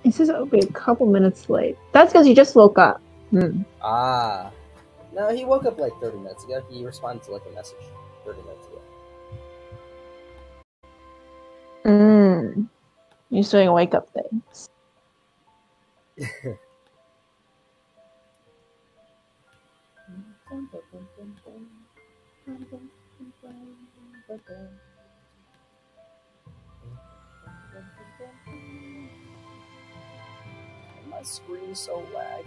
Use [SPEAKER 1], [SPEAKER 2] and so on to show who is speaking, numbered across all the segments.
[SPEAKER 1] It says it'll be a couple minutes late. That's because you just woke up.
[SPEAKER 2] Ah. No, he woke up like 30 minutes ago. He responded to like a message 30 minutes ago.
[SPEAKER 1] You're doing wake up things.
[SPEAKER 2] My screen's so laggy.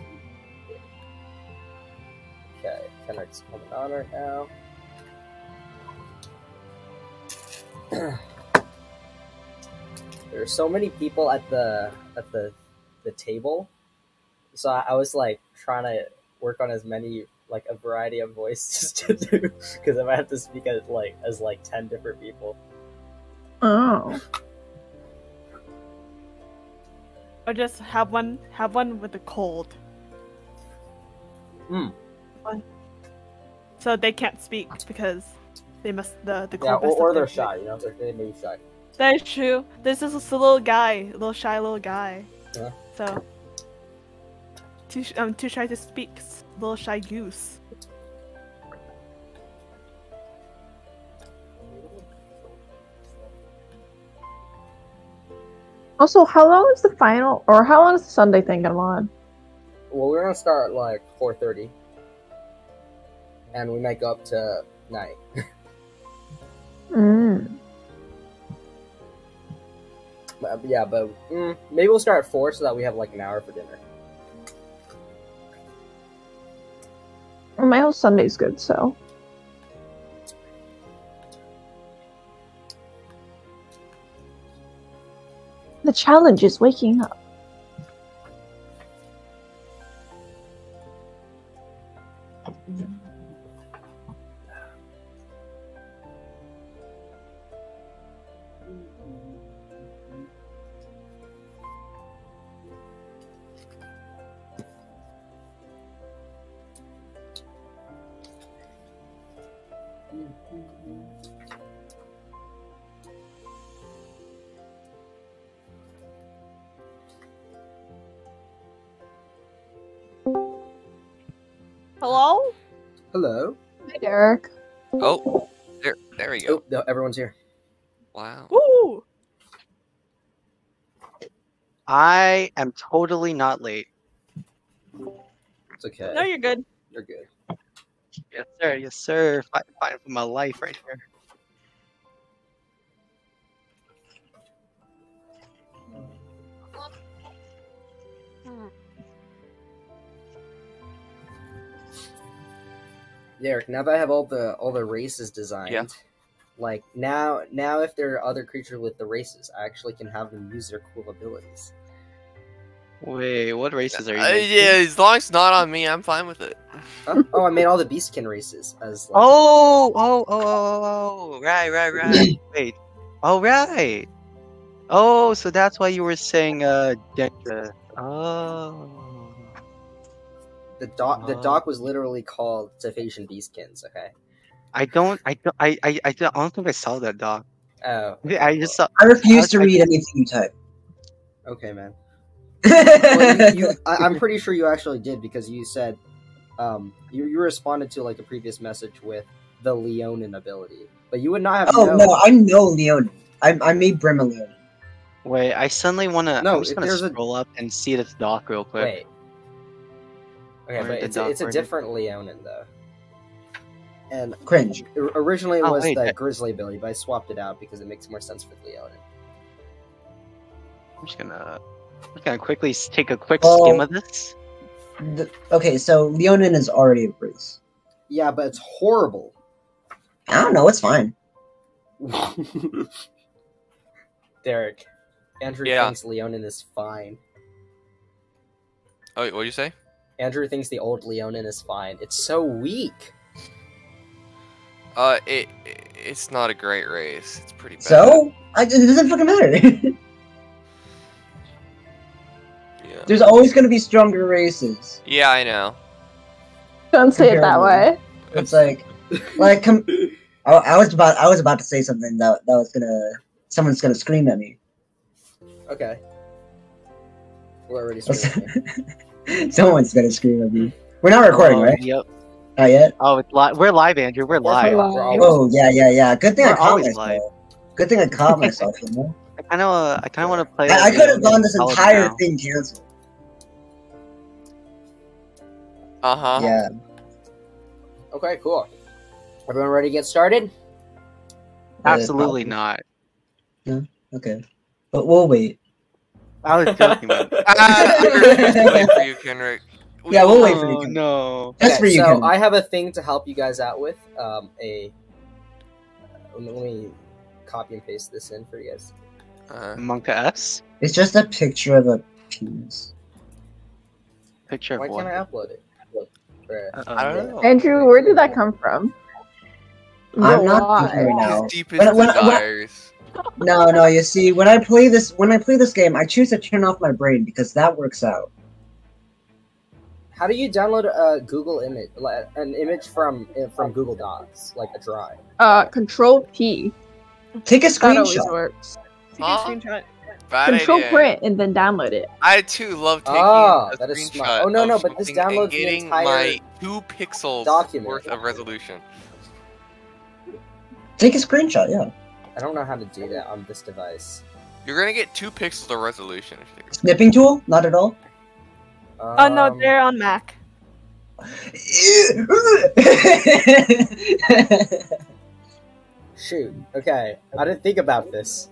[SPEAKER 2] Okay, Kenric's coming on right now. There are so many people at the table, so I was like trying to work on as many like a variety of voices to do because I have to speak as 10 different people.
[SPEAKER 1] Oh.
[SPEAKER 3] Or just have one with a cold. So they can't speak because they must the cold.
[SPEAKER 2] Yeah, or they're shy. You know, they may be shy.
[SPEAKER 3] That is true. There's this little guy, shy little guy.
[SPEAKER 2] Yeah.
[SPEAKER 3] So too shy to speak. Little shy goose.
[SPEAKER 1] Also, how long is the final, or how long is the Sunday thing going on?
[SPEAKER 2] Well, we're gonna start at like 4:30, and we might go up to 9. But maybe we'll start at 4 so that we have like an hour for dinner.
[SPEAKER 1] Well, my whole Sunday's good, so. The challenge is waking up.
[SPEAKER 3] Hello?
[SPEAKER 2] Hello.
[SPEAKER 1] Hi, Derek.
[SPEAKER 4] Oh, there we go.
[SPEAKER 2] Oh, no, everyone's here.
[SPEAKER 4] Wow.
[SPEAKER 3] Woo!
[SPEAKER 5] I am totally not late.
[SPEAKER 2] It's okay.
[SPEAKER 3] No, you're good.
[SPEAKER 2] You're good.
[SPEAKER 5] Yes, sir. Yes, sir. Fighting for my life right here.
[SPEAKER 2] Derek, now that I have all the races designed, like now if there are other creatures with the races, I actually can have them use their cool abilities.
[SPEAKER 5] Wait, what races are you
[SPEAKER 4] Yeah, as long as it's not on me, I'm fine with it.
[SPEAKER 2] Huh? Oh, I made all the beastkin races as like...
[SPEAKER 5] right. Wait. Oh, right. Oh, so that's why you were saying, Dendra. Oh.
[SPEAKER 2] The doc was literally called Cephasian Beastkins, okay?
[SPEAKER 5] I don't think I saw that doc.
[SPEAKER 2] Oh.
[SPEAKER 5] I just saw...
[SPEAKER 6] I refuse to read anything you type.
[SPEAKER 2] Okay, man. Well, I'm pretty sure you actually did, because you said, you responded to like a previous message with the Leonin ability, but you would not have known.
[SPEAKER 6] No, I know Leonin. I made Brim a Leonin.
[SPEAKER 5] Wait, I suddenly wanna...
[SPEAKER 2] No,
[SPEAKER 5] I'm just gonna scroll up and see this doc real quick.
[SPEAKER 2] Wait. Okay, but it's a different Leonin, though. And
[SPEAKER 6] Cringe.
[SPEAKER 2] Originally it was the Grizzly ability, but I swapped it out because it makes more sense for Leonin.
[SPEAKER 5] I'm just gonna quickly take a quick skim of this.
[SPEAKER 6] Okay, so Leonin is already a race.
[SPEAKER 2] Yeah, but it's horrible.
[SPEAKER 6] I don't know, it's fine.
[SPEAKER 2] Derek, Andrew thinks Leonin is fine.
[SPEAKER 4] Oh, wait, what did you say?
[SPEAKER 2] Andrew thinks the old Leonin is fine. It's so weak.
[SPEAKER 4] It's not a great race. It's pretty bad.
[SPEAKER 6] So? It doesn't fucking matter.
[SPEAKER 4] Yeah.
[SPEAKER 6] There's always going to be stronger races.
[SPEAKER 4] Yeah, I know.
[SPEAKER 1] Don't say it that way.
[SPEAKER 6] It's like I was about to say something that was gonna... Someone's gonna scream at me.
[SPEAKER 2] Okay. We're already screaming.
[SPEAKER 6] Someone's gonna scream at me. We're not recording, right?
[SPEAKER 5] Yep.
[SPEAKER 6] Not yet.
[SPEAKER 5] Oh, it's live. We're live, Andrew. We're live.
[SPEAKER 2] We're always-
[SPEAKER 6] Oh yeah. Good thing I
[SPEAKER 5] We're
[SPEAKER 6] caught
[SPEAKER 5] always
[SPEAKER 6] myself.
[SPEAKER 5] live.
[SPEAKER 6] Good thing I caught myself. You know.
[SPEAKER 5] I kind of want to play.
[SPEAKER 6] I
[SPEAKER 5] a
[SPEAKER 6] could have
[SPEAKER 5] video
[SPEAKER 6] gone
[SPEAKER 5] game
[SPEAKER 6] this
[SPEAKER 5] solid
[SPEAKER 6] entire
[SPEAKER 5] now.
[SPEAKER 6] thing canceled.
[SPEAKER 4] Uh-huh.
[SPEAKER 6] Yeah.
[SPEAKER 2] Okay, cool. Everyone ready to get started?
[SPEAKER 5] Absolutely not.
[SPEAKER 6] Okay. But we'll wait.
[SPEAKER 5] I was joking. Man.
[SPEAKER 4] We'll wait for you, Kenrick.
[SPEAKER 6] Yeah, we'll wait for you.
[SPEAKER 5] Oh
[SPEAKER 6] Ken.
[SPEAKER 5] no.
[SPEAKER 6] Just for you.
[SPEAKER 2] so
[SPEAKER 6] Ken.
[SPEAKER 2] I have a thing to help you guys out with. Let me copy and paste this in for you guys.
[SPEAKER 5] Monka S.
[SPEAKER 6] It's just a picture of a penis.
[SPEAKER 5] Picture of
[SPEAKER 2] Why
[SPEAKER 5] what?
[SPEAKER 2] can't I upload it? Right.
[SPEAKER 4] I don't know.
[SPEAKER 1] Andrew, where did that come from?
[SPEAKER 6] I'm not
[SPEAKER 1] Why?
[SPEAKER 6] thinking right now.
[SPEAKER 4] His deepest
[SPEAKER 6] When-
[SPEAKER 4] desires.
[SPEAKER 6] No. You see, when I play this game, I choose to turn off my brain because that works out.
[SPEAKER 2] How do you download a Google image, an image from Google Docs, like a drawing?
[SPEAKER 1] Control P.
[SPEAKER 6] Take a
[SPEAKER 1] That always
[SPEAKER 6] screenshot.
[SPEAKER 1] works.
[SPEAKER 3] Take a
[SPEAKER 4] Huh?
[SPEAKER 3] screenshot.
[SPEAKER 4] Bad
[SPEAKER 1] Control
[SPEAKER 4] idea.
[SPEAKER 1] print and then download it.
[SPEAKER 4] I too love taking
[SPEAKER 2] Ah,
[SPEAKER 4] a
[SPEAKER 2] that is
[SPEAKER 4] screenshot
[SPEAKER 2] smart. Oh, no,
[SPEAKER 4] of
[SPEAKER 2] but this
[SPEAKER 4] something and
[SPEAKER 2] downloads the
[SPEAKER 4] getting
[SPEAKER 2] entire
[SPEAKER 4] my 2 pixels
[SPEAKER 2] document.
[SPEAKER 4] worth of resolution.
[SPEAKER 6] Take a screenshot. Yeah.
[SPEAKER 2] I don't know how to do that on this device.
[SPEAKER 4] You're gonna get 2 pixels of resolution. If you take a
[SPEAKER 6] Snipping tool? Not at all.
[SPEAKER 3] Oh no, they're on Mac.
[SPEAKER 2] Shoot. Okay, I didn't think about this.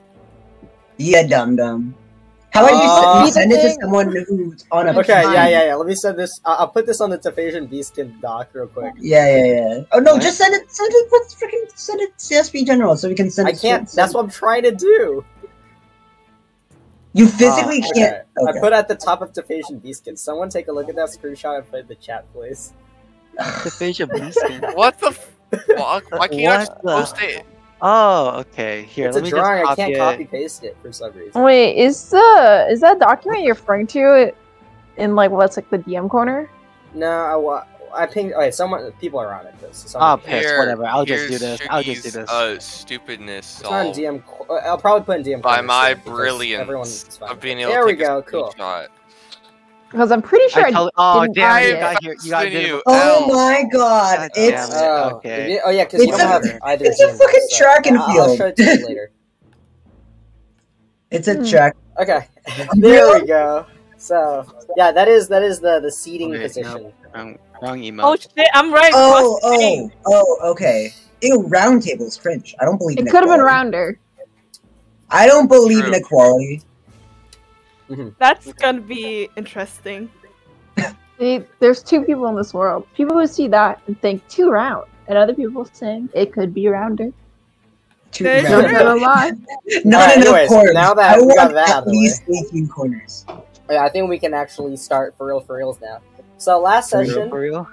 [SPEAKER 6] Yeah, dum. How about you send it to someone who's on a
[SPEAKER 2] Okay,
[SPEAKER 6] plane?
[SPEAKER 2] yeah. Let me send this. I'll put this on the Taphasian Beastkin doc real quick.
[SPEAKER 6] Yeah. Oh no,
[SPEAKER 5] What?
[SPEAKER 6] just send it CSP general so we can send
[SPEAKER 2] I
[SPEAKER 6] it.
[SPEAKER 2] can't. That's what I'm trying to do.
[SPEAKER 6] You physically
[SPEAKER 2] Okay.
[SPEAKER 6] can't. Okay.
[SPEAKER 2] I put at the top of Taphasian Beastkin. Someone take a look at that screenshot and put it in the chat, please.
[SPEAKER 5] The facial beastin.
[SPEAKER 4] What the fuck? Why can't I just
[SPEAKER 5] What the-
[SPEAKER 4] post it?
[SPEAKER 5] Oh, okay. Here,
[SPEAKER 2] It's
[SPEAKER 5] let
[SPEAKER 2] a
[SPEAKER 5] me
[SPEAKER 2] drawing.
[SPEAKER 5] just
[SPEAKER 2] I can't
[SPEAKER 5] it.
[SPEAKER 2] copy paste it for some reason.
[SPEAKER 1] Wait, is that document you're referring to in like what's like the DM corner?
[SPEAKER 2] No, I pinged. Okay, people are on it. So
[SPEAKER 5] Oh,
[SPEAKER 2] someone,
[SPEAKER 5] piss. Whatever. I'll just do
[SPEAKER 4] here's
[SPEAKER 5] this. I'll just do
[SPEAKER 4] Shuggy's,
[SPEAKER 5] this.
[SPEAKER 4] Stupidness
[SPEAKER 2] it's on
[SPEAKER 4] solved
[SPEAKER 2] DM. I'll probably put in DM
[SPEAKER 4] by
[SPEAKER 2] corner
[SPEAKER 4] my
[SPEAKER 2] soon, because
[SPEAKER 4] brilliance
[SPEAKER 2] everyone's fine
[SPEAKER 4] of
[SPEAKER 2] with
[SPEAKER 4] being
[SPEAKER 2] it.
[SPEAKER 4] able
[SPEAKER 2] There
[SPEAKER 4] to
[SPEAKER 2] we
[SPEAKER 4] take a
[SPEAKER 2] go. Cool.
[SPEAKER 4] screenshot.
[SPEAKER 1] Because I'm pretty sure I
[SPEAKER 5] Oh,
[SPEAKER 1] didn't
[SPEAKER 5] damn
[SPEAKER 1] buy
[SPEAKER 5] it.
[SPEAKER 1] it.
[SPEAKER 5] You got here. You got
[SPEAKER 4] Continue.
[SPEAKER 5] did it.
[SPEAKER 6] Oh
[SPEAKER 4] Ow.
[SPEAKER 6] my god!
[SPEAKER 5] God
[SPEAKER 6] It's
[SPEAKER 5] damn it.
[SPEAKER 2] Oh,
[SPEAKER 5] Okay.
[SPEAKER 2] yeah, because you
[SPEAKER 6] It's
[SPEAKER 2] don't
[SPEAKER 6] a-
[SPEAKER 2] have either.
[SPEAKER 6] it's a
[SPEAKER 2] DM,
[SPEAKER 6] fucking
[SPEAKER 2] so
[SPEAKER 6] track and
[SPEAKER 2] I'll
[SPEAKER 6] field.
[SPEAKER 2] show it to you later.
[SPEAKER 6] It's a track.
[SPEAKER 2] Okay, there we go. So yeah, that is the seating
[SPEAKER 5] Okay,
[SPEAKER 2] position.
[SPEAKER 5] Wrong emote.
[SPEAKER 3] Oh shit, I'm right.
[SPEAKER 6] Okay. Ew, round tables cringe. I don't believe in
[SPEAKER 1] It could have been
[SPEAKER 6] equality.
[SPEAKER 1] rounder.
[SPEAKER 6] I don't believe in
[SPEAKER 4] True.
[SPEAKER 6] equality.
[SPEAKER 3] That's gonna be interesting.
[SPEAKER 1] There's 2 people in this world. People who see that and think 2 round, and other people saying it could be rounder.
[SPEAKER 6] Two
[SPEAKER 3] There's-
[SPEAKER 1] Not
[SPEAKER 6] round.
[SPEAKER 1] gonna lie.
[SPEAKER 6] Not
[SPEAKER 2] Alright,
[SPEAKER 6] enough
[SPEAKER 2] anyways,
[SPEAKER 6] corners.
[SPEAKER 2] now that
[SPEAKER 6] I
[SPEAKER 2] we got
[SPEAKER 6] want
[SPEAKER 2] that out
[SPEAKER 6] at
[SPEAKER 2] of the
[SPEAKER 6] least 18 corners.
[SPEAKER 2] Yeah, I think we can actually start for reals now. So last
[SPEAKER 5] For real,
[SPEAKER 2] session,
[SPEAKER 5] for real?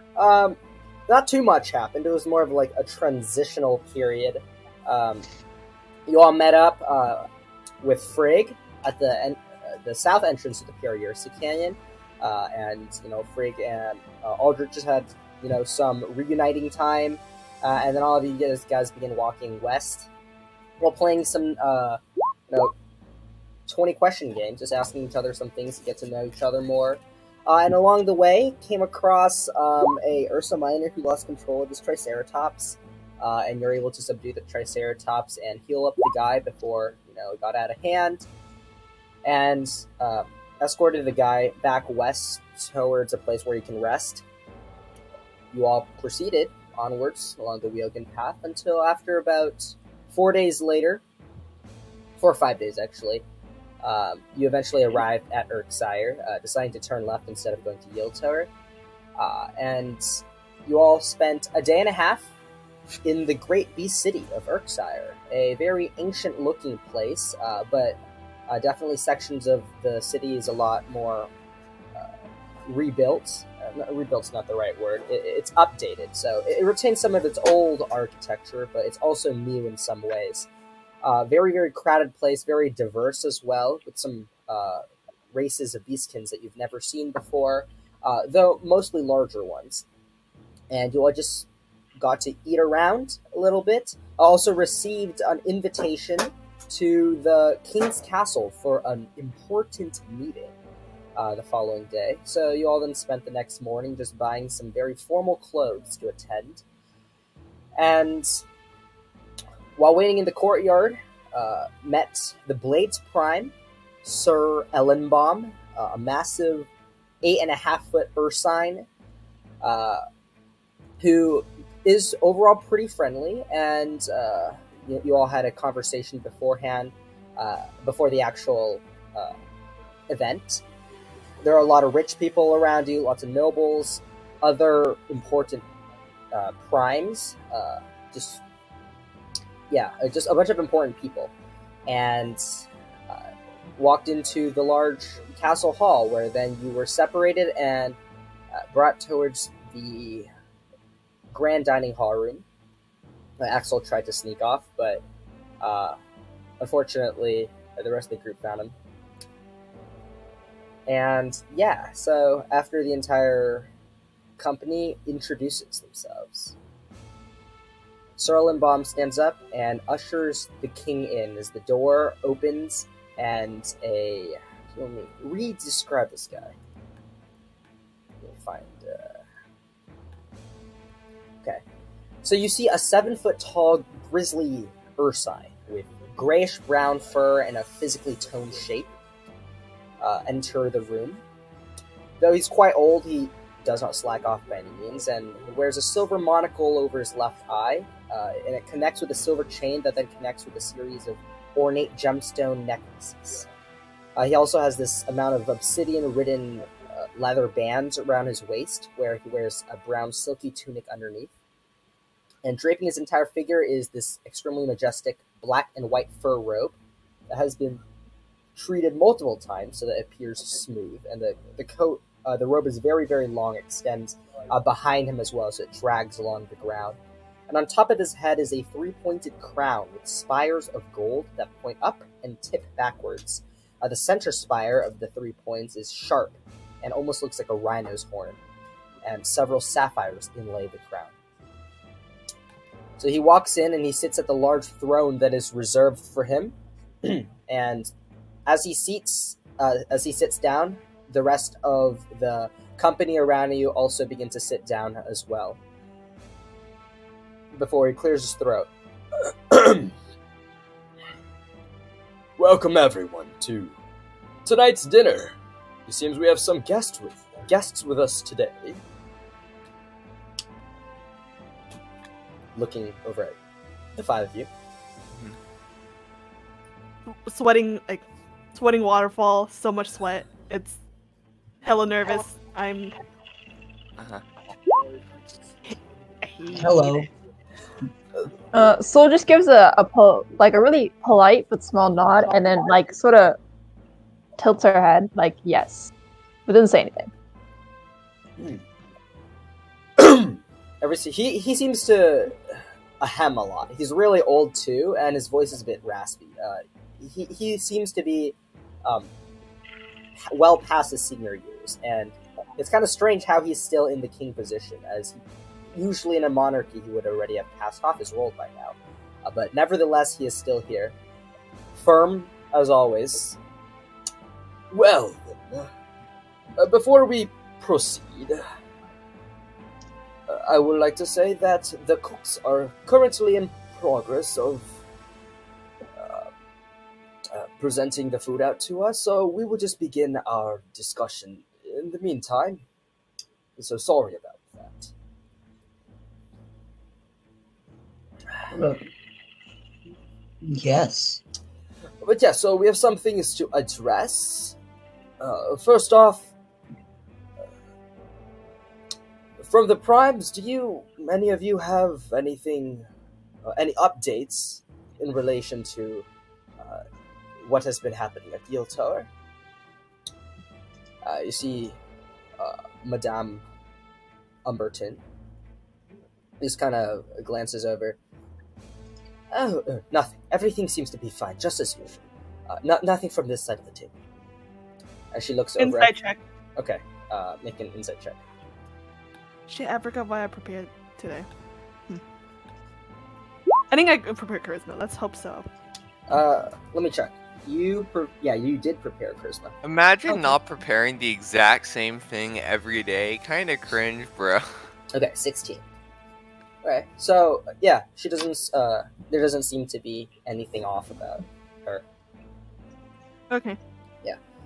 [SPEAKER 2] not too much happened. It was more of like a transitional period. You all met up with Frigg at the south entrance of the Pure Ursa Canyon, and Frigg and Aldrich just had some reuniting time, and then all of you guys begin walking west while playing some 20 question games, just asking each other some things to get to know each other more. And along the way, came across a Ursa Minor who lost control of his Triceratops, and you're able to subdue the Triceratops and heal up the guy before it got out of hand, and escorted the guy back west towards a place where he can rest. You all proceeded onwards along the Wheelgan path until after about 4 days later, 4 or 5 days actually, you eventually arrived at Urksire, deciding to turn left instead of going to Yield Tower. And you all spent a day and a half in the great beast city of Urksire, a very ancient-looking place, but definitely sections of the city is a lot more rebuilt. Rebuilt's not the right word. It's updated, so it retains some of its old architecture, but it's also new in some ways. Very, very crowded place, very diverse as well, with some races of beastkins that you've never seen before, though mostly larger ones. And you all just got to eat around a little bit. Also received an invitation to the King's Castle for an important meeting. the following day. So you all then spent the next morning just buying some very formal clothes to attend. And while waiting in the courtyard, met the Blades Prime, Sir Ellenbaum, a massive 8.5-foot Urksian, who is overall pretty friendly, and you all had a conversation beforehand, before the actual event. There are a lot of rich people around you, lots of nobles, other important primes, just a bunch of important people, and walked into the large castle hall, where then you were separated and brought towards the grand dining hall room. Axel tried to sneak off, but unfortunately the rest of the group found him. And yeah, so after the entire company introduces themselves, Sir Ellenbaum stands up and ushers the king in as the door opens, and let me re-describe this guy. Let me find... Okay. So you see a 7-foot-tall grizzly Urksian with grayish-brown fur and a physically toned shape enter the room. Though he's quite old, he does not slack off by any means, and he wears a silver monocle over his left eye, and it connects with a silver chain that then connects with a series of ornate gemstone necklaces. He also has this amount of obsidian-ridden leather bands around his waist, where he wears a brown silky tunic underneath. And draping his entire figure is this extremely majestic black and white fur robe that has been treated multiple times so that it appears smooth. And the coat, the robe is very, very long, extends behind him as well, so it drags along the ground. And on top of his head is a 3-pointed crown with spires of gold that point up and tip backwards. The center spire of the 3 points is sharp and almost looks like a rhino's horn, and several sapphires inlay the crown. So he walks in and he sits at the large throne that is reserved for him, and as he sits down, the rest of the company around you also begin to sit down as well, before he clears his throat.
[SPEAKER 7] Welcome everyone to tonight's dinner. It seems we have some guests with us today.
[SPEAKER 2] Looking over at the 5 of you.
[SPEAKER 3] Sweating waterfall, so much sweat. It's hella nervous. I'm...
[SPEAKER 6] Hello.
[SPEAKER 1] Soul just gives a really polite but small nod, and then sort of tilts her head yes, but doesn't say anything.
[SPEAKER 2] He seems to ahem a lot. He's really old too, and his voice is a bit raspy. He seems to be well past his senior years, and it's kind of strange how he's still in the king position, as usually in a monarchy he would already have passed off his role by now. But nevertheless, he is still here. Firm, as always.
[SPEAKER 7] Well, before we proceed, I would like to say that the cooks are currently in progress of presenting the food out to us, so we will just begin our discussion in the meantime. So sorry about that.
[SPEAKER 6] Yes.
[SPEAKER 7] But yeah, so we have some things to address. First off, from the primes, do many of you have anything, any updates in relation to what has been happening at Yale Tower? You see, Madame Umberton just kind of glances over. Oh, nothing. Everything seems to be fine, just as usual. Nothing from this side of the table. As she looks over.
[SPEAKER 3] Insight check.
[SPEAKER 2] Okay, make an insight check.
[SPEAKER 3] Shit, I forgot what I prepared today. I think I prepared charisma. Let's hope so.
[SPEAKER 2] Let me check. You did prepare charisma.
[SPEAKER 4] Imagine
[SPEAKER 2] Okay.
[SPEAKER 4] not preparing the exact same thing every day. Kind of cringe, bro.
[SPEAKER 2] Okay, 16. Alright, so yeah, she doesn't. There doesn't seem to be anything off about her.
[SPEAKER 3] Okay.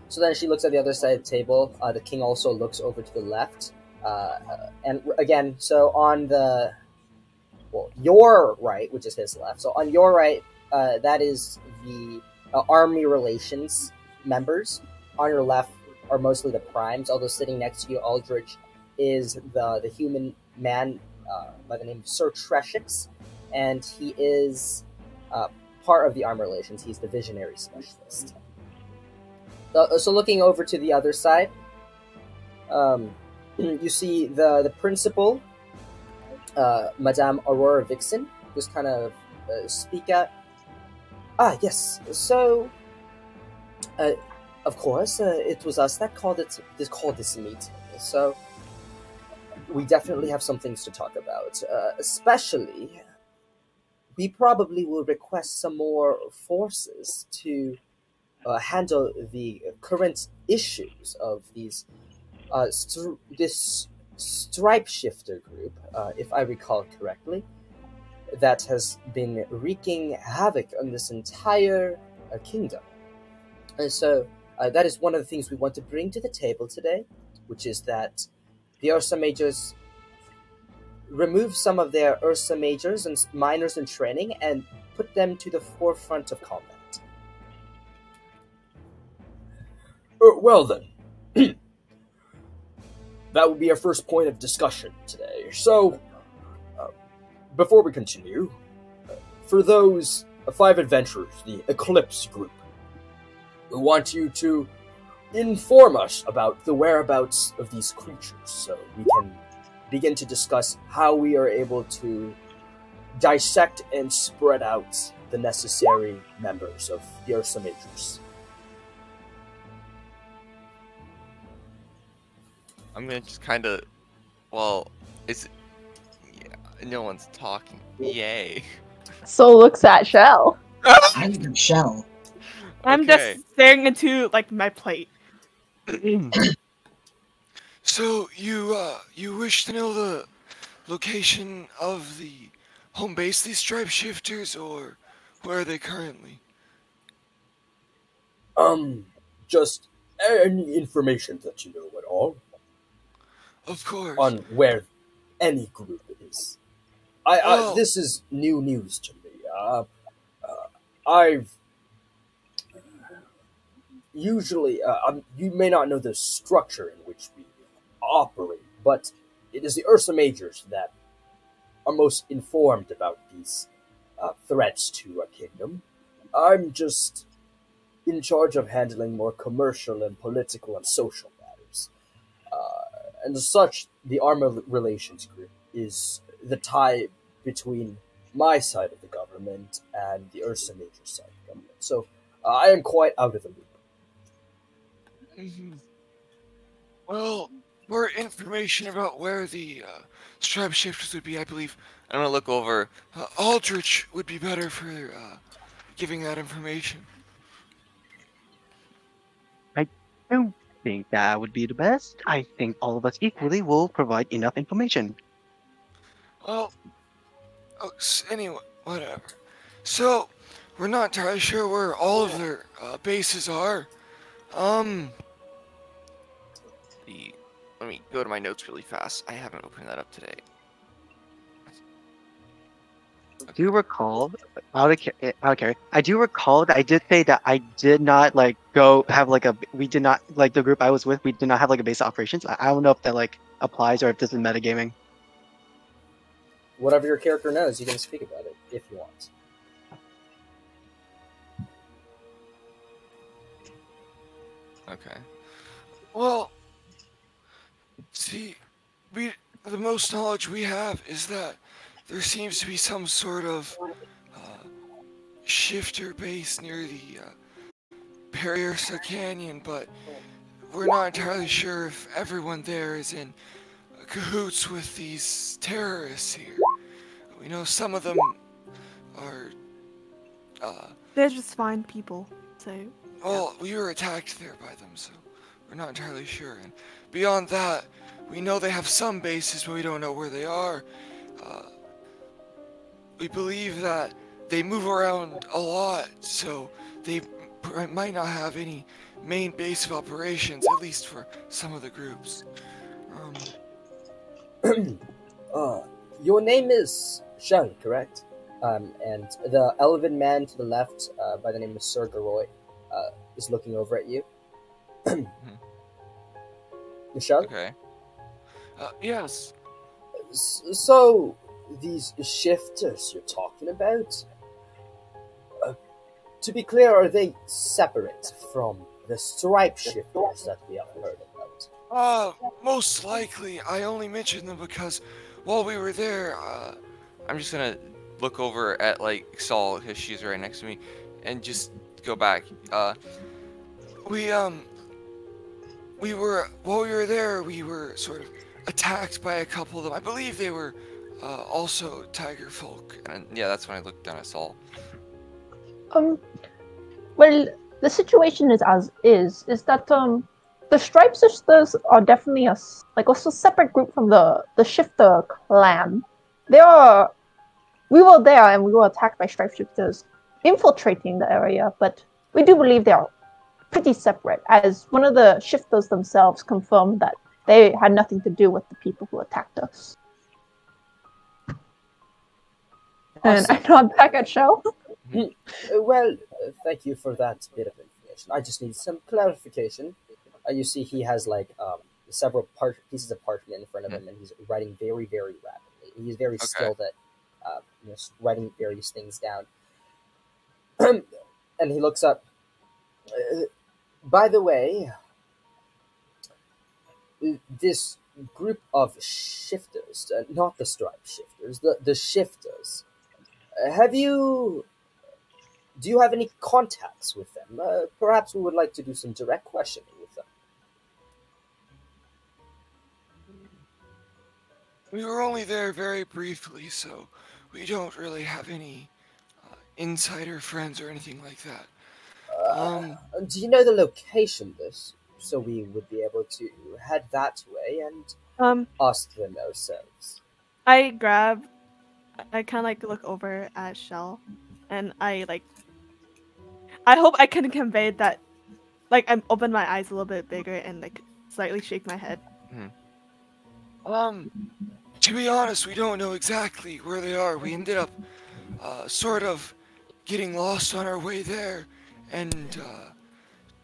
[SPEAKER 2] So then she looks at the other side of the table. The king also looks over to the left, and again, so on your right, which is his left. So on your right, that is the army relations members. On your left are mostly the primes. Although sitting next to you, Aldrich, is the human man by the name of Sir Treshix, and he is part of the army relations. He's the visionary specialist. So looking over to the other side, you see the principal, Madame Aurora Vixen, just kind of speak out. Ah, yes. So, of course, it was us that called this meeting. So, we definitely have some things to talk about. Especially, we probably will request some more forces to handle the current issues of these this stripe shifter group, if I recall correctly, that has been wreaking havoc on this entire kingdom. And so that is one of the things we want to bring to the table today, which is that the Ursa Majors remove some of their Ursa Majors and minors in training and put them to the forefront of combat.
[SPEAKER 7] Well then, that would be our first point of discussion today. So, before we continue, for those 5 adventurers, the Eclipse group, we want you to inform us about the whereabouts of these creatures so we can begin to discuss how we are able to dissect and spread out the necessary members of the Ursa Majors.
[SPEAKER 4] I'm gonna just kind of, well, no one's talking. Yay.
[SPEAKER 1] So looks at Shell.
[SPEAKER 6] I'm the shell.
[SPEAKER 3] I'm
[SPEAKER 4] Okay.
[SPEAKER 3] just staring into like my plate.
[SPEAKER 8] So you wish to know the location of the home base of these stripe shifters, or where are they currently?
[SPEAKER 7] Just any information that you know at all
[SPEAKER 8] Of course.
[SPEAKER 7] on where any group is.
[SPEAKER 8] Oh.
[SPEAKER 7] This is new news to me. I've usually, you may not know the structure in which we operate, but it is the Ursa Majors that are most informed about these threats to our kingdom. I'm just in charge of handling more commercial and political and social matters. And as such, the Armor Relations Group is the tie between my side of the government and the Ursa Major side of the government. So I am quite out of the loop.
[SPEAKER 8] Mhm. Well, more information about where the stripe shifters would be, I believe.
[SPEAKER 4] I'm gonna look over.
[SPEAKER 8] Aldrich would be better for giving that information.
[SPEAKER 5] I don't think that would be the best. I think all of us equally will provide enough information.
[SPEAKER 8] Well, anyway, whatever. So, we're not entirely sure where all of their bases are.
[SPEAKER 4] Let me go to my notes really fast. I haven't opened that up today.
[SPEAKER 5] Do you recall, I do recall that I did say that I did not like go have like we did not like the group I was with, we did not have like a base of operations. I don't know if that like applies or if this is metagaming.
[SPEAKER 2] Whatever your character knows, you can speak about it if you want.
[SPEAKER 4] Okay.
[SPEAKER 8] Well, see, the most knowledge we have is that there seems to be some sort of shifter base near the Periersa Canyon, but we're not entirely sure if everyone there is in cahoots with these terrorists here. We know some of them are
[SPEAKER 3] They're just fine people. So,
[SPEAKER 8] Well, we were attacked there by them, so we're not entirely sure. And beyond that, we know they have some bases, but we don't know where they are. We believe that they move around a lot, so they might not have any main base of operations, at least for some of the groups.
[SPEAKER 7] Your name is Shun, correct? And the elven man to the left, by the name of Sir Garoy, is looking over at you. Shun?
[SPEAKER 8] Okay. Yes.
[SPEAKER 7] So, these shifters you're talking about, to be clear, are they separate from the stripe shifters that we have heard about?
[SPEAKER 8] Most likely. I only mentioned them because while we were there,
[SPEAKER 4] I'm just gonna look over at like Saul because she's right next to me, and just go back. We were while we were there, we were sort of attacked by a couple of them. I believe they were also tiger folk. And yeah, that's when I looked down at Saul.
[SPEAKER 1] Well, the situation is as is that the Stripe Sisters are definitely also separate group from the Shifter clan. We were there and we were attacked by Stripe Shifters infiltrating the area, but we do believe they are pretty separate, as one of the Shifters themselves confirmed that they had nothing to do with the people who attacked us. And I nod back at Shell.
[SPEAKER 7] Well, thank you for that bit of information. I just need some clarification. You see, he has several pieces of parchment in front of him, and he's writing very, very rapidly. He's very skilled at writing various things down. And he looks up. By the way, this group of shifters, not the stripe shifters, the shifters, do you have any contacts with them? Perhaps we would like to do some direct questioning with them.
[SPEAKER 8] We were only there very briefly, so we don't really have any insider friends or anything like that.
[SPEAKER 7] Do you know the location of this? So we would be able to head that way and ask them ourselves.
[SPEAKER 3] I kind of look over at Shell, and I hope I can convey that, I open my eyes a little bit bigger and slightly shake my head.
[SPEAKER 8] To be honest, we don't know exactly where they are. We ended up sort of getting lost on our way there and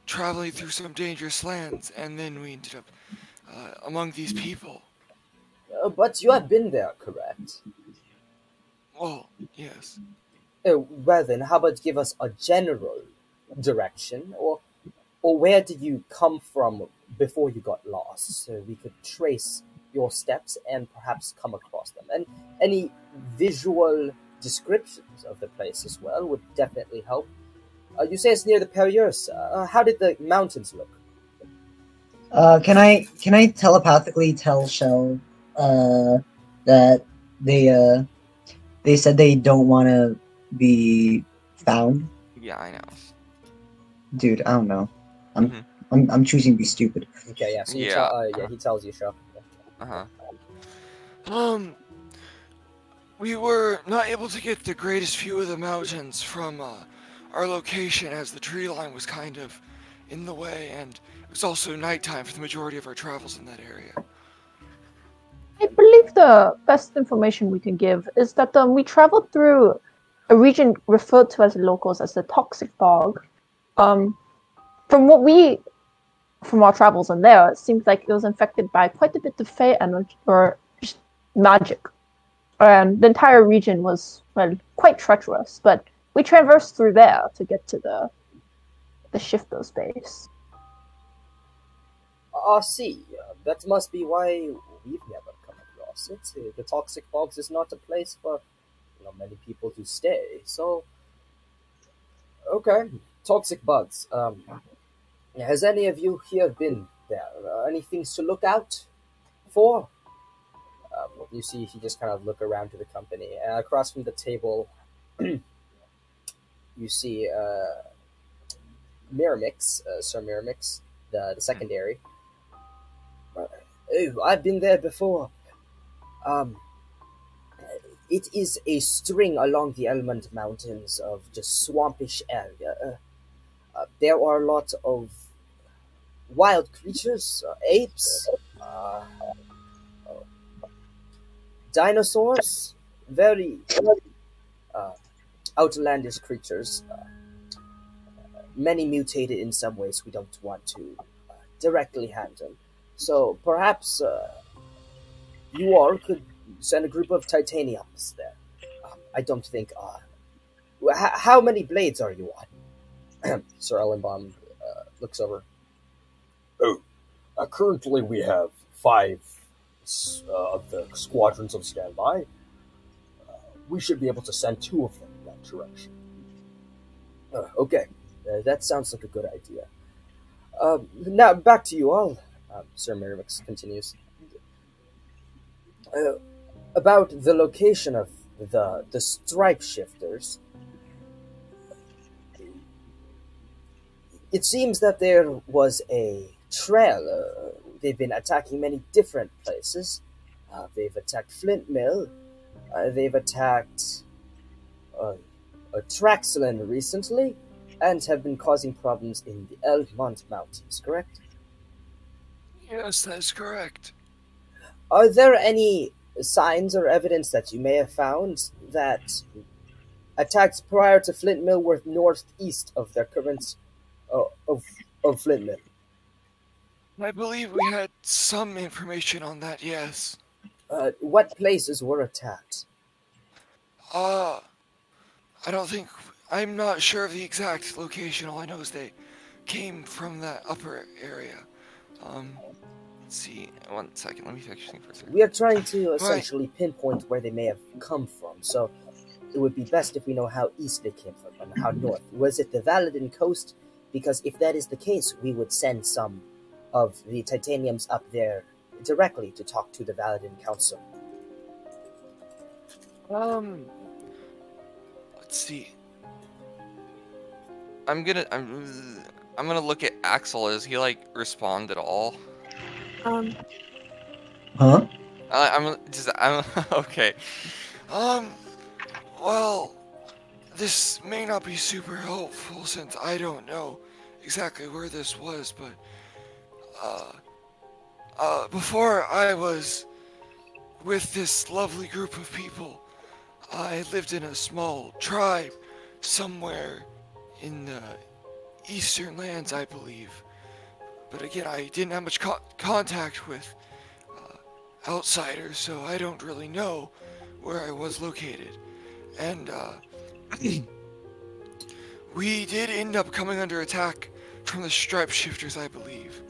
[SPEAKER 8] traveling through some dangerous lands, and then we ended up among these people.
[SPEAKER 7] But you have been there, correct?
[SPEAKER 8] Well, yes.
[SPEAKER 7] Well then, how about give us a general direction, or where did you come from before you got lost, so we could trace your steps and perhaps come across them. And any visual descriptions of the place as well would definitely help. You say it's near the Perriers. How did the mountains look?
[SPEAKER 6] Can I telepathically tell Shell that they said they don't want to be found?
[SPEAKER 4] Yeah, I know.
[SPEAKER 6] Dude, I don't know. I'm choosing to be stupid.
[SPEAKER 7] Okay, yeah. So he tells you, Shell.
[SPEAKER 8] We were not able to get the greatest view of the mountains from our location, as the tree line was kind of in the way, and it was also nighttime for the majority of our travels in that area.
[SPEAKER 1] I believe the best information we can give is that we traveled through a region referred to as locals as the Toxic Fog. From our travels in there, it seems like it was infected by quite a bit of fey energy or just magic. And the entire region was, quite treacherous, but we traversed through there to get to the shifter space.
[SPEAKER 7] I see. That must be why we've never come across it. The Toxic Bogs is not a place for many people to stay. So, okay, Toxic Bugs. Has any of you here been there? Any things to look out for? You see, he just kind of look around to the company. Across from the table, you see Miramix, Sir Miramix, the secondary. Oh, I've been there before. It is a string along the Elmond Mountains of just swampish area. There are a lot of wild creatures, apes, dinosaurs, very outlandish creatures. Many mutated in some ways we don't want to directly handle. So perhaps you all could send a group of titaniums there. I don't think. How many blades are you on? Sir Ellenbaum looks over.
[SPEAKER 9] Oh, currently we have 5 of the squadrons on standby. We should be able to send 2 of them in that direction.
[SPEAKER 7] Okay, that sounds like a good idea. Now, back to you all, Sir Miramix continues. About the location of the stripe shifters, it seems that there was a trail. They've been attacking many different places. They've attacked Flint Mill. They've attacked Traxland recently, and have been causing problems in the Elmont Mountains, correct?
[SPEAKER 8] Yes, that's correct.
[SPEAKER 7] Are there any signs or evidence that you may have found that attacks prior to Flint Mill were northeast of their current of Flint Mill?
[SPEAKER 8] I believe we had some information on that, yes.
[SPEAKER 7] What places were attacked?
[SPEAKER 8] I'm not sure of the exact location. All I know is they came from that upper area. Let's see. 1 second, let me fix things for a second.
[SPEAKER 7] We are trying to essentially pinpoint where they may have come from, so it would be best if we know how east they came from and how north. Was it the Valadin coast? Because if that is the case, we would send some of the titaniums up there directly to talk to the Valadin Council.
[SPEAKER 8] Let's see.
[SPEAKER 4] I'm gonna look at Axel. Is he like respond at all?
[SPEAKER 6] Huh?
[SPEAKER 4] I'm okay.
[SPEAKER 8] Well, this may not be super helpful since I don't know exactly where this was, but before I was with this lovely group of people, I lived in a small tribe somewhere in the eastern lands, I believe. But again, I didn't have much contact with outsiders, so I don't really know where I was located. And we did end up coming under attack from the stripe shifters, I believe.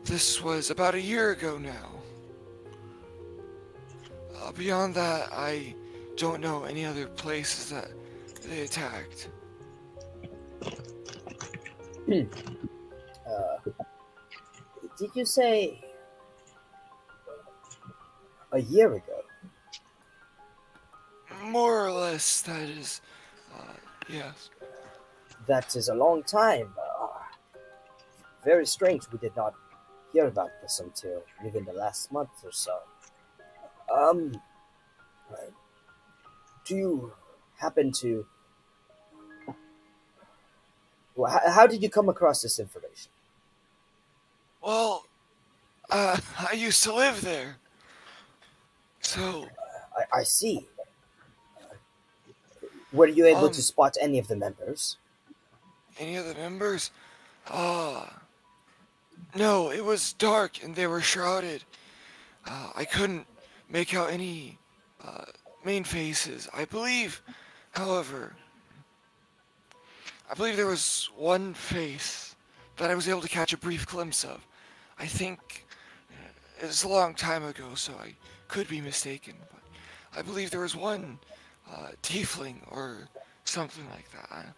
[SPEAKER 8] This was about a year ago now. Beyond that, I don't know any other places that they attacked.
[SPEAKER 7] Did you say a year ago?
[SPEAKER 8] More or less, that is, yes.
[SPEAKER 7] That is a long time. Very strange we did not hear about this until within the last month or so. Do you happen to... Well, how did you come across this information?
[SPEAKER 8] Well, I used to live there. So...
[SPEAKER 7] I see. Were you able to spot any of the members?
[SPEAKER 8] Any of the members? No, it was dark and they were shrouded. I couldn't make out any main faces. I believe, however, there was one face that I was able to catch a brief glimpse of. I think it was a long time ago, so I could be mistaken, but I believe there was one tiefling or something like that. I'm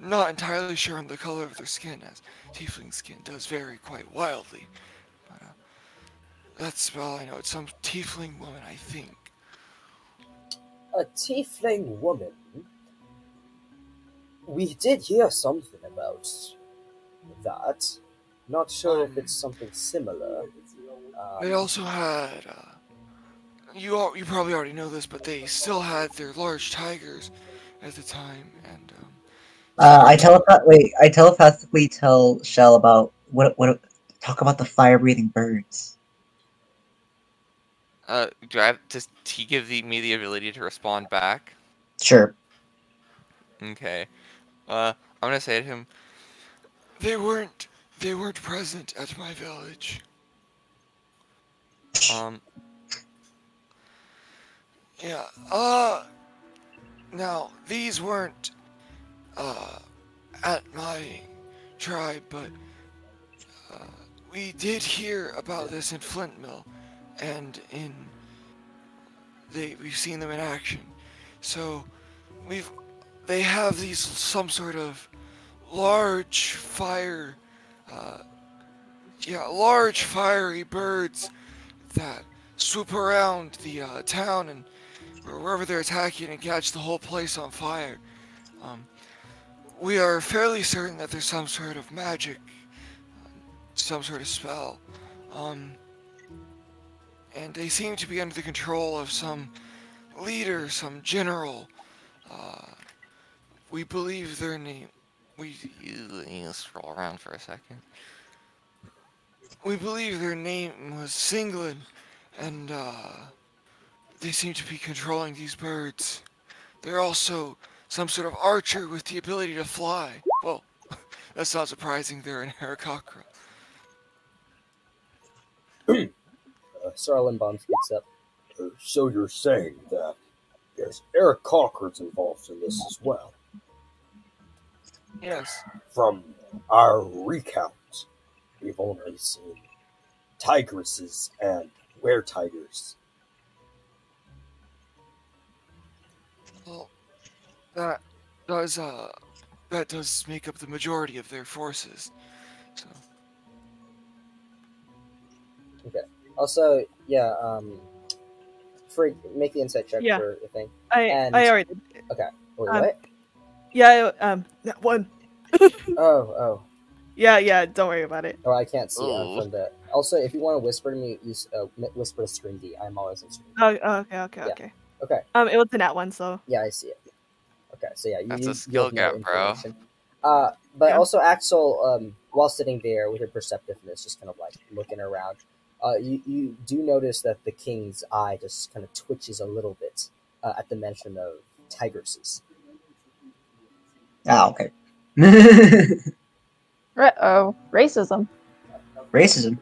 [SPEAKER 8] not entirely sure on the color of their skin, as tiefling skin does vary quite wildly. But that's all I know. It's some tiefling woman, I think.
[SPEAKER 7] A tiefling woman? We did hear something about that. Not sure if it's something similar.
[SPEAKER 8] They also had, you probably already know this, but they still had their large tigers at the time, and
[SPEAKER 6] I telepathically tell Shell about talk about the fire-breathing birds.
[SPEAKER 10] Does he give me the ability to respond back?
[SPEAKER 6] Sure.
[SPEAKER 10] Okay. I'm gonna say to him,
[SPEAKER 8] they weren't present at my village. Yeah, now, these weren't, at my tribe, but, we did hear about this in Flint Mill, and we've seen them in action. So, they have some sort of large large fiery birds that swoop around the town and wherever they're attacking and catch the whole place on fire. We are fairly certain that there's some sort of magic, some sort of spell, and they seem to be under the control of some leader, some general. We believe their name.
[SPEAKER 10] you scroll around for a second.
[SPEAKER 8] We believe their name was Singlin, and they seem to be controlling these birds. They're also some sort of archer with the ability to fly. Well, that's not surprising, they're an Aarakocra.
[SPEAKER 7] Sarlinbaum speaks up.
[SPEAKER 9] So you're saying that there's Aarakocras involved in this as well?
[SPEAKER 8] Yes.
[SPEAKER 9] From our recount, we've only seen tigresses and were-tigers.
[SPEAKER 8] Well, that does make up the majority of their forces. So.
[SPEAKER 7] Okay. Also, yeah, Freak, make the insight check for the thing.
[SPEAKER 3] I already did.
[SPEAKER 7] Okay. Wait, what?
[SPEAKER 3] Yeah, that one.
[SPEAKER 7] Oh.
[SPEAKER 3] Yeah, don't worry about it.
[SPEAKER 7] Oh, I can't see from the... Also, if you want to whisper to me, use whisper to Screen D. I'm always in Screen D.
[SPEAKER 3] Okay.
[SPEAKER 7] Okay.
[SPEAKER 3] It was in that one, so...
[SPEAKER 7] Yeah, I see it. Okay, so yeah,
[SPEAKER 10] That's a skill gap, bro.
[SPEAKER 7] But also, Axel, while sitting there with her perceptiveness, just kind of like looking around, you do notice that the king's eye just kind of twitches a little bit at the mention of tigresses.
[SPEAKER 6] Ah, okay.
[SPEAKER 1] Uh-oh. Racism.
[SPEAKER 6] Racism.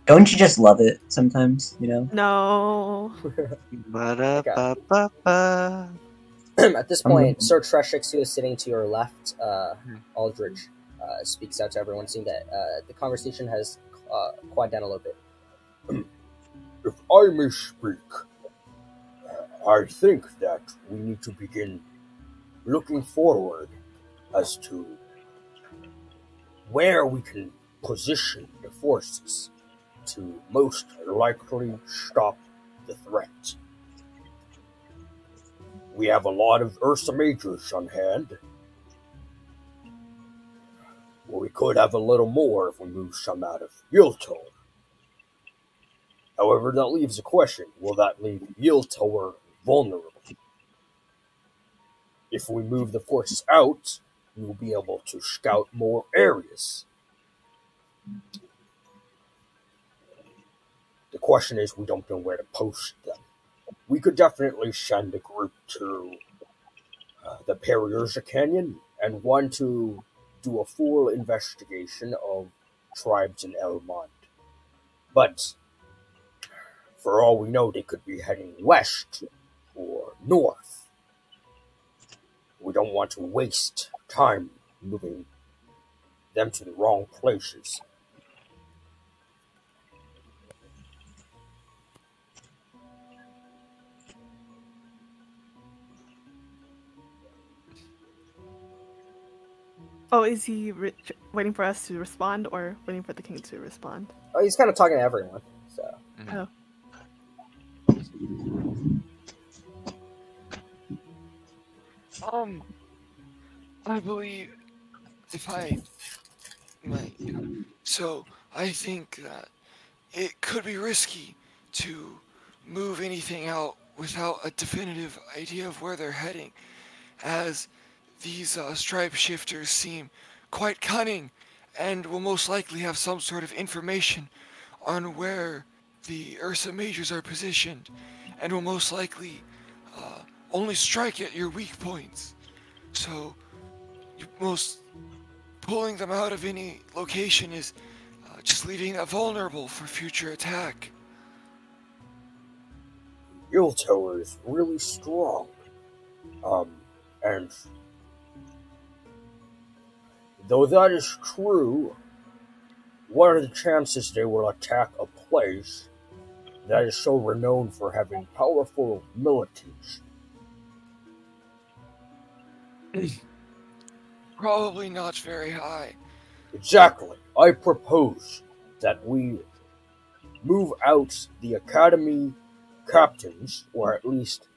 [SPEAKER 6] Don't you just love it sometimes, you know?
[SPEAKER 3] No.
[SPEAKER 7] At this point, Sir Treshix, who is sitting to your left, Aldrich, speaks out to everyone, seeing that the conversation has quieted down a little bit.
[SPEAKER 9] If I may speak, I think that we need to begin looking forward as to where we can position the forces to most likely stop the threat. We have a lot of Ursa Majors on hand. Well, we could have a little more if we move some out of Yiltor. However, that leaves a question. Will that leave Yiltor vulnerable? If we move the forces out, we will be able to scout more areas. The question is, we don't know where to post them. We could definitely send a group to the Periursa Canyon and one to do a full investigation of tribes in Elmont. But for all we know, they could be heading west or north. We don't want to waste time moving them to the wrong places.
[SPEAKER 3] Oh, is he waiting for us to respond or waiting for the king to respond?
[SPEAKER 7] Oh, he's kind of talking to everyone, so...
[SPEAKER 3] Oh.
[SPEAKER 8] I believe, if I might, so I think that it could be risky to move anything out without a definitive idea of where they're heading, as these stripe shifters seem quite cunning and will most likely have some sort of information on where the Ursa Majors are positioned, and will most likely only strike at your weak points. So, pulling them out of any location is just leaving them vulnerable for future attack.
[SPEAKER 9] Yulto is really strong. And though that is true, what are the chances they will attack a place that is so renowned for having powerful militaries?
[SPEAKER 8] Probably not very high.
[SPEAKER 9] Exactly. I propose that we move out the Academy captains, or at least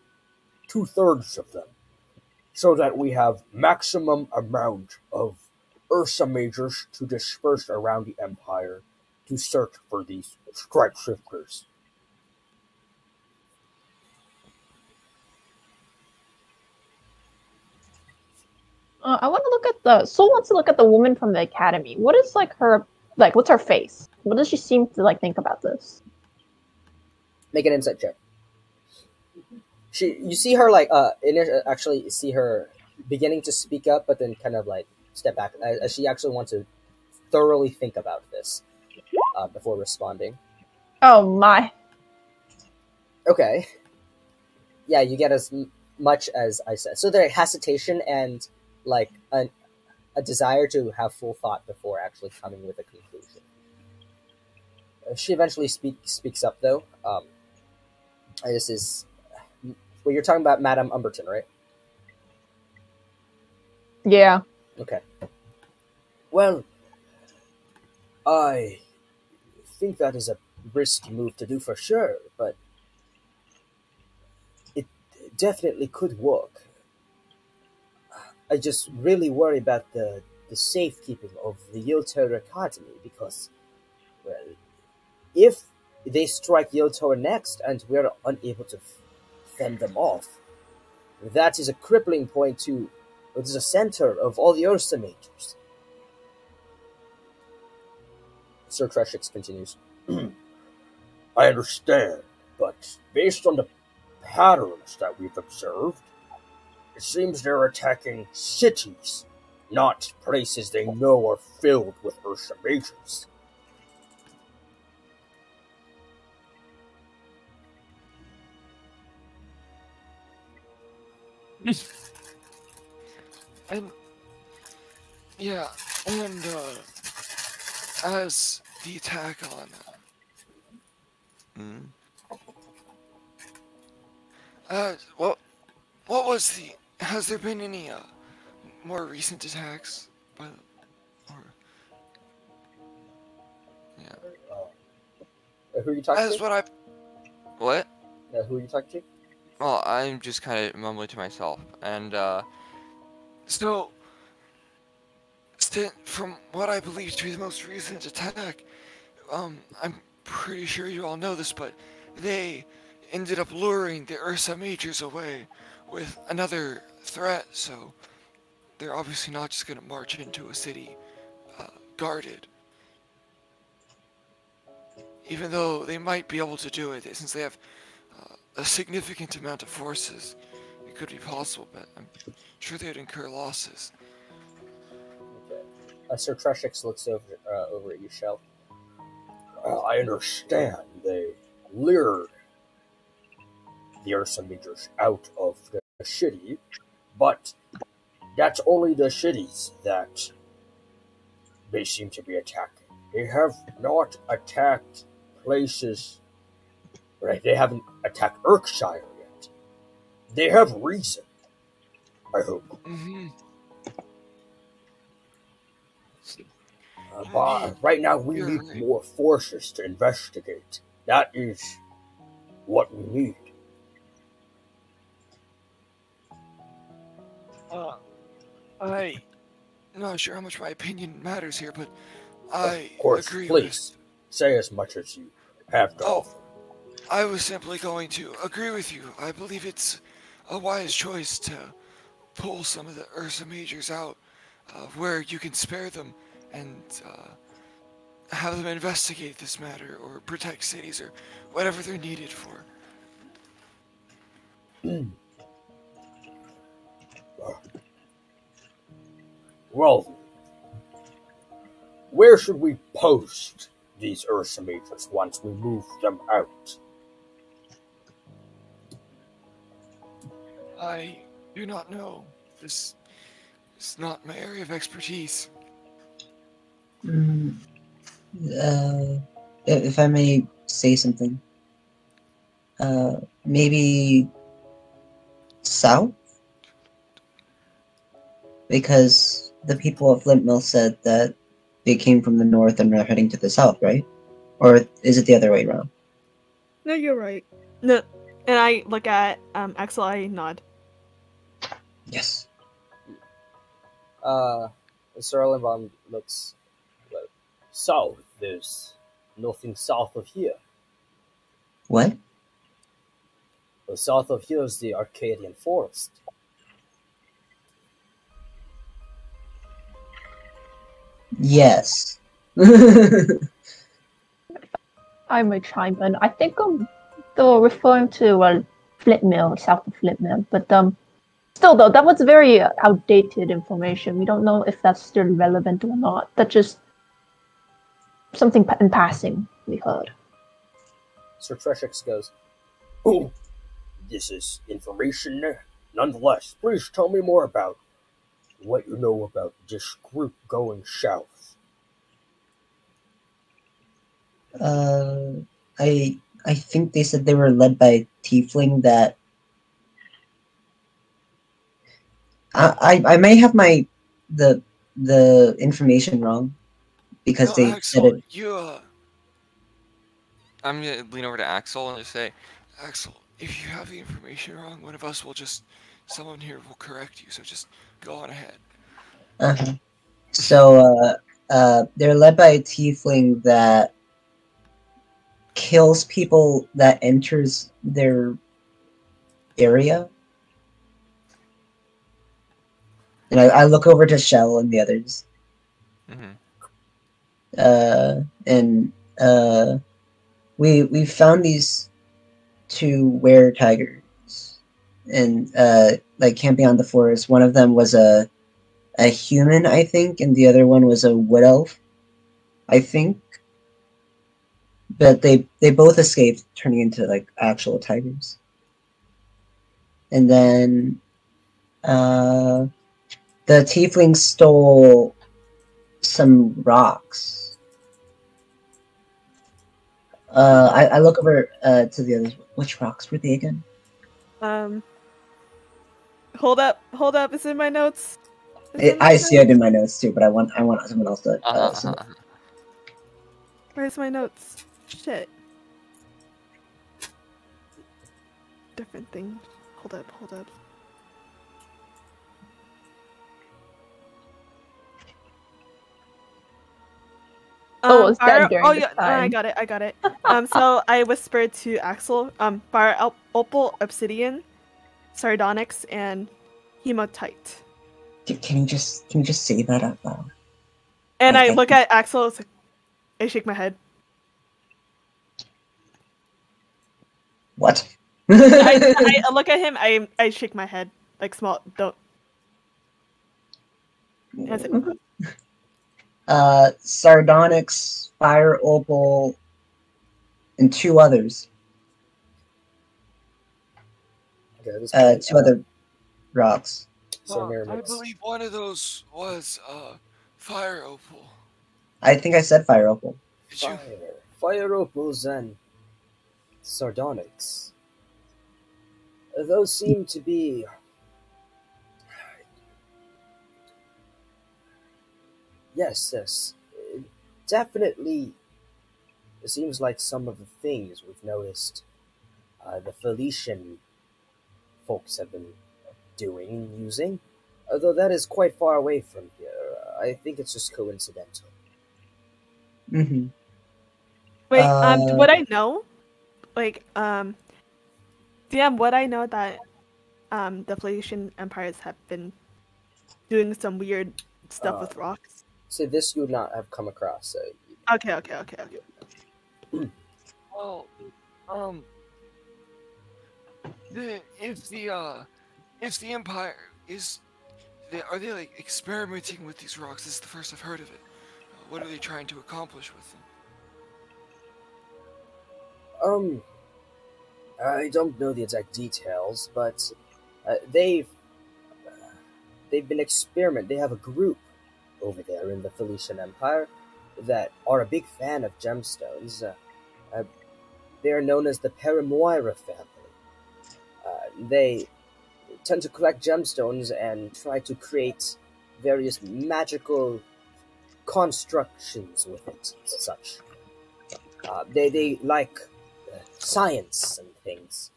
[SPEAKER 9] 2/3 of them, so that we have maximum amount of Ursa Majors to disperse around the Empire to search for these stripe shifters.
[SPEAKER 1] I want to look at the. Soul wants to look at the woman from the academy. What is like her like? What's her face? What does she seem to like think about this?
[SPEAKER 2] Make an insight check. You see her like actually see her beginning to speak up, but then kind of like step back as she actually wants to thoroughly think about this before responding.
[SPEAKER 1] Oh my.
[SPEAKER 2] Okay. Yeah, you get as much as I said. So there's hesitation and like a desire to have full thought before actually coming with a conclusion. She eventually speaks up though. This is well, you're talking about Madame Umberton, right?
[SPEAKER 1] Yeah.
[SPEAKER 2] Okay.
[SPEAKER 9] Well, I think that is a risky move to do for sure, but it definitely could work. I just really worry about the safekeeping of the Yulto Academy because, well, if they strike Yulto next and we're unable to fend them off, that is a crippling point to it is a center of all the Ursa Majors. Sir Treshix continues. I understand, but based on the patterns that we've observed, it seems they're attacking cities, not places they know are filled with Ursa Majors.
[SPEAKER 8] And yeah, and as the attack on what was the has there been any more recent attacks by or yeah,
[SPEAKER 2] who are you talking
[SPEAKER 8] as
[SPEAKER 2] to?
[SPEAKER 10] What?
[SPEAKER 2] Who are you talking to?
[SPEAKER 10] Well, I'm just kind of mumbling to myself, and
[SPEAKER 8] so from what I believe to be the most recent attack, I'm pretty sure you all know this, but they ended up luring the Ursa Majors away with another threat, so they're obviously not just gonna march into a city guarded. Even though they might be able to do it, since they have a significant amount of forces, it could be possible, but I'm sure they'd incur losses.
[SPEAKER 2] Okay. Sir Treshix looks over at you, Shell.
[SPEAKER 9] I understand they lured the Ursa Majors out of the city, but that's only the cities that they seem to be attacking. They have not attacked places. Right, they haven't attacked Urksire yet. They have reason, I hope.
[SPEAKER 8] Mm-hmm.
[SPEAKER 9] But right now we need more forces to investigate. That is what we need.
[SPEAKER 8] I'm not sure how much my opinion matters here, but I
[SPEAKER 9] Of course,
[SPEAKER 8] agree
[SPEAKER 9] please say as much as you have to offer.
[SPEAKER 8] I was simply going to agree with you. I believe it's a wise choice to pull some of the Ursa Majors out where you can spare them and have them investigate this matter or protect cities or whatever they're needed for.
[SPEAKER 9] Well, where should we post these Ursa Majors once we move them out?
[SPEAKER 8] I do not know. This is not my area of expertise.
[SPEAKER 6] If I may say something, maybe south, because the people of Flint Mill said that they came from the north and are heading to the south, right? Or is it the other way around?
[SPEAKER 3] No, you're right. No, and I look at Axel. I nod.
[SPEAKER 6] Yes.
[SPEAKER 2] Sir Erlenbaum looks
[SPEAKER 9] South? There's nothing south of here.
[SPEAKER 6] What?
[SPEAKER 9] Well, south of here is the Arcadian Forest.
[SPEAKER 6] Yes.
[SPEAKER 1] I may chime in. I think they were referring to Flint Mill, south of Flint Mill, but still though, that was very outdated information. We don't know if that's still relevant or not. That's just something in passing we heard.
[SPEAKER 2] Sir Treshix goes,
[SPEAKER 9] Oh, this is information. Nonetheless, please tell me more about what you know about this group going south.
[SPEAKER 6] I think they said they were led by a tiefling that I may have the information wrong because they
[SPEAKER 8] Axel,
[SPEAKER 6] said it.
[SPEAKER 10] I'm gonna lean over to Axel and just say,
[SPEAKER 8] Axel, if you have the information wrong, one of us will someone here will correct you, so just go on ahead.
[SPEAKER 6] Uh-huh. So, they're led by a tiefling that kills people that enters their area. And I look over to Shell and the others.
[SPEAKER 10] mm-hmm.
[SPEAKER 6] We found these two were tigers, and like camping on the forest. One of them was a human, I think, and the other one was a wood elf, I think. But they both escaped, turning into like actual tigers. And then the tiefling stole some rocks. I look over to the others. Which rocks were they again?
[SPEAKER 3] Hold up. It's in my notes.
[SPEAKER 6] I see it in my notes too, but I want someone else to. See it.
[SPEAKER 3] Where's my notes? Shit. Different thing. Hold up.
[SPEAKER 1] It's dead during this
[SPEAKER 3] yeah,
[SPEAKER 1] time.
[SPEAKER 3] I got it. So I whispered to Axel, Bar Opal Obsidian, Sardonyx, and Hematite.
[SPEAKER 6] Can you just say that out loud?
[SPEAKER 3] And I look at Axel, it's like, I shake my head.
[SPEAKER 6] What?
[SPEAKER 3] I look at him, I shake my head. Like small, don't. That's it.
[SPEAKER 6] Sardonyx, Fire Opal, and two others. Two other rocks.
[SPEAKER 8] I believe one of those was Fire Opal.
[SPEAKER 6] I think I said Fire Opal.
[SPEAKER 2] Fire Opals and Sardonyx. Those seem to be... Yes. Definitely, it seems like some of the things we've noticed the Felician folks have been using.
[SPEAKER 7] Although that is quite far away from here, I think it's just coincidental.
[SPEAKER 6] Mm-hmm.
[SPEAKER 3] Wait, would I know? Like, DM, would I know that the Phoenician empires have been doing some weird stuff with rocks?
[SPEAKER 7] So this you would not have come across.
[SPEAKER 3] Okay.
[SPEAKER 8] Well, if the Empire is, are they like experimenting with these rocks? This is the first I've heard of it. What are they trying to accomplish with them?
[SPEAKER 7] I don't know the exact details, but they've been They have a group over there in the Phoenician Empire that are a big fan of gemstones. They are known as the Paramoira family. They tend to collect gemstones and try to create various magical constructions with it, such. They like science and things.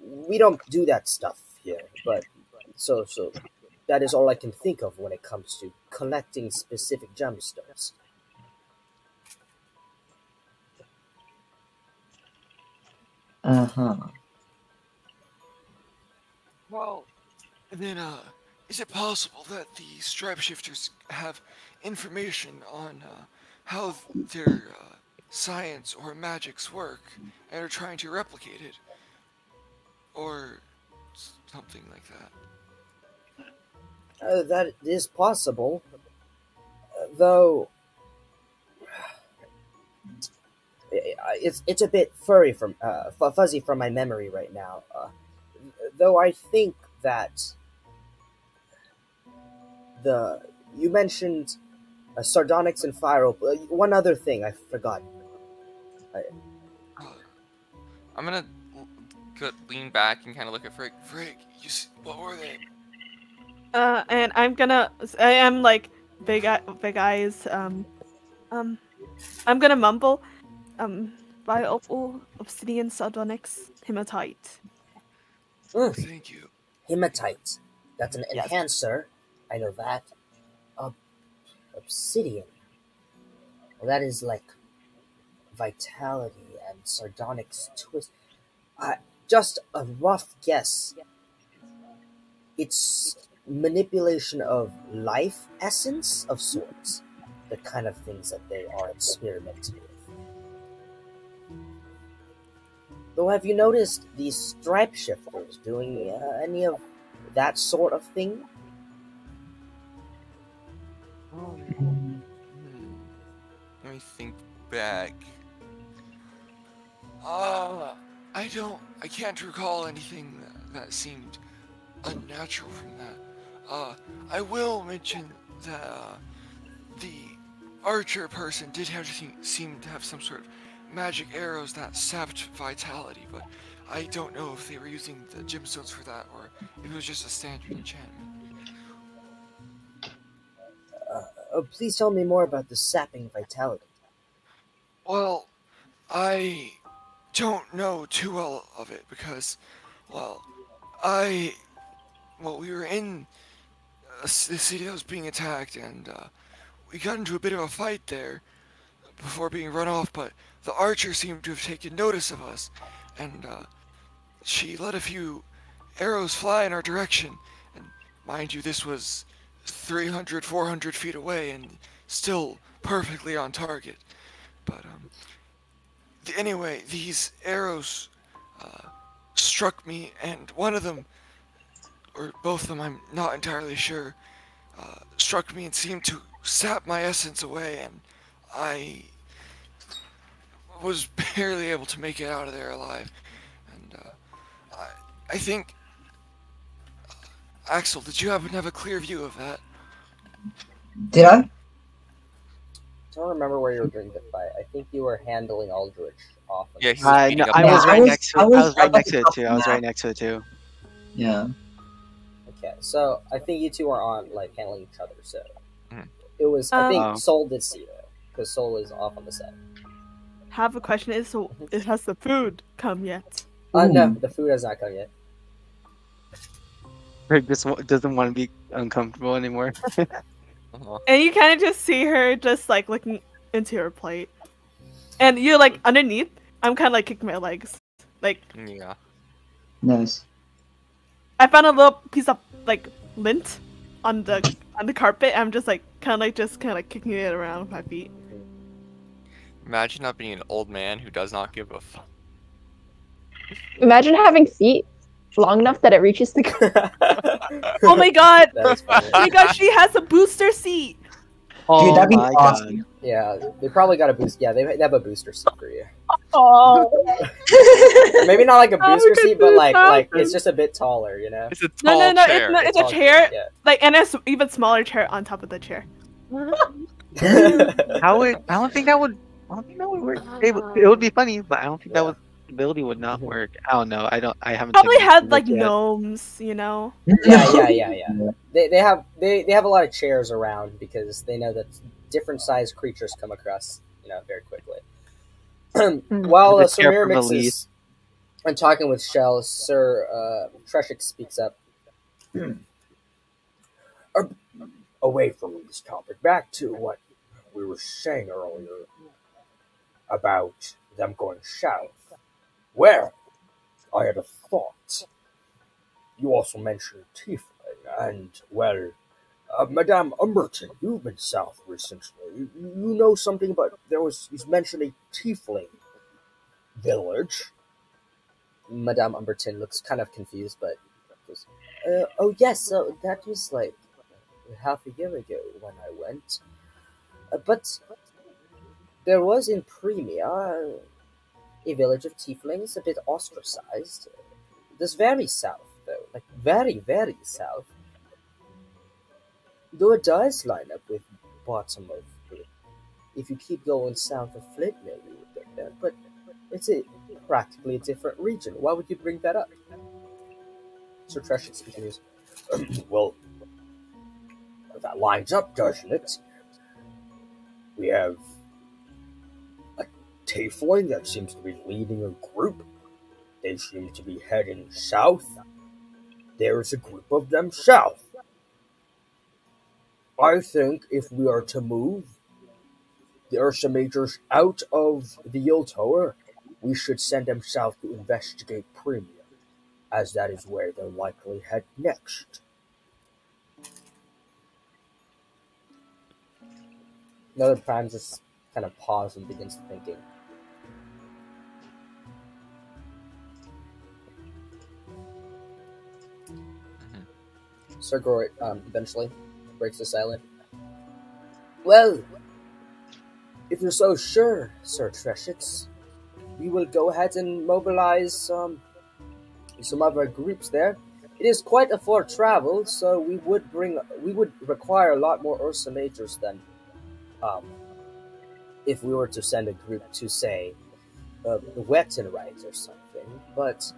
[SPEAKER 7] We don't do that stuff here, but so that is all I can think of when it comes to collecting specific gemstones.
[SPEAKER 6] Uh-huh.
[SPEAKER 8] Well, then, is it possible that the stripe shifters have information on how their science or magics work and are trying to replicate it? Or something like that?
[SPEAKER 7] That is possible, though it's a bit fuzzy from my memory right now. Though I think that you mentioned sardonyx and fire. One other thing I forgot.
[SPEAKER 10] I'm gonna lean back and kind of look at Frick.
[SPEAKER 8] Frick, what were they?
[SPEAKER 3] And I am like big eyes. I'm gonna mumble. Bioopal, obsidian, sardonyx, hematite.
[SPEAKER 8] Thank you.
[SPEAKER 7] Hematite. That's an enhancer. I know that. Obsidian. Well, that is like vitality and sardonyx twist. Just a rough guess. It's manipulation of life essence of sorts. The kind of things that they are experimenting with. Though, have you noticed these stripe shifters doing any of that sort of thing?
[SPEAKER 10] Let me think back.
[SPEAKER 8] I can't recall anything that seemed unnatural from that. I will mention that the archer person did seem to have some sort of magic arrows that sapped vitality, but I don't know if they were using the gemstones for that or if it was just a standard enchantment.
[SPEAKER 7] Please tell me more about the sapping vitality.
[SPEAKER 8] Well, I don't know too well of it because, we were in the city that was being attacked and we got into a bit of a fight there before being run off, but the archer seemed to have taken notice of us and she let a few arrows fly in our direction, and mind you, this was 300, 400 feet away and still perfectly on target. But anyway, these arrows struck me, and one of them, or both of them, I'm not entirely sure, struck me and seemed to sap my essence away, and I was barely able to make it out of there alive. And I think, Axel, did you happen to have a clear view of that?
[SPEAKER 6] Did I?
[SPEAKER 7] I don't remember where you were during the fight. I think you were handling Aldrich off.
[SPEAKER 10] Yeah, he's
[SPEAKER 5] I
[SPEAKER 10] beating up
[SPEAKER 5] was
[SPEAKER 10] the
[SPEAKER 5] right
[SPEAKER 10] guy.
[SPEAKER 5] next to it. I was right next to it too. I was right next to it too.
[SPEAKER 6] Yeah.
[SPEAKER 7] Okay, so I think you two are on handling each other. So
[SPEAKER 10] Mhm.
[SPEAKER 7] it was. I think
[SPEAKER 5] Oh.
[SPEAKER 7] Soul did see it because Soul is off on the set.
[SPEAKER 3] Have a question is, so it has the food come yet?
[SPEAKER 7] No,
[SPEAKER 6] Ooh.
[SPEAKER 7] the food has not come yet.
[SPEAKER 5] Greg just doesn't want to be uncomfortable anymore.
[SPEAKER 3] And you kind of just see her just like looking into her plate, and you're like underneath. I'm kind of like kicking my legs, like
[SPEAKER 10] Yeah.
[SPEAKER 6] Nice.
[SPEAKER 3] I found a little piece of like lint on the carpet. I'm just like kind of kicking it around with my feet.
[SPEAKER 10] Imagine not being an old man who does not give a fuck.
[SPEAKER 1] Imagine having feet long enough that it reaches the
[SPEAKER 3] Oh my god!
[SPEAKER 2] That is funny.
[SPEAKER 3] Oh my god, she has a booster seat.
[SPEAKER 5] Oh
[SPEAKER 6] that'd be
[SPEAKER 5] my
[SPEAKER 6] awesome.
[SPEAKER 2] Yeah, they probably got a boost. Yeah, they have a booster seat for you.
[SPEAKER 1] Oh.
[SPEAKER 2] Maybe not like a
[SPEAKER 3] Oh,
[SPEAKER 2] booster
[SPEAKER 3] we could
[SPEAKER 2] seat, but
[SPEAKER 3] do
[SPEAKER 2] like
[SPEAKER 3] something.
[SPEAKER 2] it's just a bit taller, you know.
[SPEAKER 10] It's a tall
[SPEAKER 3] No,
[SPEAKER 10] chair.
[SPEAKER 3] it's a
[SPEAKER 2] Tall
[SPEAKER 3] chair.
[SPEAKER 2] yeah.
[SPEAKER 3] Like, and a even smaller chair on top of the chair.
[SPEAKER 5] How would I don't think that would work. It would be funny, but I don't think that ability would not work. I don't know. I haven't
[SPEAKER 3] Probably
[SPEAKER 5] seen
[SPEAKER 3] had
[SPEAKER 5] it
[SPEAKER 3] like
[SPEAKER 5] yet.
[SPEAKER 3] gnomes, you know.
[SPEAKER 2] Yeah. They have a lot of chairs around because they know that different sized creatures come across, very quickly. While
[SPEAKER 5] The chair from
[SPEAKER 2] Myrmix
[SPEAKER 5] Elise.
[SPEAKER 2] is and talking with Shell, Sir Treshik speaks up.
[SPEAKER 9] Away from this topic, back to what we were saying earlier about them going south. Well, I had a thought. You also mentioned tiefling, and, well, Madame Umberton, you've been south recently. You know something about... You mentioned a tiefling village.
[SPEAKER 2] Madame Umberton looks kind of confused, but goes, oh yes, so that was like half a year ago when I went. But there was in Premia a village of tieflings, a bit ostracized. This very south, though, like very, very south. Though it does line up with bottom of Flint. If you keep going south of Flint, maybe you would get there. But it's practically a different region. Why would you bring that up? Sir Treshik continues.
[SPEAKER 9] Well, that lines up, doesn't it? We have a tiefling that seems to be leading a group. They seem to be heading south. There's a group of them south. I think if we are to move the Ursa Majors out of the Yule Tower, we should send them south to investigate Premia, as that is where they'll likely head next.
[SPEAKER 2] Another Prime just kind of pauses and begins thinking. Sir Groit eventually breaks the silence. Well, if you're so sure, Sir Treshik, we will go ahead and mobilize some other groups there. It is quite a far travel, so we would require a lot more Ursa Majors than if we were to send a group to, say, the Wettenright or something. But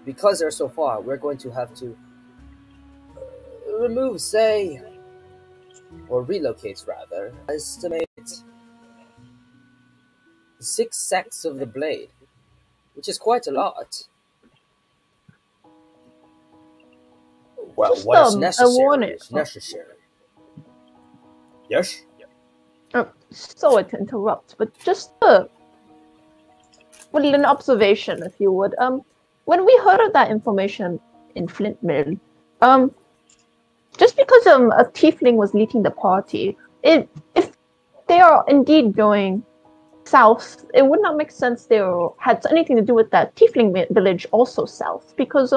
[SPEAKER 2] because they're so far, we're going to have to remove, say, or relocate rather, estimate 6 sects of the blade, which is quite a lot.
[SPEAKER 9] Well,
[SPEAKER 1] Just,
[SPEAKER 9] what is
[SPEAKER 1] a
[SPEAKER 9] necessary
[SPEAKER 1] warning.
[SPEAKER 9] is necessary. Yes?
[SPEAKER 1] Sorry to interrupt, but just well, an observation, if you would. When we heard of that information in Flint Mill, just because a tiefling was leading the party, if they are indeed going south, it would not make sense they had anything to do with that tiefling village also south, because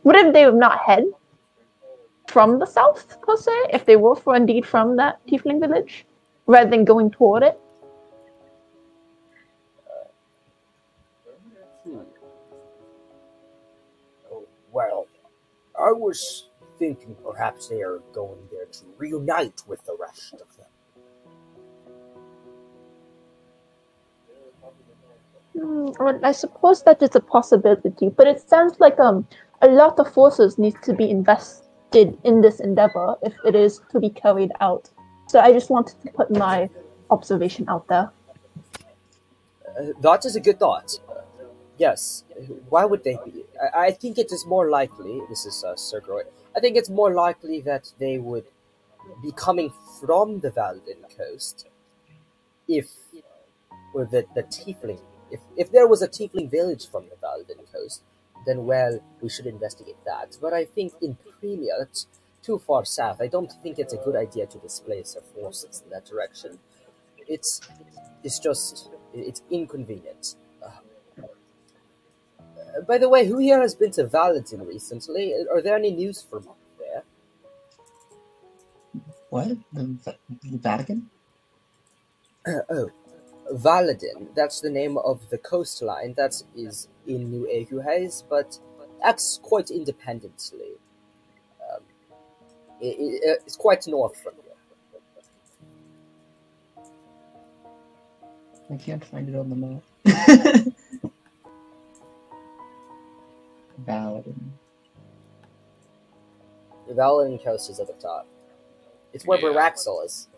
[SPEAKER 1] wouldn't they not head from the south per se if they were indeed from that tiefling village rather than going toward it?
[SPEAKER 9] Well, I was thinking perhaps they are going there to reunite with the rest of them.
[SPEAKER 1] Well, I suppose that is a possibility, but it sounds like a lot of forces need to be invested in this endeavor if it is to be carried out. So I just wanted to put my observation out there.
[SPEAKER 2] That is a good thought. Yes. Why would they be? I think it is more likely, this is Sir Groit,
[SPEAKER 7] I think it's more likely that they would be coming from the Valden coast if the tiefling, if there was a tiefling village from the Valden coast, then well, we should investigate that. But I think in Premia, that's too far south. I don't think it's a good idea to displace our forces in that direction. It's inconvenient. By the way, who here has been to Valadin recently? Are there any news from up there?
[SPEAKER 6] What? The Vatican?
[SPEAKER 7] Oh, Valadin. That's the name of the coastline that is in New Eguhez, but acts quite independently. It's quite north from here.
[SPEAKER 6] I can't find it on the map. Valadin.
[SPEAKER 7] The Valadin coast is at the top. It's where Baraxel is.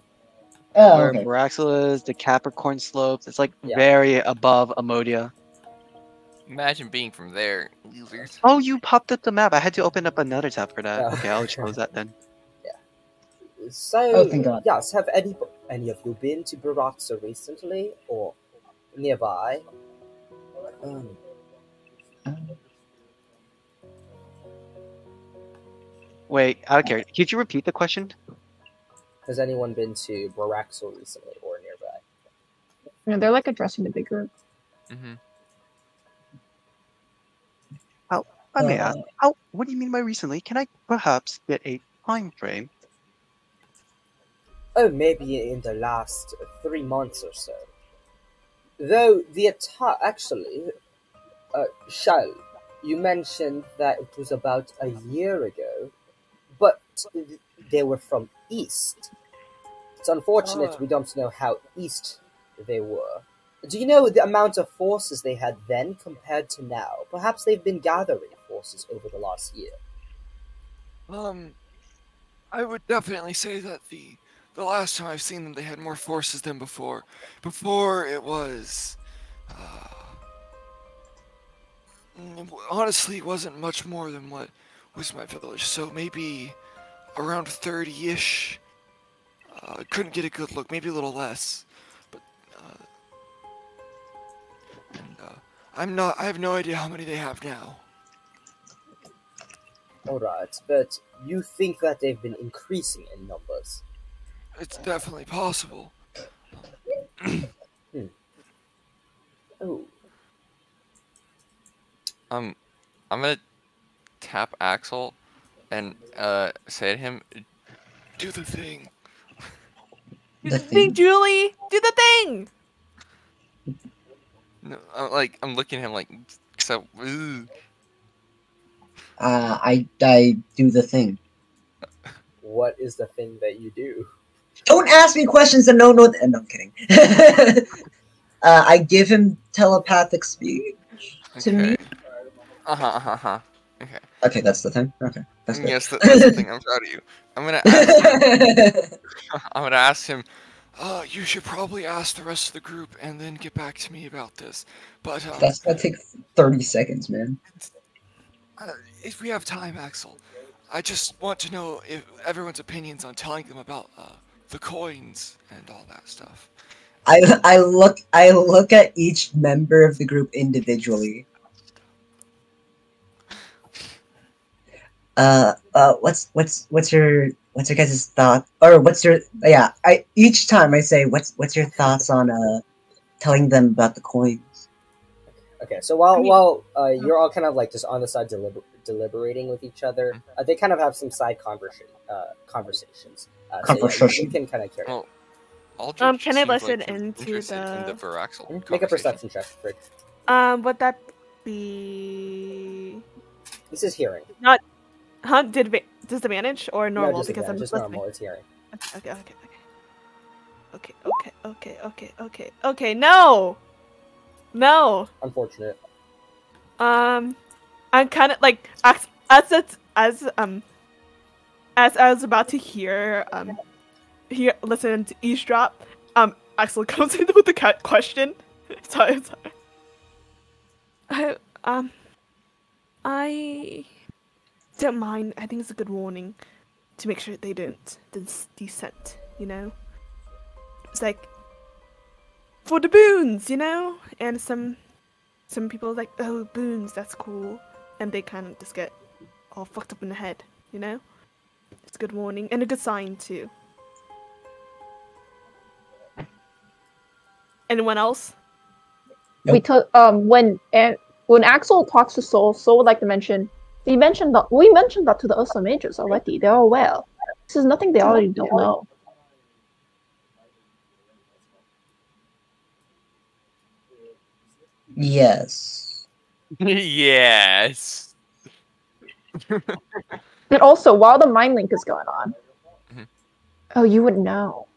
[SPEAKER 6] Oh,
[SPEAKER 5] Where
[SPEAKER 6] okay.
[SPEAKER 5] Baraxel is, the Capricorn slopes. It's like
[SPEAKER 7] Yeah.
[SPEAKER 5] very above Amodia.
[SPEAKER 10] Imagine being from there, losers.
[SPEAKER 5] Oh, you popped up the map. I had to open up another tab for that.
[SPEAKER 7] Oh.
[SPEAKER 5] Okay, I'll close that then.
[SPEAKER 7] So,
[SPEAKER 6] Oh, thank God.
[SPEAKER 7] yes, have any of you been to Baraxel recently or nearby?
[SPEAKER 5] Wait, I don't care. Could you repeat the question?
[SPEAKER 7] Has anyone been to Baraxel recently or nearby?
[SPEAKER 1] You know, they're like addressing the big group.
[SPEAKER 10] Mm-hmm.
[SPEAKER 5] I may ask. What do you mean by recently? Can I perhaps get a time frame?
[SPEAKER 7] Oh, maybe in the last 3 months or so. Though the attack, actually, Shal, you mentioned that it was about a year ago, but they were from east. It's unfortunate we don't know how east they were. Do you know the amount of forces they had then compared to now? Perhaps they've been gathering forces over the last year.
[SPEAKER 8] I would definitely say that the last time I've seen them, they had more forces than before. Before it was, honestly, it wasn't much more than what was my village. So maybe around 30-ish. Couldn't get a good look. Maybe a little less. But I have no idea how many they have now.
[SPEAKER 7] Alright, but you think that they've been increasing in numbers?
[SPEAKER 8] It's definitely possible.
[SPEAKER 7] Oh.
[SPEAKER 10] I'm gonna tap Axel and say to him,
[SPEAKER 8] Do the thing.
[SPEAKER 3] Do the thing, Julie! Do the thing!
[SPEAKER 10] no, I'm looking at him like, so.
[SPEAKER 6] I do the thing.
[SPEAKER 7] What is the thing that you do?
[SPEAKER 6] Don't ask me questions that no, I'm kidding. I give him telepathic speech to me.
[SPEAKER 10] Okay.
[SPEAKER 6] Okay, that's the thing. Okay, that's good.
[SPEAKER 10] Yes, that's the thing. I'm proud of you. I'm gonna ask him. I'm gonna ask him.
[SPEAKER 8] You should probably ask the rest of the group and then get back to me about this. But
[SPEAKER 6] That's gonna take 30 seconds, man.
[SPEAKER 8] If we have time, Axel, I just want to know if everyone's opinions on telling them about the coins and all that stuff.
[SPEAKER 6] I look at each member of the group individually. What's your guys' thought, or what's your each time I say what's your thoughts on telling them about the coins?
[SPEAKER 7] Okay, so while you're all kind of like just on the side deliberating with each other, they kind of have some side conversations. So you can kind of carry.
[SPEAKER 10] Well,
[SPEAKER 3] can I listen into the
[SPEAKER 10] Varaxel
[SPEAKER 7] Make a perception check, Rick.
[SPEAKER 3] Would that be?
[SPEAKER 7] This is hearing.
[SPEAKER 3] Not, disadvantage or normal?
[SPEAKER 7] No,
[SPEAKER 3] because I'm
[SPEAKER 7] just
[SPEAKER 3] listening.
[SPEAKER 7] normal. It's hearing.
[SPEAKER 3] Okay. No.
[SPEAKER 7] Unfortunate.
[SPEAKER 3] I'm kind of like as I was about to listen to eavesdrop. Axel comes in with the question. Sorry. don't mind. I think it's a good warning to make sure they don't descent. You know, it's like for the boons, you know, and some people are like, oh, boons, that's cool, and they kind of just get all fucked up in the head. You know, it's a good warning and a good sign too. Anyone else?
[SPEAKER 6] Nope.
[SPEAKER 1] When Axel talks to Soul would like to mention. We mentioned that to the Ursa Majors already. They're aware. This is nothing they already don't know.
[SPEAKER 6] Yes.
[SPEAKER 10] Yes.
[SPEAKER 1] And also, while the mind link is going on,
[SPEAKER 10] Mhm.
[SPEAKER 1] oh, you would know.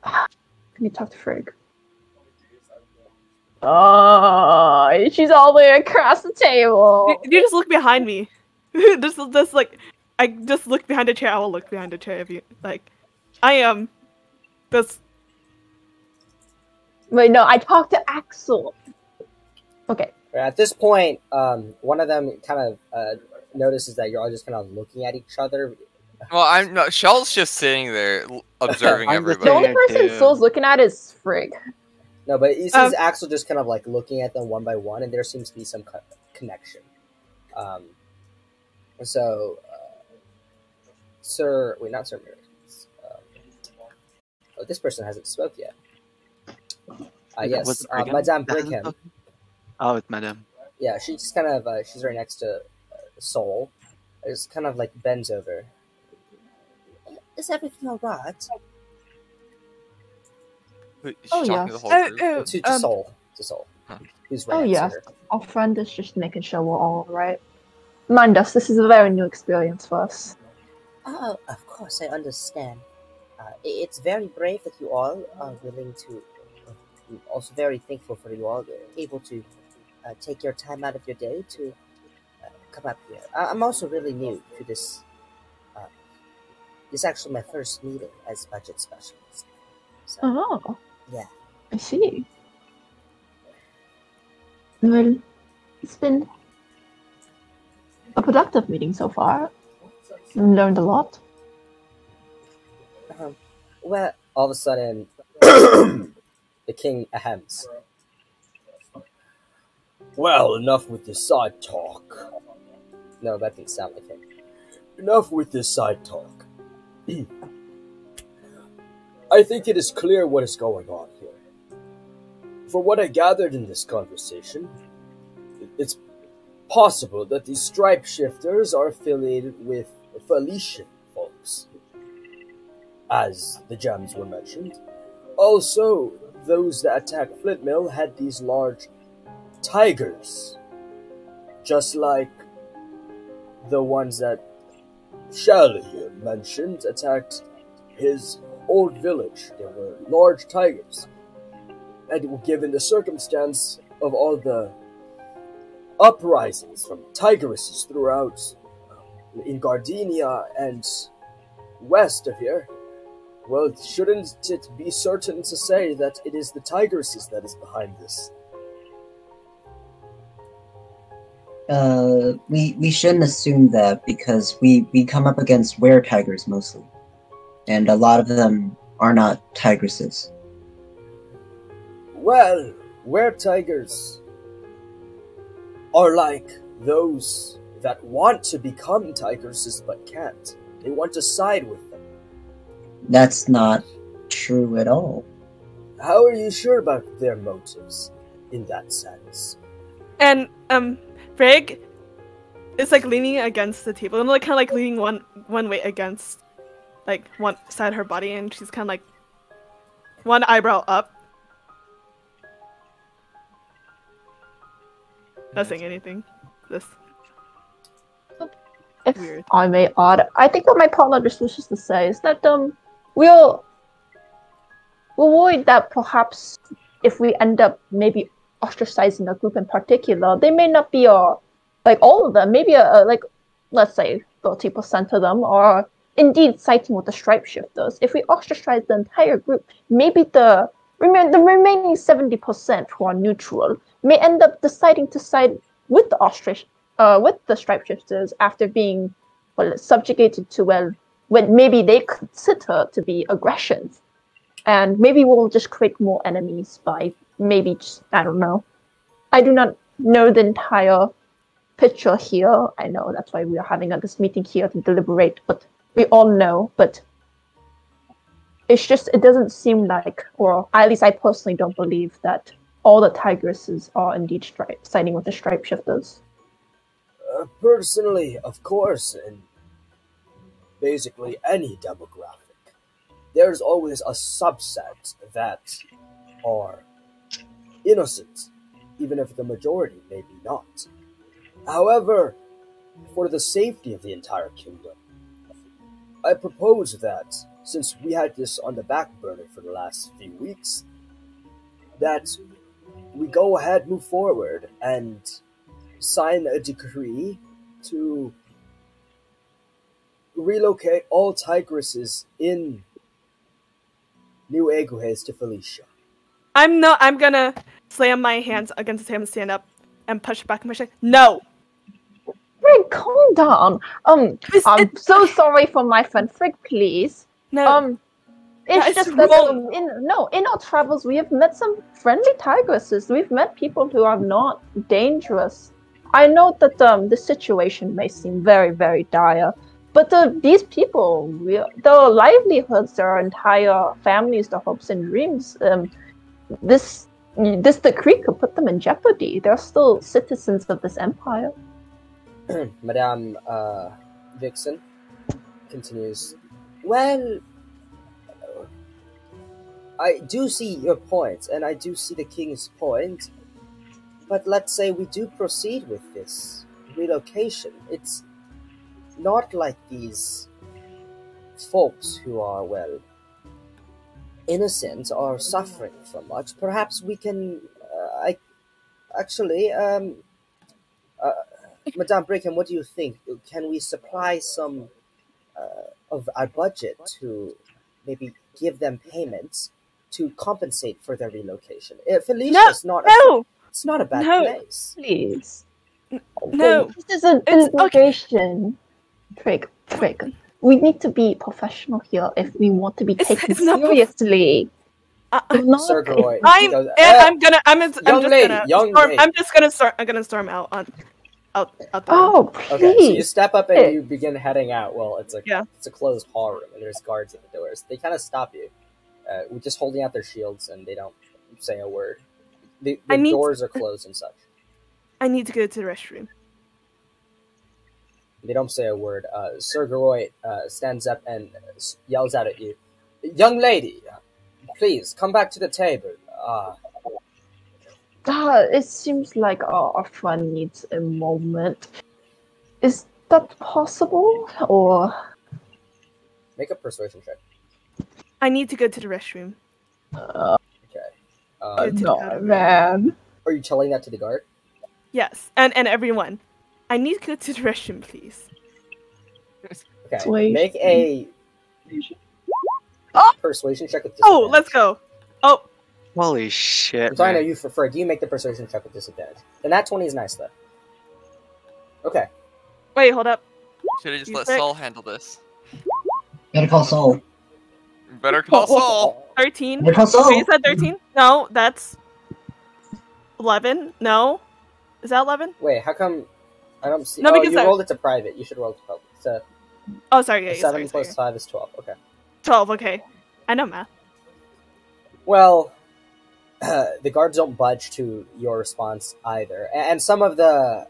[SPEAKER 1] Can you talk to Frigg? Oh, she's all the way across the table.
[SPEAKER 3] You just look behind me. just like, I just look behind the chair. I will look behind the chair if you like. I am. This.
[SPEAKER 1] Wait, no, I talked to Axel. Okay.
[SPEAKER 2] At this point, one of them kind of notices that you're all just kind of looking at each other.
[SPEAKER 10] Well, I'm not. Shell's just sitting there observing
[SPEAKER 5] I'm just
[SPEAKER 10] everybody.
[SPEAKER 1] The only
[SPEAKER 5] there
[SPEAKER 1] person
[SPEAKER 5] too.
[SPEAKER 1] Soul's looking at is Frigg.
[SPEAKER 2] No, but he sees Axel just kind of like looking at them one by one, and there seems to be some connection. So, Sir, wait, not Sir Mirrors. Oh, this person hasn't spoke yet. Yes,
[SPEAKER 5] What's Brigham?
[SPEAKER 2] Madame Brigham.
[SPEAKER 5] Oh, it's Madame.
[SPEAKER 2] Yeah, she just kind of she's right next to Soul. Just kind of like bends over. Is everything alright?
[SPEAKER 10] Wait, is
[SPEAKER 1] Oh,
[SPEAKER 10] she talking
[SPEAKER 1] yes.
[SPEAKER 10] to the whole group?
[SPEAKER 2] To Soul. To Soul.
[SPEAKER 10] Huh.
[SPEAKER 2] Who's right
[SPEAKER 1] Oh,
[SPEAKER 2] next
[SPEAKER 1] yes.
[SPEAKER 2] to her.
[SPEAKER 1] Our friend is just making sure we're all right. Mind us, this is a very new experience for us.
[SPEAKER 7] Oh, of course, I understand. It's very brave that you all are willing to. I'm also very thankful for you all able to take your time out of your day to come up here. I'm also really new to this. This is actually my first meeting as budget specialist. So,
[SPEAKER 1] Oh.
[SPEAKER 7] yeah.
[SPEAKER 1] I see. Well, it's been a productive meeting so far. Learned a lot.
[SPEAKER 2] Well, all of a sudden, the king ahems.
[SPEAKER 9] Well, enough with this side talk.
[SPEAKER 2] No, that didn't sound like him.
[SPEAKER 9] Enough with this side talk. I think it is clear what is going on here. For what I gathered in this conversation, it's possible that these stripe shifters are affiliated with Felician folks, as the gems were mentioned. Also, those that attacked Flint Mill had these large tigers, just like the ones that Shell here mentioned attacked his old village. They were large tigers. And given the circumstance of all the uprisings from tigeresses throughout in Gardenia and west of here, well, shouldn't it be certain to say that it is the tigresses that is behind this?
[SPEAKER 6] We shouldn't assume that because we come up against were-tigers mostly. And a lot of them are not tigresses.
[SPEAKER 9] Well, were-tigers are like those that want to become tigresses but can't. They want to side with them.
[SPEAKER 6] That's not true at all.
[SPEAKER 9] How are you sure about their motives in that sense?
[SPEAKER 3] And Frigg is like leaning against the table and like kind of like leaning one way against like one side of her body, and she's kind of like one eyebrow up. Not saying anything. This.
[SPEAKER 1] If
[SPEAKER 3] Weird.
[SPEAKER 1] I may add, I think what my partner just wishes to say is that we're worried that perhaps if we end up maybe ostracizing a group in particular, they may not be like all of them, maybe like let's say 30% of them are indeed siding with the stripe shifters. If we ostracize the entire group, maybe the remaining 70% who are neutral may end up deciding to side with the with the stripe shifters after being subjugated to when maybe they consider to be aggressions, and maybe we'll just create more enemies by maybe just, I don't know. I do not know the entire picture here. I know that's why we are having this meeting here to deliberate, but we all know, but it's just, it doesn't seem like, or at least I personally don't believe that all the tigresses are indeed siding with the stripe shifters.
[SPEAKER 9] Personally, of course, in basically any demographic, there's always a subset that are innocent, even if the majority may be not. However, for the safety of the entire kingdom, I propose that, since we had this on the back burner for the last few weeks, that we go ahead, move forward, and sign a decree to relocate all tigresses in New Agujes to Felicia.
[SPEAKER 3] I'm gonna slam my hands against the table and stand up and push back my shit. No!
[SPEAKER 1] Frig, calm down. I'm so sorry for my friend. Frig, please.
[SPEAKER 3] No.
[SPEAKER 1] It's just that in our travels we have met some friendly tigresses. We've met people who are not dangerous. I know that the situation may seem very, very dire, but these people, their livelihoods, their entire families, their hopes and dreams, this decree could put them in jeopardy. They're still citizens of this empire.
[SPEAKER 2] Madame Vixen continues, well, I do see your point, and I do see the king's point, but let's say we do proceed with this relocation. It's not like these folks who are, well, innocent are suffering so much. Perhaps we can, Madame Brigham, what do you think? Can we supply some of our budget to maybe give them payments to compensate for their relocation? Felicia's it's not a bad place.
[SPEAKER 1] Please.
[SPEAKER 3] No.
[SPEAKER 1] This is an investigation. Trig. We need to be professional here if we want to be taken seriously.
[SPEAKER 2] Sir Groy,
[SPEAKER 3] I'm just gonna storm out on. Out
[SPEAKER 1] oh, please.
[SPEAKER 2] Okay, so you step up and you begin heading out. Well, it's a closed hall room, and there's guards at the doors. They kind of stop you, with just holding out their shields, and they don't say a word. The doors are closed and such.
[SPEAKER 3] I need to go to the restroom.
[SPEAKER 2] They don't say a word. Sir Garoy stands up and yells out at you, "Young lady, please come back to the table."
[SPEAKER 1] It seems like our friend needs a moment. Is that possible, or...?
[SPEAKER 2] Make a persuasion check.
[SPEAKER 3] I need to go to the restroom.
[SPEAKER 2] Okay.
[SPEAKER 1] No, man.
[SPEAKER 2] Are you telling that to the guard?
[SPEAKER 3] Yes, and everyone. I need to go to the restroom, please.
[SPEAKER 2] Okay,
[SPEAKER 1] Wait.
[SPEAKER 2] make a persuasion check with
[SPEAKER 3] Oh,
[SPEAKER 2] disadvantage.
[SPEAKER 3] let's go. Oh.
[SPEAKER 5] Holy shit.
[SPEAKER 2] I'm sorry, I know you prefer. Do you make the persuasion check with disadvantage? And that 20 is nice, though. Okay.
[SPEAKER 3] Wait, hold up.
[SPEAKER 10] Should have just let Saul handle this.
[SPEAKER 6] Better call Saul.
[SPEAKER 10] Better call Saul.
[SPEAKER 3] 13.
[SPEAKER 6] Better call Saul.
[SPEAKER 3] Wait, is that 13? No, that's 11. No, is that 11?
[SPEAKER 2] Wait, how come I don't see?
[SPEAKER 3] No, because
[SPEAKER 2] you rolled it to private. You should roll it to public. So,
[SPEAKER 3] oh, sorry. Yeah,
[SPEAKER 2] 7
[SPEAKER 3] sorry.
[SPEAKER 2] 5 is 12. Okay.
[SPEAKER 3] 12. Okay, I know math.
[SPEAKER 2] Well, the guards don't budge to your response either, and some of the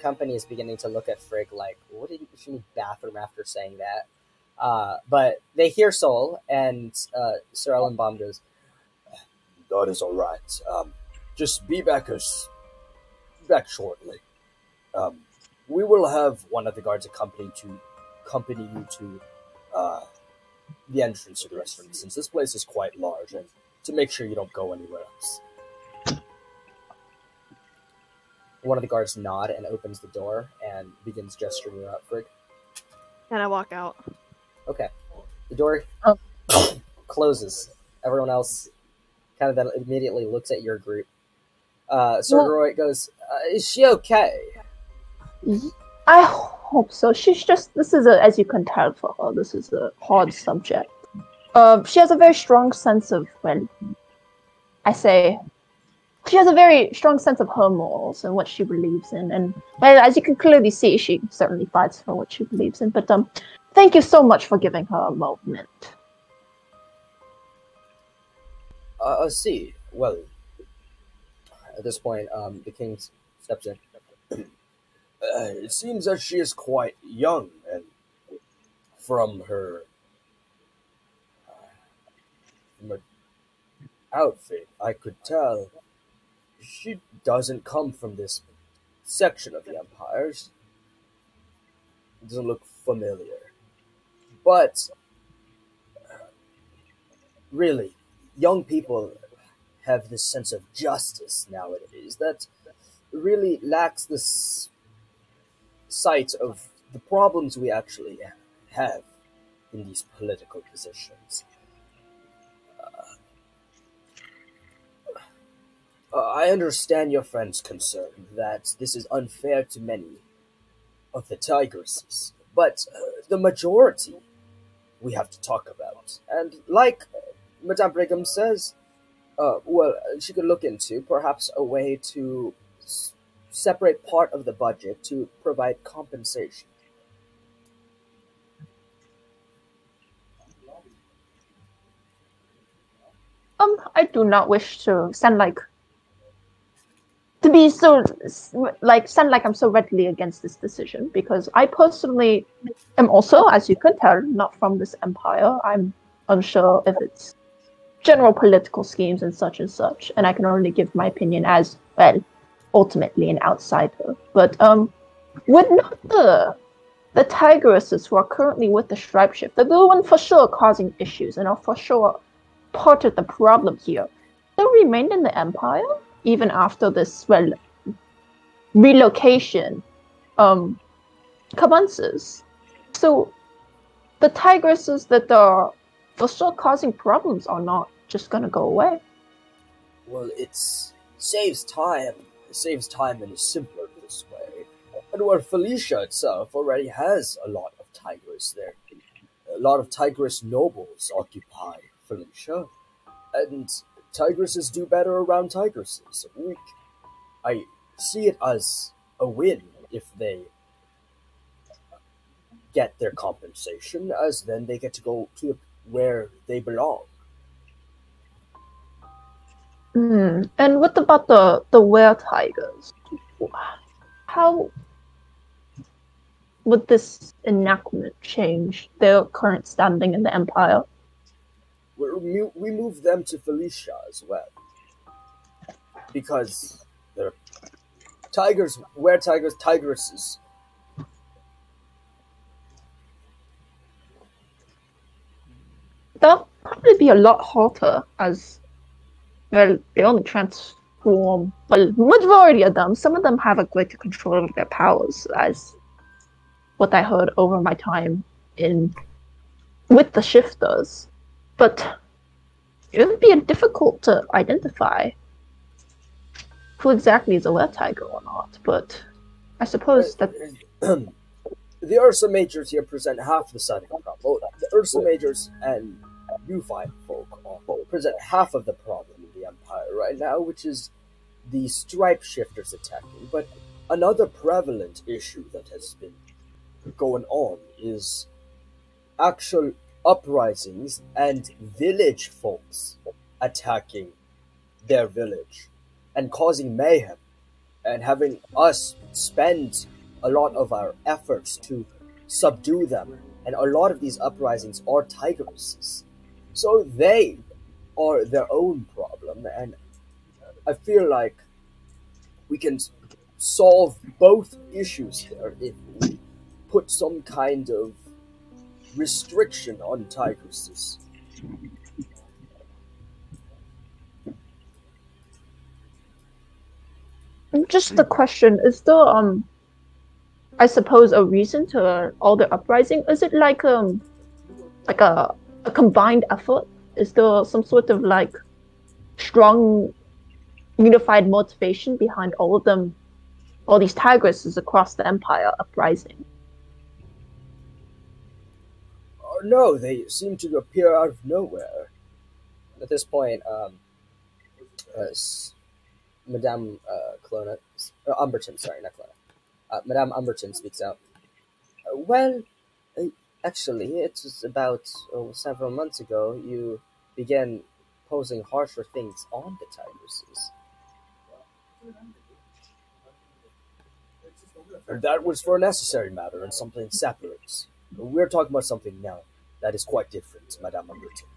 [SPEAKER 2] company is beginning to look at Frigg like, "What did she need bathroom after saying that?" But they hear Sol, and Sir Ellenbaum goes,
[SPEAKER 9] That is all right. Just be back shortly. We will have one of the guards accompany you to the entrance to the restaurant, since this place is quite large, and to make sure you don't go anywhere else.
[SPEAKER 2] one of the guards nod and opens the door and begins gesturing you out, Frigg.
[SPEAKER 3] And I walk out.
[SPEAKER 2] Okay. The door closes. Everyone else kind of then immediately looks at your group. Sir Roy goes, is she okay?
[SPEAKER 1] I hope so. This is as you can tell for her, this is a hard subject. She has a very strong sense of, she has a very strong sense of her morals and what she believes in. And as you can clearly see, she certainly fights for what she believes in. But thank you so much for giving her a moment.
[SPEAKER 7] I see. Well, at this point, the king steps in. It seems that she is quite young, and from her outfit, I could tell she doesn't come from this section of the empires. It doesn't look familiar. But, really, young people have this sense of justice nowadays that really lacks this sight of the problems we actually have in these political positions. I understand your friend's concern that this is unfair to many of the tigresses, but the majority we have to talk about. And like Madame Brigham says, she could look into perhaps a way to separate part of the budget to provide compensation.
[SPEAKER 1] I do not wish to sound like I'm so readily against this decision, because I personally am also, as you can tell, not from this empire. I'm unsure if it's general political schemes and such, and I can only give my opinion as, ultimately an outsider. But would not the tigresses who are currently with the Stripe Shift, they're the one for sure causing issues and are for sure part of the problem here, still remain in the empire even after this relocation commences? So the tigresses that are for sure causing problems are not just gonna go away.
[SPEAKER 7] Well, it saves time. It saves time and is simpler this way. And where Felicia itself already has a lot of tigress there. A lot of tigress nobles occupy Felicia. And tigresses do better around tigresses. I see it as a win if they get their compensation, as then they get to go to where they belong.
[SPEAKER 1] And what about the were-tigers? How would this enactment change their current standing in the empire?
[SPEAKER 7] We moved them to Felicia as well, because they're tigers, were-tigers, tigresses.
[SPEAKER 1] That'll probably be a lot harder, as they only transform. Well, majority of them. Some of them have a greater control of their powers, as what I heard over my time with the shifters. But it would be difficult to identify who exactly is a were-tiger or not. But I suppose that
[SPEAKER 7] the Ursa Majors here present half the side of the problem. The Ursa Majors and you fine folk present half of the problem in the Empire right now, which is the Stripe Shifters attacking. But another prevalent issue that has been going on is actual uprisings and village folks attacking their village and causing mayhem and having us spend a lot of our efforts to subdue them. And a lot of these uprisings are tigresses. So they are their own problem, and I feel like we can solve both issues here if we put some kind of restriction on tigresses.
[SPEAKER 1] just the question, is there I suppose a reason to all the uprising? Is it like a combined effort? Is there some sort of strong unified motivation behind all of them all these tigresses across the empire uprising?
[SPEAKER 7] No, they seem to appear out of nowhere. At this point, Madame Clona, Umberton, sorry, not Clona. Madame Umberton speaks out. Well, actually, it was about several months ago you began posing harsher things on the tigresses.
[SPEAKER 9] And that was for a necessary matter and something separate. We're talking about something now that is quite different, Madame Umberton.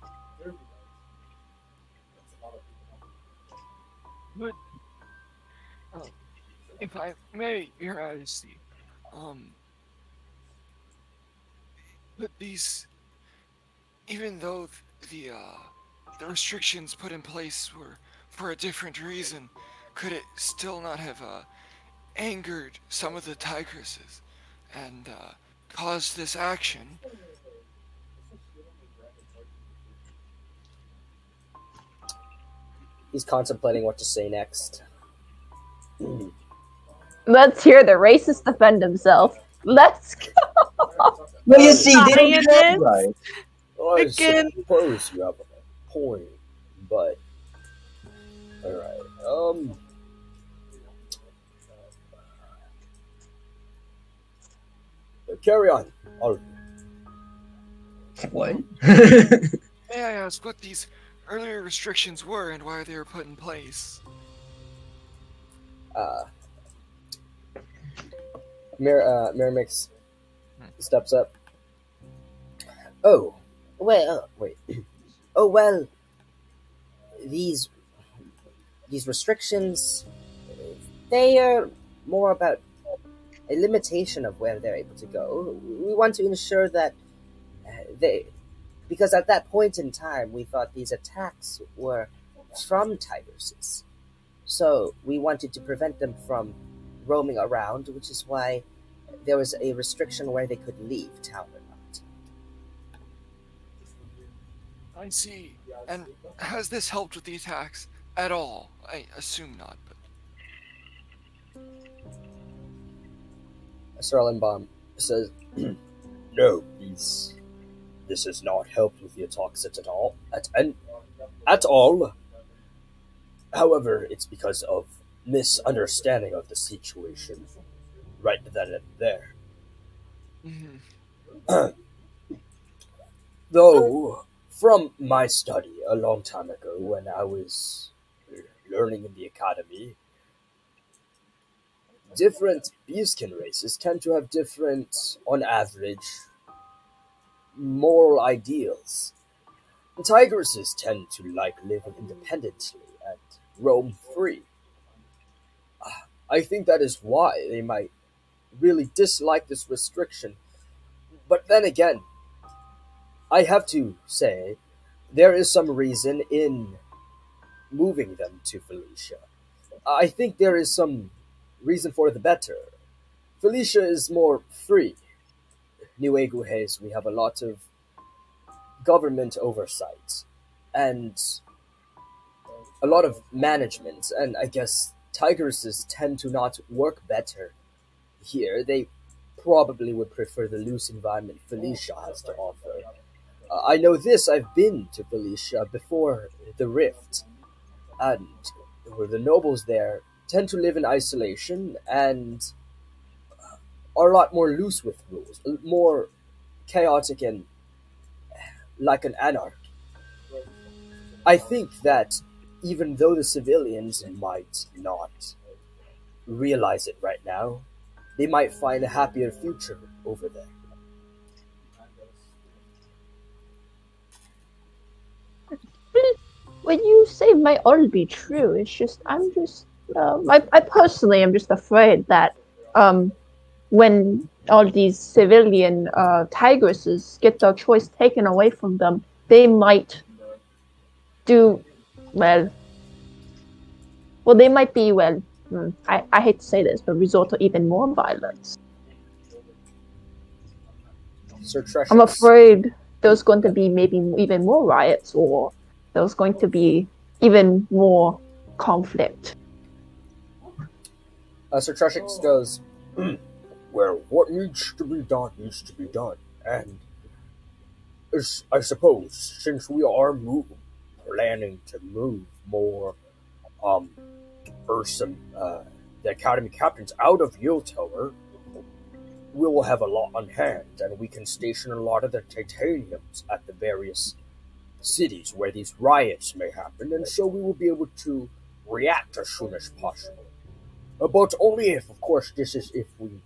[SPEAKER 8] But, if I may, Your Majesty, but these, even though the restrictions put in place were for a different reason, could it still not have angered some of the tigresses and caused this action?
[SPEAKER 7] He's contemplating what to say next.
[SPEAKER 1] Let's hear the racist defend himself. Let's go.
[SPEAKER 6] Well, you see, they don't get
[SPEAKER 3] Science.
[SPEAKER 6] that right.
[SPEAKER 9] Well, I
[SPEAKER 3] Again.
[SPEAKER 9] suppose you have a point, but alright. Carry on.
[SPEAKER 6] What?
[SPEAKER 8] May I ask what these earlier restrictions were and why they were put in place?
[SPEAKER 7] Miramax steps up. Oh, well, wait. Oh, well, these restrictions, they are more about a limitation of where they're able to go. We want to ensure that because at that point in time, we thought these attacks were from tigresses. So we wanted to prevent them from roaming around, which is why there was a restriction where they could leave town or not.
[SPEAKER 8] I see. And has this helped with the attacks at all? I assume not, but...
[SPEAKER 7] Serlenbaum says,
[SPEAKER 9] No, this has not helped with the attacks at all. At all. However, it's because of misunderstanding of the situation right then and there. Though, from my study a long time ago when I was learning in the academy, different beefskin races tend to have different, on average, moral ideals. Tigresses tend to like living independently and roam free. I think that is why they might really dislike this restriction. But then again, I have to say, there is some reason in moving them to Felicia. I think there is some reason for the better. Felicia is more free. New Eguhes, we have a lot of government oversight and a lot of management, and I guess tigresses tend to not work better here. They probably would prefer the loose environment Felicia has to offer. I know this, I've been to Felicia before the rift, and the nobles there tend to live in isolation and are a lot more loose with rules, more chaotic and like an anarch. I think that even though the civilians might not realize it right now, they might find a happier future over there.
[SPEAKER 1] What you say might all be true. It's just I personally am just afraid that when all these civilian tigresses get their choice taken away from them, they might do well. They might be I hate to say this, but resort to even more violence.
[SPEAKER 7] Sir Treasures.
[SPEAKER 1] I'm afraid there's going to be maybe even more riots, or there's going to be even more conflict.
[SPEAKER 7] Sir Treshix goes,
[SPEAKER 9] Well, what needs to be done needs to be done, and I suppose since we are planning to move more Ursa, the Academy captains out of Yultower, we will have a lot on hand, and we can station a lot of the titaniums at the various cities where these riots may happen, and so we will be able to react as soon as possible. But only if, of course, this is if we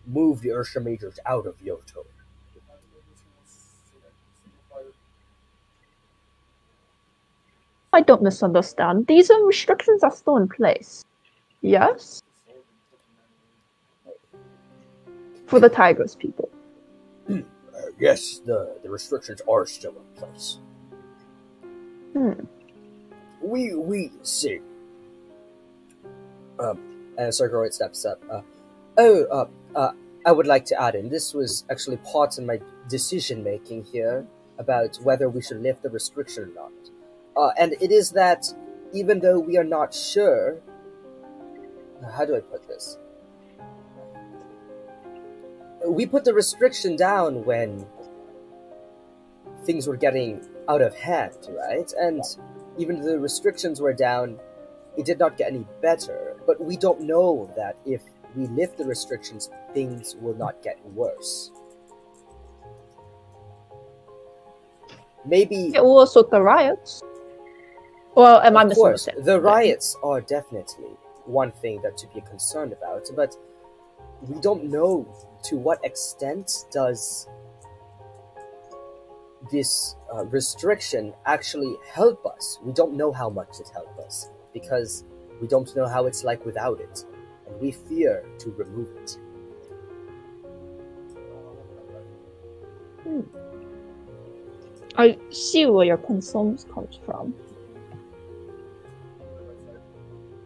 [SPEAKER 9] move the Ursa Majors out of Yultower.
[SPEAKER 1] I don't misunderstand. These restrictions are still in place. Yes? For the Tigers people.
[SPEAKER 9] Yes, the restrictions are still in place. We see.
[SPEAKER 7] and Sir Groit steps up. I would like to add in, this was actually part of my decision-making here about whether we should lift the restriction or not. And it is that, even though we are not sure... How do I put this? We put the restriction down when things were getting out of hand, right? And even though the restrictions were down, it did not get any better. But we don't know that if we lift the restrictions, things will not get worse. Maybe...
[SPEAKER 1] It will also the riots. Well, am I
[SPEAKER 7] Of course,
[SPEAKER 1] misunderstanding?
[SPEAKER 7] the riots are definitely one thing that to be concerned about, but we don't know to what extent does this restriction actually help us. We don't know how much it helps us, because we don't know how it's like without it, and we fear to remove it.
[SPEAKER 1] I see where your concerns comes from.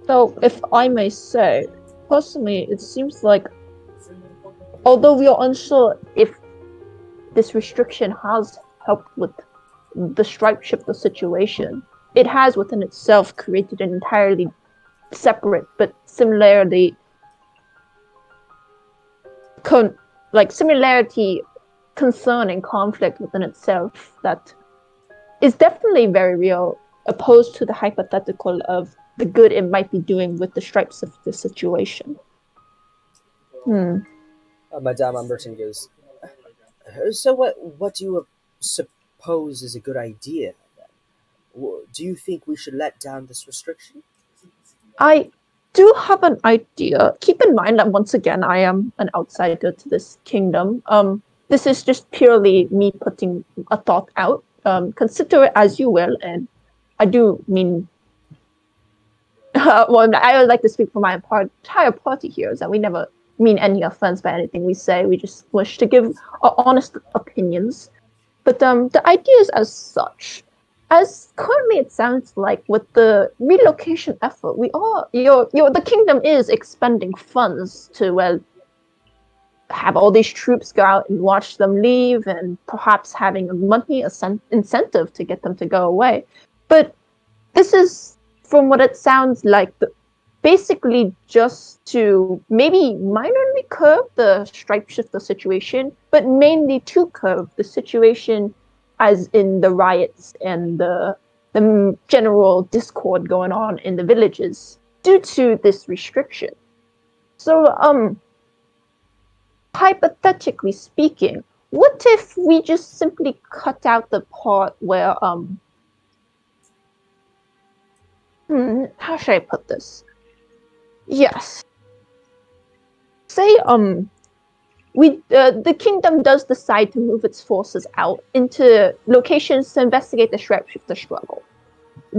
[SPEAKER 1] So, if I may say, personally, it seems like, although we are unsure if this restriction has helped with the stripe shifter situation, it has within itself created an entirely separate but similarity concern and conflict within itself that is definitely very real, opposed to the hypothetical of the good it might be doing with the stripes of the situation.
[SPEAKER 7] Madame Umberton goes, so what do you suppose is a good idea, then? Do you think we should let down this restriction?
[SPEAKER 1] I do have an idea. Keep in mind that once again, I am an outsider to this kingdom. This is just purely me putting a thought out. Consider it as you will, and I do mean... well, I would like to speak for my entire party here, is that we never mean any offense by anything we say. We just wish to give our honest opinions. But the idea is as such. As currently it sounds like with the relocation effort, the kingdom is expending funds to, well, have all these troops go out and watch them leave, and perhaps having a money incentive to get them to go away. But this is, from what it sounds like, basically just to maybe minorly curb the stripe shifter situation, but mainly to curb the situation as in the riots and the general discord going on in the villages due to this restriction. So, hypothetically speaking, what if we just simply cut out the part where, how should I put this? Yes. Say, the kingdom does decide to move its forces out into locations to investigate the stripe shifter struggle.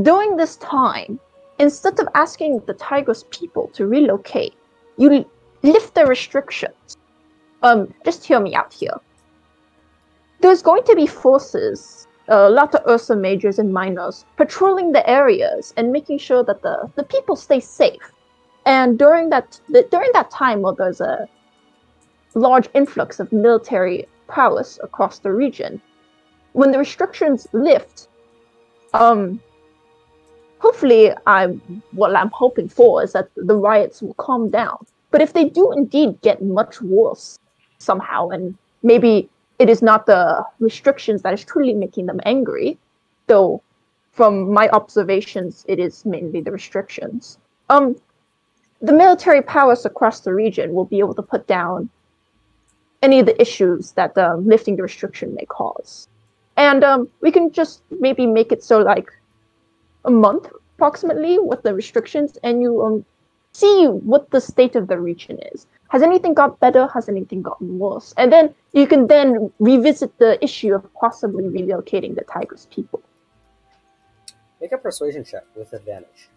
[SPEAKER 1] During this time, instead of asking the Tigris people to relocate, you lift the restrictions. Just hear me out here. There's going to be forces, a lot of Ursa majors and minors, patrolling the areas and making sure that the people stay safe. And during that time, while there's a large influx of military prowess across the region, when the restrictions lift, who hopefully, what I'm hoping for is that the riots will calm down. But if they do indeed get much worse somehow, and maybe it is not the restrictions that is truly making them angry, though from my observations, it is mainly the restrictions. The military powers across the region will be able to put down any of the issues that lifting the restriction may cause. And we can just maybe make it so like a month approximately with the restrictions, and you see what the state of the region is. Has anything got better? Has anything gotten worse? And then you can then revisit the issue of possibly relocating the Tiger's people.
[SPEAKER 2] Make a persuasion check with advantage.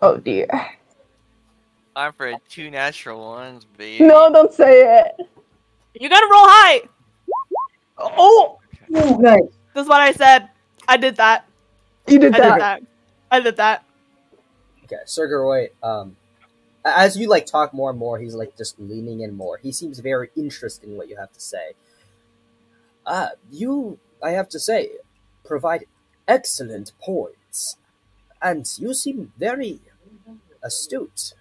[SPEAKER 1] Oh dear.
[SPEAKER 10] I'm for 2 natural ones, baby.
[SPEAKER 1] No, don't say it.
[SPEAKER 3] You gotta roll high!
[SPEAKER 1] Oh!
[SPEAKER 6] Oh, nice.
[SPEAKER 3] That's what I said. I did that.
[SPEAKER 1] You did
[SPEAKER 3] I
[SPEAKER 1] that.
[SPEAKER 3] did that. I did that.
[SPEAKER 2] Okay, Sir Garoy, as you like talk more and more, he's like just leaning in more. He seems very interested in what you have to say. You, I have to say, provide excellent points, and you seem very astute.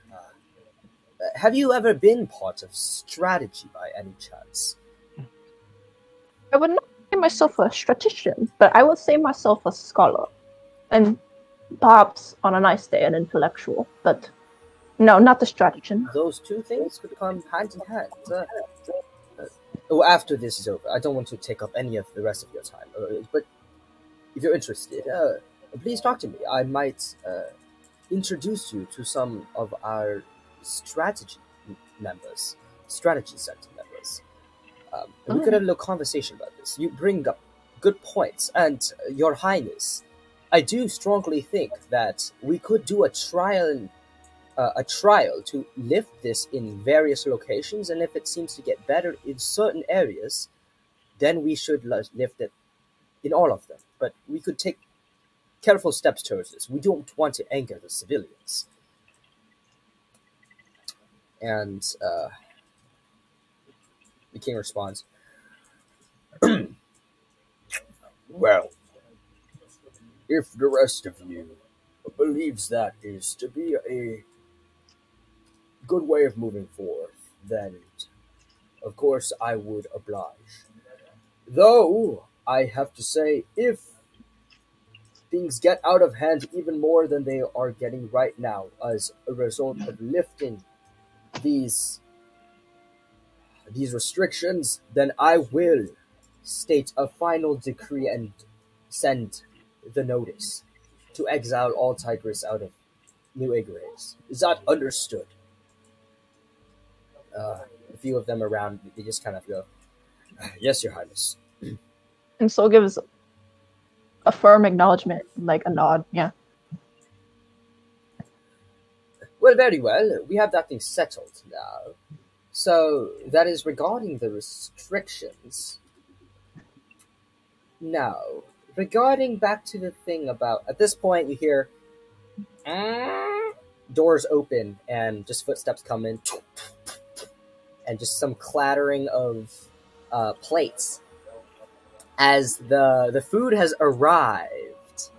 [SPEAKER 2] Have you ever been part of strategy by any chance?
[SPEAKER 1] I would not say myself a strategician, but I would say myself a scholar. And perhaps on a nice day, an intellectual. But no, not the strategician.
[SPEAKER 2] Those two things could come hand in hand. After this is over, I don't want to take up any of the rest of your time, but if you're interested, please talk to me. I might introduce you to some of our strategy center members. We could have a little conversation about this. You bring up good points, and Your Highness, I do strongly think that we could do a trial to lift this in various locations, and if it seems to get better in certain areas, then we should lift it in all of them. But we could take careful steps towards this. We don't want to anger the civilians. And the king responds,
[SPEAKER 9] Well, if the rest of you believes that is to be a good way of moving forth, then of course I would oblige. Though, I have to say, if things get out of hand even more than they are getting right now as a result of lifting these restrictions, then I will state a final decree and send the notice to exile all tigers out of New Igres. Is that understood? A few of them around, they just kind of go, yes, Your Highness.
[SPEAKER 1] And Soul gives a firm acknowledgement, like a nod, yeah.
[SPEAKER 2] Well, very well. We have that thing settled now. So, that is regarding the restrictions. Now, regarding back to the thing about... At this point, you hear... doors open, and just footsteps come in. And just some clattering of plates. As the food has arrived.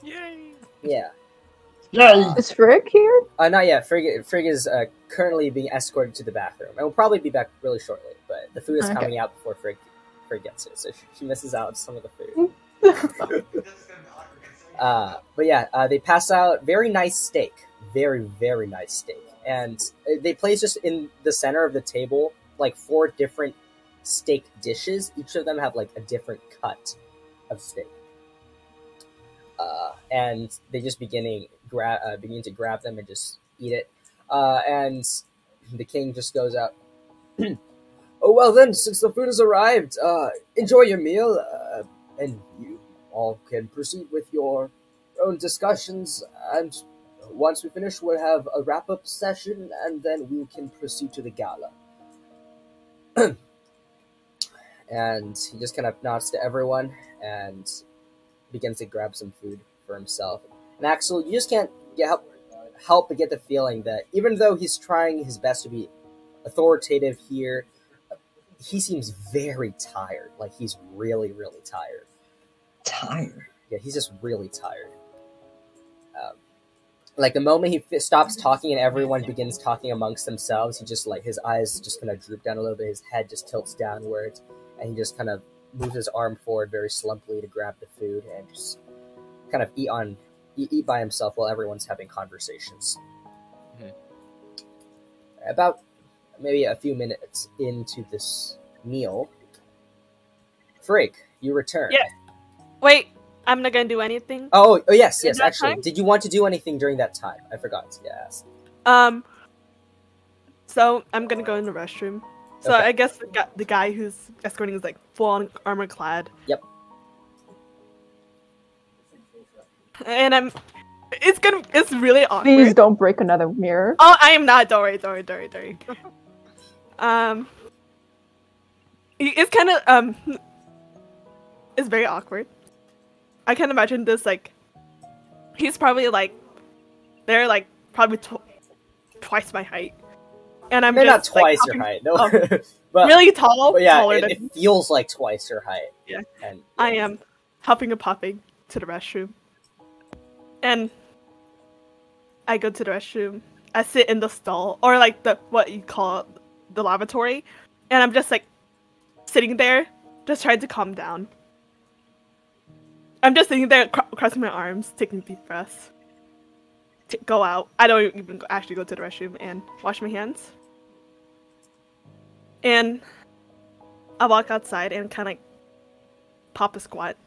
[SPEAKER 3] Yay!
[SPEAKER 2] Yeah.
[SPEAKER 6] Yay!
[SPEAKER 1] Is Frick here?
[SPEAKER 2] Not yet. Frigg is currently being escorted to the bathroom. And will probably be back really shortly, but the food is coming out before Frigg gets here, so she misses out on some of the food. But yeah, they pass out very nice steak. Very, very nice steak. And they place just in the center of the table, like 4 different steak dishes. Each of them have like a different cut of steak. And they just begin to grab them and just eat it. And the king just goes out. Oh, well then, since the food has arrived, enjoy your meal, and you all can proceed with your own discussions, and once we finish, we'll have a wrap-up session, and then we can proceed to the gala. And he just kind of nods to everyone, and begins to grab some food for himself. And Axel, you just can't help but get the feeling that even though he's trying his best to be authoritative here, he seems very tired. Like, he's really, really tired.
[SPEAKER 6] Tired?
[SPEAKER 2] Yeah, he's just really tired. Like the moment he stops talking and everyone begins talking amongst themselves, he just like his eyes just kind of droop down a little bit. His head just tilts downwards, and he just kind of moves his arm forward very slumpily to grab the food and just kind of eat by himself while everyone's having conversations. About maybe a few minutes into this meal, Frigg, you return.
[SPEAKER 3] Yeah. Wait, I'm not gonna do anything.
[SPEAKER 2] Oh yes.
[SPEAKER 3] In that
[SPEAKER 2] Actually,
[SPEAKER 3] time?
[SPEAKER 2] did you want to do anything during that time? I forgot to ask.
[SPEAKER 3] So I'm gonna go in the restroom. So
[SPEAKER 2] Okay.
[SPEAKER 3] I guess the guy who's escorting is like full on armor clad.
[SPEAKER 2] Yep.
[SPEAKER 3] And it's really awkward.
[SPEAKER 1] Please don't break another mirror.
[SPEAKER 3] Oh, I am not. Don't worry. It's kind of it's very awkward. I can imagine this like, he's probably like, they're like probably twice my height, and I'm
[SPEAKER 2] They're not
[SPEAKER 3] just, like,
[SPEAKER 2] twice your height, no. But
[SPEAKER 3] really tall.
[SPEAKER 2] But yeah,
[SPEAKER 3] taller than
[SPEAKER 2] it feels like twice your height.
[SPEAKER 3] Yeah.
[SPEAKER 2] And
[SPEAKER 3] I am huffing and puffing to the restroom. And I go to the restroom. I sit in the stall, or like what you call the lavatory, and I'm just like sitting there, just trying to calm down. I'm just sitting there, crossing my arms, taking deep breaths. Go out. I don't even actually go to the restroom and wash my hands. And I walk outside and kind of like pop a squat.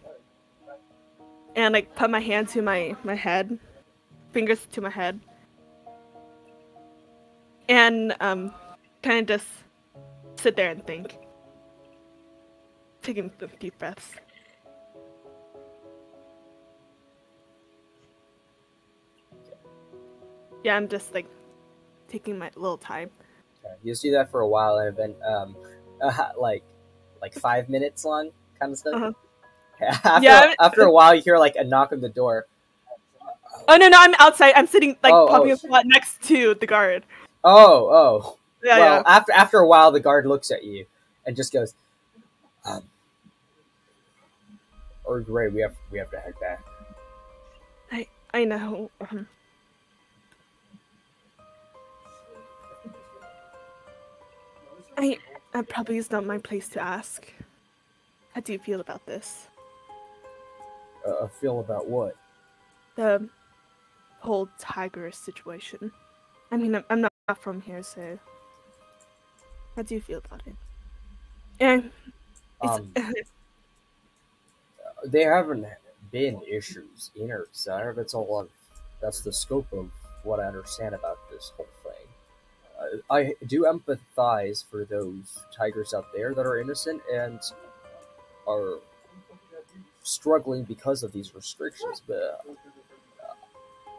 [SPEAKER 3] And like put my hand to my head, fingers to my head. And kind of just sit there and think. Taking deep breaths. Yeah, I'm just like taking my little time.
[SPEAKER 2] okay. You just do that for a while, and then like 5 minutes long kind of stuff.
[SPEAKER 3] Uh-huh.
[SPEAKER 2] After a while, you hear like a knock on the door.
[SPEAKER 3] Oh no, I'm outside. I'm sitting like
[SPEAKER 2] Oh,
[SPEAKER 3] popping
[SPEAKER 2] oh.
[SPEAKER 3] a squat next to the guard.
[SPEAKER 2] Oh.
[SPEAKER 3] Yeah,
[SPEAKER 2] Well,
[SPEAKER 3] yeah.
[SPEAKER 2] after a while, the guard looks at you and just goes, "Or great, we have to head back."
[SPEAKER 3] I know. I probably is not my place to ask. How do you feel about this?
[SPEAKER 2] Feel about what?
[SPEAKER 3] The whole tiger situation. I mean, I'm not from here, so how do you feel about it? And
[SPEAKER 2] There haven't been issues in Urksire. That's the scope of what I understand about this whole thing. I do empathize for those tigers out there that are innocent and are struggling because of these restrictions, but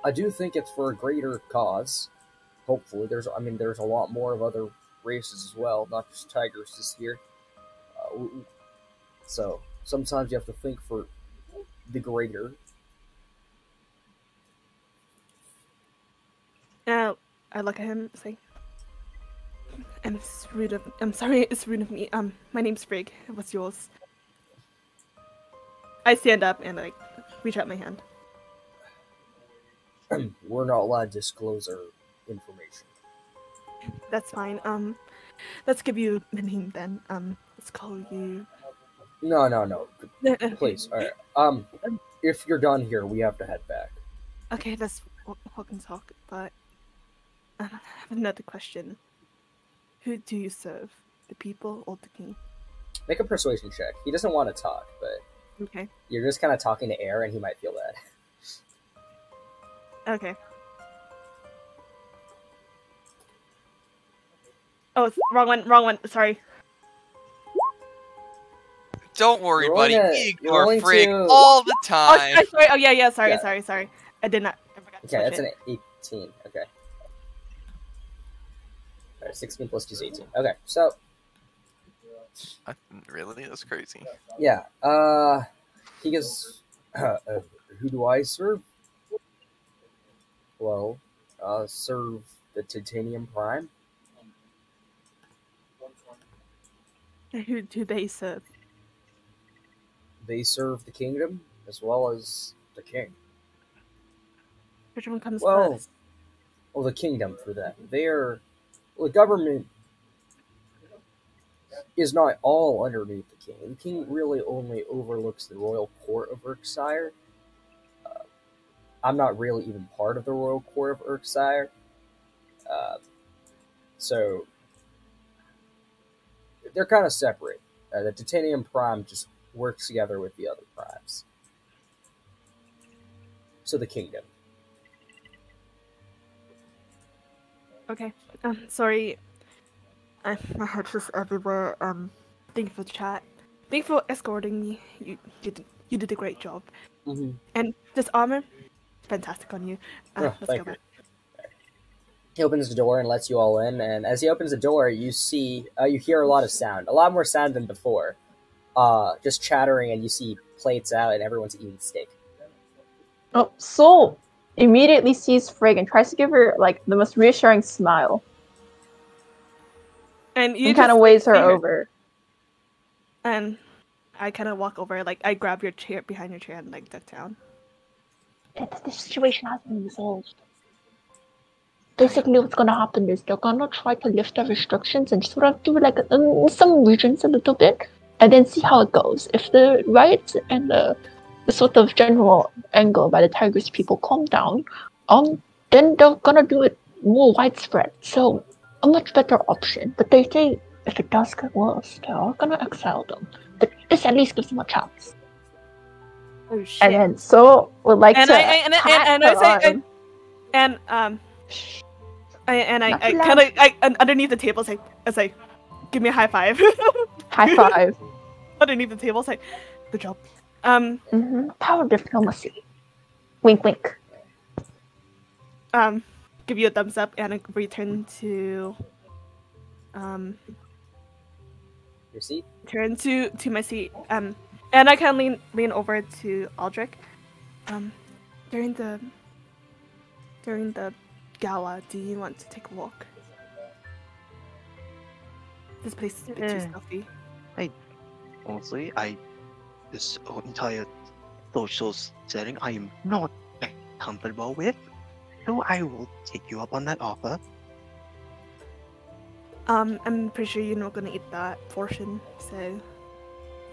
[SPEAKER 2] I do think it's for a greater cause. Hopefully, there's a lot more of other races as well, not just tigers this year. So sometimes you have to think for the greater.
[SPEAKER 3] Now I look at him and say, I'm sorry, it's rude of me. My name's Frigg. What's yours? I stand up and like reach out my hand.
[SPEAKER 2] We're not allowed to disclose our information.
[SPEAKER 3] That's fine. Let's give you the name then. Let's call you.
[SPEAKER 2] No. Please. All right. If you're done here, we have to head back.
[SPEAKER 3] Okay, let's walk and talk. But I have another question. Who do you serve? The people or the king?
[SPEAKER 2] Make a persuasion check. He doesn't want to talk, but
[SPEAKER 3] Okay.
[SPEAKER 2] you're just kind of talking to air, and he might feel bad.
[SPEAKER 3] Okay. Oh, wrong one. Sorry.
[SPEAKER 10] Don't worry,
[SPEAKER 2] You're
[SPEAKER 10] buddy.
[SPEAKER 2] rolling
[SPEAKER 10] We
[SPEAKER 2] you're
[SPEAKER 10] ignore
[SPEAKER 2] rolling
[SPEAKER 10] Frig
[SPEAKER 2] to-
[SPEAKER 10] all the
[SPEAKER 3] Oh,
[SPEAKER 10] time.
[SPEAKER 3] sorry. Oh, yeah. Sorry.
[SPEAKER 2] Yeah.
[SPEAKER 3] Sorry. I did not. I forgot to
[SPEAKER 2] Okay,
[SPEAKER 3] switch
[SPEAKER 2] that's
[SPEAKER 3] it.
[SPEAKER 2] an 18. Okay. Alright, 16 plus 2 is 18. Okay, so,
[SPEAKER 10] Really? That's crazy.
[SPEAKER 2] yeah. He goes, who do I serve? Well, serve the Titanium Prime.
[SPEAKER 3] Who do they serve?
[SPEAKER 2] They serve the kingdom as well as the king.
[SPEAKER 3] Which one comes
[SPEAKER 7] Well,
[SPEAKER 3] first?
[SPEAKER 7] the kingdom for that. The government is not all underneath the king. The king really only overlooks the Royal Court of Urksire. I'm not really even part of the Royal Court of Urksire. So they're kind of separate. The Titanium Prime just works together with the other primes. So the kingdom.
[SPEAKER 3] Okay. Sorry. My heart is everywhere. Thank you for the chat. Thank you for escorting me. You did a great job.
[SPEAKER 7] Mm-hmm.
[SPEAKER 3] And this armor, fantastic on you. Let's go back.
[SPEAKER 7] He opens the door and lets you all in, and as he opens the door, you hear a lot of sound. A lot more sound than before. Just chattering, and you see plates out, and everyone's eating steak.
[SPEAKER 1] Oh, Soul immediately sees Frigg and tries to give her like the most reassuring smile.
[SPEAKER 3] And you
[SPEAKER 1] kind of waves her over.
[SPEAKER 3] And I kind of walk over, like I grab your chair behind your chair and like duck down.
[SPEAKER 11] The situation has been resolved. Basically, what's gonna happen is they're gonna try to lift the restrictions and sort of do like some regions a little bit, and then see how it goes. If the riots and the sort of general anger by the Tigris people calm down, then they're gonna do it more widespread. So a much better option. But they say if it does get worse, they are gonna exile them. But this at least gives them a chance.
[SPEAKER 3] Oh shit!
[SPEAKER 1] And then Soul would like
[SPEAKER 3] and
[SPEAKER 1] to
[SPEAKER 3] I kind of underneath the table say, give me a high five.
[SPEAKER 1] High five.
[SPEAKER 3] Underneath the table say, good job.
[SPEAKER 11] Power diplomacy.
[SPEAKER 1] Wink, wink.
[SPEAKER 3] Give you a thumbs up and return to
[SPEAKER 7] your seat.
[SPEAKER 3] Turn to my seat. And I kind of lean over to Aldrich. During the gala, do you want to take a walk? This place is a bit too stuffy.
[SPEAKER 5] Honestly, this entire social setting I am not comfortable with, so I will take you up on that offer.
[SPEAKER 3] I'm pretty sure you're not gonna eat that portion, so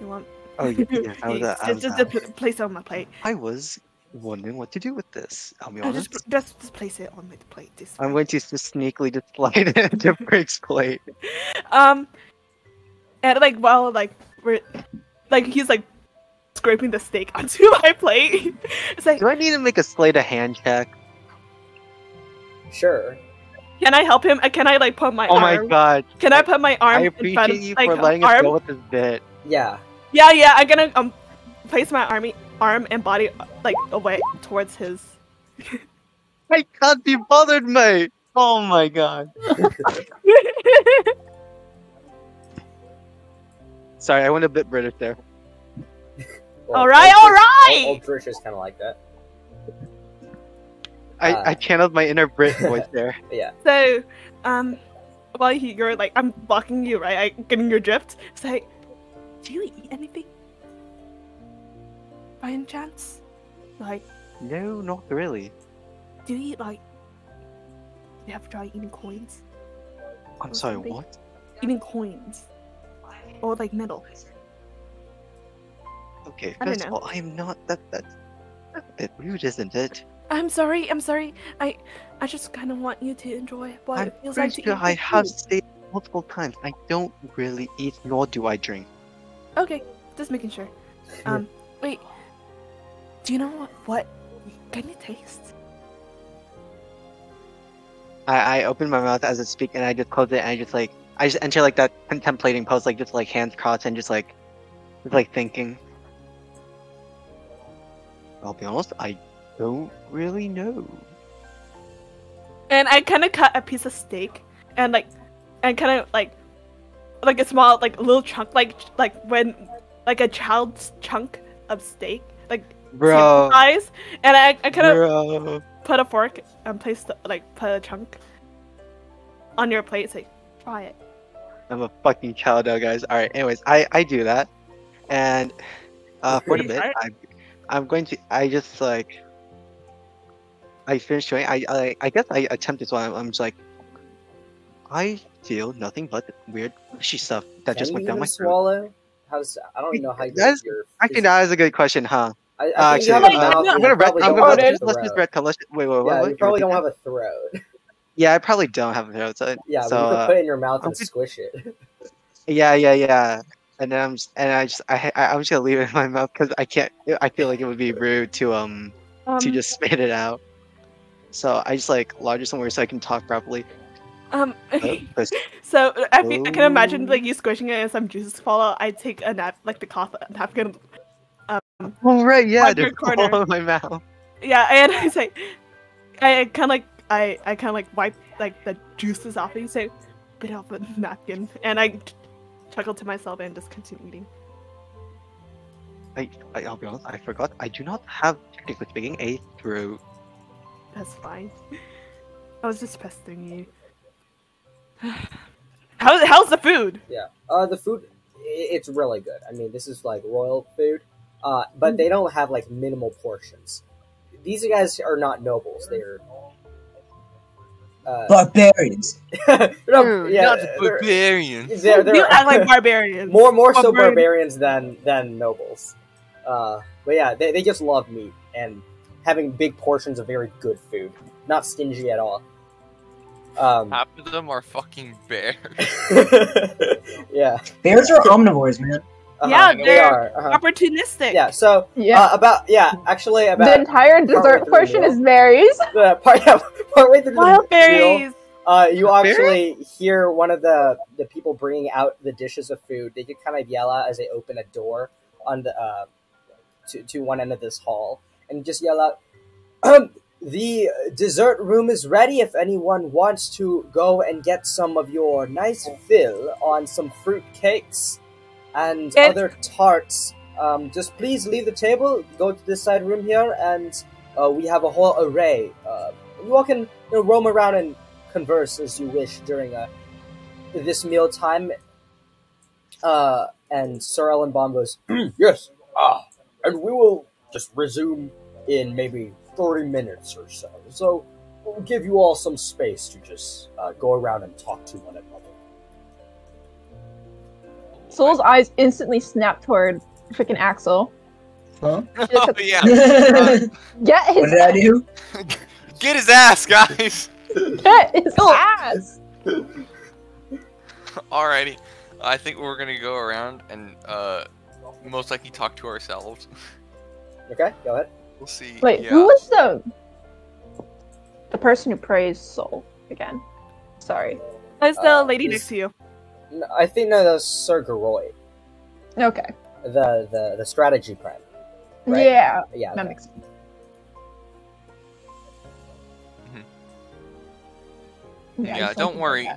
[SPEAKER 3] you want.
[SPEAKER 5] Oh yeah,
[SPEAKER 3] just place it on my plate.
[SPEAKER 5] I was wondering what to do with this. I'll be honest.
[SPEAKER 3] Just place it on my plate.
[SPEAKER 5] I'm going to just sneakily just slide it into Frick's plate.
[SPEAKER 3] And like while like we're like he's like scraping the steak onto my plate. It's like,
[SPEAKER 5] do I need to make a sleight of hand check?
[SPEAKER 7] Sure.
[SPEAKER 3] Can I help him? Can I like put my arm?
[SPEAKER 5] Oh my god.
[SPEAKER 3] Can I put my arm
[SPEAKER 5] I
[SPEAKER 3] in
[SPEAKER 5] appreciate
[SPEAKER 3] front of
[SPEAKER 5] you
[SPEAKER 3] like
[SPEAKER 5] for letting us go with this bit.
[SPEAKER 7] Yeah.
[SPEAKER 3] Yeah, I'm gonna place my arm and body like away towards his.
[SPEAKER 5] I can't be bothered, mate. Oh my god. Sorry, I went a bit British there.
[SPEAKER 7] Well,
[SPEAKER 3] all right.
[SPEAKER 7] Old British is kind of like that.
[SPEAKER 5] I channeled my inner Brit voice there.
[SPEAKER 7] Yeah.
[SPEAKER 3] So, while you're like, I'm blocking you, right? I'm getting your drift. Say, do you eat anything? By any chance? Like.
[SPEAKER 5] No, not really.
[SPEAKER 3] Do you eat like? You have tried eating coins?
[SPEAKER 5] I'm sorry, what?
[SPEAKER 3] Eating coins. Or like metal.
[SPEAKER 5] Okay, first of all, I'm not that's a bit rude, isn't it?
[SPEAKER 3] I'm sorry. I just kind of want you to enjoy what it feels like to eat.
[SPEAKER 5] I have stated multiple times, I don't really eat nor do I drink.
[SPEAKER 3] Okay, just making sure. Wait. Do you know what? Can you taste?
[SPEAKER 5] I open my mouth as I speak and I just close it and I just enter like that contemplating pose, like just like hands crossed and just like thinking. I'll be honest, I don't really know.
[SPEAKER 3] And I kind of cut a piece of steak and kind of like a small like little chunk like when like a child's chunk of steak like size, and I kind of put a fork and put a chunk on your plate. Say, try it.
[SPEAKER 5] I'm a fucking child now, guys. All right. Anyways, I do that, and for the bit, I'm going to I just like I finished chewing. I guess I attempted, so I'm just like, I feel nothing but weird mushy stuff that just
[SPEAKER 2] Can
[SPEAKER 5] went
[SPEAKER 2] you
[SPEAKER 5] down
[SPEAKER 2] even
[SPEAKER 5] my throat.
[SPEAKER 2] swallow? I don't even know how
[SPEAKER 5] That's
[SPEAKER 2] your
[SPEAKER 5] actually that is a good question, huh?
[SPEAKER 2] I think you have a mouth,
[SPEAKER 5] I'm
[SPEAKER 2] you
[SPEAKER 5] gonna
[SPEAKER 2] probably don't
[SPEAKER 5] let's
[SPEAKER 2] have a
[SPEAKER 5] just
[SPEAKER 2] throat.
[SPEAKER 5] retcon. Wait,
[SPEAKER 2] Yeah,
[SPEAKER 5] what?
[SPEAKER 2] you probably
[SPEAKER 5] repeat
[SPEAKER 2] don't
[SPEAKER 5] that?
[SPEAKER 2] have a throat.
[SPEAKER 5] Yeah, I probably don't have a throat. So,
[SPEAKER 2] Yeah,
[SPEAKER 5] so
[SPEAKER 2] but you could put it in your mouth
[SPEAKER 5] I'm
[SPEAKER 2] and squish it.
[SPEAKER 5] yeah. And then I'm just gonna leave it in my mouth because I can't. I feel like it would be rude to just spit it out. So I just like lodge it somewhere so I can talk properly.
[SPEAKER 3] So I can imagine like you squishing it and some juices fall out. I take a the cloth napkin.
[SPEAKER 5] Oh right, yeah,
[SPEAKER 3] Wipe
[SPEAKER 5] they're
[SPEAKER 3] your corner.
[SPEAKER 5] all in my mouth.
[SPEAKER 3] Yeah, and I say, I kind of like wipe like the juices off and say, bit off a napkin, and I chuckle to myself and just continue eating.
[SPEAKER 5] I'll be honest, I forgot. I do not have, technically speaking, a throat.
[SPEAKER 3] That's fine. I was just pestering you. How's the food?
[SPEAKER 2] Yeah. The food, it's really good. I mean, this is like royal food, but they don't have like minimal portions. These guys are not nobles. They're
[SPEAKER 6] barbarians.
[SPEAKER 2] not
[SPEAKER 10] barbarians.
[SPEAKER 3] You act like barbarians.
[SPEAKER 2] More so barbarians than nobles. But yeah, they just love meat and having big portions of very good food. Not stingy at all.
[SPEAKER 10] Half of them are fucking bears.
[SPEAKER 2] Yeah.
[SPEAKER 6] Bears are omnivores, man.
[SPEAKER 3] Yeah,
[SPEAKER 2] they
[SPEAKER 3] they're
[SPEAKER 2] are
[SPEAKER 3] opportunistic.
[SPEAKER 2] Yeah. So actually about
[SPEAKER 1] the entire dessert portion is berries.
[SPEAKER 2] Partway through
[SPEAKER 3] Wild
[SPEAKER 2] the
[SPEAKER 3] berries.
[SPEAKER 2] meal, you actually hear one of the people bringing out the dishes of food. They just kind of yell out as they open a door on the to one end of this hall, and just yell out, "The dessert room is ready. If anyone wants to go and get some of your nice fill on some fruit cakes and other tarts, just please leave the table. Go to this side room here, and we have a whole array. You all can roam around and converse as you wish during this meal time." And Sir Ellenbaum goes,
[SPEAKER 9] "Yes, and we will just resume in maybe 30 minutes or so. So we'll give you all some space to just go around and talk to one another."
[SPEAKER 1] Soul's eyes instantly snap toward freaking Axel.
[SPEAKER 6] Huh?
[SPEAKER 10] Oh, yeah.
[SPEAKER 1] Get his
[SPEAKER 6] What did I do?
[SPEAKER 10] Get his ass, guys!
[SPEAKER 1] Get his ass!
[SPEAKER 10] Alrighty. I think we're gonna go around and most likely talk to ourselves.
[SPEAKER 2] Okay, go ahead.
[SPEAKER 10] We'll see.
[SPEAKER 1] Wait,
[SPEAKER 10] yeah.
[SPEAKER 1] who was the person who praised Soul again? Sorry.
[SPEAKER 3] That's the lady next to you.
[SPEAKER 2] I think that was Sir Garoy,
[SPEAKER 1] Okay.
[SPEAKER 2] the strategy prime. Right?
[SPEAKER 1] Yeah.
[SPEAKER 2] Yeah.
[SPEAKER 1] That makes sense.
[SPEAKER 10] Yeah, don't worry.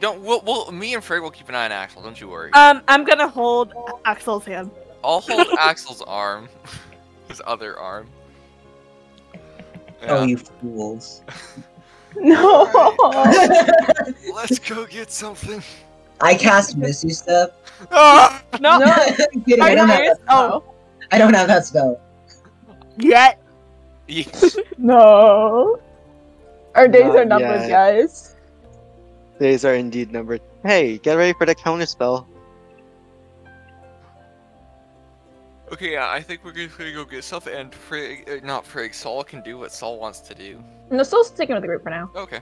[SPEAKER 10] Me and Frey will keep an eye on Axel. Don't you worry.
[SPEAKER 3] I'm gonna hold Axel's hand.
[SPEAKER 10] I'll hold Axel's arm, his other arm.
[SPEAKER 6] Oh, you fools.
[SPEAKER 1] No.
[SPEAKER 8] Let's go get something.
[SPEAKER 6] I cast Misty Step.
[SPEAKER 10] Ah!
[SPEAKER 3] No.
[SPEAKER 6] I'm kidding,
[SPEAKER 3] Are
[SPEAKER 6] I
[SPEAKER 3] you
[SPEAKER 6] don't have
[SPEAKER 3] serious?
[SPEAKER 6] that spell. I don't have that spell.
[SPEAKER 3] Yet.
[SPEAKER 1] No. Our days
[SPEAKER 5] Not
[SPEAKER 1] are numbered,
[SPEAKER 5] yet.
[SPEAKER 1] guys.
[SPEAKER 5] Days are indeed numbered. Hey, get ready for the counter spell.
[SPEAKER 10] Okay, yeah, I think we're just gonna go get stuff, and Saul can do what Saul wants to do.
[SPEAKER 1] No, Soul's sticking with the group for now.
[SPEAKER 10] Okay.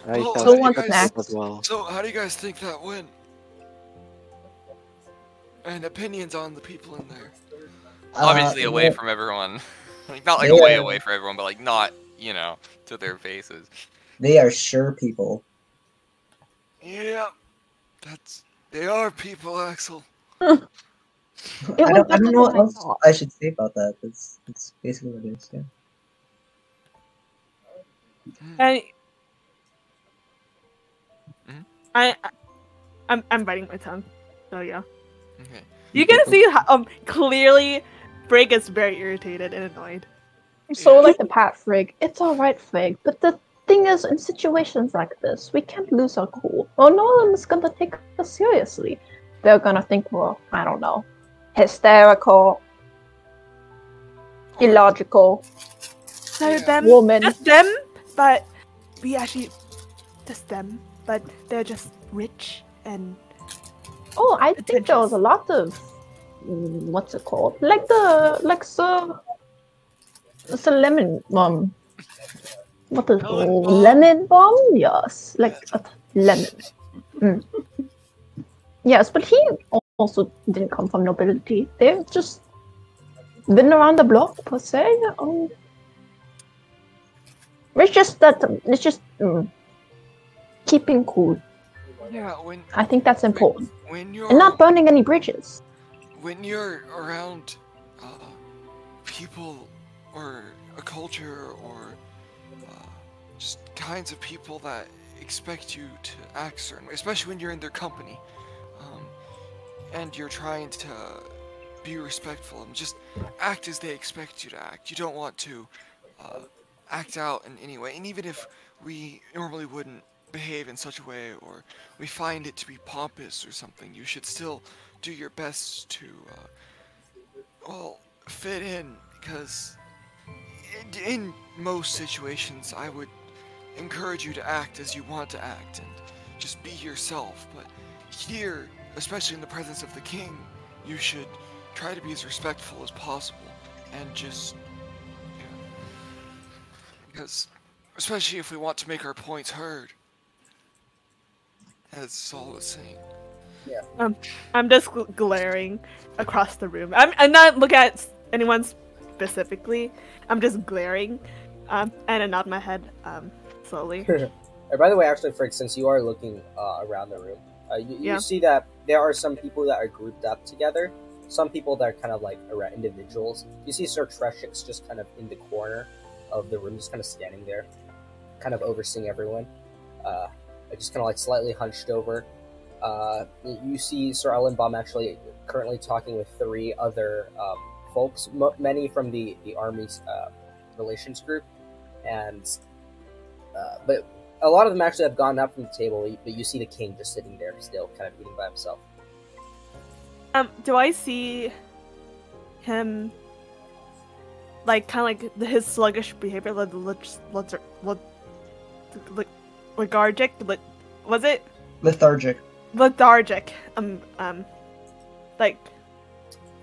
[SPEAKER 5] I
[SPEAKER 8] Well,
[SPEAKER 5] shall
[SPEAKER 1] Soul
[SPEAKER 5] stick
[SPEAKER 1] wants
[SPEAKER 5] with
[SPEAKER 1] snacks.
[SPEAKER 5] as well.
[SPEAKER 8] So, how do you guys think that went? And opinions on the people in there.
[SPEAKER 10] Obviously away from everyone. Like, not like away from everyone, but like not, to their faces.
[SPEAKER 6] They are sure people.
[SPEAKER 8] Yeah, they are people, Axel.
[SPEAKER 6] I don't know what else I should say about that. That's basically what it is. Yeah.
[SPEAKER 3] I'm biting my tongue. So yeah.
[SPEAKER 10] Okay.
[SPEAKER 3] You can see how clearly Frigg is very irritated and annoyed.
[SPEAKER 1] So like the pat Frigg. It's alright, Frigg, but the thing is, in situations like this, we can't lose our cool. Or no one is gonna take us seriously. They're gonna think we're, I don't know, hysterical, illogical.
[SPEAKER 3] They're them,
[SPEAKER 1] woman.
[SPEAKER 3] just them, but we actually just them, but they're just rich and
[SPEAKER 1] Oh, I think there was a lot of what's it called? Like the lemon bomb. What is lemon bomb? Yes, like a lemon. Mm. Yes, but he also didn't come from nobility. They've just been around the block per se. It's just keeping cool.
[SPEAKER 8] Yeah,
[SPEAKER 1] I think that's important.
[SPEAKER 8] when you're
[SPEAKER 1] And not burning any bridges.
[SPEAKER 8] when you're around people or a culture or just kinds of people that expect you to act certain way, especially when you're in their company, and you're trying to be respectful and just act as they expect you to act. You don't want to act out in any way, and even if we normally wouldn't behave in such a way, or we find it to be pompous or something, you should still do your best to well, fit in, because in most situations I would encourage you to act as you want to act and just be yourself, but here, especially in the presence of the king, you should try to be as respectful as possible and just, because especially if we want to make our points heard. That's all I was saying.
[SPEAKER 2] Yeah.
[SPEAKER 3] I'm just glaring across the room. I'm not looking at anyone specifically. I'm just glaring, and I nod my head slowly.
[SPEAKER 2] By the way, actually, Frick, since you are looking around the room, you see that there are some people that are grouped up together. Some people that are kind of like around individuals. You see Sir Treshix just kind of in the corner of the room, just kind of standing there, kind of overseeing everyone. Just kind of like slightly hunched over. You see Sir Ellenbaum actually currently talking with 3 other folks, many from the Army's relations group, and but a lot of them actually have gone up from the table, but you see the king just sitting there still, kind of eating by himself.
[SPEAKER 3] Do I see him, like, kind of like his sluggish behavior, lethargic? Was it?
[SPEAKER 6] Lethargic.
[SPEAKER 3] Lethargic. Like,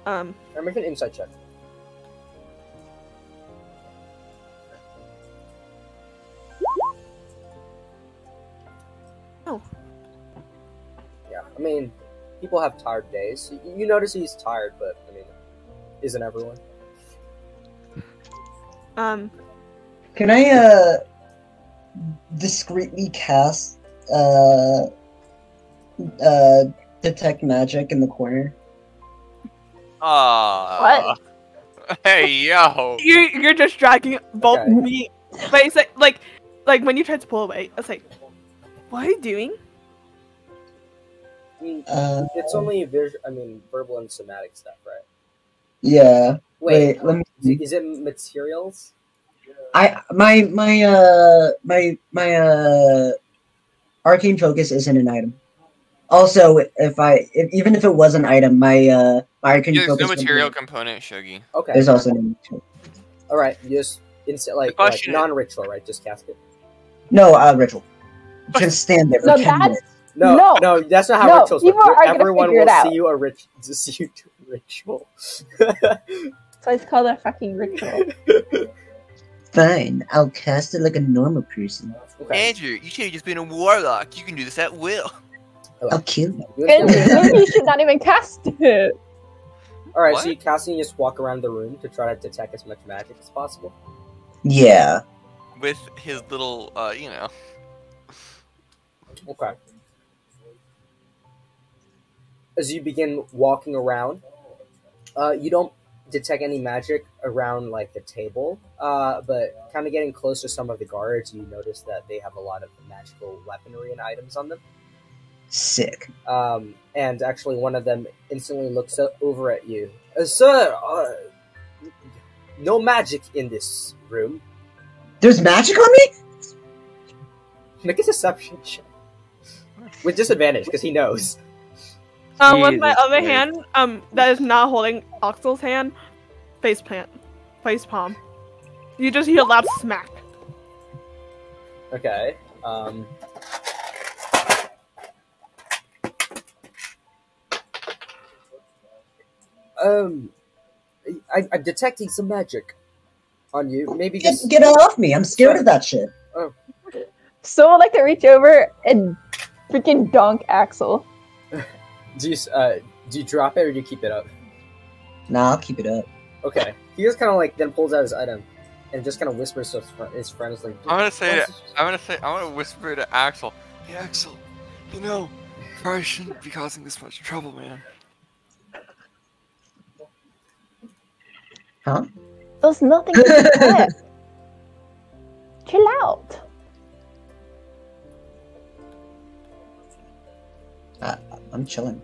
[SPEAKER 2] Make an insight check.
[SPEAKER 3] Oh.
[SPEAKER 2] Yeah, I mean, people have tired days. You notice he's tired, but I mean, isn't everyone?
[SPEAKER 6] Can I discreetly cast detect magic in the corner?
[SPEAKER 10] What? Hey, yo.
[SPEAKER 3] You're just dragging both me. But it's like when you try to pull away, it's like, what are you doing?
[SPEAKER 2] I mean, it's only verbal and somatic stuff, right?
[SPEAKER 6] Yeah.
[SPEAKER 2] Wait,
[SPEAKER 6] let me.
[SPEAKER 2] Is it materials?
[SPEAKER 6] My arcane focus isn't an item. Also, even if it was an item, my arcane
[SPEAKER 10] There's
[SPEAKER 6] focus.
[SPEAKER 10] no material component, Shogi.
[SPEAKER 2] Okay.
[SPEAKER 6] There's also no material.
[SPEAKER 2] All right, you just like non-ritual, right? Just cast it.
[SPEAKER 6] No, ritual. Just stand there for 10 minutes.
[SPEAKER 2] No, that's not how rituals work. Everyone will see you see you do a ritual.
[SPEAKER 1] So it's called a fucking ritual.
[SPEAKER 6] Fine, I'll cast it like a normal person.
[SPEAKER 2] Okay.
[SPEAKER 10] Andrew, you should have just been a warlock. You can do this at will.
[SPEAKER 6] I'll kill you.
[SPEAKER 1] And maybe you should not even cast it.
[SPEAKER 2] Alright,
[SPEAKER 10] What?
[SPEAKER 2] so you cast it and you just walk around the room to try to detect as much magic as possible?
[SPEAKER 6] Yeah.
[SPEAKER 10] With his little,
[SPEAKER 2] Okay. As you begin walking around, you don't detect any magic around like the table, but kind of getting close to some of the guards, you notice that they have a lot of magical weaponry and items on them.
[SPEAKER 6] Sick.
[SPEAKER 2] And actually one of them instantly looks over at you. Sir, no magic in this room.
[SPEAKER 6] There's magic on me?
[SPEAKER 2] Make a deception check. With disadvantage, because he knows.
[SPEAKER 3] With my other hand, that is not holding Oxel's hand, face palm. You just hear a loud smack.
[SPEAKER 2] Okay. I'm detecting some magic on you. Maybe just
[SPEAKER 6] Get off me! I'm scared of that shit.
[SPEAKER 2] Oh.
[SPEAKER 1] So I'd like to reach over and freaking donk Axel.
[SPEAKER 2] Do you drop it or do you keep it up?
[SPEAKER 6] Nah, I'll keep it up.
[SPEAKER 2] Okay. He just kind of like then pulls out his item and just kind of whispers to his friends like.
[SPEAKER 10] I'm gonna whisper to Axel.
[SPEAKER 8] Hey, Axel, you know, probably shouldn't be causing this much trouble, man.
[SPEAKER 6] Huh?
[SPEAKER 1] There's nothing to say. Chill out.
[SPEAKER 6] I'm chilling.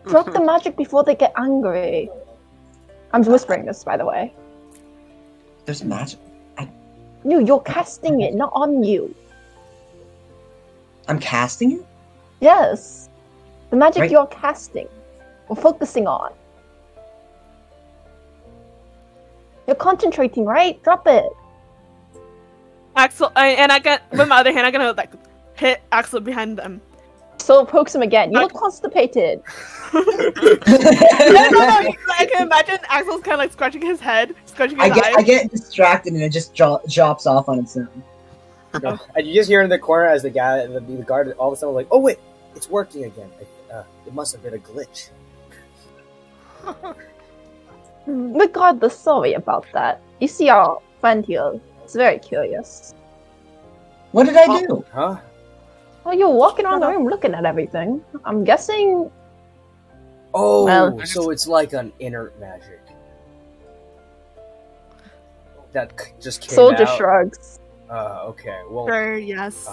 [SPEAKER 1] Drop the magic before they get angry. I'm whispering this, by the way.
[SPEAKER 6] There's magic.
[SPEAKER 1] No, you're casting it, not on you.
[SPEAKER 6] I'm casting it?
[SPEAKER 1] Yes. The magic
[SPEAKER 6] Right.
[SPEAKER 1] you're casting. Or focusing on. You're concentrating, right? Drop it.
[SPEAKER 3] Axel, and I get with my other hand, I'm gonna like hit Axel behind them.
[SPEAKER 1] So pokes him again. You look constipated.
[SPEAKER 3] No, I can imagine Axel's kind of like scratching his head, scratching his eyes.
[SPEAKER 6] I get distracted and it just drops off on its own.
[SPEAKER 2] And you just hear in the corner as the guard all of a sudden like, oh wait, it's working again. It must have been a glitch.
[SPEAKER 1] Regardless, sorry about that. You see our friend here. It's very curious.
[SPEAKER 6] What did I do?
[SPEAKER 2] Huh?
[SPEAKER 1] Well, you're walking around the room looking at everything. I'm guessing...
[SPEAKER 2] Oh,
[SPEAKER 1] Well,
[SPEAKER 2] so it's like an inert magic. That just came
[SPEAKER 1] Soldier
[SPEAKER 2] out.
[SPEAKER 1] shrugs.
[SPEAKER 2] Okay, well...
[SPEAKER 3] Sure, yes.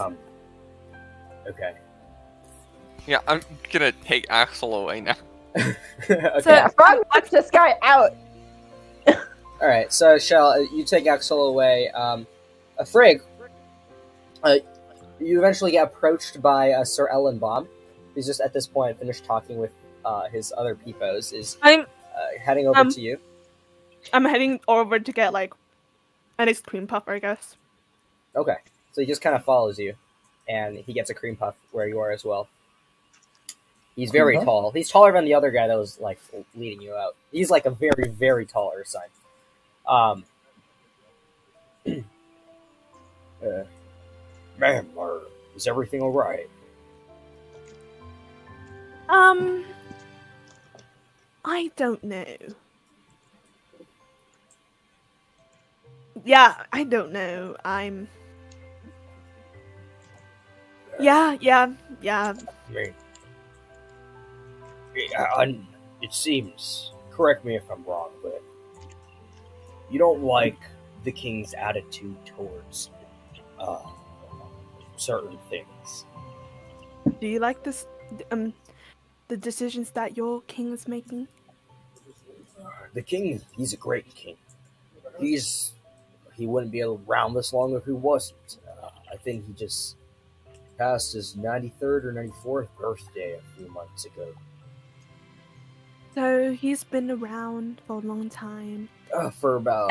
[SPEAKER 2] Okay.
[SPEAKER 10] Yeah, I'm gonna take Axel away now.
[SPEAKER 2] Okay.
[SPEAKER 1] So, Frog knocks this guy out.
[SPEAKER 2] Alright, so Shell, you take Axel away. Frigg, you eventually get approached by Sir Ellenbaum, who's just at this point finished talking with his other peepos, is heading over to you.
[SPEAKER 3] I'm heading over to get like an ice cream puff, I guess.
[SPEAKER 2] Okay, so he just kind of follows you, and he gets a cream puff where you are as well. He's very tall. He's taller than the other guy that was like leading you out. He's like a very, very tall Urksian.
[SPEAKER 9] Ma'am, is everything alright?
[SPEAKER 3] I don't know. Yeah, I don't know. Yeah.
[SPEAKER 9] I mean, it seems, correct me if I'm wrong, but you don't like the king's attitude towards certain things.
[SPEAKER 3] Do you like this? The decisions that your king is making?
[SPEAKER 9] The king, he's a great king. He wouldn't be around this long if he wasn't. I think he just passed his 93rd or 94th birthday a few months ago.
[SPEAKER 3] So he's been around for a long time.
[SPEAKER 9] For about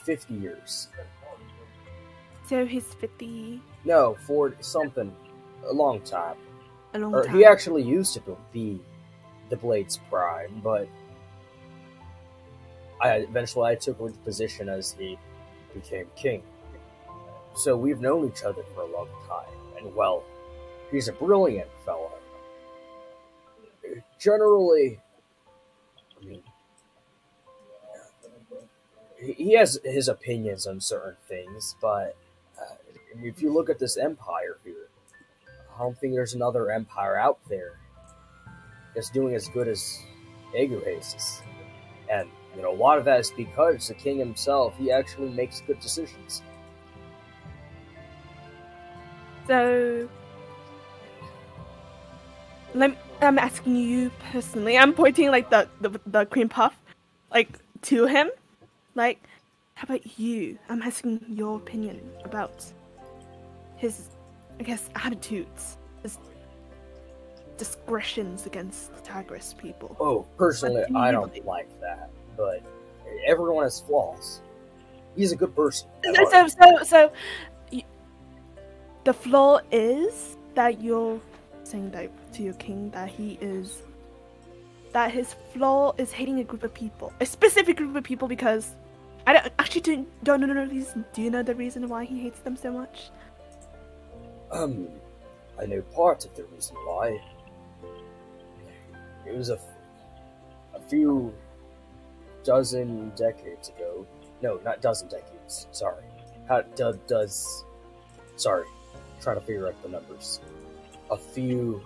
[SPEAKER 9] 50 years.
[SPEAKER 3] So he's 50.
[SPEAKER 9] No, 40 something. A long time.
[SPEAKER 3] A long time.
[SPEAKER 9] He actually used to be the Blade's prime, but eventually I took over the position as he became king. So we've known each other for a long time, and well, he's a brilliant fellow. Generally, I mean, he has his opinions on certain things, but if you look at this empire here, I don't think there's another empire out there that's doing as good as Eguhace's. And, you know, a lot of that is because the king himself, he actually makes good decisions.
[SPEAKER 3] So, I'm asking you personally. I'm pointing like the cream puff, like to him. Like, how about you? I'm asking your opinion about his, I guess, attitudes. discretions against Tigris people.
[SPEAKER 2] Oh, personally,
[SPEAKER 3] What do you
[SPEAKER 2] I don't
[SPEAKER 3] believe?
[SPEAKER 2] like that, but everyone has flaws. He's a good person. at
[SPEAKER 3] So,
[SPEAKER 2] heart.
[SPEAKER 3] so the flaw is that you're saying that to your king that his flaw is hating a group of people, a specific group of people, because I don't know the reason. Do you know the reason why he hates them so much?
[SPEAKER 2] I know part of the reason why. It was a few dozen decades ago. No, not dozen decades. Sorry. Sorry. Trying to figure out the numbers. A few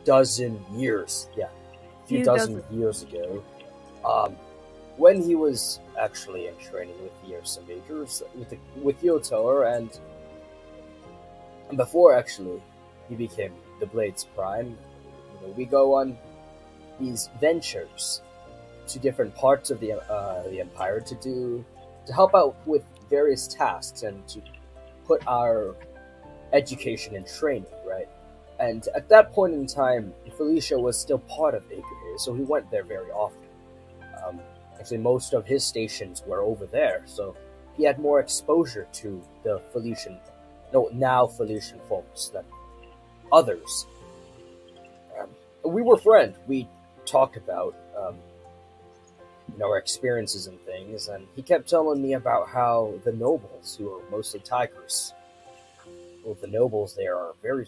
[SPEAKER 2] dozen years. Yeah. A few dozen years ago. When he was actually in training with the Ursa Majors, with Yotor, and before actually he became the Blades Prime, we go on these ventures to different parts of the Empire to help out with various tasks and to put our education and training, right? And at that point in time, Felicia was still part of Acre, so he went there very often. Actually, most of his stations were over there, so he had more exposure to the now Felician folks than others. We were friends. We talked about our experiences and things, and he kept telling me about how the nobles, who are mostly tigers, well, the nobles there are very,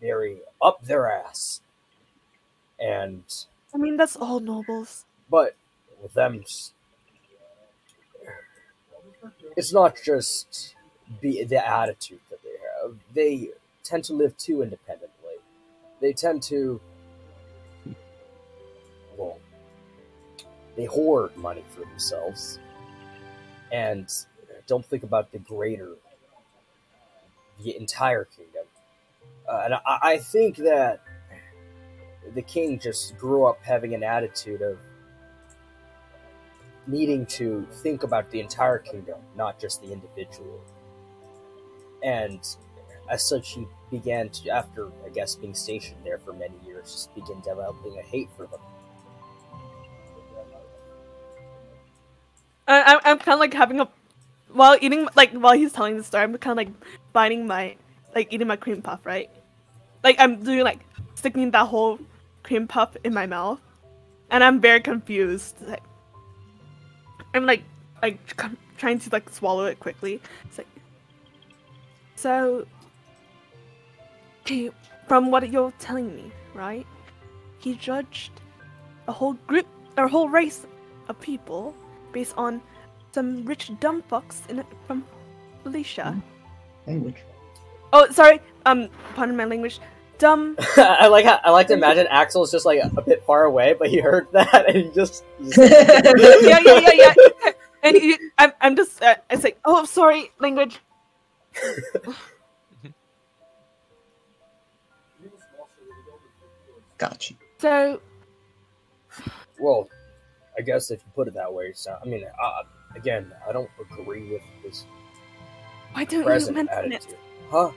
[SPEAKER 2] very up their ass, and
[SPEAKER 3] I mean, that's all nobles.
[SPEAKER 2] but with them, it's not just the attitude that they have. They tend to live too independently. They tend to, well, they hoard money for themselves and don't think about the entire kingdom. And I think that the king just grew up having an attitude of needing to think about the entire kingdom, not just the individual. And as such, he began to, after, I guess, being stationed there for many years, just begin developing a hate for them.
[SPEAKER 3] I'm kind of like having a, while he's telling the story, I'm kind of like eating my cream puff, right? Like I'm doing like sticking that whole cream puff in my mouth, and I'm very confused. Like, I'm like trying to like swallow it quickly. It's like, so, okay, from what you're telling me, right? He judged a whole group, or a whole race of people based on some rich dumb fucks from Felicia.
[SPEAKER 6] Language.
[SPEAKER 3] Oh, sorry. Pardon my language. Dumb.
[SPEAKER 2] I like to imagine Axel's just like a bit far away, but he heard that and he just
[SPEAKER 3] yeah. And I'm just. It's like, oh, sorry, language.
[SPEAKER 6] Got you.
[SPEAKER 3] So,
[SPEAKER 2] well, I guess if you put it that way, so I mean, again, I don't agree with this
[SPEAKER 3] why don't you
[SPEAKER 2] present
[SPEAKER 3] mention
[SPEAKER 2] attitude.
[SPEAKER 3] it?
[SPEAKER 2] Huh?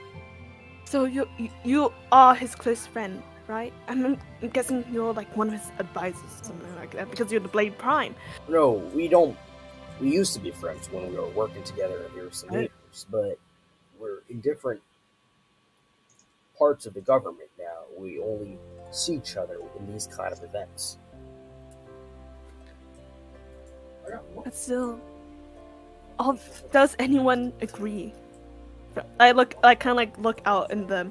[SPEAKER 3] So you are his close friend, right? I'm guessing you're like one of his advisors, something like that, because you're the Blade Prime.
[SPEAKER 2] No, we don't. We used to be friends when we were working together at the Ursa Majors, but we're in different parts of the government now. We only see each other in these kind of events.
[SPEAKER 3] But still, does anyone agree? I kind of like look out in the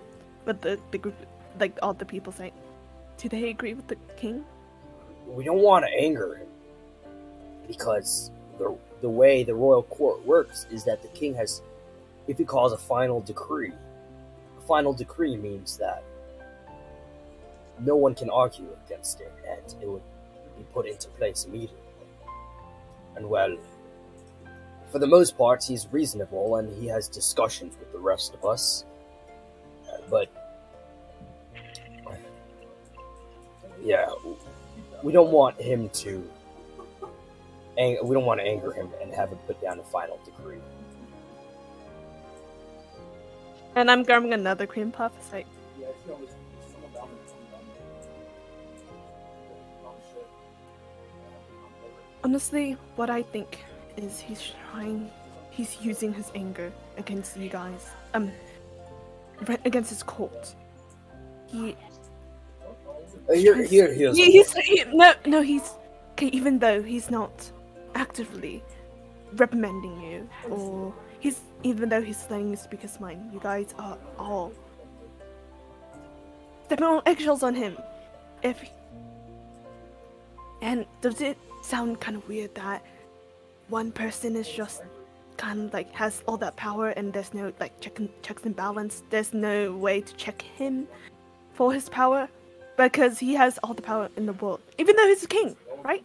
[SPEAKER 3] group, like all the people saying, do they agree with the king?
[SPEAKER 2] We don't want to anger him, because the way the Royal Court works is that the king has, if he calls a final decree means that no one can argue against it, and it would be put into place immediately. And well, for the most part, he's reasonable, and he has discussions with the rest of us. But yeah, we don't want him to. We don't want to anger him and have him put down a final decree.
[SPEAKER 3] And I'm grabbing another cream puff. It's like, Honestly, what I think is he's using his anger against you guys. Against his court. He's okay, even though he's not actively reprimanding you, or even though he's letting you speak his mind, you guys are all stepping on eggshells on him. And does it sound kind of weird that one person is just kind of like has all that power and there's no like checks and balance? There's no way to check him for his power because he has all the power in the world, even though he's a king, right?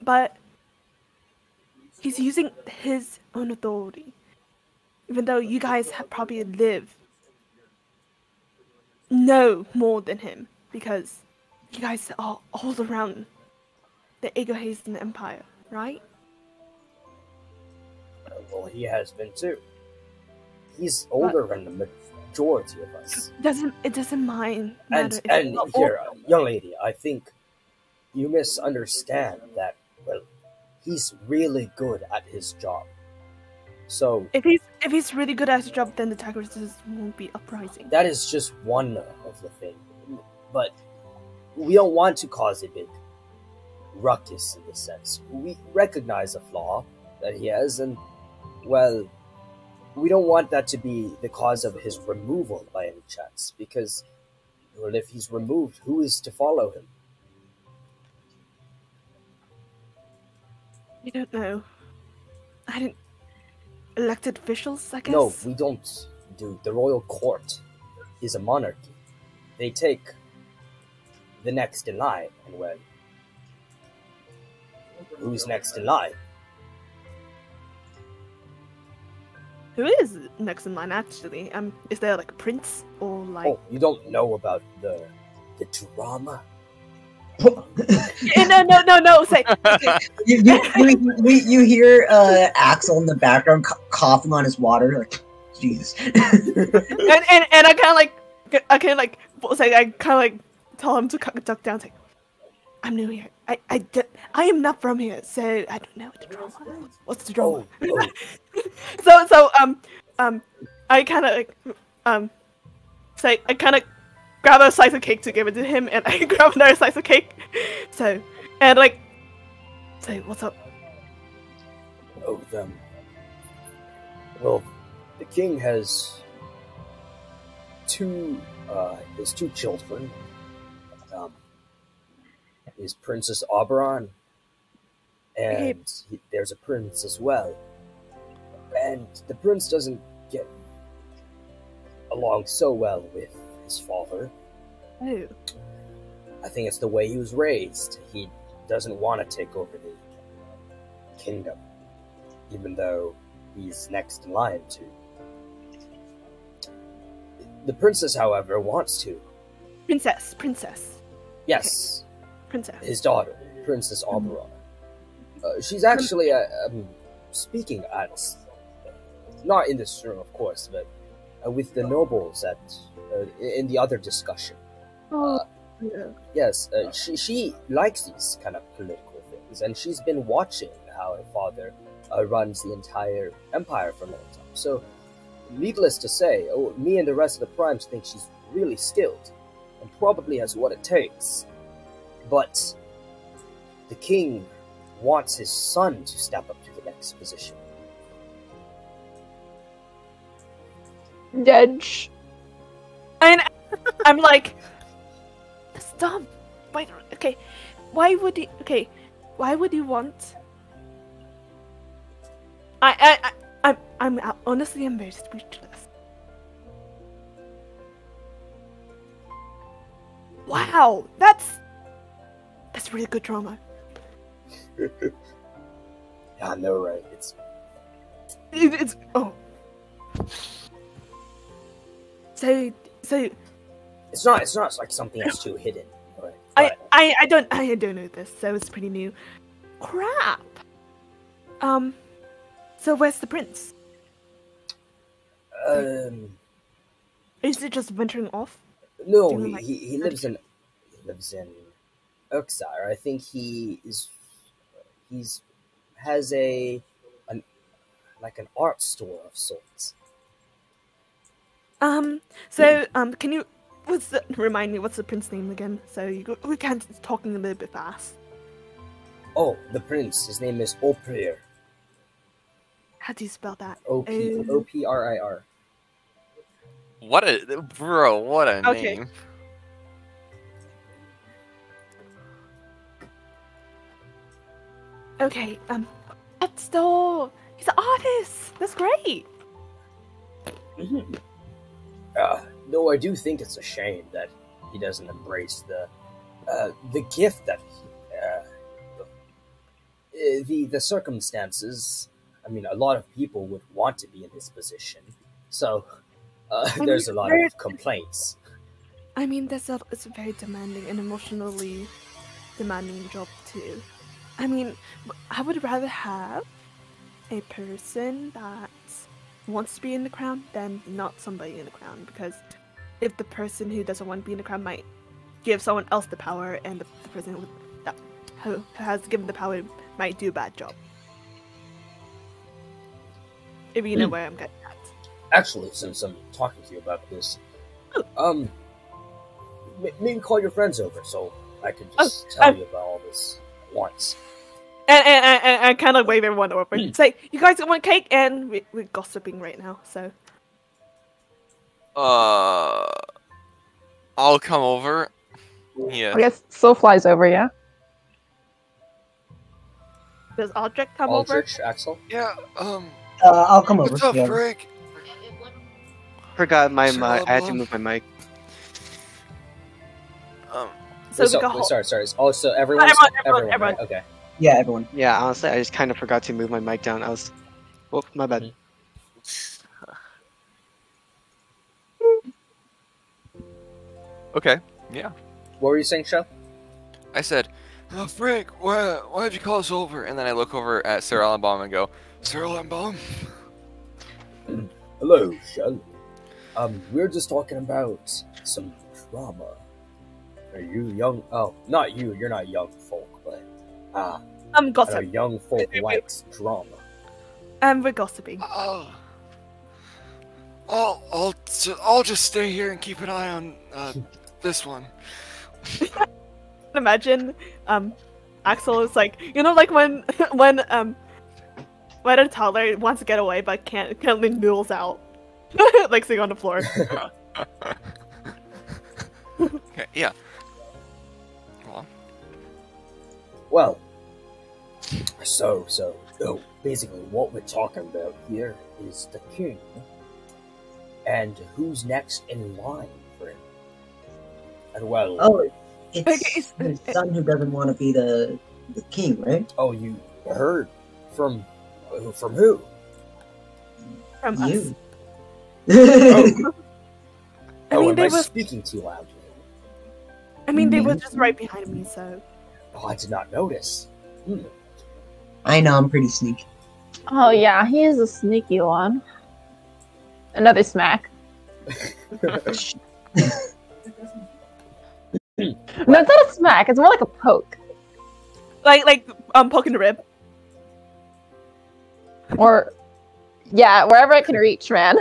[SPEAKER 3] But he's using his own authority, even though you guys have probably know more than him because you guys are all around the Egohazen Empire, right?
[SPEAKER 9] Well, he has been too. He's older than the majority of us.
[SPEAKER 3] It doesn't mind.
[SPEAKER 9] And here, young lady, I think you misunderstand that. Well, he's really good at his job. So
[SPEAKER 3] if he's really good at his job, then the Tigresses won't be uprising.
[SPEAKER 9] That is just one of the things. But we don't want to cause a big ruckus in this sense. We recognize a flaw that he has, and well, we don't want that to be the cause of his removal by any chance, because well, if he's removed, who is to follow him?
[SPEAKER 3] I don't know. Elected officials, I guess?
[SPEAKER 9] No, we don't do. The Royal Court is a monarchy. They take the next in line, and well, who's next in line?
[SPEAKER 3] Who is next in line, actually? Is there like a prince or like?
[SPEAKER 9] Oh, you don't know about the drama?
[SPEAKER 3] No. Say.
[SPEAKER 6] You hear Axel in the background coughing on his water, like Jesus.
[SPEAKER 3] and I kind of like tell him to duck down. Say, I'm new here. I am not from here, so I don't know what the drama is. What's the drama? So I kind of say I kind of grab a slice of cake to give it to him, and I grab another slice of cake. So and like say what's up?
[SPEAKER 9] Oh, them. Well, the king has his two children. Is Princess Oberon, and there's a prince as well. And the prince doesn't get along so well with his father.
[SPEAKER 3] Oh.
[SPEAKER 9] I think it's the way he was raised. He doesn't want to take over the kingdom, even though he's next in line to. The princess, however, wants to.
[SPEAKER 3] Princess.
[SPEAKER 9] Yes.
[SPEAKER 3] Okay. Princess.
[SPEAKER 9] His daughter, Princess Oberon. She's actually speaking at, not in this room, of course, but with the nobles in the other discussion.
[SPEAKER 3] Yeah.
[SPEAKER 9] Yes, she likes these kind of political things, and she's been watching how her father runs the entire empire for a long time. So, needless to say, me and the rest of the primes think she's really skilled, and probably has what it takes. But the king wants his son to step up to the next position.
[SPEAKER 1] Judge.
[SPEAKER 3] I'm like, stop. Okay, why would you want? I'm honestly, I'm very speechless. Wow, that's really good drama.
[SPEAKER 9] Yeah, I know, right? It's
[SPEAKER 3] oh. So
[SPEAKER 9] it's not like something that's too hidden. Right?
[SPEAKER 3] I don't know this, so it's pretty new. Crap. So where's the prince? Is it just venturing off?
[SPEAKER 9] No, he lives in Urksire. I think
[SPEAKER 7] he's has an like an art store of sorts.
[SPEAKER 3] Can you remind me what's the prince's name again? So we can't talking a little bit fast.
[SPEAKER 7] Oh, the prince. His name is Oprir.
[SPEAKER 3] How do you spell that?
[SPEAKER 7] Oprir.
[SPEAKER 10] What a
[SPEAKER 3] Okay.
[SPEAKER 10] name.
[SPEAKER 3] Okay, that's still he's an artist. That's great.
[SPEAKER 7] No, I do think it's a shame that he doesn't embrace the gift that the circumstances. I mean, a lot of people would want to be in his position, so there's a lot of complaints.
[SPEAKER 3] I mean, it's a very demanding and emotionally demanding job too. I mean, I would rather have a person that wants to be in the crown than not somebody in the crown, because if the person who doesn't want to be in the crown might give someone else the power, and the person who has given the power might do a bad job. If you know where I'm getting at.
[SPEAKER 7] Actually, since I'm talking to you about this, maybe call your friends over so I can just tell you about all this at once.
[SPEAKER 3] And kind of wave everyone over. Say, you guys want cake? And we're gossiping right now, so.
[SPEAKER 10] I'll come over. Yeah.
[SPEAKER 1] I guess Soul flies over, yeah?
[SPEAKER 3] Does Aldrich come over?
[SPEAKER 7] Aldrich, Axel?
[SPEAKER 8] Yeah,
[SPEAKER 6] I'll come over.
[SPEAKER 8] what's up,
[SPEAKER 6] yeah.
[SPEAKER 8] Frank?
[SPEAKER 5] Forgot my
[SPEAKER 8] Sure,
[SPEAKER 5] mic. I had to
[SPEAKER 8] Mom.
[SPEAKER 5] move my mic.
[SPEAKER 3] So we got
[SPEAKER 7] sorry. Oh, so everyone.
[SPEAKER 3] Everyone.
[SPEAKER 7] Right? Okay.
[SPEAKER 6] Yeah, everyone.
[SPEAKER 5] Yeah, honestly, I just kind of forgot to move my mic down. Oh, my bad.
[SPEAKER 10] Okay. Yeah.
[SPEAKER 7] What were you saying, Sho?
[SPEAKER 10] I said,
[SPEAKER 8] Frank, why did you call us over?
[SPEAKER 10] and then I look over at Sir Allenbaum and go,
[SPEAKER 8] Sir Limbaum?
[SPEAKER 9] Hello, Shell. We're just talking about some drama. Are you young? Oh, not you. You're not young folk, but I know
[SPEAKER 3] gossip.
[SPEAKER 9] young folk likes drama.
[SPEAKER 3] We're gossiping.
[SPEAKER 8] I'll just stay here and keep an eye on this one.
[SPEAKER 3] Imagine, Axel is like, you know, like when a toddler wants to get away but can't noodles out, like sitting on the floor.
[SPEAKER 10] okay, yeah.
[SPEAKER 9] Well, so basically, what we're talking about here is the king, and who's next in line for him. And well,
[SPEAKER 6] it's his son who doesn't want to be the king, right?
[SPEAKER 9] Oh, you heard from who?
[SPEAKER 3] From
[SPEAKER 6] You.
[SPEAKER 3] us. I mean,
[SPEAKER 9] am
[SPEAKER 3] they
[SPEAKER 9] I
[SPEAKER 3] was.
[SPEAKER 9] speaking too loudly?
[SPEAKER 3] I mean, they were just right behind me, so.
[SPEAKER 9] Oh, I did not notice.
[SPEAKER 6] I know, I'm pretty sneaky.
[SPEAKER 1] Oh yeah, he is a sneaky one. Another smack. No, it's not a smack. It's more like a poke.
[SPEAKER 3] Like poking the rib.
[SPEAKER 1] Or, yeah, wherever I can reach, man.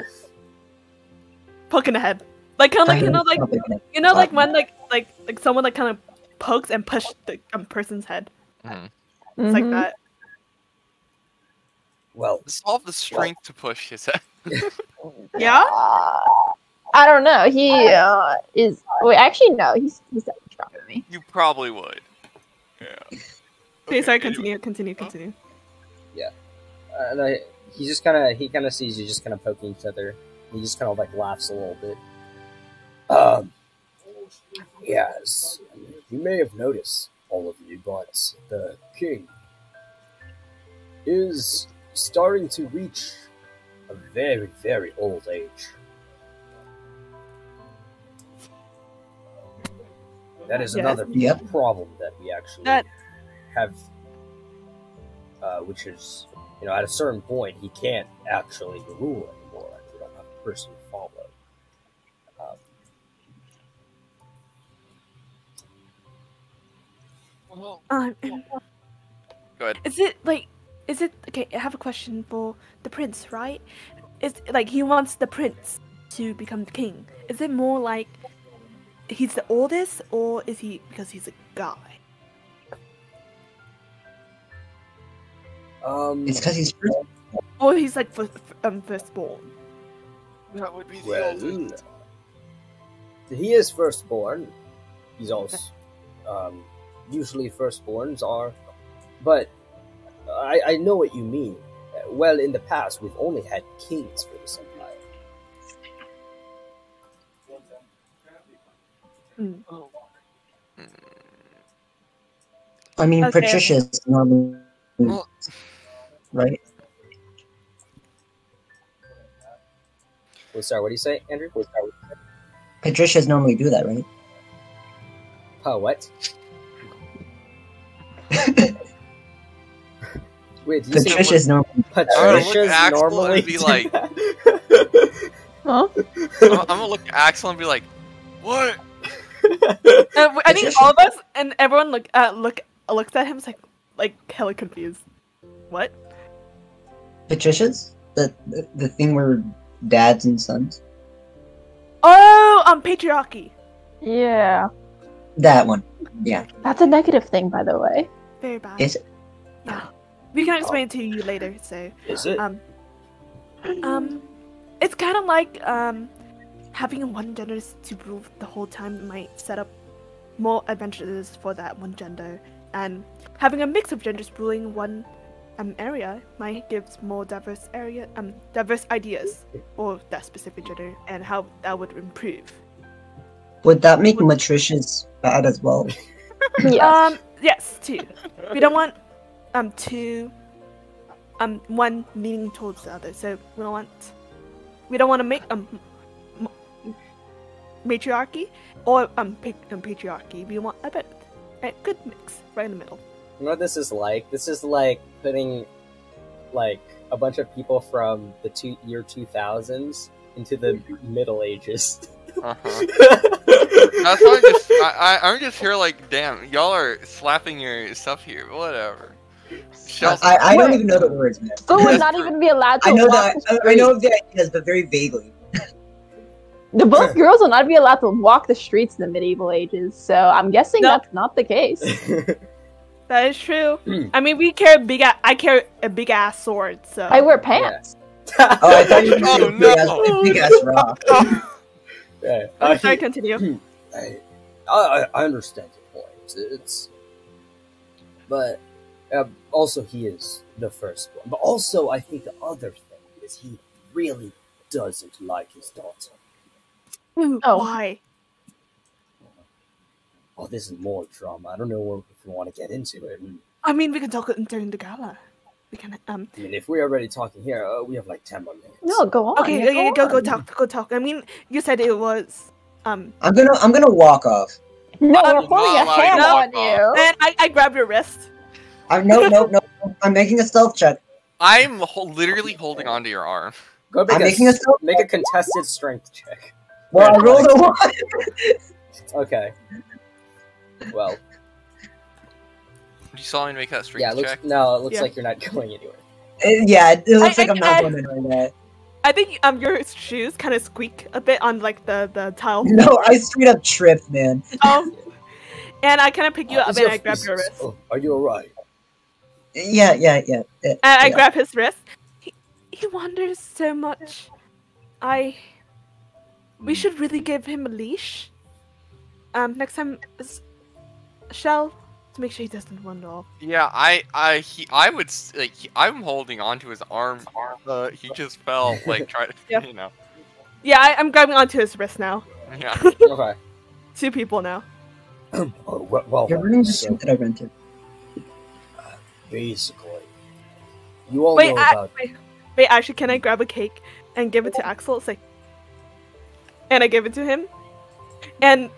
[SPEAKER 3] Poking the head. Like kind of like like when like someone like kind of pokes and push the person's head. It's like that.
[SPEAKER 9] Well,
[SPEAKER 10] Does Saul have the strength to push his head?
[SPEAKER 3] Yeah.
[SPEAKER 1] I don't know. He is. Wait, actually, no. He's definitely stronger than me.
[SPEAKER 10] You probably would. Yeah.
[SPEAKER 3] Okay, sorry. Continue.
[SPEAKER 7] Yeah. And he kind of sees you just kind of poking each other. He just kind of like laughs a little bit.
[SPEAKER 9] yes, you may have noticed, all of you, but the king is starting to reach a very, very old age. That is another problem that we actually have, which is, at a certain point, he can't actually rule anymore. We don't have a person to follow.
[SPEAKER 10] Go ahead.
[SPEAKER 3] Is it okay? I have a question for the prince, right? Is like he wants the prince to become the king? Is it more like he's the oldest, or is he because he's a guy?
[SPEAKER 6] It's because he's first.
[SPEAKER 3] Or he's like firstborn.
[SPEAKER 8] That would be the
[SPEAKER 9] Well,
[SPEAKER 8] oldest.
[SPEAKER 9] he is firstborn. He's also usually firstborns are, but I know what you mean. Well, in the past, we've only had kings for this empire.
[SPEAKER 6] I mean,
[SPEAKER 3] Okay.
[SPEAKER 6] Patricia's normally
[SPEAKER 8] Well,
[SPEAKER 6] right.
[SPEAKER 2] Well, sorry, what do you say, Andrew?
[SPEAKER 6] Patricia's normally do that, right?
[SPEAKER 2] Oh, what? Wait, did you say
[SPEAKER 6] Patricia's normally.
[SPEAKER 10] I'm gonna look
[SPEAKER 2] Patricia's
[SPEAKER 10] at Axel
[SPEAKER 2] normally
[SPEAKER 10] and be
[SPEAKER 2] do
[SPEAKER 10] like,
[SPEAKER 2] that?
[SPEAKER 1] Huh?
[SPEAKER 10] I'm gonna look at Axel and be like,
[SPEAKER 8] what?
[SPEAKER 3] I think all of us and everyone looks at him like hella confused. What?
[SPEAKER 6] Patricia's the thing where dads and sons.
[SPEAKER 3] Oh, patriarchy.
[SPEAKER 1] Yeah.
[SPEAKER 6] That one. Yeah.
[SPEAKER 1] That's a negative thing, by the way.
[SPEAKER 3] Very bad.
[SPEAKER 6] Is it?
[SPEAKER 3] Yeah. We can explain it to you later. So
[SPEAKER 9] Is it?
[SPEAKER 3] it's kind of like having one gender to rule the whole time might set up more advantages for that one gender, and having a mix of genders ruling one area might give more diverse ideas for that specific gender and how that would improve.
[SPEAKER 6] Would that make Matricia's bad as well?
[SPEAKER 1] Yes.
[SPEAKER 3] Yes, too. We don't want two one leaning towards the other, so we don't want to make matriarchy or patriarchy. We want a good mix right in the middle.
[SPEAKER 2] You know what this is like? This is like putting, like, a bunch of people from the year 2000s into the Middle Ages.
[SPEAKER 10] that's why I'm just here like, damn, y'all are slapping your stuff here. Whatever.
[SPEAKER 6] I don't even know the words, man.
[SPEAKER 1] So would not even be allowed to
[SPEAKER 6] I know
[SPEAKER 1] walk
[SPEAKER 6] that.
[SPEAKER 1] the
[SPEAKER 6] I know
[SPEAKER 1] streets.
[SPEAKER 6] the ideas, but very vaguely.
[SPEAKER 1] The both girls will not be allowed to walk the streets in the medieval ages, so I'm guessing
[SPEAKER 3] Nope.
[SPEAKER 1] that's not the case.
[SPEAKER 3] That is true. I mean, I carry a big ass sword, so
[SPEAKER 1] I wear pants.
[SPEAKER 6] Oh, I thought you were
[SPEAKER 10] Oh,
[SPEAKER 6] going
[SPEAKER 10] no.
[SPEAKER 6] to big ass rock.
[SPEAKER 2] Yeah.
[SPEAKER 3] I'm sorry, continue.
[SPEAKER 9] I understand your point. But also he is the firstborn. But also, I think the other thing is he really doesn't like his daughter.
[SPEAKER 1] Oh.
[SPEAKER 3] Why?
[SPEAKER 9] Oh, this is more drama. I don't know if we want to get into it.
[SPEAKER 3] I mean, we can talk it during the gala. We can
[SPEAKER 9] I mean, if we're already talking here, we have like 10 more minutes.
[SPEAKER 1] No, go on.
[SPEAKER 3] Okay,
[SPEAKER 1] yeah,
[SPEAKER 3] go
[SPEAKER 1] on.
[SPEAKER 3] talk. I mean, you said it was
[SPEAKER 6] I'm gonna walk off.
[SPEAKER 1] No, we're
[SPEAKER 10] not
[SPEAKER 1] holding a
[SPEAKER 10] allowed to
[SPEAKER 1] hand
[SPEAKER 10] walk
[SPEAKER 1] on you.
[SPEAKER 3] and I grab your wrist.
[SPEAKER 6] No. I'm making a stealth check.
[SPEAKER 10] I'm literally holding onto your arm.
[SPEAKER 2] Go
[SPEAKER 6] I'm making a stealth.
[SPEAKER 2] make a contested strength check.
[SPEAKER 6] Well, I rolled a 1.
[SPEAKER 2] Okay. Well,
[SPEAKER 10] You saw me make that strength
[SPEAKER 2] yeah, it looks
[SPEAKER 10] check.
[SPEAKER 2] like
[SPEAKER 3] Yeah.
[SPEAKER 2] you're not going anywhere.
[SPEAKER 6] Yeah, it looks like I'm not
[SPEAKER 3] I-
[SPEAKER 6] going anywhere.
[SPEAKER 3] I think your shoes kind of squeak a bit on like the tile.
[SPEAKER 6] No, I straight up tripped, man.
[SPEAKER 3] And I kind of pick you up
[SPEAKER 9] Is
[SPEAKER 3] and I grab your wrist.
[SPEAKER 9] Oh, are you alright?
[SPEAKER 6] Yeah.
[SPEAKER 3] And I
[SPEAKER 6] yeah.
[SPEAKER 3] grab his wrist. He wanders so much. We should really give him a leash. Next time, Shell, to make sure he doesn't wander off.
[SPEAKER 10] Yeah, I'm holding onto his arm. He just fell, like, trying to,
[SPEAKER 3] Yep.
[SPEAKER 10] you know.
[SPEAKER 3] Yeah, I'm grabbing onto his wrist now.
[SPEAKER 10] Yeah.
[SPEAKER 2] Okay.
[SPEAKER 3] 2 people now.
[SPEAKER 9] Oh, well,
[SPEAKER 6] You're running the
[SPEAKER 9] so
[SPEAKER 6] suit that I rented.
[SPEAKER 9] basically, you all
[SPEAKER 3] Wait,
[SPEAKER 9] know about...
[SPEAKER 3] wait, actually, can I grab a cake and give it to Axel? It's like, and I give it to him, and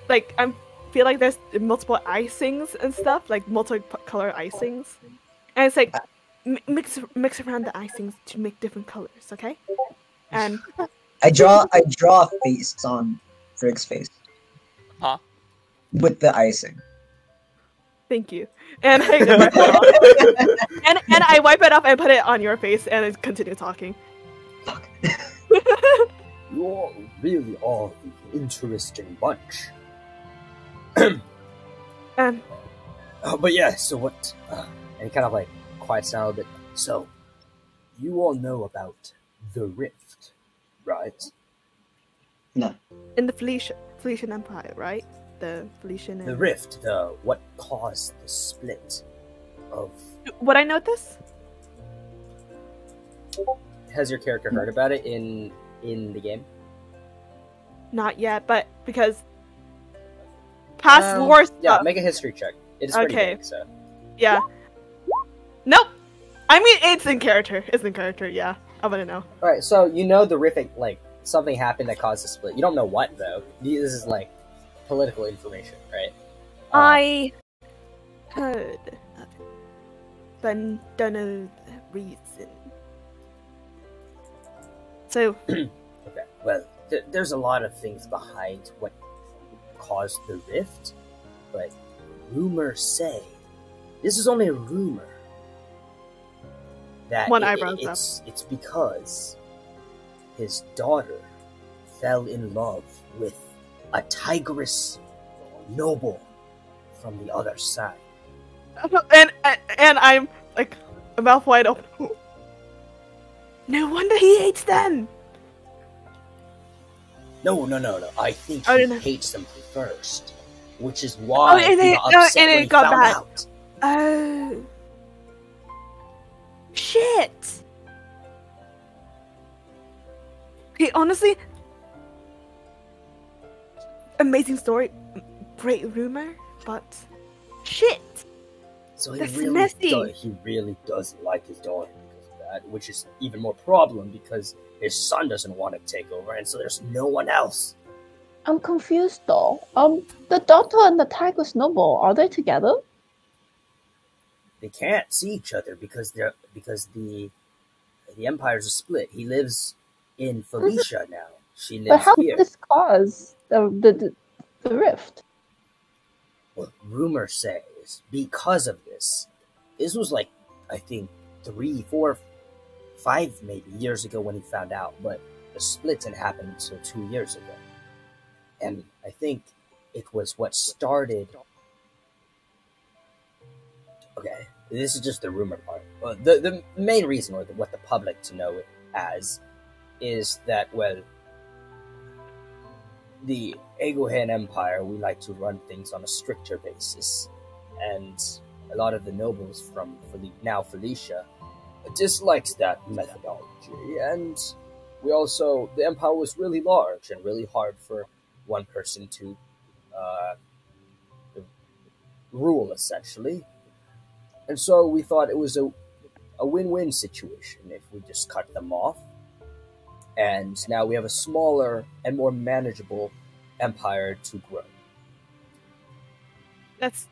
[SPEAKER 3] like I feel like there's multiple icings and stuff, like multicolor icings, and it's like mix around the icings to make different colors, okay? And
[SPEAKER 6] I draw a face on Frigg's face.
[SPEAKER 10] Huh?
[SPEAKER 6] With the icing.
[SPEAKER 3] Thank you. And I wipe it off. and I wipe it off and put it on your face and I continue talking.
[SPEAKER 9] You all really are the interesting bunch. But yeah, so what?
[SPEAKER 2] And he kind of like quiets down a little bit. So, you all know about the Rift, right?
[SPEAKER 6] No.
[SPEAKER 3] In the Felician Empire, right? The Felician.
[SPEAKER 2] The Rift, what caused the split of.
[SPEAKER 3] Would I know this?
[SPEAKER 2] Has your character heard about it in the game?
[SPEAKER 3] Not yet, but because past lore stuff.
[SPEAKER 2] Yeah, make a history check. It's pretty big, so.
[SPEAKER 3] Yeah. Nope. I mean, it's in character. Yeah, I want to know.
[SPEAKER 2] All right, so you know the Rift, like something happened that caused the split. You don't know what though. This is like political information, right?
[SPEAKER 3] I heard of it, but don't know the reason. So.
[SPEAKER 2] Okay. Well, there's a lot of things behind what caused the rift, but rumors say this is only a rumor that it's because his daughter fell in love with a tigress noble from the other side.
[SPEAKER 3] And I'm like a mouth wide open. No wonder he hates them.
[SPEAKER 2] No. I think he hates them first, which is why he got upset when he found out.
[SPEAKER 3] Oh. Shit. Okay, honestly, amazing story, great rumor, but shit.
[SPEAKER 2] So he really doesn't like his daughter because of that, which is even more problem because his son doesn't want to take over, and so there's no one else.
[SPEAKER 11] I'm confused though. The daughter and the tigress noble, are they together?
[SPEAKER 2] They can't see each other because the empires are split. He lives in Felicia now. She lives here.
[SPEAKER 11] But how did this cause the rift?
[SPEAKER 2] Well, rumor says because of this. This was like, I think 3, 4, 5 maybe years ago when he found out, but the split didn't happen until 2 years ago. And I think it was what started. Okay, this is just the rumor part. The main reason, or what the public to know it as, is that, well, the Egohan Empire, we like to run things on a stricter basis. And a lot of the nobles from Felicia dislikes that methodology. And the empire was really large and really hard for one person to rule, essentially. And so we thought it was a win-win situation if we just cut them off. And now we have a smaller and more manageable empire to grow.
[SPEAKER 3] That's...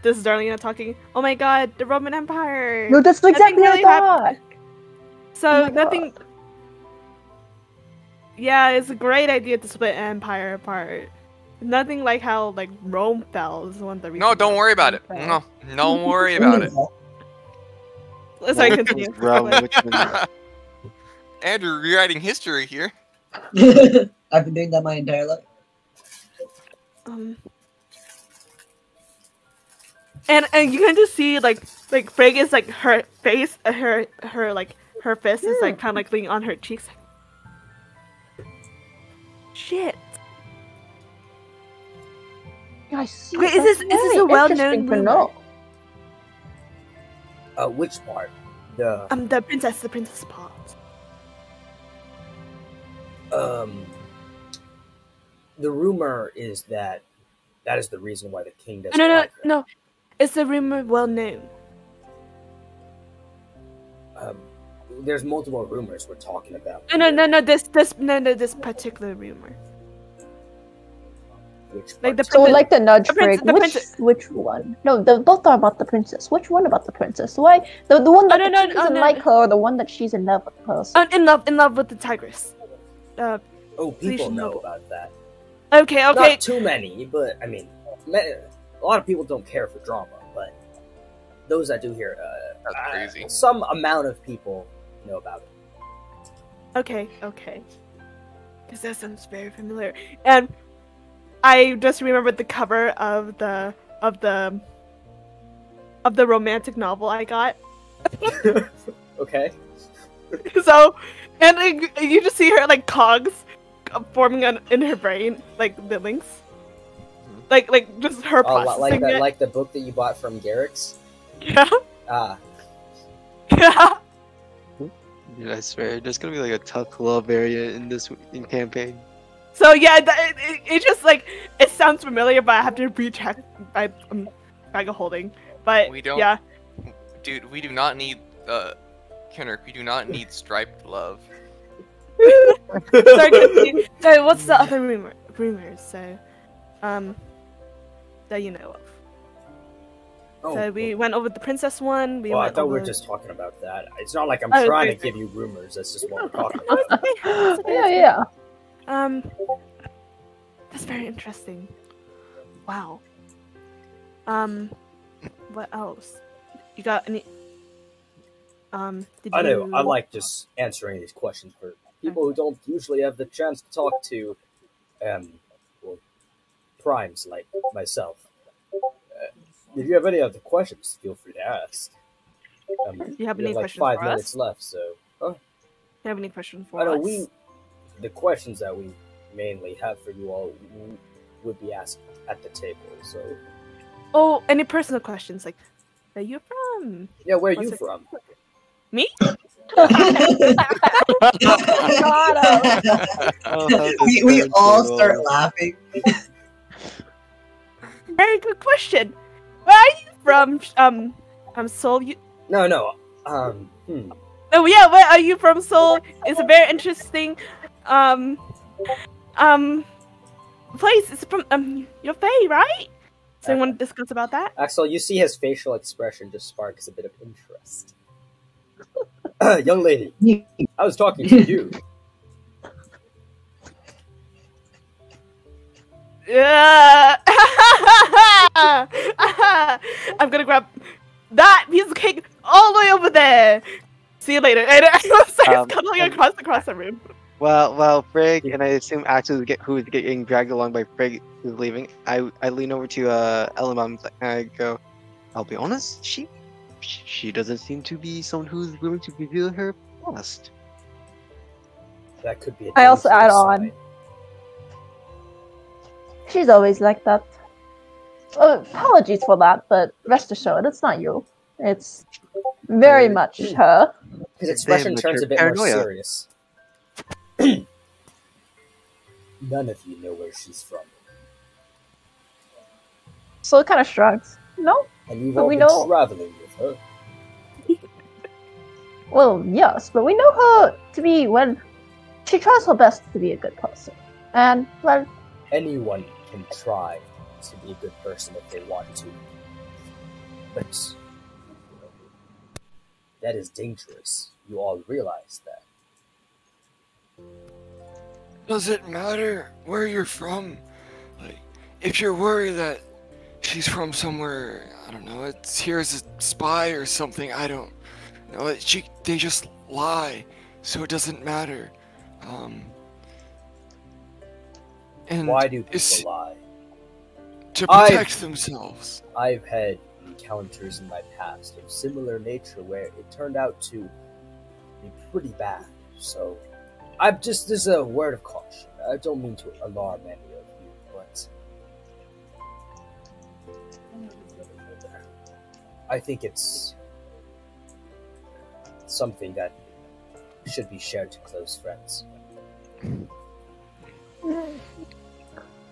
[SPEAKER 3] This is Darlena talking. Oh my god, the Roman Empire!
[SPEAKER 11] No, that's exactly what I thought!
[SPEAKER 3] So, nothing... Yeah, it's a great idea to split an empire apart. Nothing like how Rome fell is one of the reasons.
[SPEAKER 10] No, don't worry about it. No, don't worry about it.
[SPEAKER 3] Sorry, continue.
[SPEAKER 10] Andrew, rewriting history here.
[SPEAKER 6] I've been doing that my entire life.
[SPEAKER 3] And you can just see Frigg is her face, her fist is kind of leaning on her cheeks. Shit.
[SPEAKER 11] I see.
[SPEAKER 3] Wait, is this a well-known rumor?
[SPEAKER 2] Which part?
[SPEAKER 3] The princess part.
[SPEAKER 2] The rumor is that is the reason why the king doesn't like her.
[SPEAKER 3] No. Is the rumor well known?
[SPEAKER 2] There's multiple rumors we're talking about.
[SPEAKER 3] No. This particular rumor.
[SPEAKER 2] Which
[SPEAKER 11] part? So like the nudge break. Which one? No, both are about the princess. Which one about the princess? Why the one that doesn't like her, or the one that she's in love with her?
[SPEAKER 3] In love with the tigress.
[SPEAKER 2] People know about that.
[SPEAKER 3] Okay.
[SPEAKER 2] Not too many, but I mean,
[SPEAKER 7] a lot of people don't care for drama, but those that do here,
[SPEAKER 10] That's crazy.
[SPEAKER 7] some amount of people know about it.
[SPEAKER 3] Okay. Because that sounds very familiar. And I just remembered the cover of the romantic novel I got.
[SPEAKER 7] Okay.
[SPEAKER 3] So, and you just see her like cogs forming in her brain, like the links, like just her processing it.
[SPEAKER 7] Like the book that you bought from Garrick's.
[SPEAKER 3] Yeah.
[SPEAKER 7] Ah.
[SPEAKER 3] Yeah.
[SPEAKER 5] Dude, I swear, there's gonna be like a tough love area in this campaign.
[SPEAKER 3] So yeah, it just like it sounds familiar, but I have to recheck by bag of holding. But
[SPEAKER 10] We don't.
[SPEAKER 3] yeah.
[SPEAKER 10] Dude, we do not need Kenrick. We do not need striped love.
[SPEAKER 3] So what's the other rumors? So, that you know of.
[SPEAKER 7] Oh,
[SPEAKER 3] So we went over the princess one.
[SPEAKER 7] I thought we were just talking about that. It's not like I'm trying to give you rumors. That's just what we're talking about.
[SPEAKER 1] Yeah.
[SPEAKER 3] That's very interesting. Wow. What else? You got any? Did
[SPEAKER 7] I know.
[SPEAKER 3] you...
[SPEAKER 7] I like just answering these questions for people who don't usually have the chance to talk to, well, primes like myself. If you have any other questions, feel free to ask.
[SPEAKER 3] Do you have any
[SPEAKER 7] we have like
[SPEAKER 3] questions
[SPEAKER 7] 5
[SPEAKER 3] for
[SPEAKER 7] minutes
[SPEAKER 3] us?
[SPEAKER 7] left, so.
[SPEAKER 3] Do you have any questions for
[SPEAKER 7] I know
[SPEAKER 3] us?
[SPEAKER 7] the questions that we mainly have for you all would be asked at the table. So.
[SPEAKER 3] Oh, any personal questions like, where you from?
[SPEAKER 7] Yeah, where are you from?
[SPEAKER 3] Me?
[SPEAKER 6] we all start laughing.
[SPEAKER 3] Very good question. Where are you from? Seoul.
[SPEAKER 7] No.
[SPEAKER 3] Oh yeah, where are you from, Seoul? It's a very interesting, place. It's from your Faye, right? So you want to discuss about that?
[SPEAKER 7] Axel, you see his facial expression just sparks a bit of interest. Young lady, I was talking to you.
[SPEAKER 3] Yeah. I'm gonna grab that piece of cake all the way over there. See you later. And I starts cuddling across the room.
[SPEAKER 5] Well, Frigg, and I assume Axel who is getting dragged along by Frigg who's leaving. I lean over to Elamon and I go, I'll be honest, she doesn't seem to be someone who's willing to reveal her past.
[SPEAKER 7] That could be.
[SPEAKER 1] I also add on. She's always like that. Apologies for that, but rest assured, it's not you. It's very much her.
[SPEAKER 7] His expression turns a bit more serious. None of you know where she's from.
[SPEAKER 1] So it kind of shrugs. No,
[SPEAKER 7] and you've
[SPEAKER 1] but
[SPEAKER 7] all
[SPEAKER 1] we
[SPEAKER 7] been
[SPEAKER 1] know.
[SPEAKER 7] Traveling with her.
[SPEAKER 1] Well, yes, but we know her to be, well, she tries her best to be a good person. And, well...
[SPEAKER 7] Anyone can try to be a good person if they want to. But that is dangerous. You all realize that.
[SPEAKER 8] Does it matter where you're from? Like, if you're worried that she's from somewhere, I don't know, it's here as a spy or something, I don't know. They just lie, so it doesn't matter. And
[SPEAKER 7] why do people lie?
[SPEAKER 8] To protect themselves.
[SPEAKER 7] I've had encounters in my past of similar nature where it turned out to be pretty bad. So, this is a word of caution. I don't mean to alarm any of you, but I think it's something that should be shared to close friends.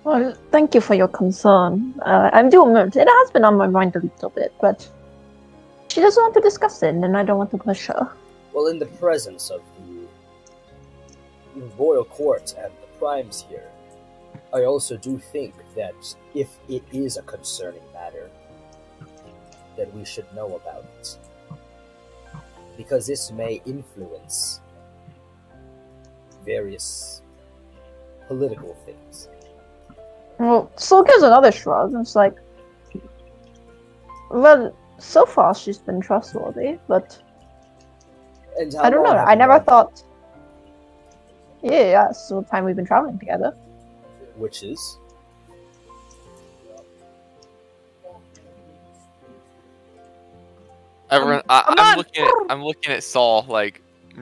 [SPEAKER 1] Well, thank you for your concern. I do admit, it has been on my mind a little bit, but she doesn't want to discuss it, and I don't want to push her.
[SPEAKER 7] Well, in the presence of the Royal Court and the Primes here, I also do think that if it is a concerning matter, that we should know about it. Because this may influence various political things.
[SPEAKER 1] Well, Soul gives another shrug, and it's like, well, so far she's been trustworthy, but
[SPEAKER 7] And how
[SPEAKER 1] I don't know.
[SPEAKER 7] long have
[SPEAKER 1] I
[SPEAKER 7] you
[SPEAKER 1] never
[SPEAKER 7] known?
[SPEAKER 1] thought. Yeah, it's the time we've been traveling together.
[SPEAKER 7] Which is?
[SPEAKER 10] Everyone,
[SPEAKER 3] Come
[SPEAKER 10] I'm
[SPEAKER 3] on.
[SPEAKER 10] looking at Saul like,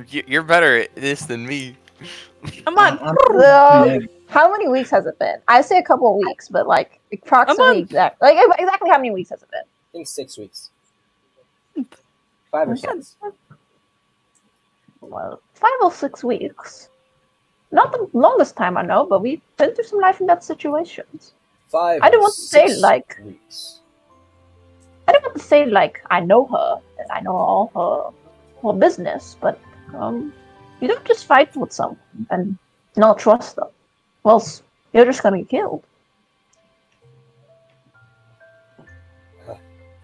[SPEAKER 10] you're better at this than me.
[SPEAKER 3] Come on.
[SPEAKER 1] How many weeks has it been? I say a couple of weeks, but like approximately
[SPEAKER 3] Come
[SPEAKER 1] exactly how many weeks has it been?
[SPEAKER 7] I think 6 weeks. 5 or 6.
[SPEAKER 1] Well, 5 or 6 weeks. Not the longest time I know, but we've been through some life and death situations.
[SPEAKER 7] 5
[SPEAKER 1] I don't
[SPEAKER 7] or
[SPEAKER 1] want to say
[SPEAKER 7] 6
[SPEAKER 1] like
[SPEAKER 7] weeks.
[SPEAKER 1] I don't want to say like I know her and I know all her business, but you don't just fight with someone and not trust them. Well, you're just gonna get killed.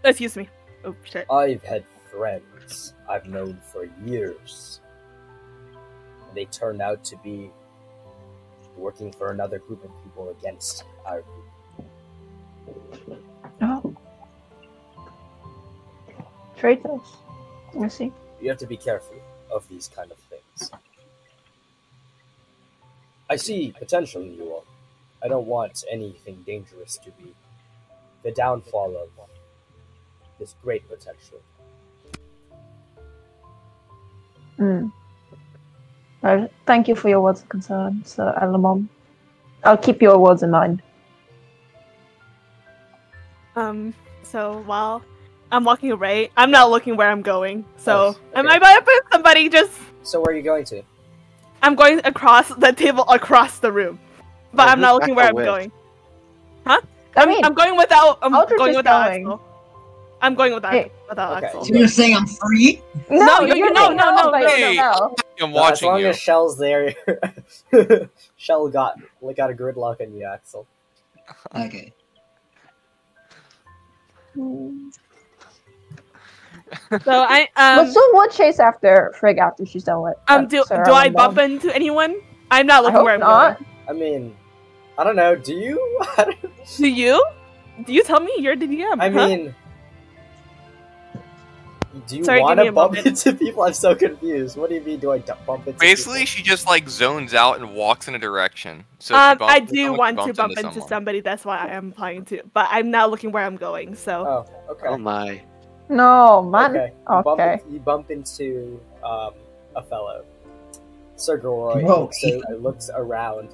[SPEAKER 3] Excuse me. Oh shit.
[SPEAKER 7] I've had friends I've known for years. They turned out to be working for another group of people against our group.
[SPEAKER 1] Oh. Traitors. I see.
[SPEAKER 7] You have to be careful of these kind of things. I see potential in you all. I don't want anything dangerous to be the downfall of this great potential.
[SPEAKER 1] Well, thank you for your words of concern, Sir Elamon. I'll keep your words in mind.
[SPEAKER 3] So while I'm walking away, I'm not looking where I'm going. So
[SPEAKER 7] Oh, okay.
[SPEAKER 3] am I by somebody just?
[SPEAKER 7] So where are you going to?
[SPEAKER 3] I'm going across the table, across the room, but I'm not looking where I'm
[SPEAKER 5] with?
[SPEAKER 3] going. Huh?
[SPEAKER 1] I mean,
[SPEAKER 3] I'm going without. I'm
[SPEAKER 1] Aldrich
[SPEAKER 3] going
[SPEAKER 1] is
[SPEAKER 3] without
[SPEAKER 1] going.
[SPEAKER 3] Axel. I'm going without
[SPEAKER 1] Hey.
[SPEAKER 3] without
[SPEAKER 7] Okay.
[SPEAKER 3] Axel.
[SPEAKER 6] So you're saying I'm free?
[SPEAKER 3] No, no,
[SPEAKER 10] Hey,
[SPEAKER 1] no.
[SPEAKER 10] I'm
[SPEAKER 7] As
[SPEAKER 10] watching
[SPEAKER 7] long
[SPEAKER 10] you.
[SPEAKER 7] as Shell's there, Shell got a gridlock on you, Axel.
[SPEAKER 6] Okay.
[SPEAKER 3] So I
[SPEAKER 1] But Sue would chase after Frigg after she's done with.
[SPEAKER 3] do
[SPEAKER 1] Sir
[SPEAKER 3] I
[SPEAKER 1] Elamon.
[SPEAKER 3] bump into anyone? I'm not
[SPEAKER 1] I
[SPEAKER 3] looking
[SPEAKER 1] hope
[SPEAKER 3] where I'm
[SPEAKER 1] not.
[SPEAKER 3] going.
[SPEAKER 7] I mean, I don't know. Do you?
[SPEAKER 3] Do you? Do you tell me you're the DM?
[SPEAKER 7] I
[SPEAKER 3] huh?
[SPEAKER 7] mean, do you
[SPEAKER 3] Sorry, give
[SPEAKER 7] want
[SPEAKER 3] me
[SPEAKER 7] to
[SPEAKER 3] a
[SPEAKER 7] bump
[SPEAKER 3] moment.
[SPEAKER 7] into people? I'm so confused. What do you mean? Do I bump into?
[SPEAKER 10] Basically,
[SPEAKER 7] people?
[SPEAKER 10] she just like zones out and walks in a direction. So if she bumps
[SPEAKER 3] I
[SPEAKER 10] into
[SPEAKER 3] do
[SPEAKER 10] someone, she
[SPEAKER 3] want to
[SPEAKER 10] bumps
[SPEAKER 3] bump into
[SPEAKER 10] someone.
[SPEAKER 3] somebody. That's why I am applying to. But I'm not looking where I'm going. So
[SPEAKER 7] Oh, okay.
[SPEAKER 5] Oh my.
[SPEAKER 1] No, man.
[SPEAKER 7] Okay.
[SPEAKER 1] Okay.
[SPEAKER 7] You bump into a fellow. Sir Goroy
[SPEAKER 6] Whoa.
[SPEAKER 7] looks around.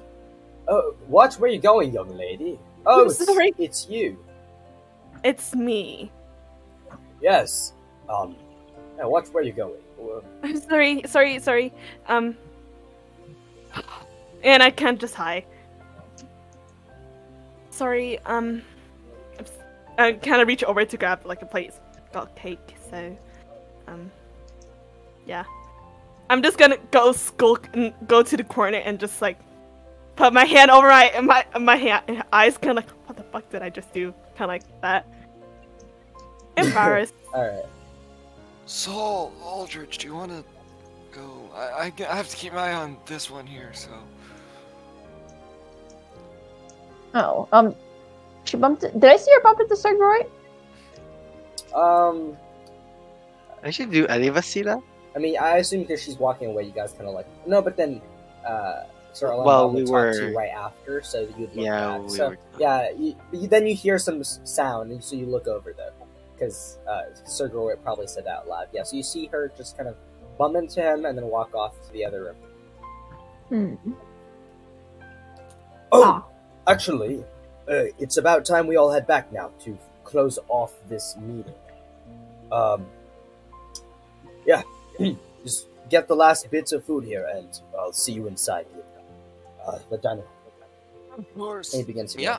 [SPEAKER 7] Oh, watch where you're going, young lady. Oh,
[SPEAKER 3] I'm sorry.
[SPEAKER 7] it's you.
[SPEAKER 3] it's me.
[SPEAKER 7] Yes. Yeah, watch where you're going.
[SPEAKER 3] I'm sorry. And I can't just hi. Sorry. I kind of reach over to grab like a plate of cake. So, yeah. I'm just gonna go skulk and go to the corner and just like put my hand over my hand, eyes, kind of like, what the fuck did I just do? Kind of like that. Embarrassed.
[SPEAKER 7] All right.
[SPEAKER 8] Saul, Aldrich, do you want to go? I have to keep my eye on this one here, so.
[SPEAKER 1] Oh, she bumped. Did I see her bump into Sir Goroy?
[SPEAKER 5] Actually, do any of us see that?
[SPEAKER 7] I mean, I assume because she's walking away, you guys kind of like no, but then Sir Ellen
[SPEAKER 5] Well,
[SPEAKER 7] would
[SPEAKER 5] we
[SPEAKER 7] talk
[SPEAKER 5] were-
[SPEAKER 7] to you right after, so you'd look
[SPEAKER 5] Yeah,
[SPEAKER 7] back.
[SPEAKER 5] we
[SPEAKER 7] So
[SPEAKER 5] were-
[SPEAKER 7] yeah, then you hear some sound, and so you look over though, because Sir Goroy probably said that out loud. Yeah, so you see her just kind of bump into him and then walk off to the other room. Oh, actually, it's about time we all head back now to close off this meeting. Yeah, just get the last bits of food here, and I'll see you inside the dining hall.
[SPEAKER 8] Of course.
[SPEAKER 7] And he begins to
[SPEAKER 10] Yeah.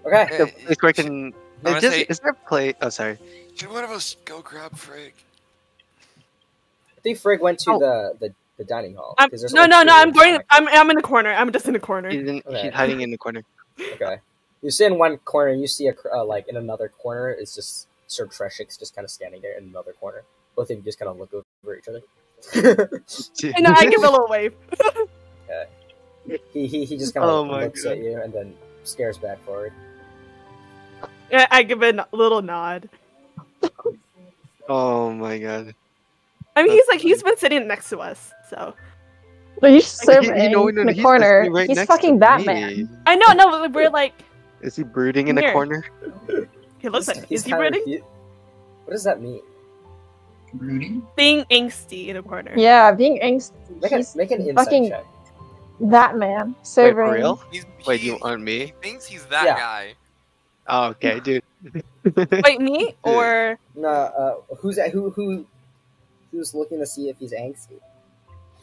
[SPEAKER 7] Okay.
[SPEAKER 5] The place where I can.
[SPEAKER 10] gonna say-
[SPEAKER 5] Is there a play? Oh, sorry.
[SPEAKER 8] Should one of us go grab Frigg?
[SPEAKER 7] I think Frigg went to
[SPEAKER 1] Oh.
[SPEAKER 7] the dining hall.
[SPEAKER 3] I'm,
[SPEAKER 7] 'cause there's
[SPEAKER 3] no,
[SPEAKER 7] only
[SPEAKER 3] no,
[SPEAKER 7] two
[SPEAKER 3] no. I'm
[SPEAKER 7] rooms
[SPEAKER 3] going.
[SPEAKER 7] down
[SPEAKER 3] I'm in the corner. I'm just in the corner.
[SPEAKER 5] She's
[SPEAKER 7] Okay.
[SPEAKER 5] hiding in the corner.
[SPEAKER 7] there. Okay. You sit in one corner. You see like in another corner is just Sir Treshik's just kind of standing there in another corner. Both of you just kind of look over each other.
[SPEAKER 3] I know. I give a little wave.
[SPEAKER 7] he just kind of
[SPEAKER 5] Oh my
[SPEAKER 7] looks
[SPEAKER 5] God.
[SPEAKER 7] at you, and then
[SPEAKER 2] stares back forward.
[SPEAKER 3] Yeah, I give a little nod.
[SPEAKER 5] Oh my god.
[SPEAKER 3] I mean, he's been sitting next to us, so.
[SPEAKER 1] But he's
[SPEAKER 5] He-
[SPEAKER 1] serving
[SPEAKER 5] you know,
[SPEAKER 1] in the
[SPEAKER 5] he's
[SPEAKER 1] corner.
[SPEAKER 5] listening right
[SPEAKER 1] He's
[SPEAKER 5] next to
[SPEAKER 1] fucking
[SPEAKER 5] me.
[SPEAKER 1] Batman.
[SPEAKER 3] I know, no, we're like.
[SPEAKER 5] Is he brooding in the
[SPEAKER 3] Here.
[SPEAKER 5] corner?
[SPEAKER 3] He looks like. Is he
[SPEAKER 2] kinda
[SPEAKER 3] brooding?
[SPEAKER 2] cute. What does that mean?
[SPEAKER 6] Brooding?
[SPEAKER 3] Being angsty in a corner.
[SPEAKER 1] Yeah, being angsty. He's
[SPEAKER 2] Make an insight
[SPEAKER 1] fucking
[SPEAKER 2] check.
[SPEAKER 1] Batman.
[SPEAKER 5] Wait,
[SPEAKER 1] Serving.
[SPEAKER 5] for real?
[SPEAKER 10] He's,
[SPEAKER 5] Wait,
[SPEAKER 10] he,
[SPEAKER 5] you on me?
[SPEAKER 10] he thinks he's that
[SPEAKER 2] Yeah.
[SPEAKER 10] guy.
[SPEAKER 5] Oh, okay, dude.
[SPEAKER 3] Wait, me or
[SPEAKER 2] No, who's looking to see if he's angsty?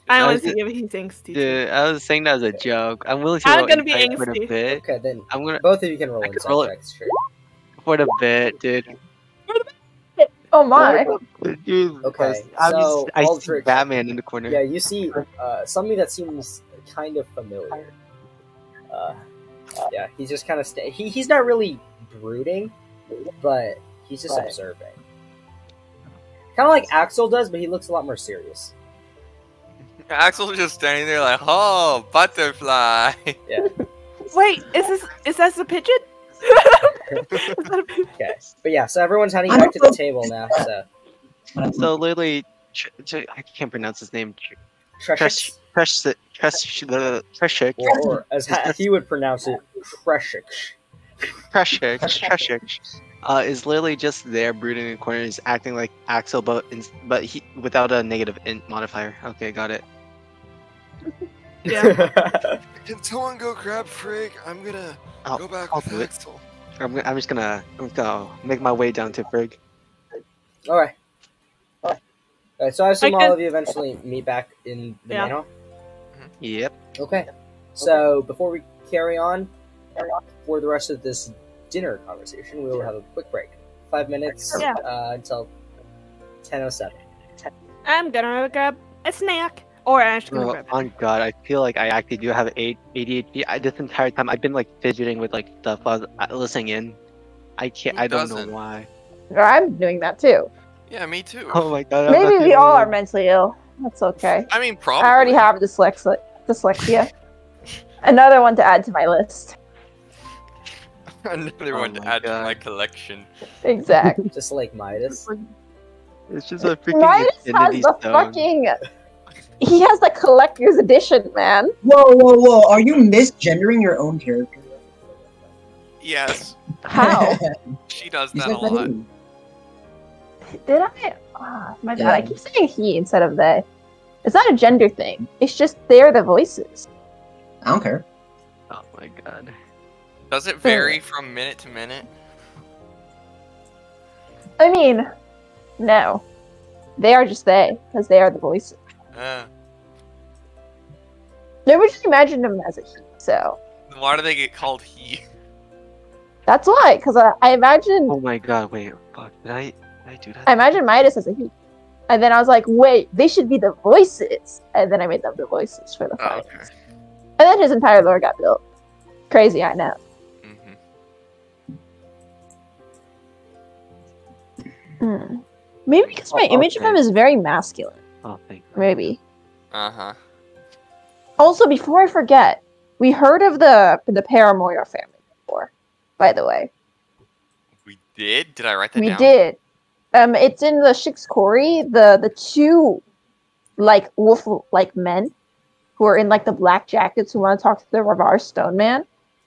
[SPEAKER 3] I
[SPEAKER 5] I
[SPEAKER 3] want
[SPEAKER 5] was
[SPEAKER 3] to see if he's angsty. Too.
[SPEAKER 5] Dude, I was saying that as a joke. I'm willing to
[SPEAKER 3] I'm
[SPEAKER 5] roll
[SPEAKER 3] gonna be
[SPEAKER 5] insight for the
[SPEAKER 3] angsty.
[SPEAKER 5] bit.
[SPEAKER 2] Okay, then
[SPEAKER 5] I'm gonna
[SPEAKER 2] both of you can roll
[SPEAKER 5] I could
[SPEAKER 2] insight
[SPEAKER 5] roll it.
[SPEAKER 2] checks. Sure.
[SPEAKER 5] for the bit, dude.
[SPEAKER 1] Oh my.
[SPEAKER 5] Dude,
[SPEAKER 2] Okay,
[SPEAKER 5] I
[SPEAKER 2] so
[SPEAKER 5] see
[SPEAKER 2] Aldrich-
[SPEAKER 5] Batman in the corner.
[SPEAKER 2] Yeah, you see something that seems kind of familiar. Yeah, he's just kind of he's not really brooding, but he's just observing. Kind of like Axel does, but he looks a lot more serious.
[SPEAKER 10] Axel's just standing there like, oh, butterfly.
[SPEAKER 2] Yeah.
[SPEAKER 3] Wait, is that a pigeon? Is that a pigeon?
[SPEAKER 2] Okay, but yeah, so everyone's heading back to the table now. So
[SPEAKER 5] So literally, I can't pronounce his name.
[SPEAKER 2] Treshik,
[SPEAKER 5] Treshik.
[SPEAKER 2] or as he would pronounce it, Treshik.
[SPEAKER 5] Treshik is literally just there brooding in the corner. He's acting like Axel, but he without a negative int modifier. Okay, got it.
[SPEAKER 3] Yeah.
[SPEAKER 8] Can someone go grab Frigg? I'm gonna go back
[SPEAKER 5] I'll
[SPEAKER 8] with
[SPEAKER 5] do it.
[SPEAKER 8] Axel.
[SPEAKER 5] I'm just gonna make my way down to Frigg.
[SPEAKER 2] All right. So I assume
[SPEAKER 3] I
[SPEAKER 2] all
[SPEAKER 3] can-
[SPEAKER 2] of you eventually meet back in the
[SPEAKER 3] Yeah.
[SPEAKER 2] main hall.
[SPEAKER 5] Yep.
[SPEAKER 2] Okay. So before we carry on for the rest of this dinner conversation, we will have a quick break. 5 minutes
[SPEAKER 3] Yeah.
[SPEAKER 2] until 10:07.
[SPEAKER 3] I'm gonna grab a snack, or I'm just gonna
[SPEAKER 5] Oh,
[SPEAKER 3] grab it.
[SPEAKER 5] on God, I feel like I actually do have ADHD. This entire time I've been like fidgeting with like stuff while listening in. I can't.
[SPEAKER 10] Who
[SPEAKER 5] I don't know
[SPEAKER 10] doesn't?
[SPEAKER 5] why.
[SPEAKER 1] I'm doing that too.
[SPEAKER 10] Yeah, me too.
[SPEAKER 5] Oh my God. I'm
[SPEAKER 1] Maybe
[SPEAKER 5] not
[SPEAKER 1] we
[SPEAKER 5] the
[SPEAKER 1] all
[SPEAKER 5] only
[SPEAKER 1] are
[SPEAKER 5] one.
[SPEAKER 1] mentally ill. That's okay.
[SPEAKER 10] I mean, probably.
[SPEAKER 1] I already have dyslexia. Another one to add to my list.
[SPEAKER 10] Another
[SPEAKER 5] Oh
[SPEAKER 10] one to
[SPEAKER 5] my
[SPEAKER 10] add to
[SPEAKER 5] God.
[SPEAKER 10] my collection.
[SPEAKER 1] Exactly.
[SPEAKER 2] Just like Midas.
[SPEAKER 5] It's just a freaking
[SPEAKER 1] Midas has
[SPEAKER 5] infinity
[SPEAKER 1] the
[SPEAKER 5] stone.
[SPEAKER 1] fucking. He has the collector's edition, man.
[SPEAKER 6] Whoa! Are you misgendering your own character?
[SPEAKER 10] Yes,
[SPEAKER 1] How?
[SPEAKER 10] she does
[SPEAKER 6] You
[SPEAKER 10] that
[SPEAKER 6] said
[SPEAKER 10] a lot.
[SPEAKER 6] too.
[SPEAKER 1] Did I? Ah, my bad.
[SPEAKER 6] Yeah.
[SPEAKER 1] I keep saying he instead of they. It's not a gender thing. It's just they're the voices.
[SPEAKER 6] I don't care.
[SPEAKER 5] Oh my God.
[SPEAKER 10] Does it vary from minute to minute?
[SPEAKER 1] I mean, no. They are just they, because they are the voices. Nobody just imagined him as a he, so.
[SPEAKER 10] Why do they get called he?
[SPEAKER 1] That's why, because I imagine
[SPEAKER 5] Oh my God. Wait. Fuck. Did I do that?
[SPEAKER 1] I imagine Midas as a he. And then I was like, wait, they should be the voices. And then I made them the voices for the
[SPEAKER 10] Oh,
[SPEAKER 1] fight.
[SPEAKER 10] okay.
[SPEAKER 1] And then his entire lore got built. Crazy, I know.
[SPEAKER 10] Mm-hmm.
[SPEAKER 1] Maybe because my image of him is very masculine.
[SPEAKER 5] Oh, thank God.
[SPEAKER 1] Maybe.
[SPEAKER 10] Uh-huh.
[SPEAKER 1] Also, before I forget, we heard of the Paramour family before, by the way.
[SPEAKER 10] We did? Did I write that
[SPEAKER 1] We
[SPEAKER 10] down?
[SPEAKER 1] did. It's in the Shikskori, the two, like, wolf-like men who are in, like, the black jackets who want to talk to the Ravar Stone Man.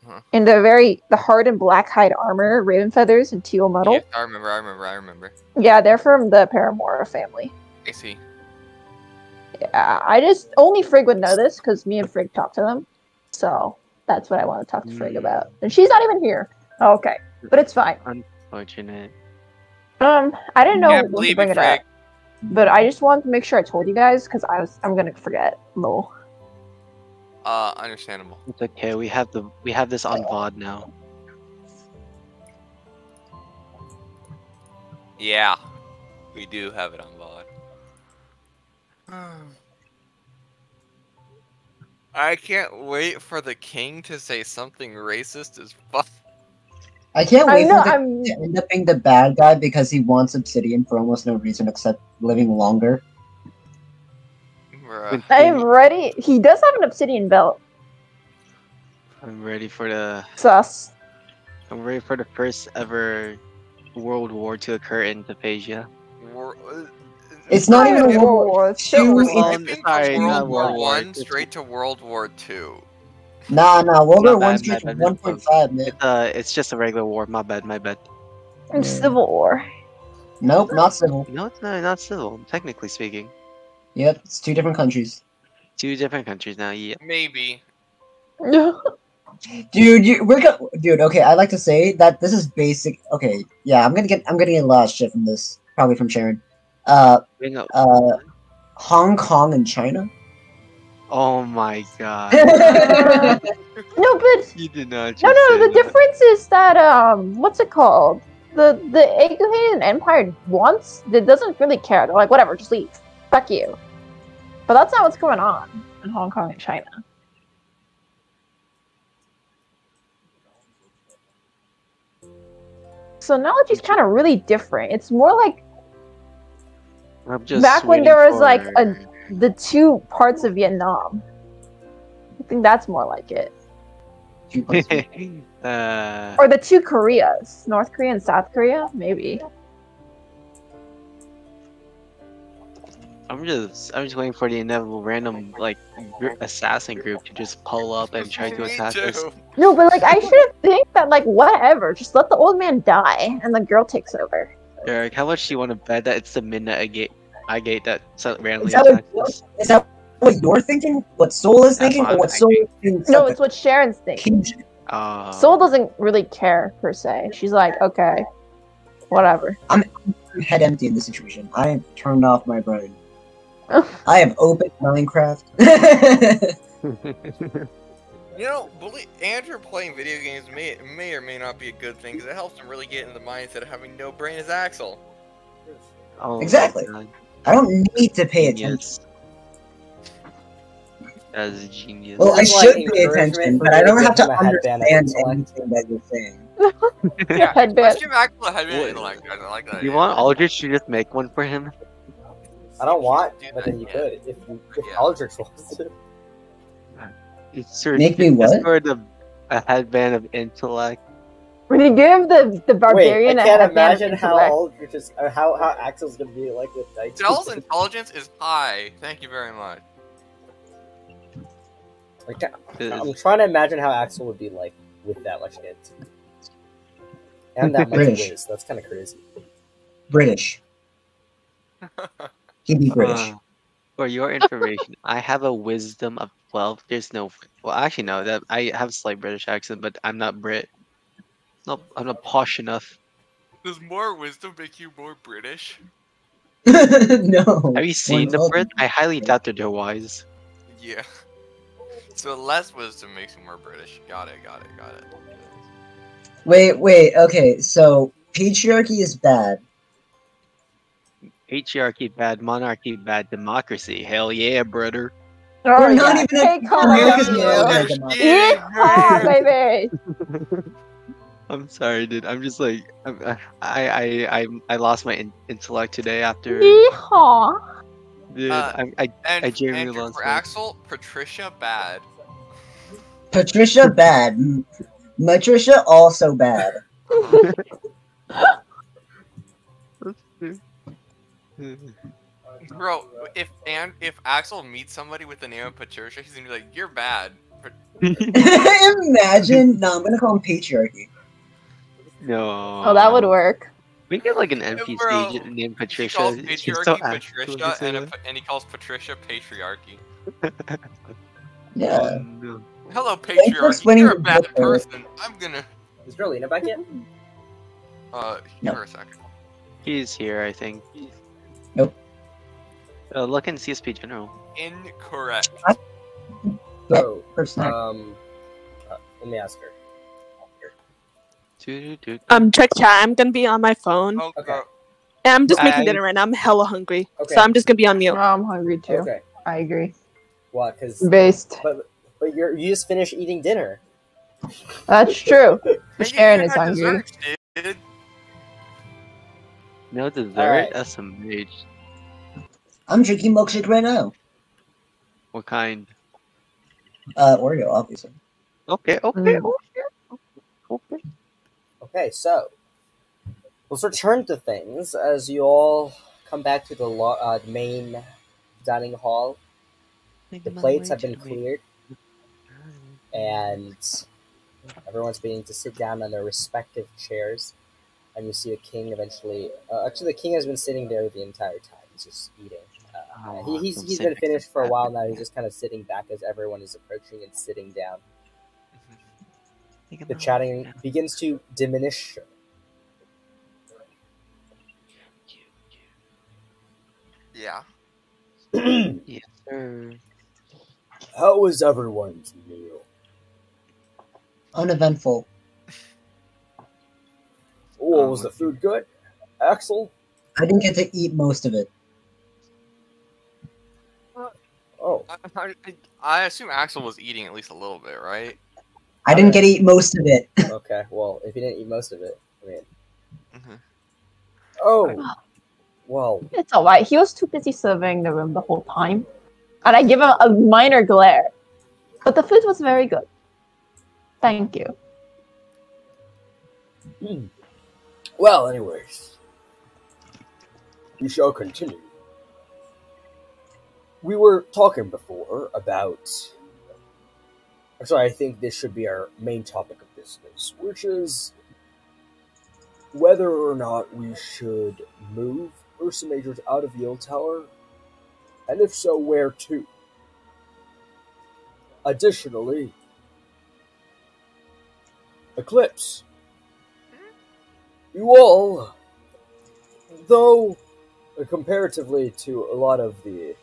[SPEAKER 10] Uh-huh.
[SPEAKER 1] In the hard and black hide armor, raven feathers, and teal metal.
[SPEAKER 10] Yes, I remember.
[SPEAKER 1] Yeah, they're from the Paramour family.
[SPEAKER 10] I see.
[SPEAKER 1] Yeah, I just only Frigg would know this because me and Frigg talked to them, so that's what I want to talk to Frigg about. And she's not even here. Oh, okay, but it's fine.
[SPEAKER 5] Unfortunate.
[SPEAKER 1] I didn't know
[SPEAKER 10] Can't
[SPEAKER 1] when to
[SPEAKER 10] believe
[SPEAKER 1] bring
[SPEAKER 10] it,
[SPEAKER 1] it up,
[SPEAKER 10] Frigg.
[SPEAKER 1] but I just wanted to make sure I told you guys because I'm gonna forget. Lol.
[SPEAKER 10] Understandable.
[SPEAKER 5] It's okay. We have this on VOD now.
[SPEAKER 10] Yeah. We do have it on VOD. I can't wait for the king to say something racist as fuck.
[SPEAKER 6] I can't
[SPEAKER 1] I
[SPEAKER 6] wait
[SPEAKER 1] know,
[SPEAKER 6] for the to end up being the bad guy because he wants obsidian for almost no reason except living longer.
[SPEAKER 10] Bruh.
[SPEAKER 1] I am ready. He does have an obsidian belt.
[SPEAKER 5] I'm ready for the.
[SPEAKER 1] Sus.
[SPEAKER 5] I'm ready for the first ever World War to occur in Aphasia.
[SPEAKER 6] It's not even a
[SPEAKER 1] World
[SPEAKER 6] World
[SPEAKER 1] War.
[SPEAKER 6] War
[SPEAKER 1] Civil
[SPEAKER 6] II.
[SPEAKER 1] War.
[SPEAKER 5] Well,
[SPEAKER 6] It's
[SPEAKER 5] sorry,
[SPEAKER 6] two
[SPEAKER 5] not World
[SPEAKER 6] War.
[SPEAKER 5] War.
[SPEAKER 10] One straight to World War Two.
[SPEAKER 6] Nah, World
[SPEAKER 5] My
[SPEAKER 6] War
[SPEAKER 5] bad,
[SPEAKER 6] One's
[SPEAKER 5] my
[SPEAKER 6] just
[SPEAKER 5] bad.
[SPEAKER 6] 1.5, man.
[SPEAKER 5] It's just a regular war. My bad.
[SPEAKER 1] And Civil War.
[SPEAKER 6] Nope, not civil.
[SPEAKER 5] No, it's not civil. Technically speaking,
[SPEAKER 6] Yep, it's 2 different countries.
[SPEAKER 5] 2 different countries now. Yeah.
[SPEAKER 10] Maybe.
[SPEAKER 6] Dude, okay, I like to say that this is basic. Okay, yeah, I'm gonna get a lot of shit from this, probably from Sharon.
[SPEAKER 5] Bring up.
[SPEAKER 6] Hong Kong and China.
[SPEAKER 5] Oh my god.
[SPEAKER 1] No, but
[SPEAKER 5] You did not.
[SPEAKER 1] no.
[SPEAKER 5] Just say
[SPEAKER 1] The
[SPEAKER 5] that.
[SPEAKER 1] difference is that what's it called? The Eclipse Empire it doesn't really care. They're like, whatever, just leave. Fuck you. But that's not what's going on in Hong Kong and China. So knowledge is kind of really different. It's more like
[SPEAKER 5] I'm just
[SPEAKER 1] back when there was like
[SPEAKER 5] waiting
[SPEAKER 1] the 2 parts of Vietnam. I think that's more like it.
[SPEAKER 5] for-
[SPEAKER 1] Or the 2 Koreas, North Korea and South Korea, maybe.
[SPEAKER 5] I'm just waiting for the inevitable random like assassin group to just pull up and try to
[SPEAKER 10] Me
[SPEAKER 5] attack us.
[SPEAKER 10] too.
[SPEAKER 1] No, but like I should think that like whatever, just let the old man die and the girl takes over.
[SPEAKER 5] Eric, how much do you want to bet that it's the midnight gate that randomly
[SPEAKER 6] Is that,
[SPEAKER 5] attacks
[SPEAKER 6] what,
[SPEAKER 5] us?
[SPEAKER 6] is that what you're thinking? What Soul is
[SPEAKER 5] That's
[SPEAKER 6] thinking?
[SPEAKER 5] what
[SPEAKER 6] Or
[SPEAKER 5] I'm
[SPEAKER 6] what Soul is thinking?
[SPEAKER 1] No, it's what Sharon's thinking. Soul doesn't really care per se. She's like, okay, whatever.
[SPEAKER 6] I'm head empty in this situation. I have turned off my brain. I have opened Minecraft.
[SPEAKER 10] You know, Andrew playing video games may or may not be a good thing because it helps him really get in the mindset of having no brain as Axel.
[SPEAKER 5] Oh,
[SPEAKER 6] Exactly. I don't need to pay attention.
[SPEAKER 5] Genius. That is a genius.
[SPEAKER 6] Well, I
[SPEAKER 2] This is like
[SPEAKER 6] should pay
[SPEAKER 2] encouragement
[SPEAKER 6] attention,
[SPEAKER 2] for
[SPEAKER 6] but
[SPEAKER 2] me
[SPEAKER 6] I
[SPEAKER 2] to
[SPEAKER 6] don't
[SPEAKER 2] give
[SPEAKER 6] have to
[SPEAKER 2] him a headband of
[SPEAKER 6] understand
[SPEAKER 2] intellect.
[SPEAKER 6] anything that you're saying.
[SPEAKER 10] Yeah,
[SPEAKER 1] Headband.
[SPEAKER 10] let's give Axel a headband intellect, guys. I like that.
[SPEAKER 5] You
[SPEAKER 10] idea.
[SPEAKER 5] want Aldrich to just make one for him?
[SPEAKER 2] I don't want,
[SPEAKER 10] Do
[SPEAKER 2] but
[SPEAKER 10] that,
[SPEAKER 2] then you
[SPEAKER 10] yeah.
[SPEAKER 2] could if
[SPEAKER 10] Yeah.
[SPEAKER 2] Aldrich wants to.
[SPEAKER 5] It's sort
[SPEAKER 6] Make me what?
[SPEAKER 5] Sort of a headband of intellect.
[SPEAKER 1] When you give the
[SPEAKER 2] Wait,
[SPEAKER 1] barbarian
[SPEAKER 2] I
[SPEAKER 1] a
[SPEAKER 2] can't
[SPEAKER 1] headband of
[SPEAKER 2] imagine how
[SPEAKER 1] intellect,
[SPEAKER 2] Aldrich is, or how Axel's gonna be like with dice.
[SPEAKER 10] Dell's intelligence is high. Thank you very much.
[SPEAKER 2] Like, I'm trying to imagine how Axel would be like with that much int. And that much
[SPEAKER 6] British.
[SPEAKER 2] whiz. That's kind of crazy.
[SPEAKER 6] British. He'd be British.
[SPEAKER 5] For your information, I have a wisdom of 12. There's no. Well, actually, no. That I have a slight British accent, but I'm not Brit. No, I'm not posh enough.
[SPEAKER 10] Does more wisdom make you more British?
[SPEAKER 6] No.
[SPEAKER 5] Have you seen the
[SPEAKER 6] More
[SPEAKER 5] Brit? I highly doubt that they're wise.
[SPEAKER 10] Yeah. So less wisdom makes you more British. Got it.
[SPEAKER 6] Wait, okay, so patriarchy is bad.
[SPEAKER 5] Patriarchy bad, monarchy bad, democracy. Hell yeah, brother.
[SPEAKER 1] oh,
[SPEAKER 6] We're not
[SPEAKER 1] yeah.
[SPEAKER 6] even
[SPEAKER 1] Hey, Connor,
[SPEAKER 6] America's
[SPEAKER 1] thank
[SPEAKER 6] not
[SPEAKER 1] you.
[SPEAKER 6] like a democracy.
[SPEAKER 1] Yeehaw, baby.
[SPEAKER 5] I'm sorry, dude. I'm just like I lost my intellect today after.
[SPEAKER 1] Yeehaw.
[SPEAKER 5] Dude,
[SPEAKER 10] And,
[SPEAKER 5] I genuinely
[SPEAKER 10] and
[SPEAKER 5] lost
[SPEAKER 10] for
[SPEAKER 5] my-
[SPEAKER 10] Axel, Patricia bad.
[SPEAKER 6] Patricia bad. Matricia also bad.
[SPEAKER 10] Bro, if Axel meets somebody with the name of Patricia, he's gonna be like, "You're bad."
[SPEAKER 6] Imagine. No, I'm gonna call him patriarchy.
[SPEAKER 5] No.
[SPEAKER 1] Oh, that would work.
[SPEAKER 5] We get like an NPC
[SPEAKER 10] Bro,
[SPEAKER 5] named
[SPEAKER 10] He
[SPEAKER 5] Patricia.
[SPEAKER 10] calls
[SPEAKER 5] She's
[SPEAKER 10] patriarchy
[SPEAKER 5] so
[SPEAKER 10] Patricia,
[SPEAKER 5] actual,
[SPEAKER 10] and he calls Patricia patriarchy.
[SPEAKER 6] Yeah.
[SPEAKER 5] Oh, no.
[SPEAKER 10] Hello,
[SPEAKER 6] for
[SPEAKER 10] patriarchy.
[SPEAKER 6] explaining
[SPEAKER 10] You're a
[SPEAKER 6] the
[SPEAKER 10] bad
[SPEAKER 6] book, though.
[SPEAKER 10] person. I'm gonna.
[SPEAKER 2] Is Drolina back yet?
[SPEAKER 10] Give her a second.
[SPEAKER 5] He's here, I think.
[SPEAKER 6] Nope.
[SPEAKER 5] Look in CSP General.
[SPEAKER 10] Incorrect.
[SPEAKER 2] So,
[SPEAKER 6] Person.
[SPEAKER 2] let me ask her.
[SPEAKER 3] Check chat. I'm gonna be on my phone.
[SPEAKER 10] Oh,
[SPEAKER 2] Okay.
[SPEAKER 3] And I'm just making
[SPEAKER 5] Bye.
[SPEAKER 3] dinner right now. I'm hella hungry.
[SPEAKER 2] Okay.
[SPEAKER 3] So I'm just gonna be on mute.
[SPEAKER 1] Oh, I'm hungry too.
[SPEAKER 2] Okay.
[SPEAKER 1] I agree.
[SPEAKER 2] What? Because
[SPEAKER 1] Based.
[SPEAKER 2] but you just finished eating dinner.
[SPEAKER 1] That's true.
[SPEAKER 10] Hey,
[SPEAKER 1] Sharon
[SPEAKER 10] you
[SPEAKER 1] is
[SPEAKER 10] had
[SPEAKER 1] hungry.
[SPEAKER 10] desserts, dude.
[SPEAKER 5] No dessert?
[SPEAKER 2] Alright.
[SPEAKER 5] That's some rage.
[SPEAKER 6] I'm drinking milkshake right now.
[SPEAKER 5] What kind?
[SPEAKER 6] Oreo, obviously.
[SPEAKER 5] Okay.
[SPEAKER 2] Okay, so let's return to things as you all come back to the main dining hall. The plates have been cleared, and everyone's beginning to sit down on their respective chairs. And you see the king eventually. Actually, the king has been sitting there the entire time. He's just eating. He's been finished for a while now. He's just kind of sitting back as everyone is approaching and sitting down. The chatting begins to diminish.
[SPEAKER 10] Yeah.
[SPEAKER 5] Yes, sir.
[SPEAKER 9] How was everyone's meal?
[SPEAKER 6] Uneventful.
[SPEAKER 9] Oh, was the food good? Axel?
[SPEAKER 6] I didn't get to eat most of it.
[SPEAKER 9] Oh.
[SPEAKER 10] I assume Axel was eating at least a little bit, right?
[SPEAKER 6] I didn't get to eat most of it.
[SPEAKER 2] Okay, well, if you didn't eat most of it, I mean.
[SPEAKER 9] Oh. Well.
[SPEAKER 1] It's alright. He was too busy surveying the room the whole time. And I give him a minor glare. But the food was very good. Thank you.
[SPEAKER 9] Well, anyways. We shall continue. We were talking before about... Actually, I think this should be our main topic of business, which is whether or not we should move Ursa Majors out of Yield Tower, and if so, where to? Additionally, Eclipse, you all, though comparatively to a lot of the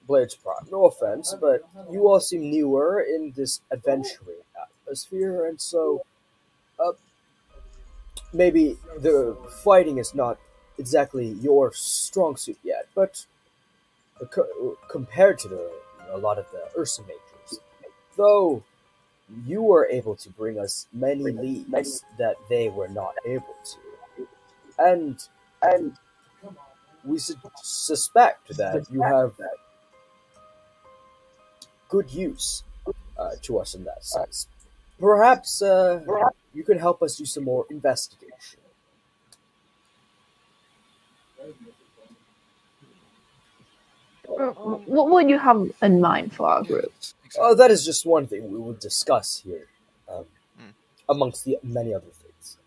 [SPEAKER 9] Blades Prime, no offense, but you all seem newer in this adventuring atmosphere, and so maybe the fighting is not exactly your strong suit yet, but compared to a lot of the Ursa Majors, though you were able to bring us many leads that they were not able to, and we suspect that you have good use to us in that sense. Perhaps you can help us do some more investigation.
[SPEAKER 1] What would you have in mind for our group?
[SPEAKER 9] That is just one thing we will discuss here, amongst the many other things.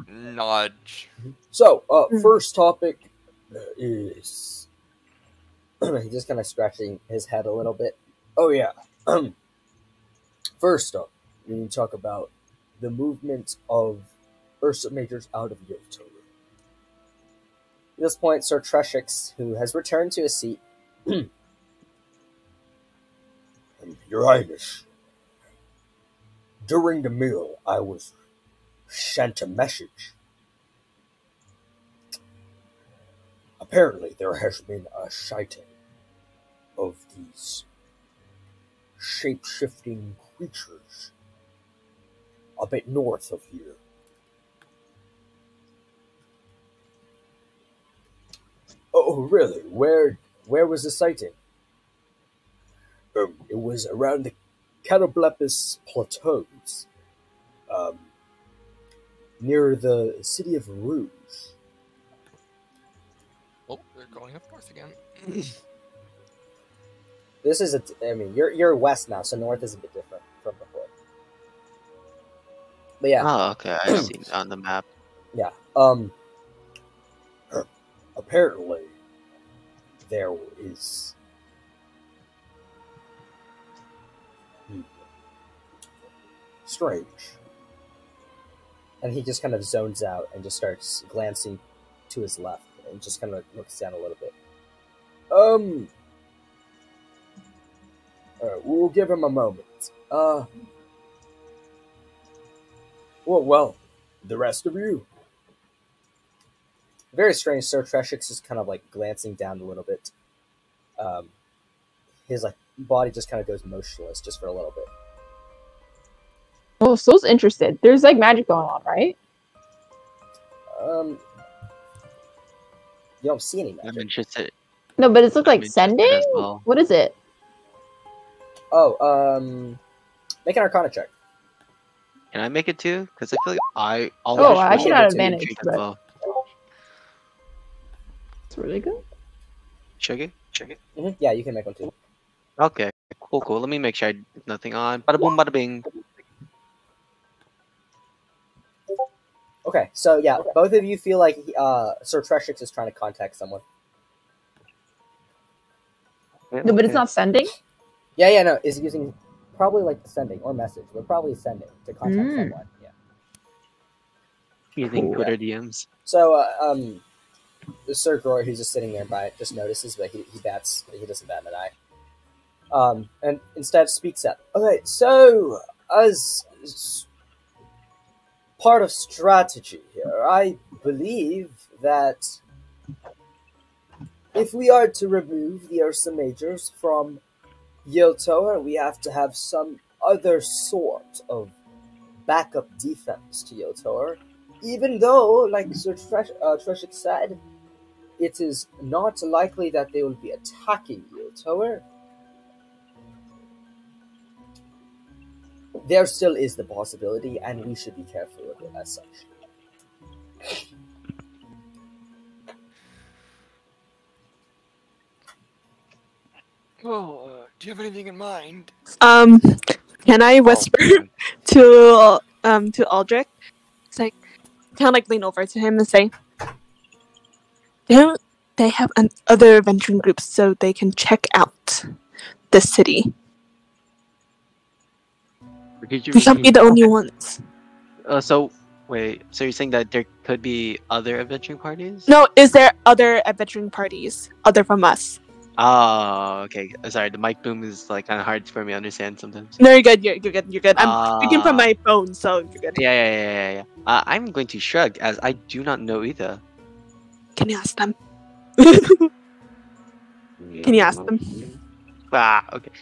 [SPEAKER 10] Nudge.
[SPEAKER 9] So, first topic is... He's just kind of scratching his head a little bit. Oh, yeah. First up, we need to talk about the movement of Ursa Majors out of Yoto. At this point, Sir Treshix, who has returned to his seat. Your Highness, during the meal, I was sent a message. Apparently, there has been a sighting of these shape-shifting creatures a bit north of here. Oh, really? Where was the sighting? It was around the Catoblepis Plateaus, near the city of Rouge.
[SPEAKER 10] Oh, they're going up north again.
[SPEAKER 2] This is I mean, you're west now, so north is a bit different from before. But yeah.
[SPEAKER 5] Oh, okay. I see on the map.
[SPEAKER 2] Yeah.
[SPEAKER 9] Apparently, there is strange.
[SPEAKER 2] And he just kind of zones out and just starts glancing to his left and just kind of looks down a little bit.
[SPEAKER 9] We'll give him a moment. Well, the rest of you?
[SPEAKER 2] Very strange. Sir Treshix is kind of like glancing down a little bit. His like body just kind of goes motionless just for a little bit.
[SPEAKER 1] Oh, Soul's interested. There's like magic going on, right?
[SPEAKER 2] You don't see any magic.
[SPEAKER 5] I'm interested.
[SPEAKER 1] No, but it's look like
[SPEAKER 5] interested
[SPEAKER 1] sending?
[SPEAKER 5] as well.
[SPEAKER 1] What is it?
[SPEAKER 2] Make an Arcana check.
[SPEAKER 5] Can I make it too? Because I feel like I
[SPEAKER 1] Oh,
[SPEAKER 5] always
[SPEAKER 1] I should
[SPEAKER 5] roll
[SPEAKER 1] have
[SPEAKER 5] to
[SPEAKER 1] advantage,
[SPEAKER 5] intrigue as
[SPEAKER 1] but
[SPEAKER 5] well.
[SPEAKER 1] it's really good.
[SPEAKER 5] Check it.
[SPEAKER 2] Yeah, you can make one too.
[SPEAKER 5] Okay, cool. Let me make sure I did nothing on. Bada boom, bada bing.
[SPEAKER 2] Okay, so yeah, both of you feel like Sir Treshix is trying to contact someone.
[SPEAKER 1] No, but it's not sending.
[SPEAKER 2] Yeah, no, is using probably like sending or message, but probably sending to contact someone. Yeah.
[SPEAKER 5] Using
[SPEAKER 1] Cool.
[SPEAKER 5] Twitter DMs.
[SPEAKER 2] So, Sir Groy, who's just sitting there by, just notices, but he doesn't bat an eye. And instead speaks up. Okay, so as part of strategy here, I believe that if we are to remove the Ursa Majors from Yiltoa, we have to have some other sort of backup defense to Yiltoa. Even though, like Sir Treshik said, it is not likely that they will be attacking Yiltoa. There still is the possibility, and we should be careful of it as such.
[SPEAKER 8] Well, do you have anything in mind?
[SPEAKER 3] Can I whisper to Aldrich? It's like, kind of like lean over to him and say, "Don't they have other adventuring groups so they can check out the city? We can't be the only ones."
[SPEAKER 5] So wait, so you're saying that there could be other adventuring parties?
[SPEAKER 3] No, is there other adventuring parties other from us?
[SPEAKER 5] Oh, okay. Sorry, the mic boom is like kind of hard for me to understand sometimes.
[SPEAKER 3] No, you're good. You're good. I'm speaking from my phone, so you're good.
[SPEAKER 5] Yeah. I'm going to shrug as I do not know either.
[SPEAKER 3] Can you ask them? Can you ask them?
[SPEAKER 5] Okay.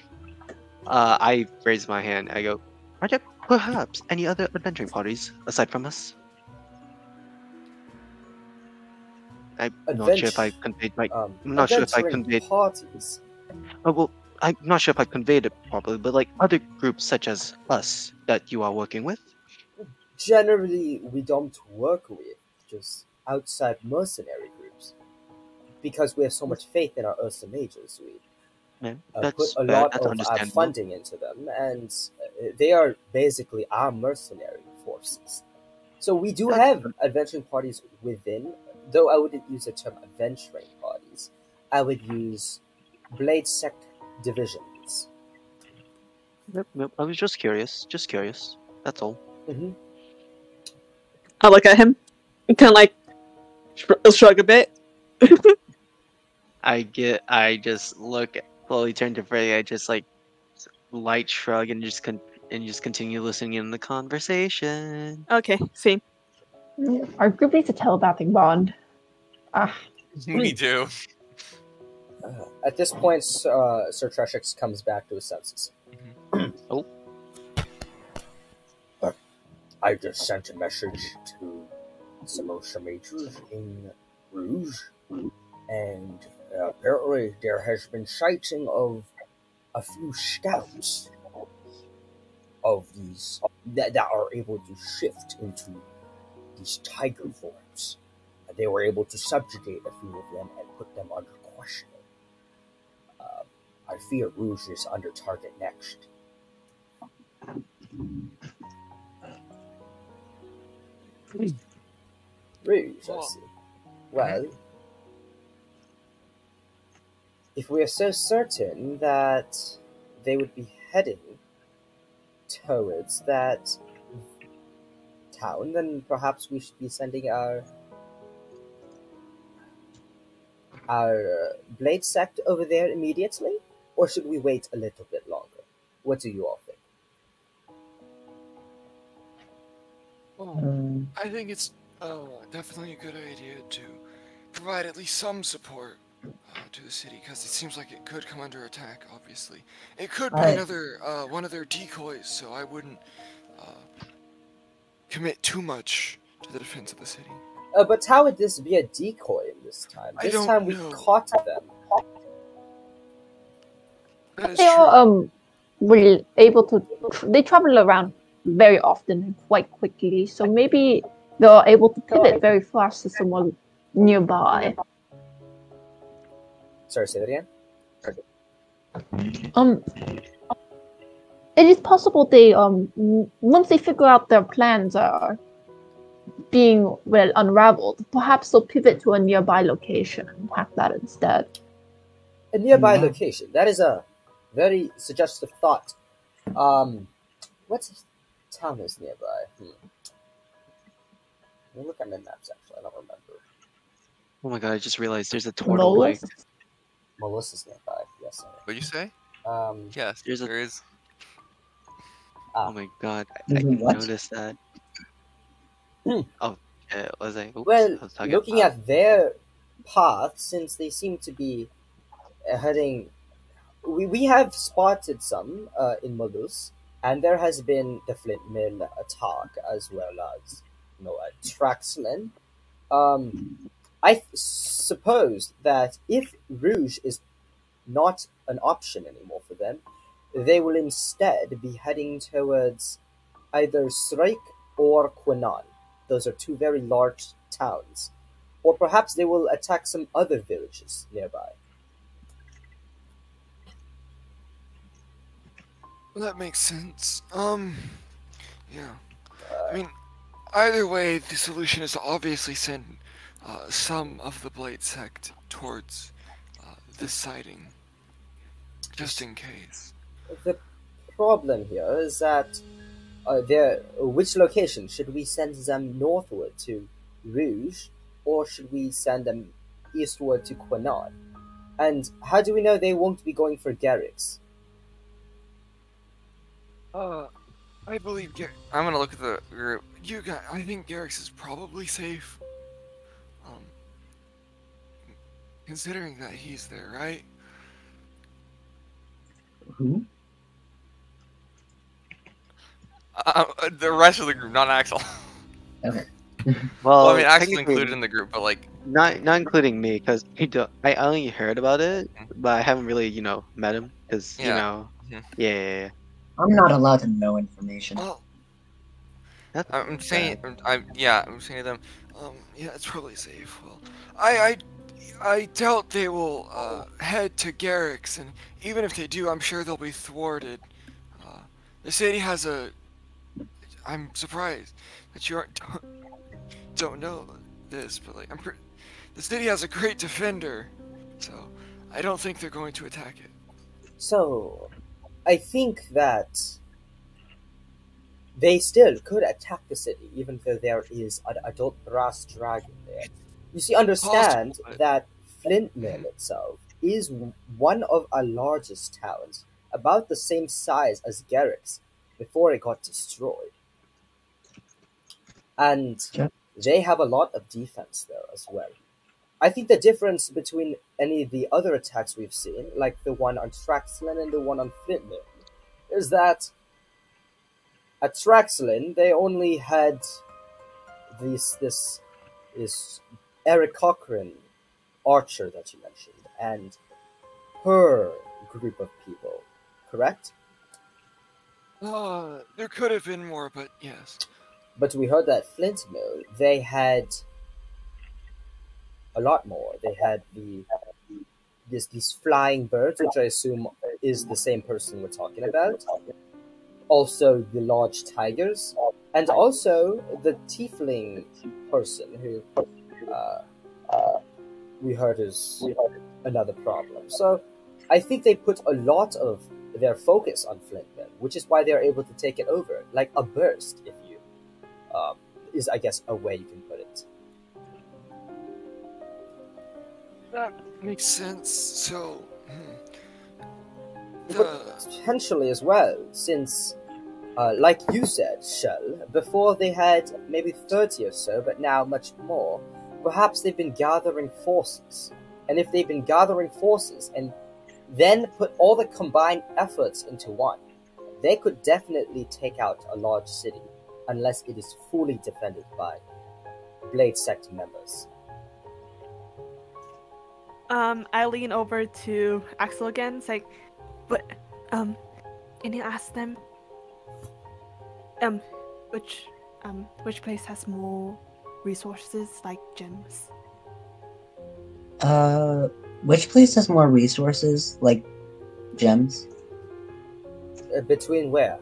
[SPEAKER 5] I raise my hand. I go, are there perhaps any other adventuring parties aside from us? I'm not sure if I conveyed my. I'm not sure if I conveyed
[SPEAKER 2] parties.
[SPEAKER 5] Oh, well, I'm not sure if I conveyed it properly, but like other groups such as us that you are working with.
[SPEAKER 2] Generally, we don't work with just outside mercenary groups because we have so much faith in our Ursa Majors. We put a lot of our funding into them, and they are basically our mercenary forces. So we do have adventuring parties within. Though I wouldn't use the term adventuring parties, I would use blade sect divisions.
[SPEAKER 5] Yep. I was just curious. That's all.
[SPEAKER 3] I look at him and kind of like shrug a bit.
[SPEAKER 5] I just look, slowly turn to Freddy. I just like light shrug and just continue listening in the conversation.
[SPEAKER 3] Okay, same.
[SPEAKER 1] Our group needs a telepathic bond.
[SPEAKER 10] Me too.
[SPEAKER 2] At this point, Sir Treshix comes back to his senses.
[SPEAKER 5] Oh.
[SPEAKER 9] I just sent a message to some Ursa Majors in Rouge, and apparently there has been sighting of a few scouts of these that are able to shift into these tiger forms. They were able to subjugate a few of them and put them under questioning. I fear Rouge is under target next.
[SPEAKER 2] Rouge, I see. Well, if we are so certain that they would be heading towards that town, then perhaps we should be sending our blade sect over there immediately, or should we wait a little bit longer? What do you all think?
[SPEAKER 8] Well, I think it's definitely a good idea to provide at least some support to the city, because it seems like it could come under attack. Obviously, it could be another one of their decoys, so I wouldn't commit too much to the defense of the city.
[SPEAKER 2] But how would this be a decoy this time? This time we caught them.
[SPEAKER 8] That is
[SPEAKER 1] They all
[SPEAKER 11] were able to. They travel around very often and quite quickly, so maybe they're able to pivot very fast to someone nearby.
[SPEAKER 2] Sorry, say that again.
[SPEAKER 11] It is possible they once they figure out their plans are being well unraveled, perhaps they'll pivot to a nearby location and have that instead.
[SPEAKER 2] A nearby location. That is a very suggestive thought. What town is nearby? Let me look at my maps. Actually, I don't remember.
[SPEAKER 5] Oh my god! I just realized there's a turtle bite.
[SPEAKER 2] Molus is nearby. Yes. Sorry.
[SPEAKER 4] What'd you say?
[SPEAKER 10] Yes, there is.
[SPEAKER 5] Oh my god! I
[SPEAKER 6] There's a
[SPEAKER 5] didn't
[SPEAKER 6] what?
[SPEAKER 5] notice that. Oh, was I? Oops,
[SPEAKER 2] Well,
[SPEAKER 5] I was talking
[SPEAKER 2] looking
[SPEAKER 5] about-
[SPEAKER 2] at their path, since they seem to be heading, we have spotted some in Molus, and there has been the Flint Mill attack as well as Traxland. I suppose that if Rouge is not an option anymore for them, they will instead be heading towards either Srike or Quinan. Those are two very large towns. Or perhaps they will attack some other villages nearby.
[SPEAKER 8] Well, that makes sense. Yeah. I mean, either way, the solution is to obviously send some of the Blade sect towards this sighting, just in case.
[SPEAKER 2] The problem here is that which location? Should we send them northward to Rouge, or should we send them eastward to Quinan? And how do we know they won't be going for Garrix?
[SPEAKER 8] I believe
[SPEAKER 10] I'm gonna look at the group.
[SPEAKER 8] I think Garrix is probably safe. Considering that he's there, right?
[SPEAKER 6] Who?
[SPEAKER 10] The rest of the group, not Axel.
[SPEAKER 6] Okay.
[SPEAKER 10] Well, I mean, Axel's
[SPEAKER 5] technically,
[SPEAKER 10] included in the group, but like,
[SPEAKER 5] not including me, because I only heard about it, but I haven't really met him, because
[SPEAKER 10] Yeah.
[SPEAKER 5] yeah.
[SPEAKER 6] I'm not allowed to know information.
[SPEAKER 8] Well,
[SPEAKER 10] I'm saying to them.
[SPEAKER 8] Yeah, it's probably safe. Well, I doubt they will head to Garrix, and even if they do, I'm sure they'll be thwarted. The city has a. I'm surprised that you don't know this, but like the city has a great defender, so I don't think they're going to attack it.
[SPEAKER 2] So, I think that they still could attack the city, even though there is an adult brass dragon there. You see, understand that Flint Mill itself is one of our largest towns, about the same size as Garrix, before it got destroyed. And they have a lot of defense there as well. I think the difference between any of the other attacks we've seen, like the one on Traxland and the one on Flint Mill, is that at Traxland they only had this Eric Cochran archer that you mentioned, and her group of people, correct?
[SPEAKER 8] There could have been more, but yes.
[SPEAKER 2] But we heard that Flint Mill, they had a lot more. They had these flying birds, which I assume is the same person we're talking about. Also the large tigers, and also the tiefling person who we heard is another problem. So I think they put a lot of their focus on Flint Mill, which is why they're able to take it over, like a burst, if you is, I guess, a way you can put it.
[SPEAKER 8] That makes sense. So,
[SPEAKER 2] potentially as well, since, like you said, Shell, before they had maybe 30 or so, but now much more, perhaps they've been gathering forces. And if they've been gathering forces and then put all the combined efforts into one, they could definitely take out a large city, unless it is fully defended by Blade Sect members.
[SPEAKER 3] I lean over to Axel again. It's like, but Can you ask them? Which place has more resources like gems?
[SPEAKER 6] Which place has more resources, like gems?
[SPEAKER 7] Between where?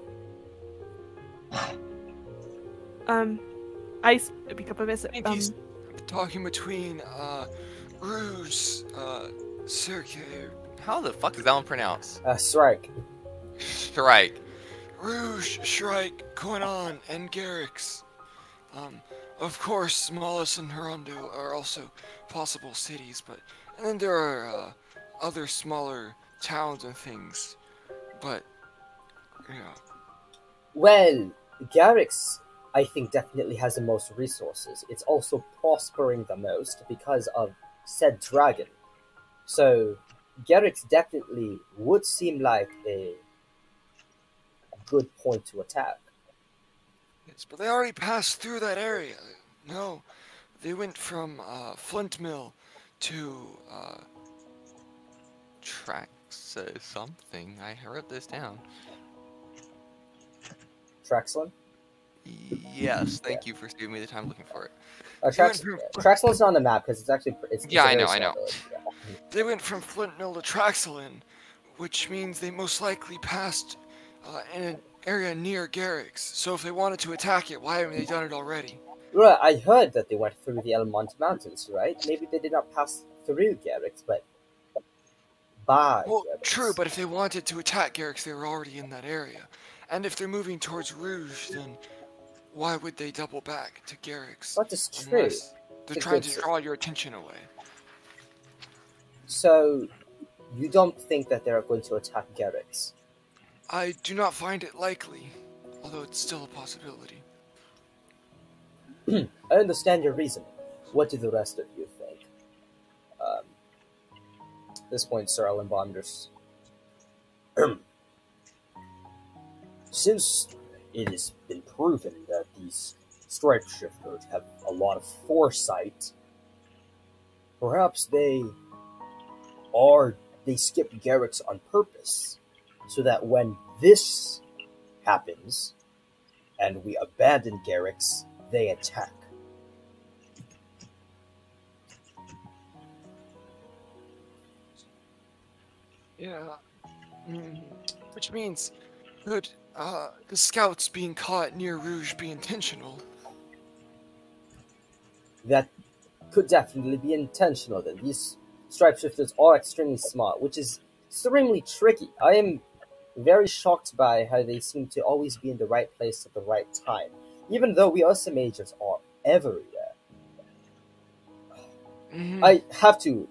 [SPEAKER 3] I speak up a bit.
[SPEAKER 8] He's talking between Rouge, Sergei.
[SPEAKER 10] How the fuck is that one pronounced?
[SPEAKER 7] Strike.
[SPEAKER 10] Strike.
[SPEAKER 8] Rouge, Shrike, Koinan, and Garrix. Of course, Mollis and Hirondo are also possible cities, and then there are other smaller towns and things. But yeah.
[SPEAKER 7] Well, Garrix, I think, definitely has the most resources. It's also prospering the most because of said dragon. So, Garrix definitely would seem like a good point to attack.
[SPEAKER 8] Yes, but they already passed through that area. No, they went from Flint Mill to
[SPEAKER 10] Tracks something. I wrote this down.
[SPEAKER 7] Traxlin?
[SPEAKER 10] Yes, thank you for giving me the time looking for it.
[SPEAKER 7] Traxlin's not on the map because it's actually it's
[SPEAKER 10] yeah, I know.
[SPEAKER 7] Yeah.
[SPEAKER 8] They went from Flint Mill to Traxlin, which means they most likely passed in an area near Garrix. So if they wanted to attack it, why haven't they done it already?
[SPEAKER 7] Right, I heard that they went through the Elmont Mountains, right? Maybe they did not pass through Garrix, but by
[SPEAKER 8] Well,
[SPEAKER 7] Garrix.
[SPEAKER 8] true, but if they wanted to attack Garrix, they were already in that area. And if they're moving towards Rouge, then why would they double back to Garrix?
[SPEAKER 7] That is true.
[SPEAKER 8] Unless they're trying to draw your attention away.
[SPEAKER 7] So, you don't think that they're going to attack Garrix?
[SPEAKER 8] I do not find it likely, although it's still a possibility.
[SPEAKER 7] I understand your reasoning. What do the rest of you think? At this point, Sir Ellenbonders. Since it has been proven that these stripe shifters have a lot of foresight, perhaps they skip Garrix on purpose, so that when this happens, and we abandon Garrix, they attack.
[SPEAKER 8] Yeah. Which means, could the scouts being caught near Rouge be intentional?
[SPEAKER 7] That could definitely be intentional then. These stripe shifters are extremely smart, which is extremely tricky. I am very shocked by how they seem to always be in the right place at the right time, even though we Ursa mages are everywhere. I have to.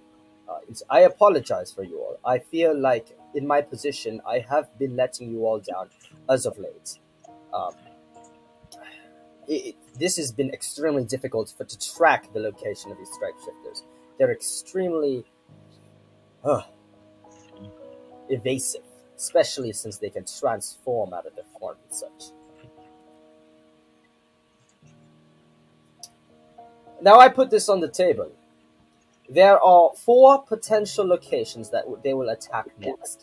[SPEAKER 7] I apologize for you all. I feel like in my position, I have been letting you all down as of late. This has been extremely difficult to track the location of these stripe shifters. They're extremely evasive, especially since they can transform out of their form and such. Now I put this on the table. There are 4 potential locations that they will attack next.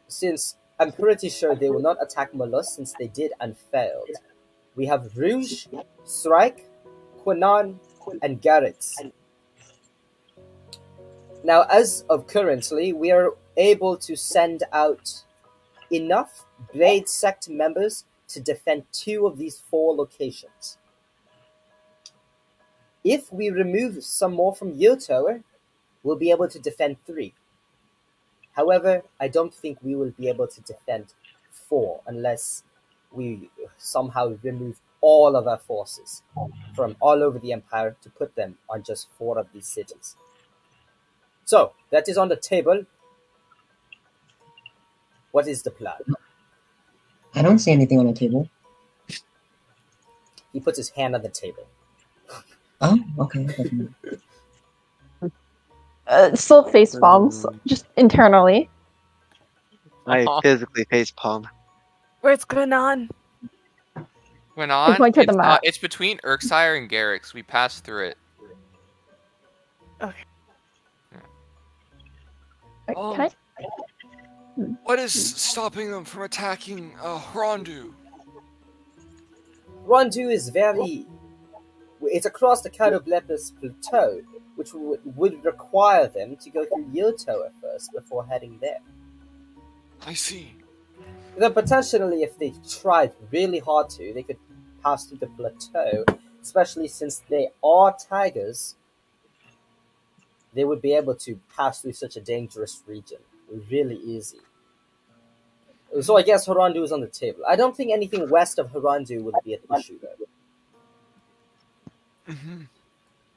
[SPEAKER 7] Since I'm pretty sure they will not attack Molus since they did and failed. We have Rouge, Strike, Quinnan, and Garrix. Now, as of currently, we are able to send out enough Blade Sect members to defend 2 of these 4 locations. If we remove some more from Yield Tower, we'll be able to defend 3. However, I don't think we will be able to defend 4 unless we somehow remove all of our forces from all over the Empire to put them on just 4 of these cities. So, that is on the table. What is the plan?
[SPEAKER 6] I don't see anything on the table.
[SPEAKER 7] He puts his hand on the table.
[SPEAKER 6] Oh, okay.
[SPEAKER 1] Still face palms, just internally.
[SPEAKER 5] I physically face palm.
[SPEAKER 3] Where's Quinnan?
[SPEAKER 10] Went on.
[SPEAKER 1] Point to the map.
[SPEAKER 10] It's between Urksire and Garrix. We passed through it.
[SPEAKER 3] Okay.
[SPEAKER 1] Can I?
[SPEAKER 8] What is stopping them from attacking Rondu?
[SPEAKER 7] Rondu is very... It's across the Caroblepus Plateau, which would require them to go through Yotoa first before heading there.
[SPEAKER 8] I see.
[SPEAKER 7] Then potentially, if they tried really hard to, they could pass through the plateau, especially since they are tigers. They would be able to pass through such a dangerous region really easy. So I guess Harandu is on the table. I don't think anything west of Harandu would be an issue, though.
[SPEAKER 8] Mm-hmm.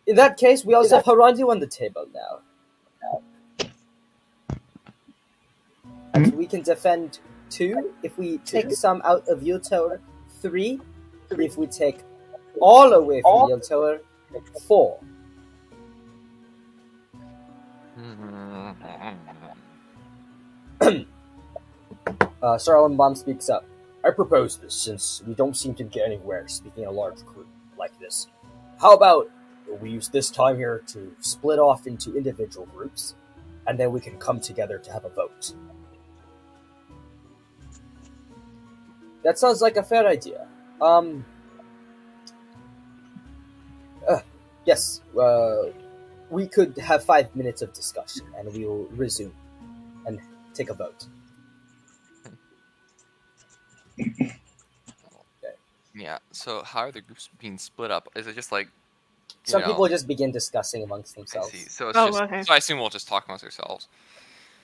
[SPEAKER 7] In that case, we also have Harandu on the table now. And we can defend 2 if we take some out of Yotoa, 3 if we take all away from Yotoa, 4. Sarlin speaks up.
[SPEAKER 9] I propose this, since we don't seem to get anywhere speaking a large group like this. How about we use this time here to split off into individual groups, and then we can come together to have a vote.
[SPEAKER 7] That sounds like a fair idea. Yes, we could have 5 minutes of discussion, and we will resume and take a vote.
[SPEAKER 4] Okay. Yeah, so how are the groups being split up? Is it just like...
[SPEAKER 7] Some people just begin discussing amongst themselves.
[SPEAKER 4] I see. So it's just...
[SPEAKER 3] okay.
[SPEAKER 4] So I assume we'll just talk amongst ourselves.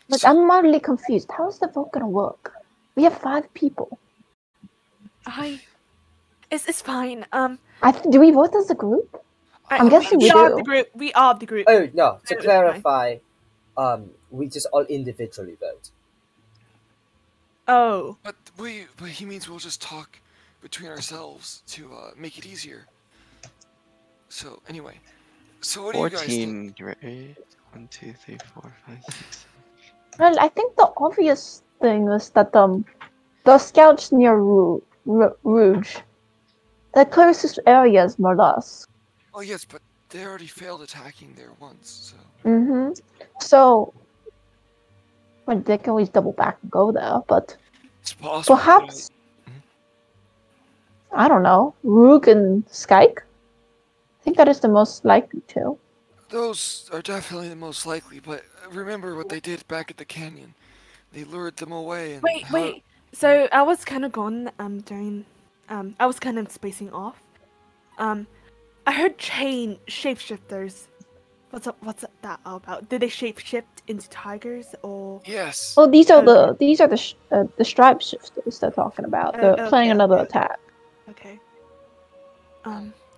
[SPEAKER 11] But I'm mildly confused. How is the vote gonna work? We have 5 people.
[SPEAKER 3] It's fine.
[SPEAKER 11] Do we vote as a group? I'm guessing we
[SPEAKER 3] are
[SPEAKER 11] do.
[SPEAKER 3] the group. We are the group.
[SPEAKER 7] Oh, no, to
[SPEAKER 3] It's
[SPEAKER 7] clarify, we just all individually vote.
[SPEAKER 3] Oh.
[SPEAKER 8] But he means we'll just talk between ourselves to make it easier. So anyway, so what do you guys think?
[SPEAKER 5] 14, right? 1, 2, 3, 4, 5, 6.
[SPEAKER 11] Well, I think the obvious thing is that the scouts near Rouge, the closest area is Marlas.
[SPEAKER 8] Oh yes, but they already failed attacking there once, so...
[SPEAKER 11] Mm-hmm. So, well, they can always double back and go there, but
[SPEAKER 8] It's possible.
[SPEAKER 11] perhaps, I don't know, Rook and Skyke? I think that is the most likely to.
[SPEAKER 8] Those are definitely the most likely, but remember what they did back at the canyon. They lured them away and...
[SPEAKER 3] Wait. So I was kind of gone during I was kind of spacing off. I heard shapeshifters. What's that all about? Did they shapeshift into tigers or?
[SPEAKER 8] Yes.
[SPEAKER 11] Oh, these are the stripe shifters they're talking about. They're planning another attack.
[SPEAKER 3] Okay.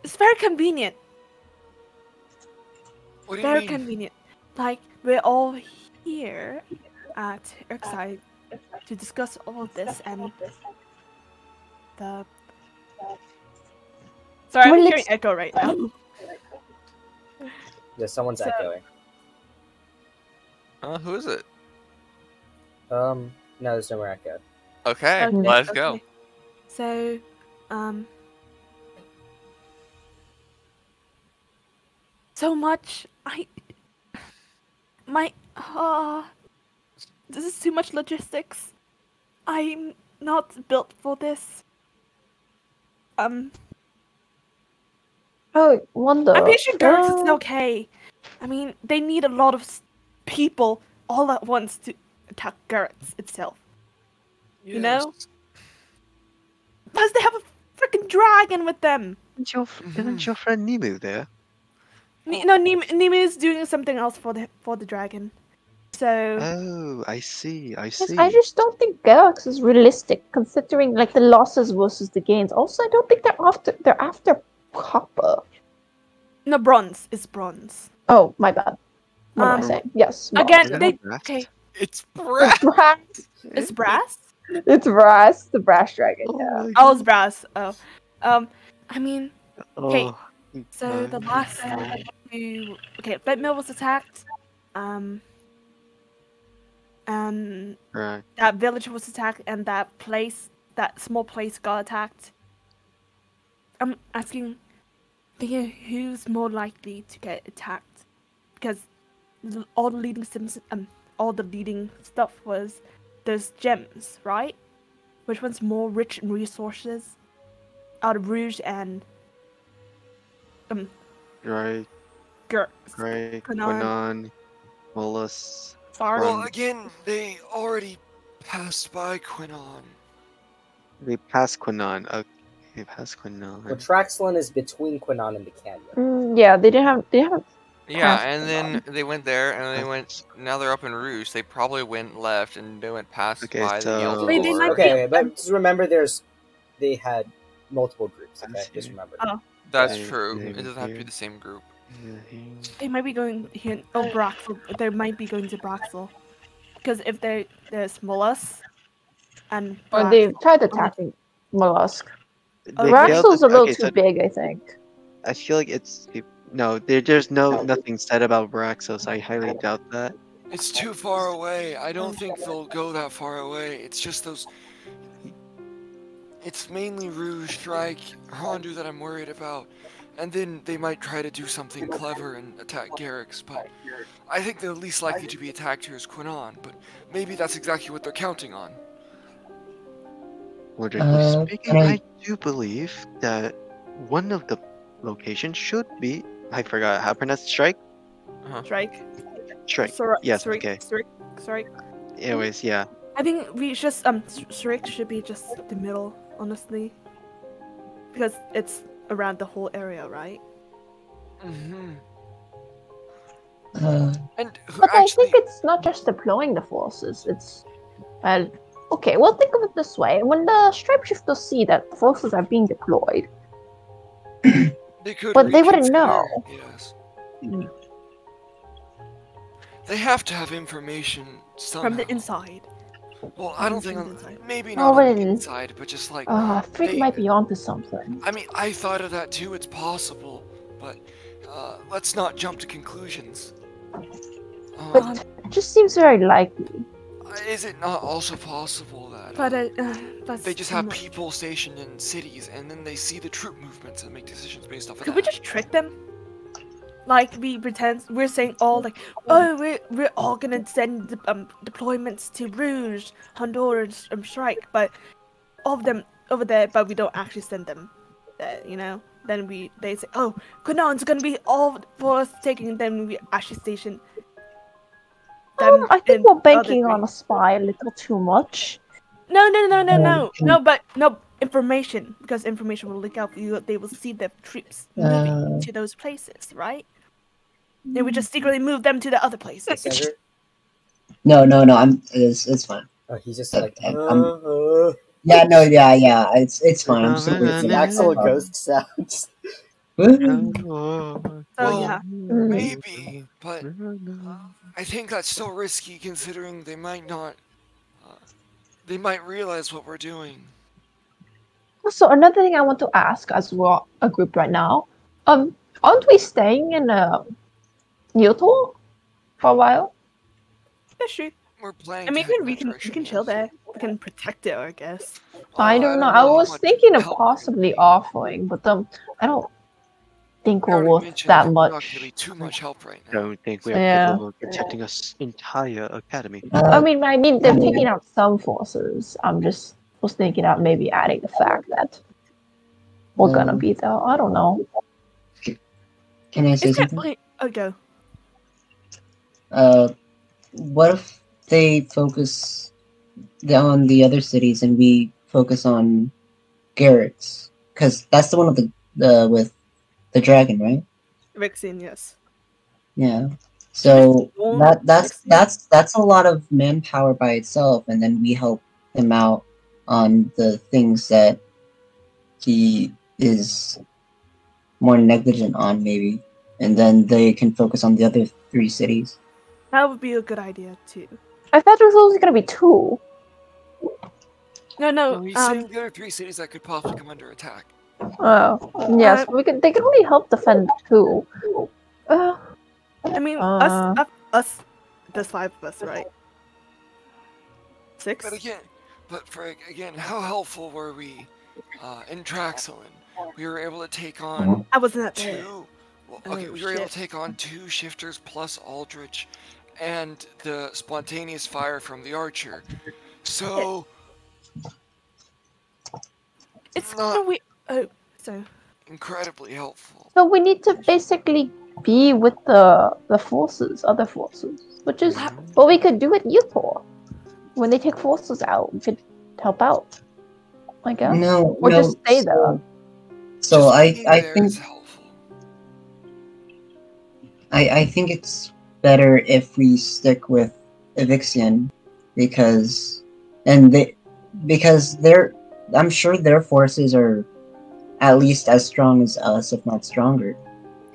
[SPEAKER 3] It's very convenient.
[SPEAKER 8] What do you
[SPEAKER 3] Very
[SPEAKER 8] mean?
[SPEAKER 3] convenient. Like we're all here at Urksire to discuss all of this and the. Sorry, I'm
[SPEAKER 11] Well,
[SPEAKER 3] hearing
[SPEAKER 11] let's-
[SPEAKER 3] echo right now.
[SPEAKER 7] Yeah, someone's echoing.
[SPEAKER 4] Who is it?
[SPEAKER 7] No, there's no more echo.
[SPEAKER 4] Okay,
[SPEAKER 3] Okay,
[SPEAKER 4] let's
[SPEAKER 3] okay.
[SPEAKER 4] go.
[SPEAKER 3] So, so much. This is too much logistics. I'm not built for this.
[SPEAKER 11] Oh, wonder.
[SPEAKER 3] I'm pretty sure Garrix is okay. I mean, they need a lot of people all at once to attack Garrix itself. You know? Plus, they have a freaking dragon with them.
[SPEAKER 5] Isn't your friend Nemu there?
[SPEAKER 3] No, Nemu is doing something else for the dragon. So.
[SPEAKER 5] Oh, I see.
[SPEAKER 11] Yes, I just don't think Garrix is realistic, considering like the losses versus the gains. Also, I don't think they're after copper.
[SPEAKER 3] No, bronze. It's bronze.
[SPEAKER 11] Oh, my bad. What am I saying? Yes. bronze.
[SPEAKER 3] Again, they okay.
[SPEAKER 8] It's brass.
[SPEAKER 11] It's brass.
[SPEAKER 3] It's brass.
[SPEAKER 11] It's brass. The brass dragon. Yeah.
[SPEAKER 3] Oh, it's brass. Oh, I mean, okay.
[SPEAKER 5] Oh,
[SPEAKER 3] So the last two, Bed Mill was attacked. And
[SPEAKER 5] right.
[SPEAKER 3] that village was attacked, and that small place got attacked. I'm asking, who's more likely to get attacked? Because all the leading stuff was there's gems, right? Which one's more rich in resources? Out of Rouge and
[SPEAKER 5] Right. Quinnon, Molus.
[SPEAKER 8] Well, again, they already passed by Quinnon.
[SPEAKER 5] They passed Quinnon. Okay, past Quinnon.
[SPEAKER 2] Well, Traxlan is between Quinnon and the canyon.
[SPEAKER 1] Yeah, they haven't.
[SPEAKER 10] Yeah,
[SPEAKER 1] Past
[SPEAKER 10] and then
[SPEAKER 1] Quinnon.
[SPEAKER 10] they went there, and they went. Now they're up in Rouge. They probably went left, and they went past
[SPEAKER 5] Okay,
[SPEAKER 10] by the Yellow
[SPEAKER 5] so-
[SPEAKER 3] Wait, they
[SPEAKER 10] Door.
[SPEAKER 3] might
[SPEAKER 2] Okay, but just remember, they had multiple groups. Okay,
[SPEAKER 5] Let's
[SPEAKER 2] just
[SPEAKER 5] see.
[SPEAKER 2] remember.
[SPEAKER 3] Oh.
[SPEAKER 10] That's
[SPEAKER 5] Yeah,
[SPEAKER 10] true.
[SPEAKER 5] they
[SPEAKER 10] It
[SPEAKER 5] were
[SPEAKER 10] doesn't have to be
[SPEAKER 5] here.
[SPEAKER 10] the same group.
[SPEAKER 3] They might be going here. Oh, Braxel. They might be going to Braxel. Because if there's Molus and
[SPEAKER 1] Or they
[SPEAKER 3] Braxel-
[SPEAKER 1] tried attacking Mollusk.
[SPEAKER 5] They failed
[SPEAKER 1] Raxel's a
[SPEAKER 5] to-
[SPEAKER 1] little
[SPEAKER 5] okay,
[SPEAKER 1] too
[SPEAKER 5] so
[SPEAKER 1] big, I think.
[SPEAKER 5] I feel like it's no. There's nothing said about Braxos. So I highly doubt that.
[SPEAKER 8] It's too far away. I don't think they'll go that far away. It's just those. It's mainly Rouge, Strike, Hondu that I'm worried about. And then they might try to do something clever and attack Garrix, but I think the least likely to be attacked here is Quinnon, but maybe that's exactly what they're counting on.
[SPEAKER 5] Logically speaking,
[SPEAKER 6] can I-
[SPEAKER 5] I do believe that one of the locations should be. I forgot how to pronounce strike.
[SPEAKER 3] Strike.
[SPEAKER 5] Strike.
[SPEAKER 3] Sor-
[SPEAKER 5] Yes.
[SPEAKER 3] Strike.
[SPEAKER 5] Okay.
[SPEAKER 3] Strike.
[SPEAKER 5] Anyways, yeah.
[SPEAKER 3] I think we just Strike should be just the middle, honestly, because it's around the whole area, right?
[SPEAKER 8] Mm-hmm.
[SPEAKER 3] And
[SPEAKER 1] But I think it's not just deploying the forces. It's okay. Well, think of it this way: when the stripeshifters see that forces are being deployed,
[SPEAKER 8] They could
[SPEAKER 1] but they wouldn't know.
[SPEAKER 8] Yes. They have to have information somehow.
[SPEAKER 3] from the inside.
[SPEAKER 8] Well, I don't
[SPEAKER 3] From
[SPEAKER 8] think
[SPEAKER 3] the inside.
[SPEAKER 8] maybe
[SPEAKER 1] Oh,
[SPEAKER 8] not on the
[SPEAKER 1] well.
[SPEAKER 8] inside, but just like
[SPEAKER 1] Freak
[SPEAKER 8] they-
[SPEAKER 1] might be onto something.
[SPEAKER 8] I mean, I thought of that too. It's possible, but let's not jump to conclusions.
[SPEAKER 1] But it just seems very likely.
[SPEAKER 8] Is it not also possible that
[SPEAKER 3] But that's
[SPEAKER 8] they just
[SPEAKER 3] too
[SPEAKER 8] have
[SPEAKER 3] much.
[SPEAKER 8] people stationed in cities, and then they see the troop movements and make decisions based off of
[SPEAKER 3] Could
[SPEAKER 8] that?
[SPEAKER 3] we just trick them? Like we pretend we're saying all like, oh, we're all gonna send deployments to Rouge, Honduras, Strike, but all of them over there, but we don't actually send them there, you know? Then they say, oh, Quinon's gonna be all for us taking them. We actually station them.
[SPEAKER 1] I think
[SPEAKER 3] in
[SPEAKER 1] we're
[SPEAKER 3] other
[SPEAKER 1] banking on a
[SPEAKER 3] things.
[SPEAKER 1] spy a little too much.
[SPEAKER 3] No, information, because information will leak out. They will see the troops moving to those places, right? They would just secretly move them to the other places.
[SPEAKER 2] Sandra?
[SPEAKER 6] No, it's fine.
[SPEAKER 2] Oh, he's just like,
[SPEAKER 6] Yeah, it's fine. I'm super.
[SPEAKER 2] It's an actual ghost sound.
[SPEAKER 3] So yeah.
[SPEAKER 8] Maybe, but I think that's still risky considering they might not. They might realize what we're doing.
[SPEAKER 1] Also, another thing I want to ask as well, a group right now. Aren't we staying in Yoto for a while?
[SPEAKER 3] That's true.
[SPEAKER 8] We're playing.
[SPEAKER 3] I mean, we can chill there. We can protect it, I guess.
[SPEAKER 1] I don't know. I was thinking of possibly offering, but I don't think we're worth that
[SPEAKER 8] Not gonna
[SPEAKER 1] much.
[SPEAKER 8] be too much help right
[SPEAKER 5] I
[SPEAKER 8] now.
[SPEAKER 5] don't think we are
[SPEAKER 1] Yeah.
[SPEAKER 5] capable of protecting us entire academy.
[SPEAKER 1] I mean, they're taking out some forces. Was thinking of maybe adding the fact that we're gonna be there. I don't know.
[SPEAKER 6] Can I say
[SPEAKER 3] Is that
[SPEAKER 6] something?
[SPEAKER 3] wait? Oh, go.
[SPEAKER 6] What if they focus on the other cities and we focus on Garrett's? Because that's the one with the with the dragon, right?
[SPEAKER 3] Urksian, yes.
[SPEAKER 6] Yeah. So
[SPEAKER 3] Well,
[SPEAKER 6] that's a lot of manpower by itself, and then we help him out on the things that he is more negligent on, maybe, and then they can focus on the other 3 cities.
[SPEAKER 3] That would be a good idea too.
[SPEAKER 1] I thought there was only gonna be 2.
[SPEAKER 3] No.
[SPEAKER 8] He's saying the other 3 cities that could possibly come under attack.
[SPEAKER 1] Oh, yes. They can only help defend 2.
[SPEAKER 3] I mean, us, there's 5 of us, right? 6.
[SPEAKER 8] But again, how helpful were we in Traxlan? We were able to take on
[SPEAKER 3] I wasn't at
[SPEAKER 8] 2. Well, okay, we were able to take on 2 shifters plus Aldrich, and the spontaneous fire from the archer. So
[SPEAKER 3] It's
[SPEAKER 8] not
[SPEAKER 3] kind of weird. Oh, so
[SPEAKER 8] incredibly helpful.
[SPEAKER 1] So we need to basically be with the forces, other forces, which is what we could do at Utah. When they take forces out, we could help out. I guess.
[SPEAKER 6] No,
[SPEAKER 1] Or
[SPEAKER 6] no.
[SPEAKER 1] just stay there.
[SPEAKER 6] So
[SPEAKER 8] Just
[SPEAKER 6] I
[SPEAKER 8] being there
[SPEAKER 6] think
[SPEAKER 8] is helpful.
[SPEAKER 6] I think it's better if we stick with Urksian because they're I'm sure their forces are at least as strong as us, if not stronger.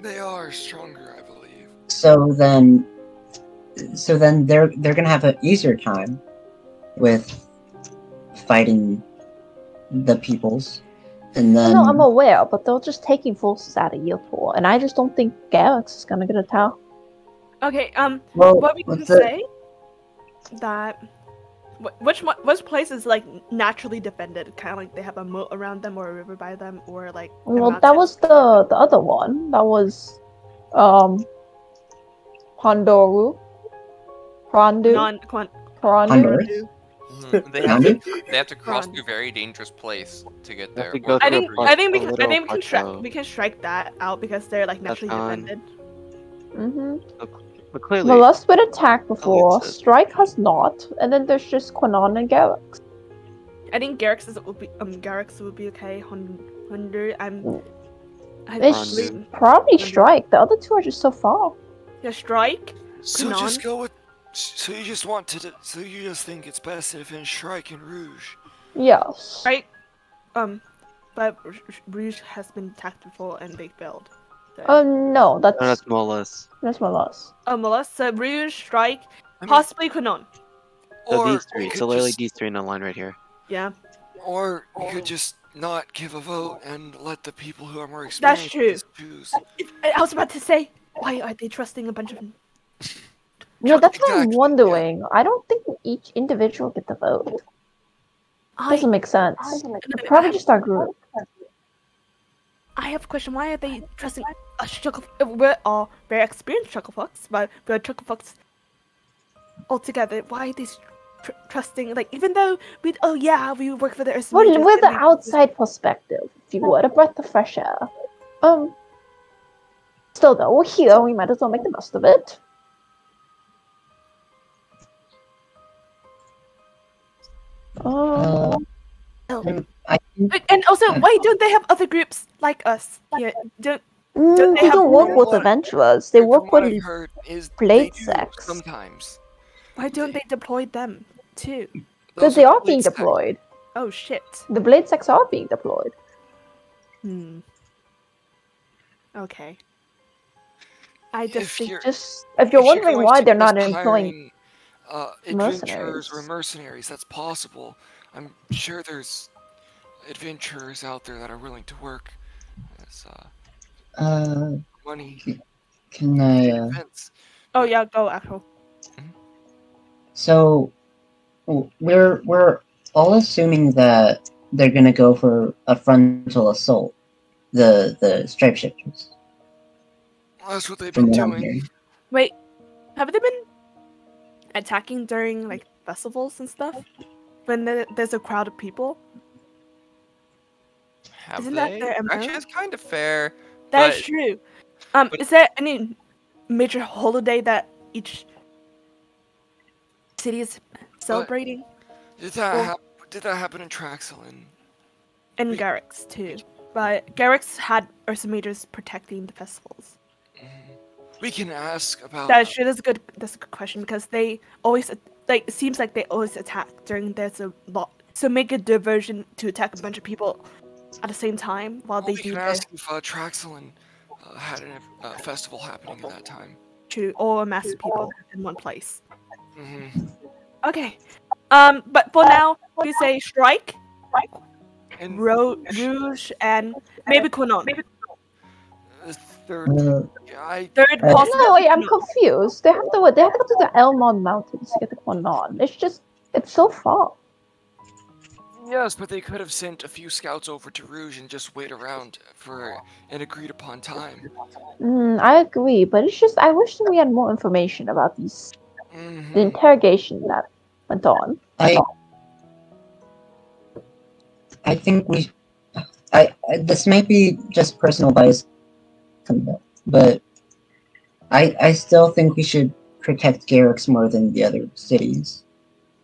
[SPEAKER 8] They are stronger, I believe.
[SPEAKER 6] So then they're gonna have an easier time with fighting the peoples. And then
[SPEAKER 1] No, I'm aware, but they're just taking forces out of Utah, and I just don't think Galax is gonna get attacked.
[SPEAKER 3] okay.
[SPEAKER 6] well,
[SPEAKER 3] What we can
[SPEAKER 6] what's the-
[SPEAKER 3] say that which place is like naturally defended, kind of like they have a moat around them or a river by them, or like. a
[SPEAKER 1] Well, that
[SPEAKER 3] mountain.
[SPEAKER 1] was the other one. That was Hondoru. Hrondu. Hrondu.
[SPEAKER 6] Honduras?
[SPEAKER 10] They have to cross
[SPEAKER 3] Run.
[SPEAKER 10] through a very dangerous place to get
[SPEAKER 5] Have
[SPEAKER 10] there.
[SPEAKER 5] to go
[SPEAKER 3] I
[SPEAKER 5] through
[SPEAKER 3] think
[SPEAKER 5] a
[SPEAKER 3] I think we
[SPEAKER 5] a
[SPEAKER 3] can, I
[SPEAKER 5] little
[SPEAKER 3] think
[SPEAKER 5] plateau.
[SPEAKER 3] we can strike that out because they're like naturally
[SPEAKER 5] gone.
[SPEAKER 3] defended.
[SPEAKER 1] Mm-hmm.
[SPEAKER 5] But clearly,
[SPEAKER 1] Mollusk been attacked before.
[SPEAKER 5] exists.
[SPEAKER 1] Strike has not, and then there's just Quanon and Galax.
[SPEAKER 3] I think Garrix would be okay. Hunter,
[SPEAKER 1] It's
[SPEAKER 5] Hondu.
[SPEAKER 1] probably Strike. The other two are just so far.
[SPEAKER 3] Yeah, strike.
[SPEAKER 8] So just
[SPEAKER 3] Quanon.
[SPEAKER 8] go with. So you just want to. So you just think it's best to defend Shrike and Rouge.
[SPEAKER 1] Yes.
[SPEAKER 3] Right. But Rouge has been attacked before and they failed. So.
[SPEAKER 1] Oh no,
[SPEAKER 5] No,
[SPEAKER 1] that's
[SPEAKER 5] that's Molus.
[SPEAKER 1] Mollusk.
[SPEAKER 3] Mollusk, so Rouge, Strike,
[SPEAKER 8] I mean,
[SPEAKER 3] possibly Quanon.
[SPEAKER 5] So
[SPEAKER 8] or
[SPEAKER 5] these
[SPEAKER 8] we
[SPEAKER 5] three.
[SPEAKER 8] could
[SPEAKER 5] So literally
[SPEAKER 8] just-
[SPEAKER 5] these three in a line right here.
[SPEAKER 3] Yeah,
[SPEAKER 8] Or you could just not give a vote and let the people who are more
[SPEAKER 3] That's
[SPEAKER 8] experienced
[SPEAKER 3] true.
[SPEAKER 8] just choose.
[SPEAKER 3] I was about to say, why are they trusting a bunch of?
[SPEAKER 1] No, that's what I'm
[SPEAKER 8] Exactly, yeah.
[SPEAKER 1] wondering. I don't think each individual get the vote. Doesn't make sense. Probably just our group.
[SPEAKER 3] I have a question. Why are they trusting a Chuckle? We're all very experienced Chucklefucks, but we're Chucklefucks altogether. Why are they trusting? Like, even though we work for the Earth.
[SPEAKER 1] Well, with the outside perspective, if you would, a breath of fresh air. Still though, we're here. We might as well make the most of it.
[SPEAKER 6] I think
[SPEAKER 3] And also, why don't they have other groups like us? Yeah, don't
[SPEAKER 1] They
[SPEAKER 3] they have
[SPEAKER 1] don't work with
[SPEAKER 8] what-
[SPEAKER 1] adventurers. They
[SPEAKER 8] From
[SPEAKER 1] work
[SPEAKER 8] what
[SPEAKER 1] with
[SPEAKER 8] I've heard is
[SPEAKER 1] blade
[SPEAKER 8] they do
[SPEAKER 1] sex.
[SPEAKER 8] sometimes.
[SPEAKER 3] why don't they deploy them too?
[SPEAKER 1] because
[SPEAKER 8] Those
[SPEAKER 1] they are
[SPEAKER 8] blade
[SPEAKER 1] being
[SPEAKER 8] sex.
[SPEAKER 1] deployed.
[SPEAKER 3] Oh shit.
[SPEAKER 1] The blade sex are being deployed.
[SPEAKER 3] Okay. I just
[SPEAKER 8] If
[SPEAKER 3] think
[SPEAKER 8] you're-
[SPEAKER 1] If you're
[SPEAKER 8] if
[SPEAKER 1] wondering
[SPEAKER 8] going
[SPEAKER 1] why
[SPEAKER 8] to
[SPEAKER 1] they're not
[SPEAKER 8] just
[SPEAKER 1] employing,
[SPEAKER 8] hiring, adventurers or
[SPEAKER 1] mercenaries.
[SPEAKER 8] mercenaries, that's possible. I'm sure there's adventurers out there that are willing to work as money
[SPEAKER 6] can I
[SPEAKER 8] defense.
[SPEAKER 3] Oh yeah, go Axel.
[SPEAKER 6] so we're all assuming that they're gonna go for a frontal assault, the stripe shifters.
[SPEAKER 8] Well, that's what they've
[SPEAKER 6] From
[SPEAKER 8] been
[SPEAKER 6] what I'm
[SPEAKER 8] doing.
[SPEAKER 6] hearing.
[SPEAKER 3] Wait, have they been attacking during like festivals and stuff? When there's a crowd of people?
[SPEAKER 10] Have
[SPEAKER 3] Isn't that
[SPEAKER 10] they?
[SPEAKER 3] their MO?
[SPEAKER 10] Actually, it's kind of fair.
[SPEAKER 3] That's
[SPEAKER 10] but-
[SPEAKER 3] true.
[SPEAKER 10] but-
[SPEAKER 3] Is there any major holiday that each city is celebrating?
[SPEAKER 8] Did that happen in Traxelin?
[SPEAKER 3] And
[SPEAKER 8] we-
[SPEAKER 3] Garrix too. But Garrix had Ursa Majors protecting the festivals.
[SPEAKER 8] We can ask about.
[SPEAKER 3] That's true. That's a good question because they always it seems like they always attack during there's a lot. So make a diversion to attack a bunch of people at the same time while
[SPEAKER 8] Well,
[SPEAKER 3] they
[SPEAKER 8] we
[SPEAKER 3] do
[SPEAKER 8] can
[SPEAKER 3] their
[SPEAKER 8] ask if Traxelin had a festival happening at that time.
[SPEAKER 3] true or a mass of people in one place.
[SPEAKER 8] Mm-hmm.
[SPEAKER 3] Okay. But for now, we say strike,
[SPEAKER 8] And
[SPEAKER 3] Rouge, and maybe Quanon.
[SPEAKER 8] the third, I
[SPEAKER 3] Third,
[SPEAKER 6] Uh,
[SPEAKER 3] possibly.
[SPEAKER 1] no, wait, I'm
[SPEAKER 3] Quanon.
[SPEAKER 1] confused. They have to go to the Elmon Mountains to get the Quanon. It's so far.
[SPEAKER 8] yes, but they could have sent a few scouts over to Rouge and just wait around for an agreed upon time.
[SPEAKER 1] I agree, but it's just I wish that we had more information about the
[SPEAKER 8] Mhm.
[SPEAKER 1] interrogation that went on.
[SPEAKER 6] I I think we. I this might be just personal bias, but I still think we should protect Garrix more than the other cities.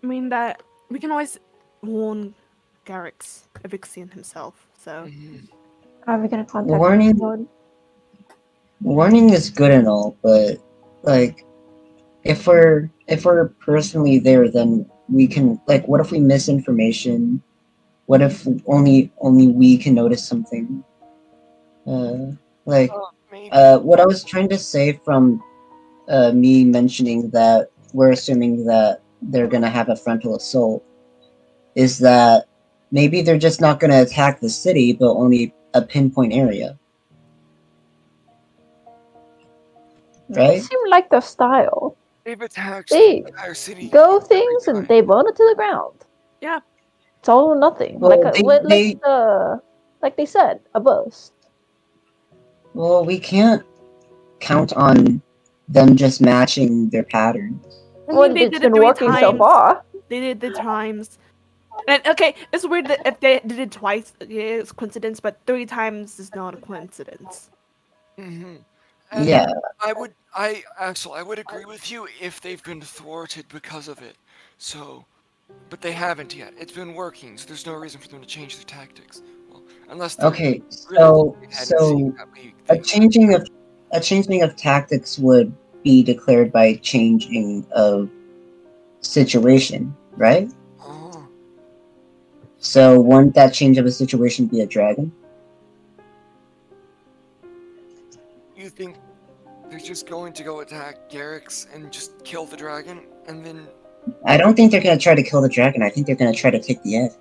[SPEAKER 3] I mean that we can always warn Garrix, Urksian himself. So
[SPEAKER 1] Are we gonna contact
[SPEAKER 6] Warning.
[SPEAKER 1] Lord?
[SPEAKER 6] Warning is good and all, but like, if we're personally there, then we can like. What if we miss information? What if only we can notice something? What I was trying to say from me mentioning that we're assuming that they're gonna have a frontal assault is that maybe they're just not gonna attack the city, but only a pinpoint area. Right?
[SPEAKER 1] It seemed like their style.
[SPEAKER 8] They've attacked
[SPEAKER 1] They
[SPEAKER 8] the entire city.
[SPEAKER 1] go things and they burn it to the ground.
[SPEAKER 3] Yeah.
[SPEAKER 1] It's all or nothing.
[SPEAKER 6] Well,
[SPEAKER 1] like they said, a burst.
[SPEAKER 6] Well, we can't count on them just matching their patterns.
[SPEAKER 1] Well,
[SPEAKER 3] they
[SPEAKER 1] it's
[SPEAKER 3] did it
[SPEAKER 1] been
[SPEAKER 3] 3
[SPEAKER 1] working so
[SPEAKER 3] times.
[SPEAKER 1] far.
[SPEAKER 3] They did the times. And okay, it's weird that if they did it twice, it's coincidence, but 3 times is not a coincidence.
[SPEAKER 8] And
[SPEAKER 6] Yeah.
[SPEAKER 8] I would agree with you if they've been thwarted because of it. So, but they haven't yet. It's been working, so there's no reason for them to change their tactics. Well, unless they're
[SPEAKER 6] Okay,
[SPEAKER 8] really
[SPEAKER 6] so a changing of tactics would be declared by changing of situation, right?
[SPEAKER 8] Oh,
[SPEAKER 6] So wouldn't that change of a situation be a dragon?
[SPEAKER 8] you think they're just going to go attack Garrix and just kill the dragon, and then
[SPEAKER 6] I don't think they're gonna try to kill the dragon. I think they're gonna try to take the egg.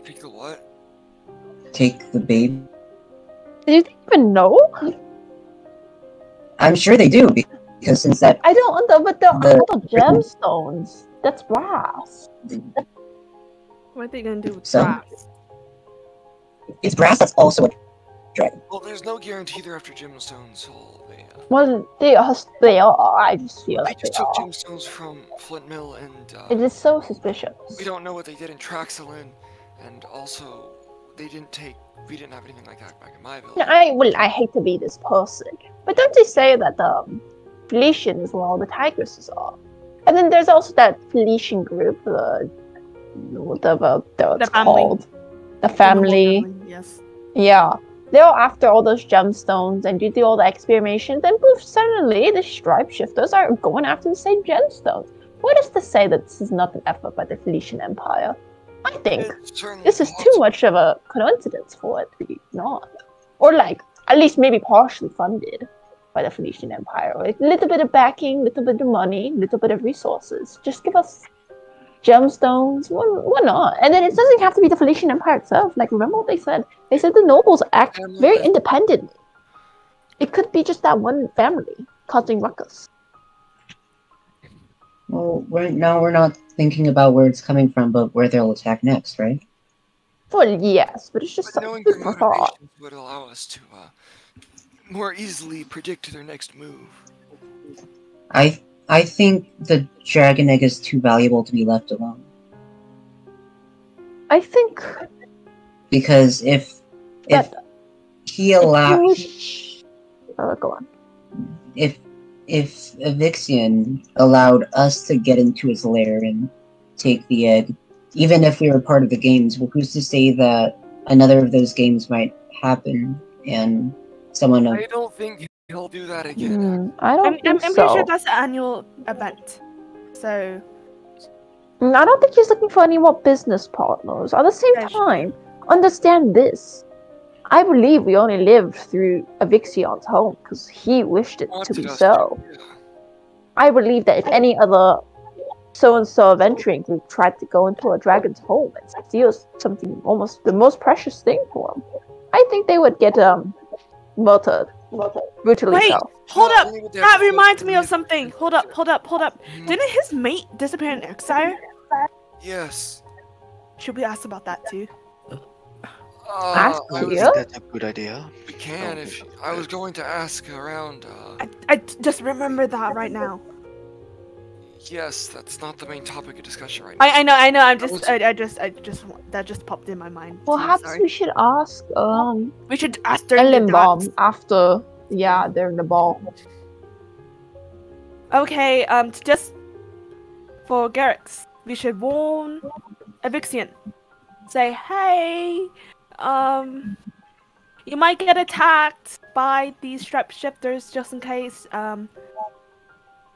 [SPEAKER 8] take the what?
[SPEAKER 6] Take the baby.
[SPEAKER 1] Do they even know?
[SPEAKER 6] I'm sure they do, because since that
[SPEAKER 1] I don't know, but they're
[SPEAKER 6] The-
[SPEAKER 1] all gemstones. That's brass.
[SPEAKER 3] What are they gonna do with
[SPEAKER 6] So-
[SPEAKER 3] brass?
[SPEAKER 6] it's brass, that's also a dragon.
[SPEAKER 8] Well, there's no guarantee they're after gemstones, so
[SPEAKER 1] Well, they are. I just feel
[SPEAKER 8] they
[SPEAKER 1] like
[SPEAKER 8] just
[SPEAKER 1] they
[SPEAKER 8] took
[SPEAKER 1] are.
[SPEAKER 8] gemstones from Flint Mill, and
[SPEAKER 1] It is so suspicious.
[SPEAKER 8] we don't know what they did in Traxelin, and also we didn't have anything like that back in my village.
[SPEAKER 1] I hate to be this person, but don't they say that the Felician is where all the tigresses are? And then there's also that Felician group, whatever it's
[SPEAKER 3] family.
[SPEAKER 1] called, the family.
[SPEAKER 3] Yes.
[SPEAKER 1] Yeah, they're after all those gemstones and you do all the experimentation. Then poof, suddenly the stripe shifters are going after the same gemstones. What is to say that this is not an effort by the Felician Empire? I think
[SPEAKER 8] It's certainly
[SPEAKER 1] this is too
[SPEAKER 8] possible.
[SPEAKER 1] much of a coincidence for it to be not. Or like, at least maybe partially funded by the Phoenician Empire. Like, a little bit of backing, little bit of money, little bit of resources. Just give us gemstones. Why not? And then it doesn't have to be the Phoenician Empire itself. Like, remember what they said? They said the nobles act very independently. It could be just that one family causing ruckus.
[SPEAKER 6] Well, we're not thinking about where it's coming from, but where they'll attack next, right?
[SPEAKER 1] Well, yes, but it's just
[SPEAKER 8] But
[SPEAKER 1] some
[SPEAKER 8] knowing their
[SPEAKER 1] food for thought.
[SPEAKER 8] motivations would allow us to more easily predict their next move.
[SPEAKER 6] I think the dragon egg is too valuable to be left alone.
[SPEAKER 1] I think
[SPEAKER 6] Because if he allowed
[SPEAKER 1] go on.
[SPEAKER 6] if Urksian allowed us to get into his lair and take the egg, even if we were part of the games, well, who's to say that another of those games might happen and someone
[SPEAKER 8] I don't think he'll do that again.
[SPEAKER 1] I don't think
[SPEAKER 3] I'm
[SPEAKER 1] so.
[SPEAKER 3] pretty sure that's an annual event. So
[SPEAKER 1] I don't think he's looking for any more business partners. At the same time, understand this. I believe we only lived through Urksian's home because he wished it to be so. I believe that if any other so-and-so adventuring group tried to go into a dragon's home and steal something almost the most precious thing for him, I think they would get murdered. Brutally
[SPEAKER 3] wait,
[SPEAKER 1] so.
[SPEAKER 3] hold up. That reminds me of something. Hold up. Didn't his mate disappear in Urksire?
[SPEAKER 8] Yes.
[SPEAKER 3] Should we ask about that too?
[SPEAKER 5] I think that's a good idea.
[SPEAKER 8] We can. If I was going to ask around.
[SPEAKER 3] I just remember that right now.
[SPEAKER 8] yes, that's not the main topic of discussion right now.
[SPEAKER 3] I know. I'm just.
[SPEAKER 8] was-
[SPEAKER 3] That just popped in my mind. too,
[SPEAKER 1] Perhaps
[SPEAKER 3] sorry.
[SPEAKER 1] we should ask
[SPEAKER 3] We should ask during the
[SPEAKER 1] Ellenbaum
[SPEAKER 3] dance.
[SPEAKER 1] after during the ball.
[SPEAKER 3] Okay. Just for Garrix, we should warn Urksian. Say, hey, you might get attacked by these strap shifters just in case.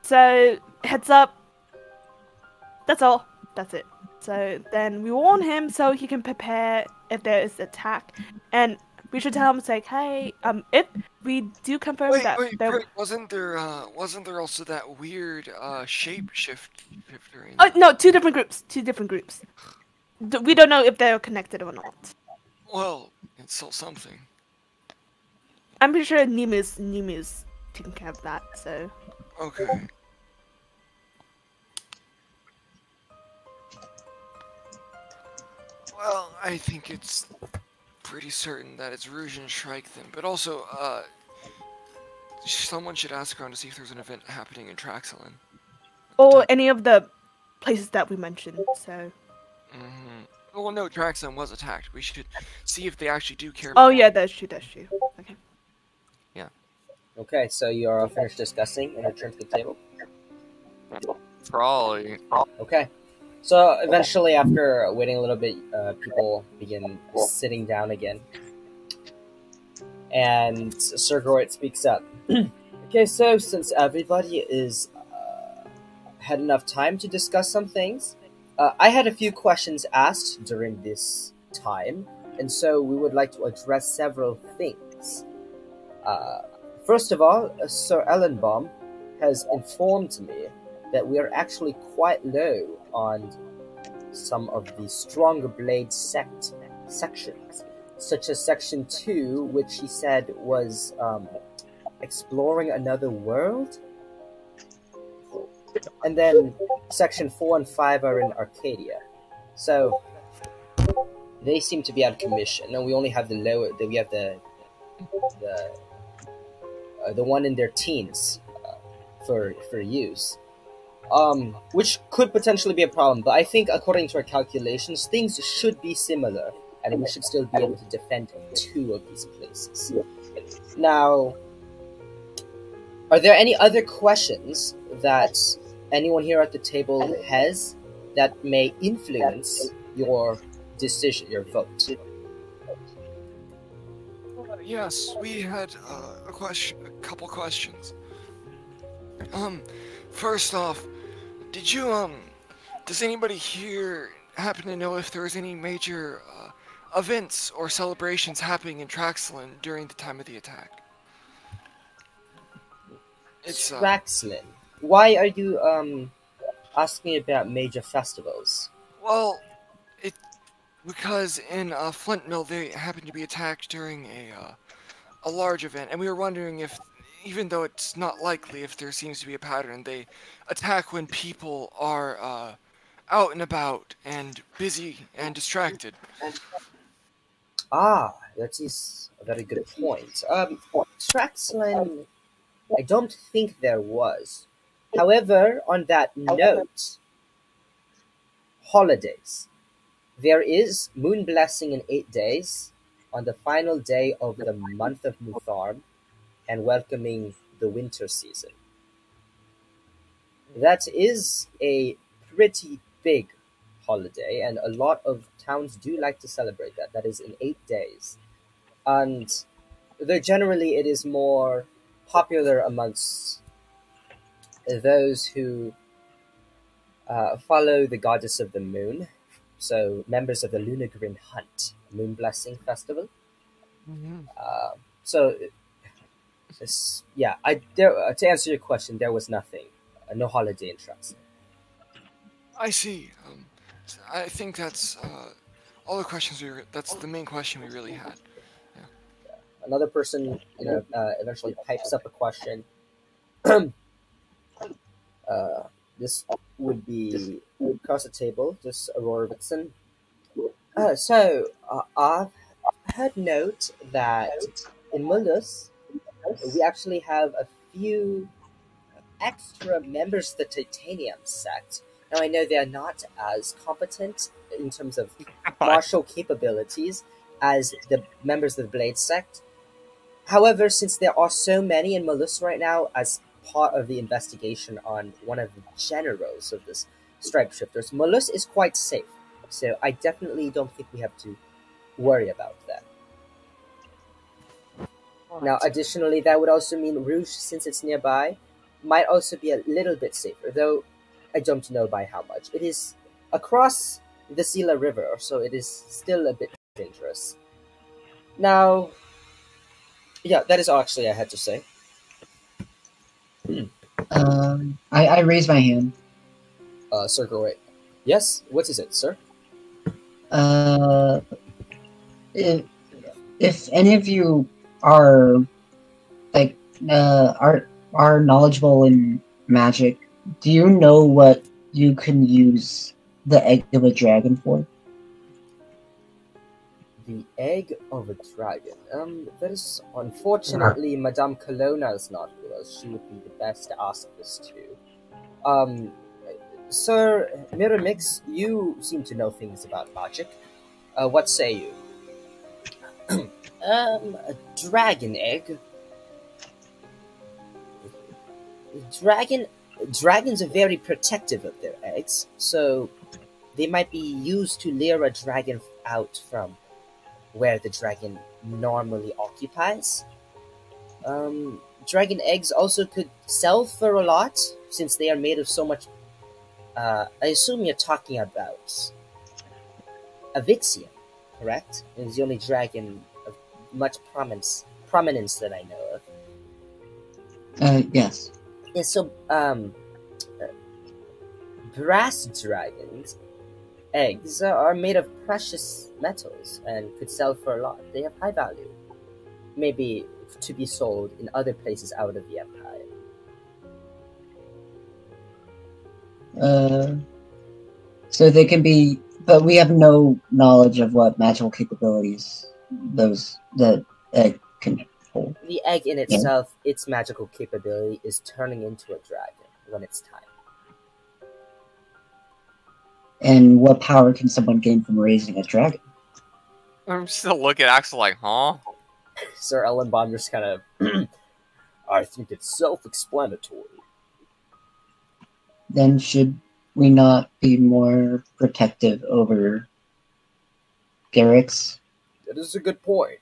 [SPEAKER 3] So heads up. That's all. That's it. So then we warn him so he can prepare if there is attack, and we should tell him say, hey, if we do confirm
[SPEAKER 8] Wait,
[SPEAKER 3] that there.
[SPEAKER 8] Greg, wasn't there also that weird shape shifter?
[SPEAKER 3] Oh no, two different groups. We don't know if they're connected or not.
[SPEAKER 8] Well, it's still something.
[SPEAKER 3] I'm pretty sure Nimu's taking care of that. So.
[SPEAKER 8] Okay. Well, I think it's pretty certain that it's Rouge and Shrike then, but also, someone should ask around to see if there's an event happening in Traxxon.
[SPEAKER 3] Or any of the places that we mentioned, so.
[SPEAKER 8] Well, no, Traxxon was attacked. We should see if they actually do care
[SPEAKER 3] Oh
[SPEAKER 8] about
[SPEAKER 3] yeah, that's true. Okay.
[SPEAKER 8] Yeah.
[SPEAKER 2] Okay, so you're finished discussing and return to the table?
[SPEAKER 4] Probably.
[SPEAKER 2] Okay. So eventually, after waiting a little bit, people begin sitting down again. And Sir Groit speaks up. Okay, so since everybody is had enough time to discuss some things, I had a few questions asked during this time, and so we would like to address several things. First of all, Sir Ellenbaum has informed me that we are actually quite low on some of the stronger blade sections, such as Section 2, which he said was exploring another world. And then Section 4 and 5 are in Arcadia. So they seem to be out of commission, and we only have we have the one in their teens for use. Which could potentially be a problem, but I think according to our calculations, things should be similar, and we should still be able to defend 2 of these places. Now, are there any other questions that anyone here at the table has that may influence your decision, your vote?
[SPEAKER 8] Yes, we had a couple questions. First off, does anybody here happen to know if there's any major events or celebrations happening in Traxxon during the time of the attack?
[SPEAKER 2] Traxxon. Why are you asking about major festivals?
[SPEAKER 8] Well, because in Flint Mill they happened to be attacked during a large event, and we were wondering if, even though it's not likely, if there seems to be a pattern, they attack when people are out and about and busy and distracted.
[SPEAKER 2] Ah, that is a very good point. Traxxon, I don't think there was. However, on that note, holidays. There is Moon Blessing in 8 days, on the final day of the month of Mutharm, and welcoming the winter season. That is a pretty big holiday, and a lot of towns do like to celebrate that. That is in 8 days. And though generally it is more popular amongst those who follow the goddess of the moon, so members of the Lunagrin Hunt Moon Blessing Festival. So, to answer your question, there was nothing, no holiday in Traxxon.
[SPEAKER 8] I see. I think that's all the questions that's the main question we really had. Yeah.
[SPEAKER 2] Another person, eventually pipes up a question. This would be across the table, just Aurora Vixen. So, I've heard note that in Mundus, we actually have a few
[SPEAKER 7] extra members of the Titanium sect. Now, I know they are not as competent in terms of martial capabilities as the members of the Blade sect. However, since there are so many in Malus right now, as part of the investigation on one of the generals of this Stripe Shifters, Malus is quite safe. So I definitely don't think we have to worry about that. Now, additionally, that would also mean Rouge, since it's nearby, might also be a little bit safer, though I don't know by how much. It is across the Sila River, so it is still a bit dangerous. Now, yeah, that is all actually I had to say.
[SPEAKER 6] I raise my hand.
[SPEAKER 7] Sir Groway. Yes, what is it, sir?
[SPEAKER 6] If any of you are like are knowledgeable in magic, do you know what you can use the egg of a dragon for?
[SPEAKER 7] The egg of a dragon. That is unfortunately Madame Colonna is not with us. She would be the best to ask this to. Sir Miramix, you seem to know things about magic. What say you? A dragon egg. Dragons are very protective of their eggs, so they might be used to lure a dragon out from where the dragon normally occupies. Dragon eggs also could sell for a lot, since they are made of so much. I assume you're talking about Urksian, correct? It is the only dragon of much prominence that I know of.
[SPEAKER 6] Yes.
[SPEAKER 7] Yeah, so, brass dragons' eggs are made of precious metals and could sell for a lot. They have high value. Maybe to be sold in other places out of the Empire.
[SPEAKER 6] So they can be, but we have no knowledge of what magical capabilities the egg can hold.
[SPEAKER 7] The egg in itself, its magical capability is turning into a dragon when it's time.
[SPEAKER 6] And what power can someone gain from raising a dragon?
[SPEAKER 10] I'm still looking at Axel like, huh?
[SPEAKER 7] Sir Ellenbaum just kind of...
[SPEAKER 9] I think it's self-explanatory.
[SPEAKER 6] Then should we not be more protective over Garrix?
[SPEAKER 9] That is a good point.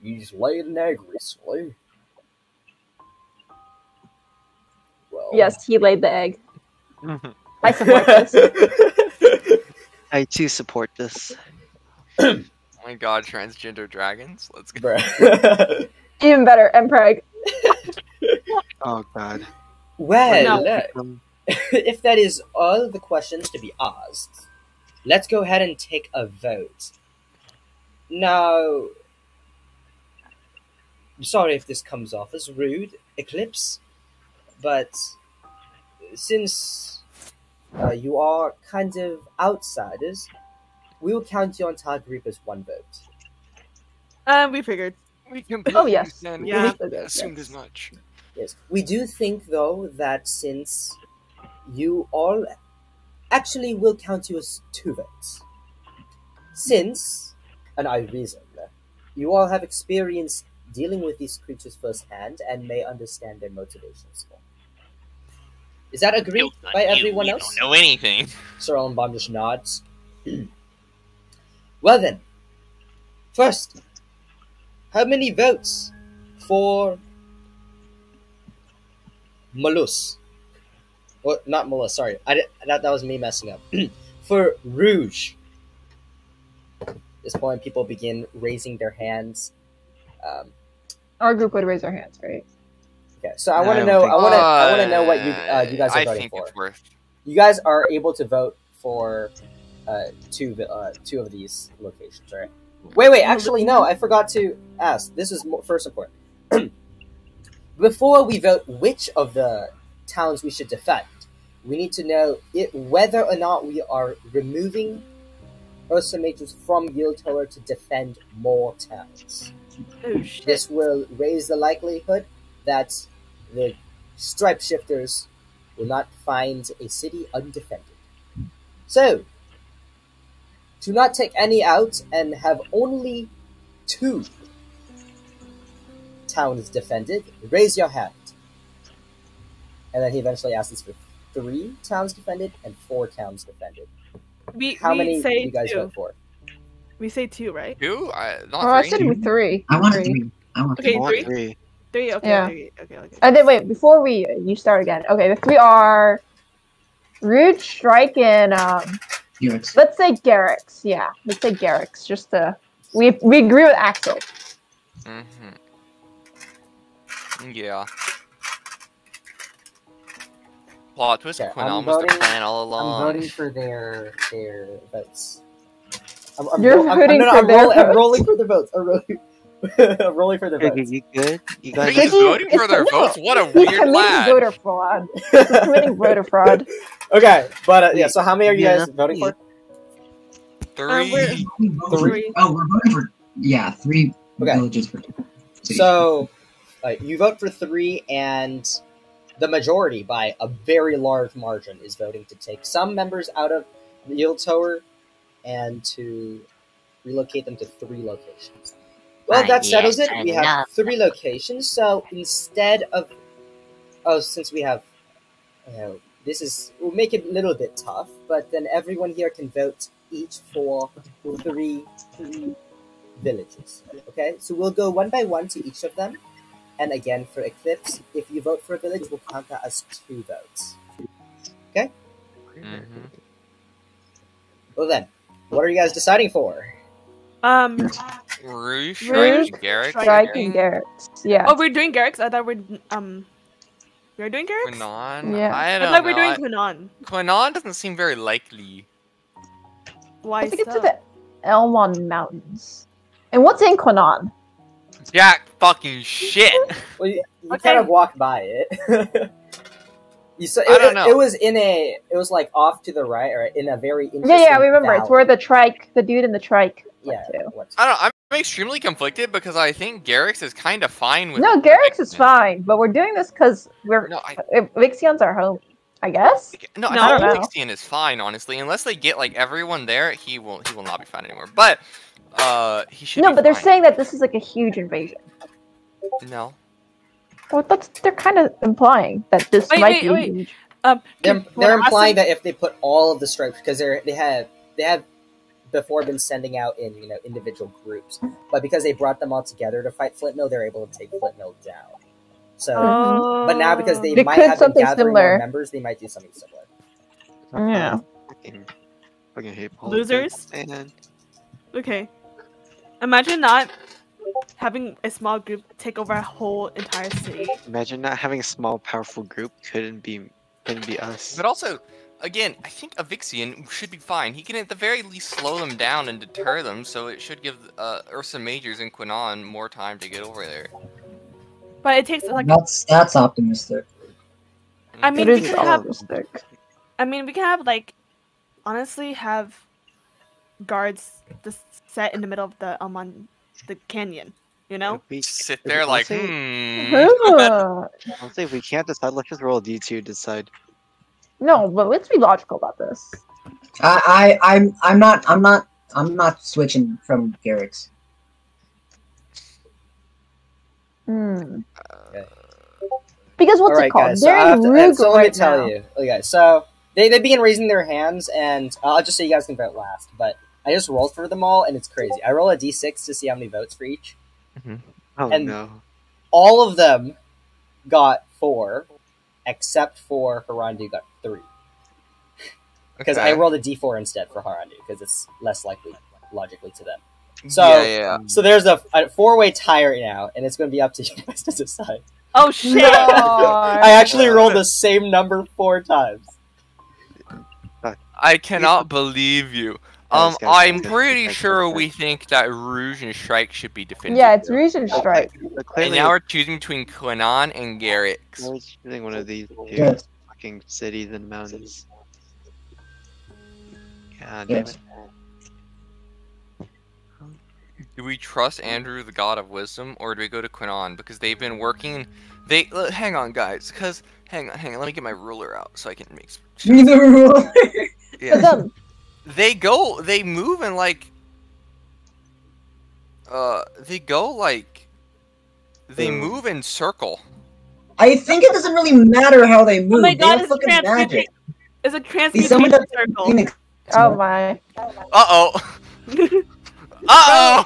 [SPEAKER 9] He's laid an egg recently. Well,
[SPEAKER 1] Yes, he laid the egg. I support this.
[SPEAKER 5] I too support this.
[SPEAKER 10] Oh my god, transgender dragons? Let's go.
[SPEAKER 7] Bruh.
[SPEAKER 1] Even better, Mpreg.
[SPEAKER 5] Oh god.
[SPEAKER 7] Well, if that is all the questions to be asked, let's go ahead and take a vote. Now, I'm sorry if this comes off as rude, Eclipse, but since you are kind of outsiders, we will count you onto our group as one vote.
[SPEAKER 3] We figured.
[SPEAKER 10] We
[SPEAKER 1] Oh, yes.
[SPEAKER 3] Yeah.
[SPEAKER 10] assumed as much.
[SPEAKER 7] Yes. We do think, though, that since you all... Actually, we'll count you as 2 votes. Since, and I reason, you all have experience dealing with these creatures firsthand and may understand their motivations more. Is that agreed by everyone else?
[SPEAKER 10] Don't know anything.
[SPEAKER 7] Sir Ellenbaum just nods. Well then, first, how many votes for Malus? Well, not Malus, sorry. That was me messing up. For Rouge. At this point, people begin raising their hands.
[SPEAKER 1] Our group would raise our hands, right?
[SPEAKER 7] Okay, so I want to know. I want to know what you guys are voting for.
[SPEAKER 10] It's worth.
[SPEAKER 7] You guys are able to vote for two of these locations, right? Wait. Actually, no. I forgot to ask. This is first important. Before we vote which of the towns we should defend, we need to know whether or not we are removing Ursa Mages from Guildtower to defend more towns.
[SPEAKER 3] Oh shit.
[SPEAKER 7] This will raise the likelihood that the stripe shifters will not find a city undefended. So, to not take any out and have only 2 towns defended, raise your hand. And then he eventually asks for 3 towns defended and 4 towns defended. How many do you guys
[SPEAKER 3] 2.
[SPEAKER 7] vote for?
[SPEAKER 3] We say 2, right?
[SPEAKER 4] 2? Not
[SPEAKER 1] I
[SPEAKER 4] 3.
[SPEAKER 1] said with 3.
[SPEAKER 6] I want
[SPEAKER 1] 3.
[SPEAKER 6] 3. I want
[SPEAKER 3] Okay,
[SPEAKER 6] 3.
[SPEAKER 3] 3? 3, okay,
[SPEAKER 1] Yeah.
[SPEAKER 3] 3. Okay.
[SPEAKER 1] And then wait, before you start again. Okay, the 3 are Rude, Strike, and
[SPEAKER 6] Urks.
[SPEAKER 1] let's say Garrix. Yeah, let's say Garrix. Just to we agree with Axel.
[SPEAKER 4] Yeah. Plot twist,
[SPEAKER 7] Okay,
[SPEAKER 4] Quinnan was the plan all along.
[SPEAKER 7] I'm voting for their votes. I'm rolling for the votes. I'm rolling for the votes.
[SPEAKER 5] You good? You
[SPEAKER 4] Are
[SPEAKER 5] guys
[SPEAKER 4] you voting for their votes? What a weird lad.
[SPEAKER 1] Voter fraud. He's committing voter fraud.
[SPEAKER 7] Okay, but yeah. So how many are you guys voting for?
[SPEAKER 4] 3.
[SPEAKER 3] Three.
[SPEAKER 6] Oh, we're voting for 3 villages for.
[SPEAKER 7] So you vote for 3, and the majority, by a very large margin, is voting to take some members out of the Yield Tower and to relocate them to 3 locations. Well, that settles it. We have 3 locations, so instead of... Oh, since we have... we'll make it a little bit tough, but then everyone here can vote each for 3 villages. Okay? So we'll go one by one to each of them. And again, for Eclipse, if you vote for a village, we'll count that as 2 votes. Okay? Well then, what are you guys deciding for?
[SPEAKER 4] Rouge,
[SPEAKER 1] Strike, and Garrix. Yeah.
[SPEAKER 3] Oh, we're doing Garrix? I thought we're doing Garrix?
[SPEAKER 4] Quinnan?
[SPEAKER 1] Yeah.
[SPEAKER 4] I
[SPEAKER 3] I
[SPEAKER 4] don't
[SPEAKER 3] thought
[SPEAKER 4] know.
[SPEAKER 3] we're doing Quinnan.
[SPEAKER 4] Quinnan doesn't seem very likely.
[SPEAKER 3] Why
[SPEAKER 1] I think
[SPEAKER 3] so?
[SPEAKER 1] it's to the Elmon Mountains. And what's in Quinnan?
[SPEAKER 4] Jack fucking shit.
[SPEAKER 7] Well, you
[SPEAKER 3] Okay.
[SPEAKER 7] kind of walked by it.
[SPEAKER 4] I don't know.
[SPEAKER 7] It was like off to the right, or in a very interesting
[SPEAKER 1] Yeah, I remember.
[SPEAKER 7] valley.
[SPEAKER 1] It's where the dude in the trike
[SPEAKER 7] Yeah.
[SPEAKER 1] went to.
[SPEAKER 4] I don't know. I'm extremely conflicted because I think Garrix is kind of fine with.
[SPEAKER 1] No, Garrix is fine, but we're doing this because Vixian's our home, I guess.
[SPEAKER 4] No,
[SPEAKER 1] I
[SPEAKER 4] I
[SPEAKER 1] don't
[SPEAKER 4] think
[SPEAKER 1] know.
[SPEAKER 4] Vixian is fine, honestly. Unless they get like everyone there, he will not be fine anymore. But he should.
[SPEAKER 1] No,
[SPEAKER 4] be
[SPEAKER 1] but they're
[SPEAKER 4] fine.
[SPEAKER 1] saying that this is like a huge invasion.
[SPEAKER 4] No.
[SPEAKER 1] Well, they're kind of implying that this might be
[SPEAKER 3] wait.
[SPEAKER 1] huge.
[SPEAKER 7] They're implying that if they put all of the stripes, because they have before been sending out in individual groups, but because they brought them all together to fight Flintmill, they're able to take Flintmill down. So, but now because they might
[SPEAKER 1] could
[SPEAKER 7] have been
[SPEAKER 1] something
[SPEAKER 7] gathering more
[SPEAKER 1] similar.
[SPEAKER 7] members, they might do something similar.
[SPEAKER 1] Yeah.
[SPEAKER 5] Fucking hate
[SPEAKER 3] Losers?
[SPEAKER 5] politics, man.
[SPEAKER 3] Okay. Imagine not having a small group take over a whole entire city.
[SPEAKER 5] Imagine not having a small, powerful group. Couldn't be us.
[SPEAKER 4] But also, again, I think a Vixian should be fine. He can at the very least slow them down and deter them, so it should give Ursa Majors and Quinnan more time to get over there.
[SPEAKER 3] But it takes like
[SPEAKER 6] That's optimistic.
[SPEAKER 3] I mean,
[SPEAKER 1] It
[SPEAKER 3] we
[SPEAKER 1] is
[SPEAKER 3] can have.
[SPEAKER 1] optimistic.
[SPEAKER 3] I mean, we can have like, honestly, have guards just set in the middle of the canyon. You know,
[SPEAKER 4] Sit there like,
[SPEAKER 5] I'll say if we can't decide, let's just roll a D2 to decide.
[SPEAKER 1] No, but let's be logical about this.
[SPEAKER 6] I'm not switching from Garrix.
[SPEAKER 1] Because what's
[SPEAKER 7] Alright,
[SPEAKER 1] it called?
[SPEAKER 7] guys, so
[SPEAKER 1] They're in Ruga
[SPEAKER 7] so let me
[SPEAKER 1] right
[SPEAKER 7] tell
[SPEAKER 1] now.
[SPEAKER 7] you. Okay, so they begin raising their hands, and I'll just say you guys can vote last. But I just rolled for them all, and it's crazy. I roll a d6 to see how many votes for each.
[SPEAKER 5] Oh
[SPEAKER 7] And
[SPEAKER 5] no.
[SPEAKER 7] all of them got 4, except for Harandu got 3. Because I rolled a d4 instead for Harandu, because it's less likely logically to them. So, so there's a 4-way tie right now, and it's going to be up to you guys to decide.
[SPEAKER 3] Oh shit!
[SPEAKER 7] I actually rolled the same number 4 times.
[SPEAKER 4] I cannot believe you. I'm pretty sure we think that Rouge and Strike should be defended.
[SPEAKER 1] Yeah, it's Rouge and Strike.
[SPEAKER 4] And now we're choosing between Quinnan and Garrix.
[SPEAKER 5] We're choosing one of these two
[SPEAKER 6] Yes.
[SPEAKER 5] fucking cities in the mountains. God damn it.
[SPEAKER 4] Do we trust Andrew, the God of Wisdom, or do we go to Quinnan? Because they've been working They hang on, guys, because hang on. Let me get my ruler out so I can make.
[SPEAKER 6] The ruler.
[SPEAKER 4] Yeah. They move and like. They move in circle.
[SPEAKER 6] I think it doesn't really matter how they move.
[SPEAKER 3] Oh my god,
[SPEAKER 6] they have
[SPEAKER 3] it's
[SPEAKER 6] fucking magic.
[SPEAKER 3] It's a
[SPEAKER 6] They summon
[SPEAKER 3] transmutation
[SPEAKER 6] a
[SPEAKER 3] circle.
[SPEAKER 6] phoenix.
[SPEAKER 1] Oh my.
[SPEAKER 4] Uh-oh. Uh-oh.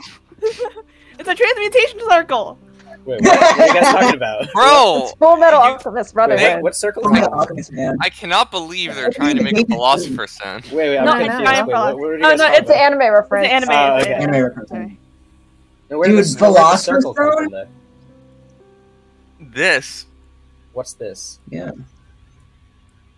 [SPEAKER 3] It's a transmutation circle.
[SPEAKER 2] Wait, what are you guys talking about?
[SPEAKER 4] Bro.
[SPEAKER 1] It's Full Metal Alchemist Brotherhood.
[SPEAKER 2] Wait, what circle?
[SPEAKER 6] Full Metal Alchemist, man.
[SPEAKER 4] I cannot believe they're trying to make a Philosopher's Stone.
[SPEAKER 2] Wait, I'm
[SPEAKER 3] No,
[SPEAKER 2] confused.
[SPEAKER 3] it's
[SPEAKER 2] Wait, what were you
[SPEAKER 3] Oh,
[SPEAKER 2] guys
[SPEAKER 3] no,
[SPEAKER 2] talking
[SPEAKER 1] It's an
[SPEAKER 2] about?
[SPEAKER 1] anime reference.
[SPEAKER 3] It's an anime.
[SPEAKER 2] Oh,
[SPEAKER 3] it's
[SPEAKER 2] okay.
[SPEAKER 3] an
[SPEAKER 6] Anime reference.
[SPEAKER 3] Sorry.
[SPEAKER 2] Now, where
[SPEAKER 6] Dude,
[SPEAKER 2] does the
[SPEAKER 6] Philosopher's
[SPEAKER 2] circle come
[SPEAKER 6] Stone?
[SPEAKER 2] from, though?
[SPEAKER 4] This.
[SPEAKER 2] What's this?
[SPEAKER 6] Yeah.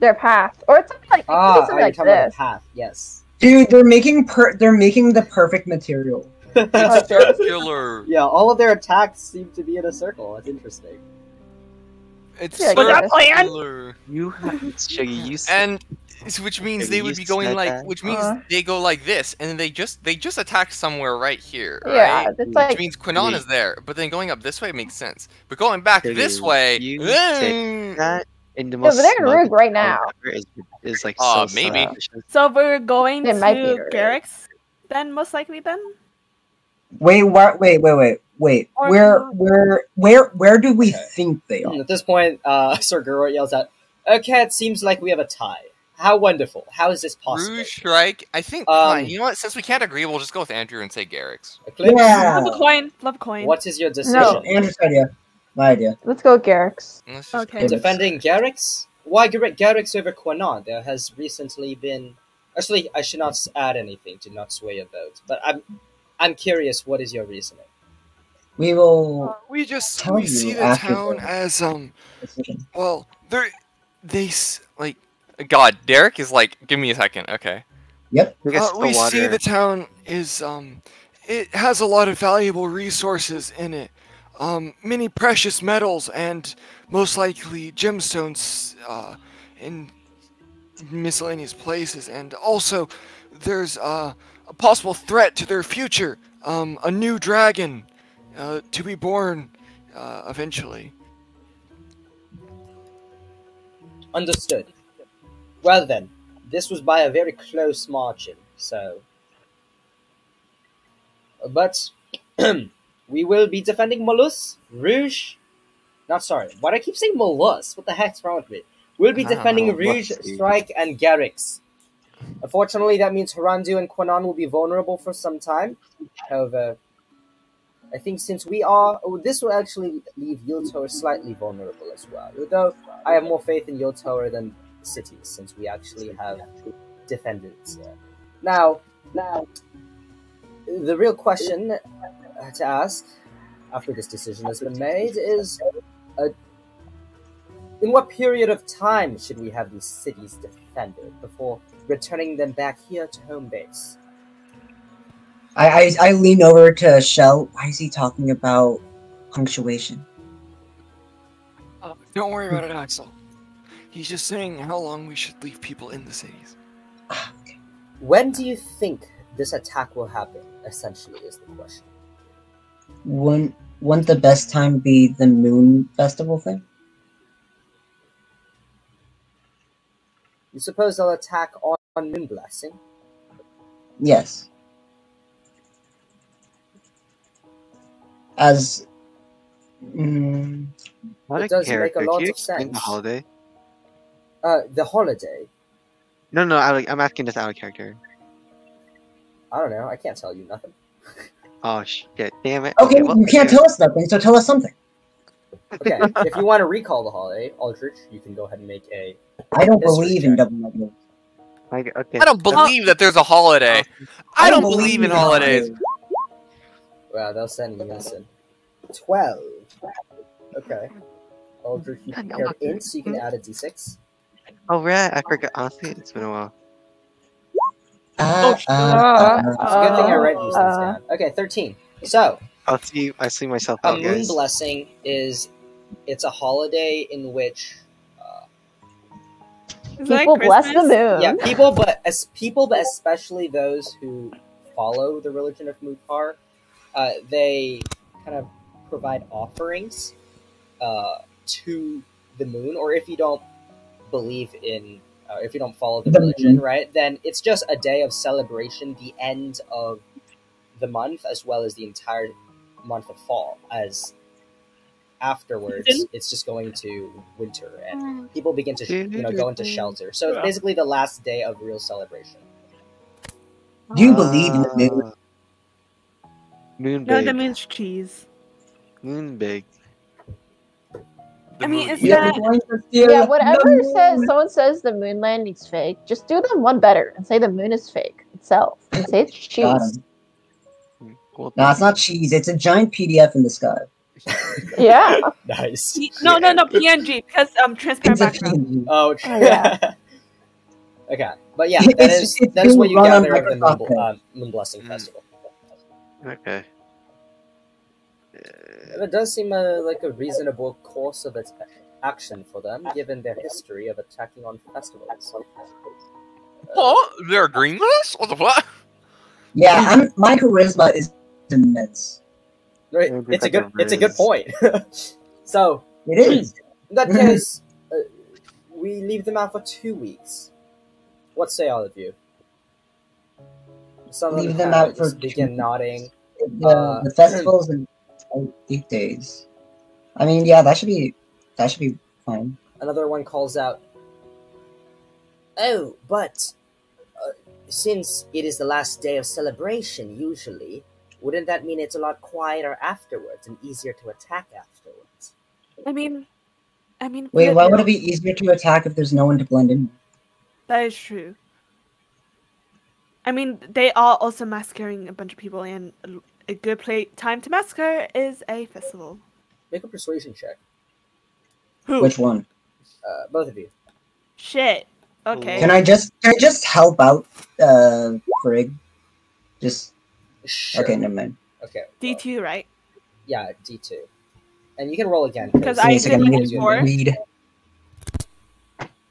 [SPEAKER 1] Their path. Or it's something like,
[SPEAKER 2] Ah,
[SPEAKER 1] something
[SPEAKER 2] you're
[SPEAKER 1] like
[SPEAKER 2] talking about
[SPEAKER 1] this.
[SPEAKER 2] the path. Yes.
[SPEAKER 6] Dude, they're making the perfect material.
[SPEAKER 4] It's circular.
[SPEAKER 2] Yeah, all of their attacks seem to be in a circle. That's interesting.
[SPEAKER 4] It's
[SPEAKER 1] Yeah,
[SPEAKER 3] Was that planned?
[SPEAKER 4] circular.
[SPEAKER 5] You Shuggy, you
[SPEAKER 4] And which means
[SPEAKER 5] Maybe
[SPEAKER 4] they
[SPEAKER 5] you
[SPEAKER 4] would be going
[SPEAKER 5] said
[SPEAKER 4] like,
[SPEAKER 5] that.
[SPEAKER 4] which means they go like this, and then they just attack somewhere right here,
[SPEAKER 1] Yeah,
[SPEAKER 4] right?
[SPEAKER 1] it's like
[SPEAKER 4] Which means Quinon is there, but then going up this way makes sense. But going back
[SPEAKER 5] Shuggy,
[SPEAKER 4] this way,
[SPEAKER 5] you say that in the
[SPEAKER 1] yeah,
[SPEAKER 5] most
[SPEAKER 1] but they're in
[SPEAKER 5] smug
[SPEAKER 1] Rogue right
[SPEAKER 5] tone
[SPEAKER 1] now.
[SPEAKER 5] ever is like
[SPEAKER 4] maybe.
[SPEAKER 5] suspicious.
[SPEAKER 3] So we're going
[SPEAKER 1] It might be
[SPEAKER 3] to
[SPEAKER 1] right.
[SPEAKER 3] Garrick's then, most likely then?
[SPEAKER 6] Wait, wait.
[SPEAKER 3] Or-
[SPEAKER 6] Where do we
[SPEAKER 2] Okay.
[SPEAKER 6] think they are?
[SPEAKER 2] At this point, Sir Guro yells out, "Okay, it seems like we have a tie. How wonderful! How is this possible?"
[SPEAKER 4] Rouge Strike. I think. Fine. You know what? Since we can't agree, we'll just go with Andrew and say Garrick's.
[SPEAKER 2] Eclipse,
[SPEAKER 6] Yeah.
[SPEAKER 3] Flip a coin. Flip a coin.
[SPEAKER 2] what is your decision?
[SPEAKER 1] No.
[SPEAKER 6] Andrew's idea. My idea.
[SPEAKER 1] Let's go Garrick's.
[SPEAKER 4] Let's just
[SPEAKER 3] Okay.
[SPEAKER 4] go.
[SPEAKER 2] Defending Garrick's? Why Garrick's over Quinon? There has recently been... Actually, I should not add anything to not sway your vote, but I'm curious, what is your reasoning?
[SPEAKER 6] We will
[SPEAKER 8] We
[SPEAKER 6] tell
[SPEAKER 8] see
[SPEAKER 6] you
[SPEAKER 8] the
[SPEAKER 6] after
[SPEAKER 8] town
[SPEAKER 6] the
[SPEAKER 8] as
[SPEAKER 6] decision.
[SPEAKER 8] well. Like
[SPEAKER 4] God, Derek is like, give me a second. Okay.
[SPEAKER 6] Yep.
[SPEAKER 5] I guess
[SPEAKER 8] we
[SPEAKER 5] the
[SPEAKER 8] see
[SPEAKER 5] water.
[SPEAKER 8] the town is it has a lot of valuable resources in it. Many precious metals and most likely gemstones in miscellaneous places, and also there's a possible threat to their future. A new dragon to be born eventually.
[SPEAKER 2] Understood. Well then, this was by a very close margin, so... But, we will be defending Molus, Rouge... Not sorry, why do I keep saying Molus? What the heck's wrong with me? We'll be
[SPEAKER 4] I don't
[SPEAKER 2] defending
[SPEAKER 4] know.
[SPEAKER 2] Rouge,
[SPEAKER 5] What's-
[SPEAKER 2] Strike, and Garrix. Unfortunately, that means Harandu and Quanon will be vulnerable for some time. However, I think since we are... Oh, this will actually leave Yultower slightly vulnerable as well. Although, I have more faith in Yultower than cities, since we actually have defendants here. Now, the real question to ask, after this decision has been made, is... in what period of time should we have these cities defended before returning them back here to home base?
[SPEAKER 6] I lean over to Shell. Why is he talking about punctuation?
[SPEAKER 8] Don't worry about it, Axel. He's just saying how long we should leave people in the cities.
[SPEAKER 2] When do you think this attack will happen, essentially, is the question.
[SPEAKER 6] Wouldn't the best time be the moon festival thing?
[SPEAKER 2] You suppose they'll attack on Moon Blessing?
[SPEAKER 6] Yes. As...
[SPEAKER 5] Not
[SPEAKER 2] It
[SPEAKER 5] a
[SPEAKER 2] does
[SPEAKER 5] character.
[SPEAKER 2] make a lot
[SPEAKER 5] Can you
[SPEAKER 2] of
[SPEAKER 5] explain
[SPEAKER 2] sense.
[SPEAKER 5] the holiday?
[SPEAKER 2] The holiday?
[SPEAKER 5] No, I'm asking this out of character.
[SPEAKER 2] I don't know, I can't tell you nothing.
[SPEAKER 5] Oh shit! Damn it.
[SPEAKER 6] Okay,
[SPEAKER 5] well,
[SPEAKER 6] you can't tell us nothing, so tell us something.
[SPEAKER 2] Okay, if you want to recall the holiday, Aldrich, you can go ahead and make a...
[SPEAKER 6] I don't
[SPEAKER 2] History
[SPEAKER 6] believe in
[SPEAKER 2] check.
[SPEAKER 6] double negatives.
[SPEAKER 5] Okay.
[SPEAKER 4] I don't believe that there's a holiday. I don't believe in holidays.
[SPEAKER 2] Wow, they'll send in unison. 12. Okay. Aldrich, you prepared in, so you can add a d6.
[SPEAKER 5] Oh right, I forgot. Honestly, it's been a while.
[SPEAKER 2] It's a good thing I read these things down. Okay, 13. So,
[SPEAKER 5] I see myself
[SPEAKER 2] a
[SPEAKER 5] out,
[SPEAKER 2] moon
[SPEAKER 5] guys.
[SPEAKER 2] blessing it's a holiday in which
[SPEAKER 1] People bless the moon.
[SPEAKER 2] yeah, people, but especially those who follow the religion of Mutar, they kind of provide offerings to the moon, or if you don't believe in, if you don't follow the
[SPEAKER 6] The
[SPEAKER 2] religion,
[SPEAKER 6] moon.
[SPEAKER 2] right, then it's just a day of celebration, the end of the month, as well as the entire month of fall, as afterwards it's just going to winter and people begin to go into shelter. So it's basically the last day of real celebration.
[SPEAKER 6] Do you believe in the moon?
[SPEAKER 5] Moon
[SPEAKER 3] No,
[SPEAKER 5] big.
[SPEAKER 3] that means cheese.
[SPEAKER 5] Moon big.
[SPEAKER 3] I mean, is
[SPEAKER 6] We are
[SPEAKER 3] that
[SPEAKER 6] going to steal
[SPEAKER 1] Yeah, whatever
[SPEAKER 6] the
[SPEAKER 1] says
[SPEAKER 6] moon.
[SPEAKER 1] someone says the moon landing's fake, just do them one better and say the moon is fake itself. And say it's
[SPEAKER 6] Got
[SPEAKER 1] cheese.
[SPEAKER 6] him.
[SPEAKER 5] Well,
[SPEAKER 6] No, it's not cheese. It's a giant PDF in the sky.
[SPEAKER 1] Yeah.
[SPEAKER 2] Nice.
[SPEAKER 3] no PNG because transparent
[SPEAKER 6] It's a
[SPEAKER 3] background.
[SPEAKER 6] PNG.
[SPEAKER 2] Oh,
[SPEAKER 1] Oh, yeah.
[SPEAKER 2] Okay, but yeah,
[SPEAKER 6] It's
[SPEAKER 2] that is what
[SPEAKER 6] being
[SPEAKER 2] you
[SPEAKER 6] run on
[SPEAKER 2] gather of the
[SPEAKER 6] Microsoft
[SPEAKER 2] Moon Blessing Festival.
[SPEAKER 5] Okay.
[SPEAKER 2] And it does seem like a reasonable course of action for them, given their history of attacking on festivals.
[SPEAKER 4] What? They're agreeing with us? What the fuck?
[SPEAKER 6] Yeah, my charisma is immense.
[SPEAKER 2] Right, it's a good point. So
[SPEAKER 6] It is.
[SPEAKER 2] in that case, we leave them out for 2 weeks. What say all of you? Some
[SPEAKER 6] Leave
[SPEAKER 2] of
[SPEAKER 6] them
[SPEAKER 2] them
[SPEAKER 6] out for
[SPEAKER 2] just begin nodding.
[SPEAKER 6] The festival's in 8 days. I mean, yeah, that should be fine.
[SPEAKER 2] Another one calls out, "Oh, but since it is the last day of celebration, usually, wouldn't that mean it's a lot quieter afterwards and easier to attack afterwards?"
[SPEAKER 3] I mean,
[SPEAKER 6] Wait, why would it be easier to attack if there's no one to blend in?
[SPEAKER 3] That is true. I mean, they are also massacring a bunch of people, and a good time to massacre is a festival.
[SPEAKER 2] Make a persuasion check.
[SPEAKER 3] Who?
[SPEAKER 6] Which one?
[SPEAKER 2] Both of you.
[SPEAKER 3] Shit. Okay.
[SPEAKER 6] Can I just help out, Frig? Just
[SPEAKER 2] Sure.
[SPEAKER 6] okay, never mind.
[SPEAKER 2] Okay.
[SPEAKER 3] D2, right?
[SPEAKER 2] Yeah, D2. And you can roll again.
[SPEAKER 3] 'Cause I
[SPEAKER 6] Give me a
[SPEAKER 3] did
[SPEAKER 6] second,
[SPEAKER 3] four.
[SPEAKER 6] read.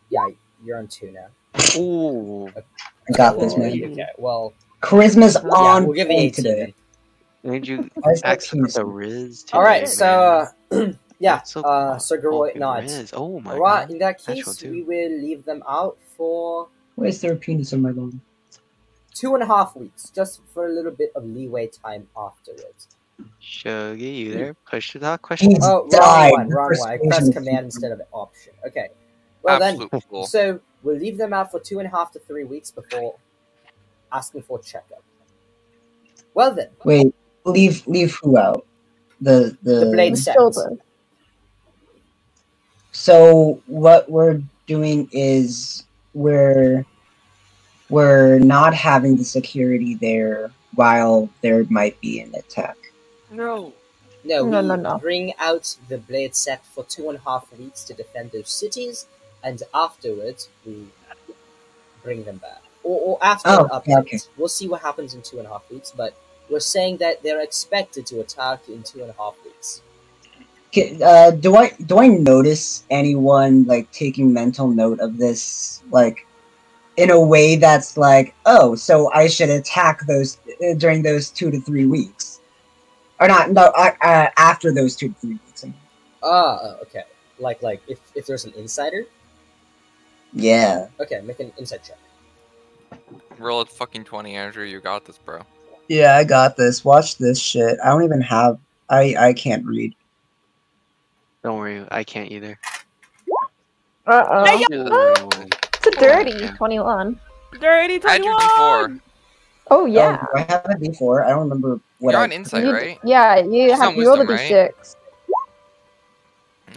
[SPEAKER 2] Yeah, you're on 2 now.
[SPEAKER 5] Ooh.
[SPEAKER 6] I got this, man.
[SPEAKER 2] Okay, well,
[SPEAKER 6] Charisma's
[SPEAKER 2] yeah,
[SPEAKER 6] on
[SPEAKER 2] we'll give you
[SPEAKER 6] point
[SPEAKER 2] 18
[SPEAKER 6] today.
[SPEAKER 5] Made you
[SPEAKER 6] Why is that
[SPEAKER 5] accept
[SPEAKER 6] penis?
[SPEAKER 5] the Riz today,
[SPEAKER 2] Alright, so, yeah,
[SPEAKER 5] So
[SPEAKER 2] Sir Garoy
[SPEAKER 5] fucking
[SPEAKER 2] nods.
[SPEAKER 5] Riz. Oh my
[SPEAKER 2] Alright,
[SPEAKER 5] god.
[SPEAKER 2] in that
[SPEAKER 5] Natural
[SPEAKER 2] case,
[SPEAKER 5] too.
[SPEAKER 2] we will leave them out for
[SPEAKER 6] Why is there a penis in my bone?
[SPEAKER 2] 2.5 weeks, just for a little bit of leeway time afterwards.
[SPEAKER 5] Shuggy, you there? Push the talk question.
[SPEAKER 6] He's
[SPEAKER 2] Oh,
[SPEAKER 6] died.
[SPEAKER 2] wrong one. I pressed command instead of option. Okay. Well
[SPEAKER 4] Absolute
[SPEAKER 2] then,
[SPEAKER 4] fool.
[SPEAKER 2] so we'll leave them out for 2.5 to 3 weeks before asking for checkup. Well then,
[SPEAKER 6] Wait, leave who out? The
[SPEAKER 2] blade
[SPEAKER 1] The
[SPEAKER 2] set.
[SPEAKER 1] children.
[SPEAKER 6] So what we're doing is we're not having the security there while there might be an attack.
[SPEAKER 3] No.
[SPEAKER 2] No, we
[SPEAKER 1] No.
[SPEAKER 2] bring out the blade set for 2.5 weeks to defend those cities, and afterwards we bring them back. Or after
[SPEAKER 6] Oh,
[SPEAKER 2] an update.
[SPEAKER 6] okay.
[SPEAKER 2] We'll see what happens in 2.5 weeks, but we're saying that they're expected to attack in 2.5 weeks.
[SPEAKER 6] Do I notice anyone like taking mental note of this, like in a way that's like, oh, so I should attack those during those 2 to 3 weeks, or not? No, after those 2 to 3 weeks.
[SPEAKER 2] Okay. Like if there's an insider.
[SPEAKER 6] Yeah.
[SPEAKER 2] Okay, make an insight check.
[SPEAKER 4] Roll a fucking 20, Andrew. You got this, bro.
[SPEAKER 6] Yeah, I got this. Watch this shit. I don't even have. I can't read.
[SPEAKER 5] Don't worry, I can't either.
[SPEAKER 1] Uh-oh.
[SPEAKER 5] Oh.
[SPEAKER 1] It's a dirty 21.
[SPEAKER 3] Dirty
[SPEAKER 4] Add your
[SPEAKER 3] 21!
[SPEAKER 4] D4.
[SPEAKER 1] Oh, yeah.
[SPEAKER 6] Oh, do I have a D4. I don't remember what
[SPEAKER 4] You're
[SPEAKER 6] I.
[SPEAKER 4] on insight,
[SPEAKER 1] You-
[SPEAKER 4] right?
[SPEAKER 1] Yeah, you
[SPEAKER 4] It's
[SPEAKER 1] have
[SPEAKER 4] not
[SPEAKER 1] you roll the
[SPEAKER 4] wisdom,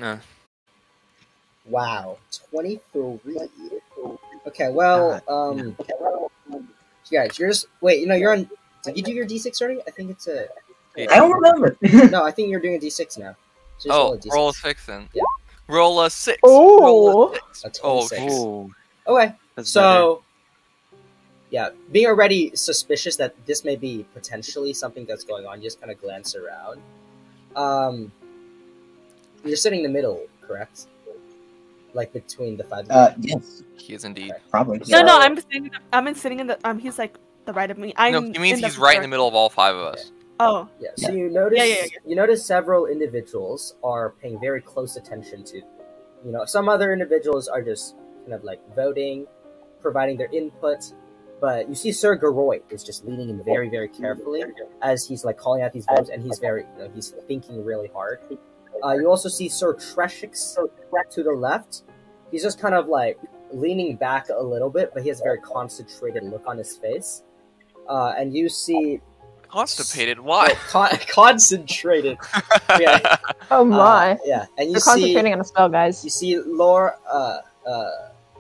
[SPEAKER 1] D6.
[SPEAKER 2] Wow, 23. Okay, well, yeah, yours. Wait, you're on. Did you do your D6 already? I think it's a.
[SPEAKER 6] I don't remember.
[SPEAKER 2] No, I think you're doing a D6 now. So just
[SPEAKER 4] Oh,
[SPEAKER 2] a D6.
[SPEAKER 4] roll a 6 then.
[SPEAKER 2] Yeah.
[SPEAKER 4] Roll a 6.
[SPEAKER 1] Oh.
[SPEAKER 4] Roll a 6.
[SPEAKER 2] A
[SPEAKER 4] Oh,
[SPEAKER 2] 26.
[SPEAKER 4] jeez.
[SPEAKER 5] Ooh.
[SPEAKER 2] Okay,
[SPEAKER 5] That's
[SPEAKER 2] so yeah, being already suspicious that this may be potentially something that's going on, you just kind of glance around. You're sitting in the middle, correct? Like between the 5 of you?
[SPEAKER 6] Yes,
[SPEAKER 4] He is indeed.
[SPEAKER 6] probably.
[SPEAKER 3] No,
[SPEAKER 2] So-
[SPEAKER 3] I'm sitting in the. He's like the right of me. I'm
[SPEAKER 4] No, he means
[SPEAKER 3] in the
[SPEAKER 4] he's right in the
[SPEAKER 3] center.
[SPEAKER 4] middle of all 5 of us.
[SPEAKER 3] Oh.
[SPEAKER 2] Yeah. So you notice
[SPEAKER 3] Yeah.
[SPEAKER 2] you notice several individuals are paying very close attention to. Some other individuals are just kind of like voting, providing their input. But you see Sir Garoy is just leaning in very, very carefully as he's like calling out these votes, and he's very, he's thinking really hard. You also see Sir Treshix to the left. He's just kind of like leaning back a little bit, but he has a very concentrated look on his face. And you see
[SPEAKER 4] Constipated? Why?
[SPEAKER 2] concentrated. Yeah.
[SPEAKER 1] Oh my.
[SPEAKER 2] Yeah, and you
[SPEAKER 1] We're concentrating on a spell, guys.
[SPEAKER 2] You see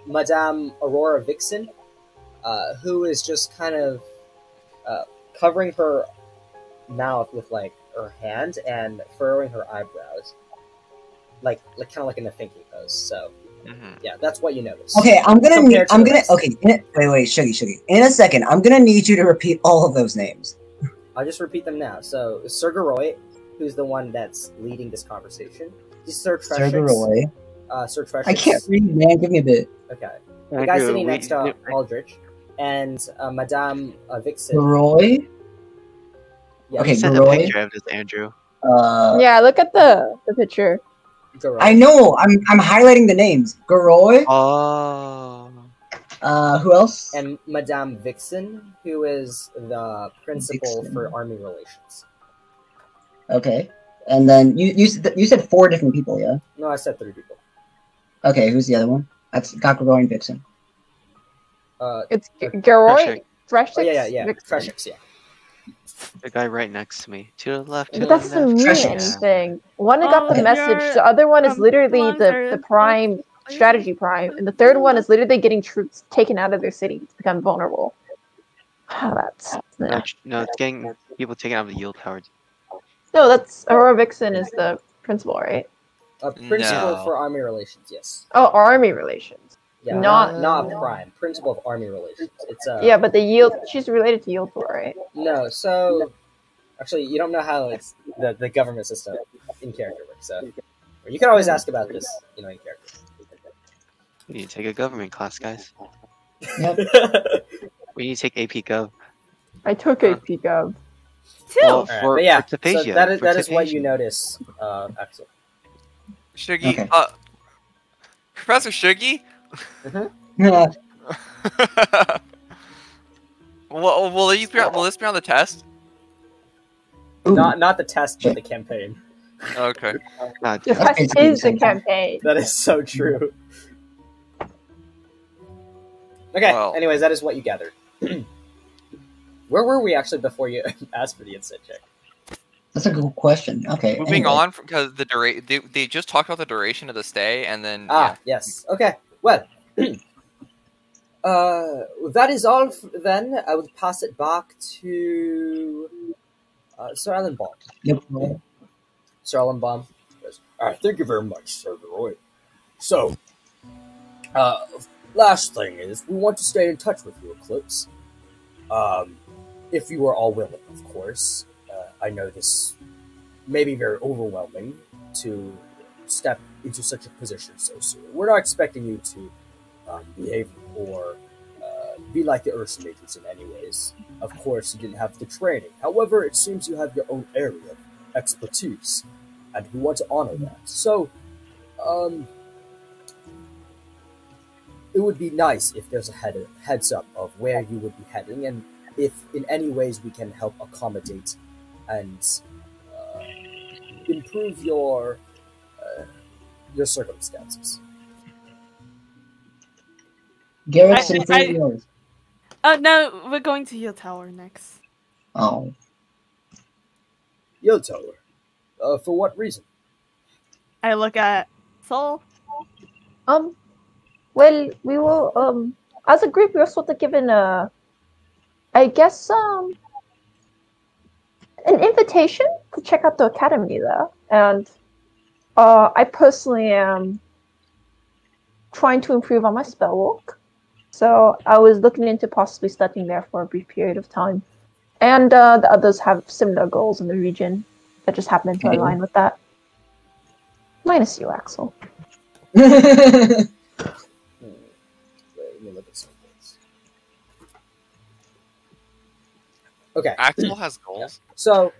[SPEAKER 2] Madame Aurora Vixen, who is just kind of covering her mouth with like her hand and furrowing her eyebrows, like kind of like in a thinking pose. So, yeah, that's what you notice.
[SPEAKER 6] Okay, wait, Shuggy. In a second, I'm gonna need you to repeat all of those names.
[SPEAKER 2] I'll just repeat them now. So, Sir Garoy, who's the one that's leading this conversation. He's Sir Treshix.
[SPEAKER 6] Sir Garoy.
[SPEAKER 2] Sir Treshix.
[SPEAKER 6] I can't read, man. Give me a bit.
[SPEAKER 2] Okay. The guy sitting next to Aldrich. And Madame Vixen.
[SPEAKER 6] Garoy?
[SPEAKER 2] Yeah,
[SPEAKER 5] Okay, send a picture of this, Andrew.
[SPEAKER 1] Yeah, look at the picture.
[SPEAKER 2] Garoy.
[SPEAKER 6] I know. I'm highlighting the names. Garoy.
[SPEAKER 5] Oh.
[SPEAKER 6] Who else?
[SPEAKER 2] And Madame Vixen, who is the principal for Army Relations.
[SPEAKER 6] Okay. And then you said 4 different people, yeah?
[SPEAKER 2] No, I said 3 people.
[SPEAKER 6] Okay, who's the other one? That's got Garoy and Vixen.
[SPEAKER 1] It's Garoy, Treshix,
[SPEAKER 2] Oh, yeah.
[SPEAKER 1] Vixen.
[SPEAKER 2] Treshix, yeah.
[SPEAKER 5] The guy right next to me. To the left, to
[SPEAKER 1] But
[SPEAKER 5] the
[SPEAKER 1] that doesn't mean
[SPEAKER 5] left.
[SPEAKER 1] anything. One got the
[SPEAKER 3] Oh,
[SPEAKER 1] message,
[SPEAKER 3] you're
[SPEAKER 1] the other one is literally
[SPEAKER 3] Monster.
[SPEAKER 1] the prime strategy prime, and the third one is literally getting troops taken out of their city to become vulnerable. That's
[SPEAKER 5] No, it's getting people taken out of the yield tower.
[SPEAKER 1] no, that's Aurora Vixen is the principal, right?
[SPEAKER 2] Principal
[SPEAKER 4] No.
[SPEAKER 2] for Army Relations, yes.
[SPEAKER 1] Oh, army relations.
[SPEAKER 2] Yeah,
[SPEAKER 1] Not-
[SPEAKER 2] not prime. Principal of Army Relations. It's
[SPEAKER 1] Yeah, but the yield. She's related to yield tour, right?
[SPEAKER 2] No, so actually, you don't know how it's the government system in character works. So you can always ask about this, in character.
[SPEAKER 5] We need to take a government class, guys.
[SPEAKER 6] Yep.
[SPEAKER 5] We need to take AP Gov.
[SPEAKER 1] I took a peek of.
[SPEAKER 5] Well,
[SPEAKER 2] Alright,
[SPEAKER 5] for
[SPEAKER 2] but yeah, so
[SPEAKER 5] Tapasia,
[SPEAKER 2] that is
[SPEAKER 5] for
[SPEAKER 2] what you
[SPEAKER 5] Tapasia.
[SPEAKER 2] notice, Axel.
[SPEAKER 4] Shuggy,
[SPEAKER 6] Okay.
[SPEAKER 4] Professor Shuggy? Will this be on the test?
[SPEAKER 6] Ooh.
[SPEAKER 2] Not the test, but the campaign.
[SPEAKER 4] Okay.
[SPEAKER 5] God,
[SPEAKER 1] The
[SPEAKER 5] damn.
[SPEAKER 1] test
[SPEAKER 6] basically the
[SPEAKER 1] is the
[SPEAKER 6] same thing.
[SPEAKER 1] campaign.
[SPEAKER 2] That is so true. Okay,
[SPEAKER 4] Well-
[SPEAKER 2] anyways, that is what you gathered. Where were we actually before you asked for the insight check?
[SPEAKER 6] That's a good question. Okay.
[SPEAKER 4] Moving
[SPEAKER 6] anyway.
[SPEAKER 4] on, because they just talked about the duration of the stay, and then
[SPEAKER 2] Yes. Okay. Well, that is all. Then I would pass it back to Sir Ellenbaum.
[SPEAKER 6] Yep.
[SPEAKER 2] Sir Ellenbaum.
[SPEAKER 9] Thank you very much, Sir Roy. So, last thing is, we want to stay in touch with you, Eclipse. If you are all willing, of course. I know this may be very overwhelming to step into such a position so soon. We're not expecting you to behave or be like the Ursa mages in any ways. Of course, you didn't have the training. However, it seems you have your own area of expertise, and we want to honor that. So, it would be nice if there's a heads up of where you would be heading, and if in any ways we can help accommodate and improve your circumstances.
[SPEAKER 6] Garrett's
[SPEAKER 3] I-
[SPEAKER 6] in front of yours.
[SPEAKER 3] No, we're going to your tower next.
[SPEAKER 6] Oh.
[SPEAKER 9] Yield Tower. For what reason?
[SPEAKER 3] I look at Soul.
[SPEAKER 1] Well, we will. As a group, we were sort of given I guess an invitation to check out the academy there, and I personally am trying to improve on my spell work, so I was looking into possibly studying there for a brief period of time, and the others have similar goals in the region that just happen to align with that. Minus you, Axel.
[SPEAKER 2] Let me look at some things. Okay.
[SPEAKER 4] Axel has goals.
[SPEAKER 2] So,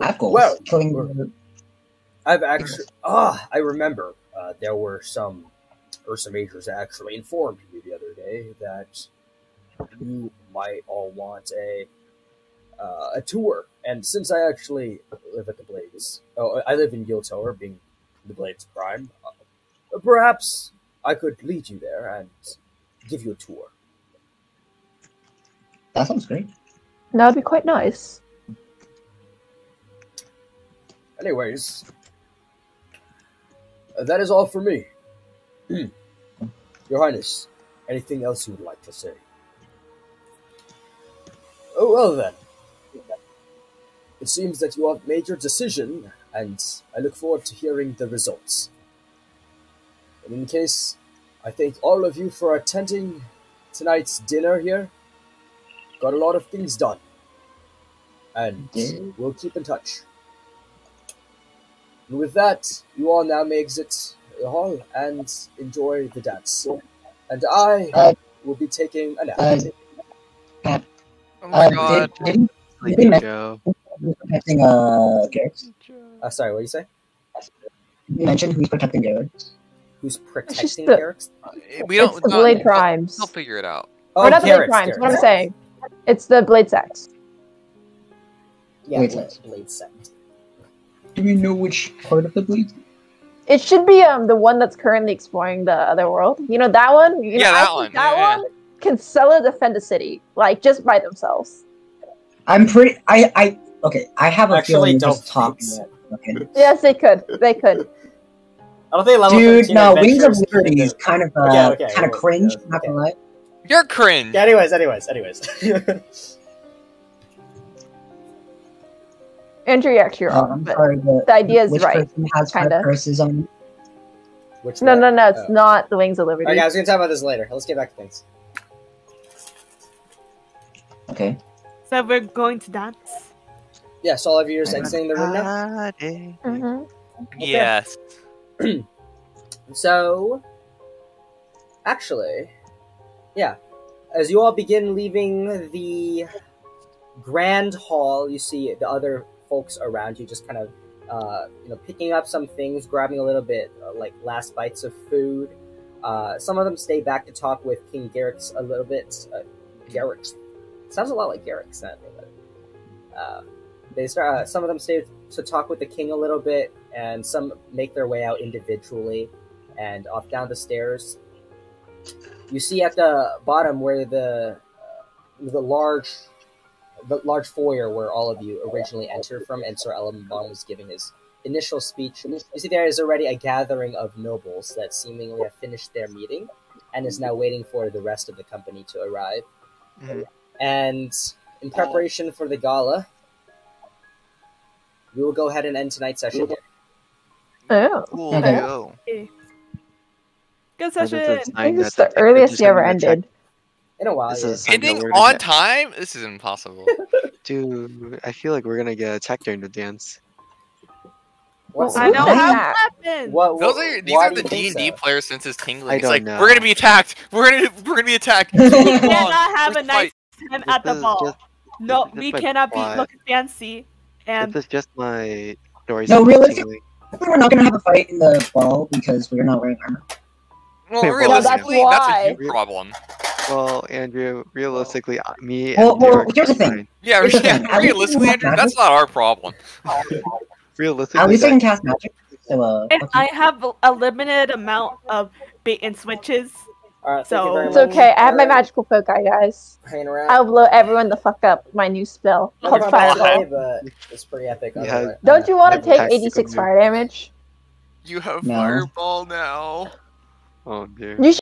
[SPEAKER 6] I have goals.
[SPEAKER 9] Well,
[SPEAKER 6] Killing.
[SPEAKER 9] I've actually. I remember. There were some Ursa Majors actually informed me the other day that you might all want a tour. And since I actually live at the Blades, I live in Yotower, being the Blades Prime, perhaps I could lead you there and give you a tour.
[SPEAKER 6] That sounds great.
[SPEAKER 1] That would be quite nice.
[SPEAKER 9] Anyways, that is all for me. Your Highness, anything else you would like to say? Oh, well then. It seems that you have made your decision, and I look forward to hearing the results. In any case, I thank all of you for attending tonight's dinner here. Got a lot of things done. And we'll keep in touch. And with that, you all now may exit the hall and enjoy the dance. And I will be taking a nap.
[SPEAKER 4] Oh my god.
[SPEAKER 6] Did
[SPEAKER 5] Sleepy Joe.
[SPEAKER 6] protecting Garrett?
[SPEAKER 9] Sorry, what do you say?
[SPEAKER 6] You mentioned who's protecting Garrett.
[SPEAKER 9] Who's
[SPEAKER 1] just
[SPEAKER 9] protecting
[SPEAKER 1] the-
[SPEAKER 9] Garrett?
[SPEAKER 4] We don't.
[SPEAKER 1] It's the Blade Primes.
[SPEAKER 4] I'll figure it out.
[SPEAKER 1] Or not the Blade Primes, what I'm saying. It's the Blade Sex.
[SPEAKER 9] Yeah,
[SPEAKER 6] Blade
[SPEAKER 9] Blade Sect.
[SPEAKER 6] Do we know which part of the Blade?
[SPEAKER 1] It should be the one that's currently exploring the other world. You know that one? You know,
[SPEAKER 4] Yeah,
[SPEAKER 1] I
[SPEAKER 4] that
[SPEAKER 1] think
[SPEAKER 4] one.
[SPEAKER 1] That
[SPEAKER 4] Yeah,
[SPEAKER 1] one can sell or defend a city, like just by themselves.
[SPEAKER 6] I'm pretty. Okay. I have a
[SPEAKER 9] Actually,
[SPEAKER 6] feeling
[SPEAKER 9] don't
[SPEAKER 6] just talking.
[SPEAKER 9] think
[SPEAKER 6] Okay.
[SPEAKER 1] Yes, they could. They could.
[SPEAKER 9] I don't think level
[SPEAKER 6] Dude,
[SPEAKER 9] 13
[SPEAKER 6] no, Wings of
[SPEAKER 9] Adventures
[SPEAKER 6] Liberty
[SPEAKER 9] can
[SPEAKER 6] is
[SPEAKER 9] do-
[SPEAKER 6] kind of
[SPEAKER 9] Okay,
[SPEAKER 6] kind of cringe. Not gonna lie.
[SPEAKER 4] You're cringe.
[SPEAKER 9] Yeah, anyways.
[SPEAKER 1] Andrew, you're actually wrong.
[SPEAKER 6] I'm
[SPEAKER 1] but
[SPEAKER 6] sorry.
[SPEAKER 1] the idea is
[SPEAKER 6] which
[SPEAKER 1] right.
[SPEAKER 6] person has
[SPEAKER 1] kinda.
[SPEAKER 6] 5 curses on?
[SPEAKER 9] Which
[SPEAKER 1] No,
[SPEAKER 9] one?
[SPEAKER 1] no, it's
[SPEAKER 9] Oh.
[SPEAKER 1] not the Wings of Liberty.
[SPEAKER 9] Alright, guys, we're gonna talk about this later. Let's get back to things.
[SPEAKER 6] Okay.
[SPEAKER 3] So we're going to dance.
[SPEAKER 9] Yeah, so all of you are exiting the room now?
[SPEAKER 1] Mm-hmm.
[SPEAKER 4] Yes.
[SPEAKER 9] So, actually, yeah. As you all begin leaving the grand hall, you see the other folks around you just kind of, picking up some things, grabbing a little bit, like last bites of food. Some of them stay back to talk with King Garrix a little bit. Garrix. Sounds a lot like Garrix, that they start. Some of them stay to talk with the king a little bit, and some make their way out individually and off down the stairs. You see at the bottom where the large foyer where all of you originally entered from, and Sir Ellenbon was giving his initial speech. You see there is already a gathering of nobles that seemingly have finished their meeting and is now waiting for the rest of the company to arrive.
[SPEAKER 4] Mm-hmm.
[SPEAKER 9] And in preparation for the gala, we will go ahead and end tonight's session here.
[SPEAKER 1] Oh.
[SPEAKER 4] Cool.
[SPEAKER 6] Okay.
[SPEAKER 4] Go.
[SPEAKER 3] Good session.
[SPEAKER 1] I think it's the earliest you ever ended.
[SPEAKER 9] In a while,
[SPEAKER 5] This
[SPEAKER 9] yeah.
[SPEAKER 5] is a sign that
[SPEAKER 4] Ending
[SPEAKER 5] we're gonna
[SPEAKER 4] on
[SPEAKER 5] get-
[SPEAKER 4] time? This is impossible.
[SPEAKER 5] Dude, I feel like we're gonna get attacked during the dance.
[SPEAKER 9] What's
[SPEAKER 3] I know
[SPEAKER 1] Who's
[SPEAKER 3] how
[SPEAKER 1] that?
[SPEAKER 3] it happened.
[SPEAKER 4] These
[SPEAKER 9] why
[SPEAKER 4] are
[SPEAKER 9] do
[SPEAKER 4] the
[SPEAKER 9] you think
[SPEAKER 4] D&D
[SPEAKER 9] so?
[SPEAKER 4] player senses tingling.
[SPEAKER 5] I
[SPEAKER 4] It's
[SPEAKER 5] don't
[SPEAKER 4] like
[SPEAKER 5] know.
[SPEAKER 4] we're gonna be attacked. We're gonna be attacked.
[SPEAKER 3] We cannot have a
[SPEAKER 4] Let's
[SPEAKER 3] nice
[SPEAKER 4] fight.
[SPEAKER 3] time at the
[SPEAKER 5] This is
[SPEAKER 3] ball.
[SPEAKER 5] just-
[SPEAKER 3] No,
[SPEAKER 5] this is
[SPEAKER 3] we
[SPEAKER 5] my
[SPEAKER 3] cannot be
[SPEAKER 5] plot.
[SPEAKER 3] looking fancy. And
[SPEAKER 5] This is just my stories.
[SPEAKER 6] No,
[SPEAKER 5] of
[SPEAKER 6] realistically-
[SPEAKER 5] tingling.
[SPEAKER 6] We're not gonna have a fight in the ball because we're not wearing armor.
[SPEAKER 4] Well,
[SPEAKER 5] Well,
[SPEAKER 4] realistically,
[SPEAKER 1] that's
[SPEAKER 4] that's a
[SPEAKER 1] why.
[SPEAKER 4] huge problem.
[SPEAKER 5] Well, Andrew, realistically, me
[SPEAKER 6] Well,
[SPEAKER 5] and Derek
[SPEAKER 6] here's the
[SPEAKER 5] are
[SPEAKER 6] thing.
[SPEAKER 5] fine.
[SPEAKER 4] Yeah,
[SPEAKER 6] Here's the thing, at least
[SPEAKER 4] realistically,
[SPEAKER 6] we
[SPEAKER 4] Andrew,
[SPEAKER 6] have
[SPEAKER 4] that's
[SPEAKER 6] magic.
[SPEAKER 4] not our problem.
[SPEAKER 5] Realistically,
[SPEAKER 6] At least I
[SPEAKER 5] that-
[SPEAKER 6] can cast magic. So,
[SPEAKER 3] if
[SPEAKER 6] fuck
[SPEAKER 3] I
[SPEAKER 6] you.
[SPEAKER 3] have a limited amount of bait and switches,
[SPEAKER 9] Alright, thank you
[SPEAKER 3] So-
[SPEAKER 9] very
[SPEAKER 1] It's
[SPEAKER 9] much.
[SPEAKER 1] okay. I have my
[SPEAKER 9] for
[SPEAKER 1] magical focus, guys.
[SPEAKER 9] hanging around.
[SPEAKER 1] I'll blow everyone the fuck up. My new spell
[SPEAKER 9] Never
[SPEAKER 1] called
[SPEAKER 9] mind
[SPEAKER 1] Fireball.
[SPEAKER 9] play, but it's pretty epic.
[SPEAKER 5] Yeah.
[SPEAKER 9] otherwise.
[SPEAKER 1] Don't you want to
[SPEAKER 5] Never
[SPEAKER 1] take
[SPEAKER 5] tactical
[SPEAKER 1] 86
[SPEAKER 5] move.
[SPEAKER 1] fire damage?
[SPEAKER 4] You have
[SPEAKER 6] No.
[SPEAKER 4] fireball now.
[SPEAKER 5] Oh dear.
[SPEAKER 1] You should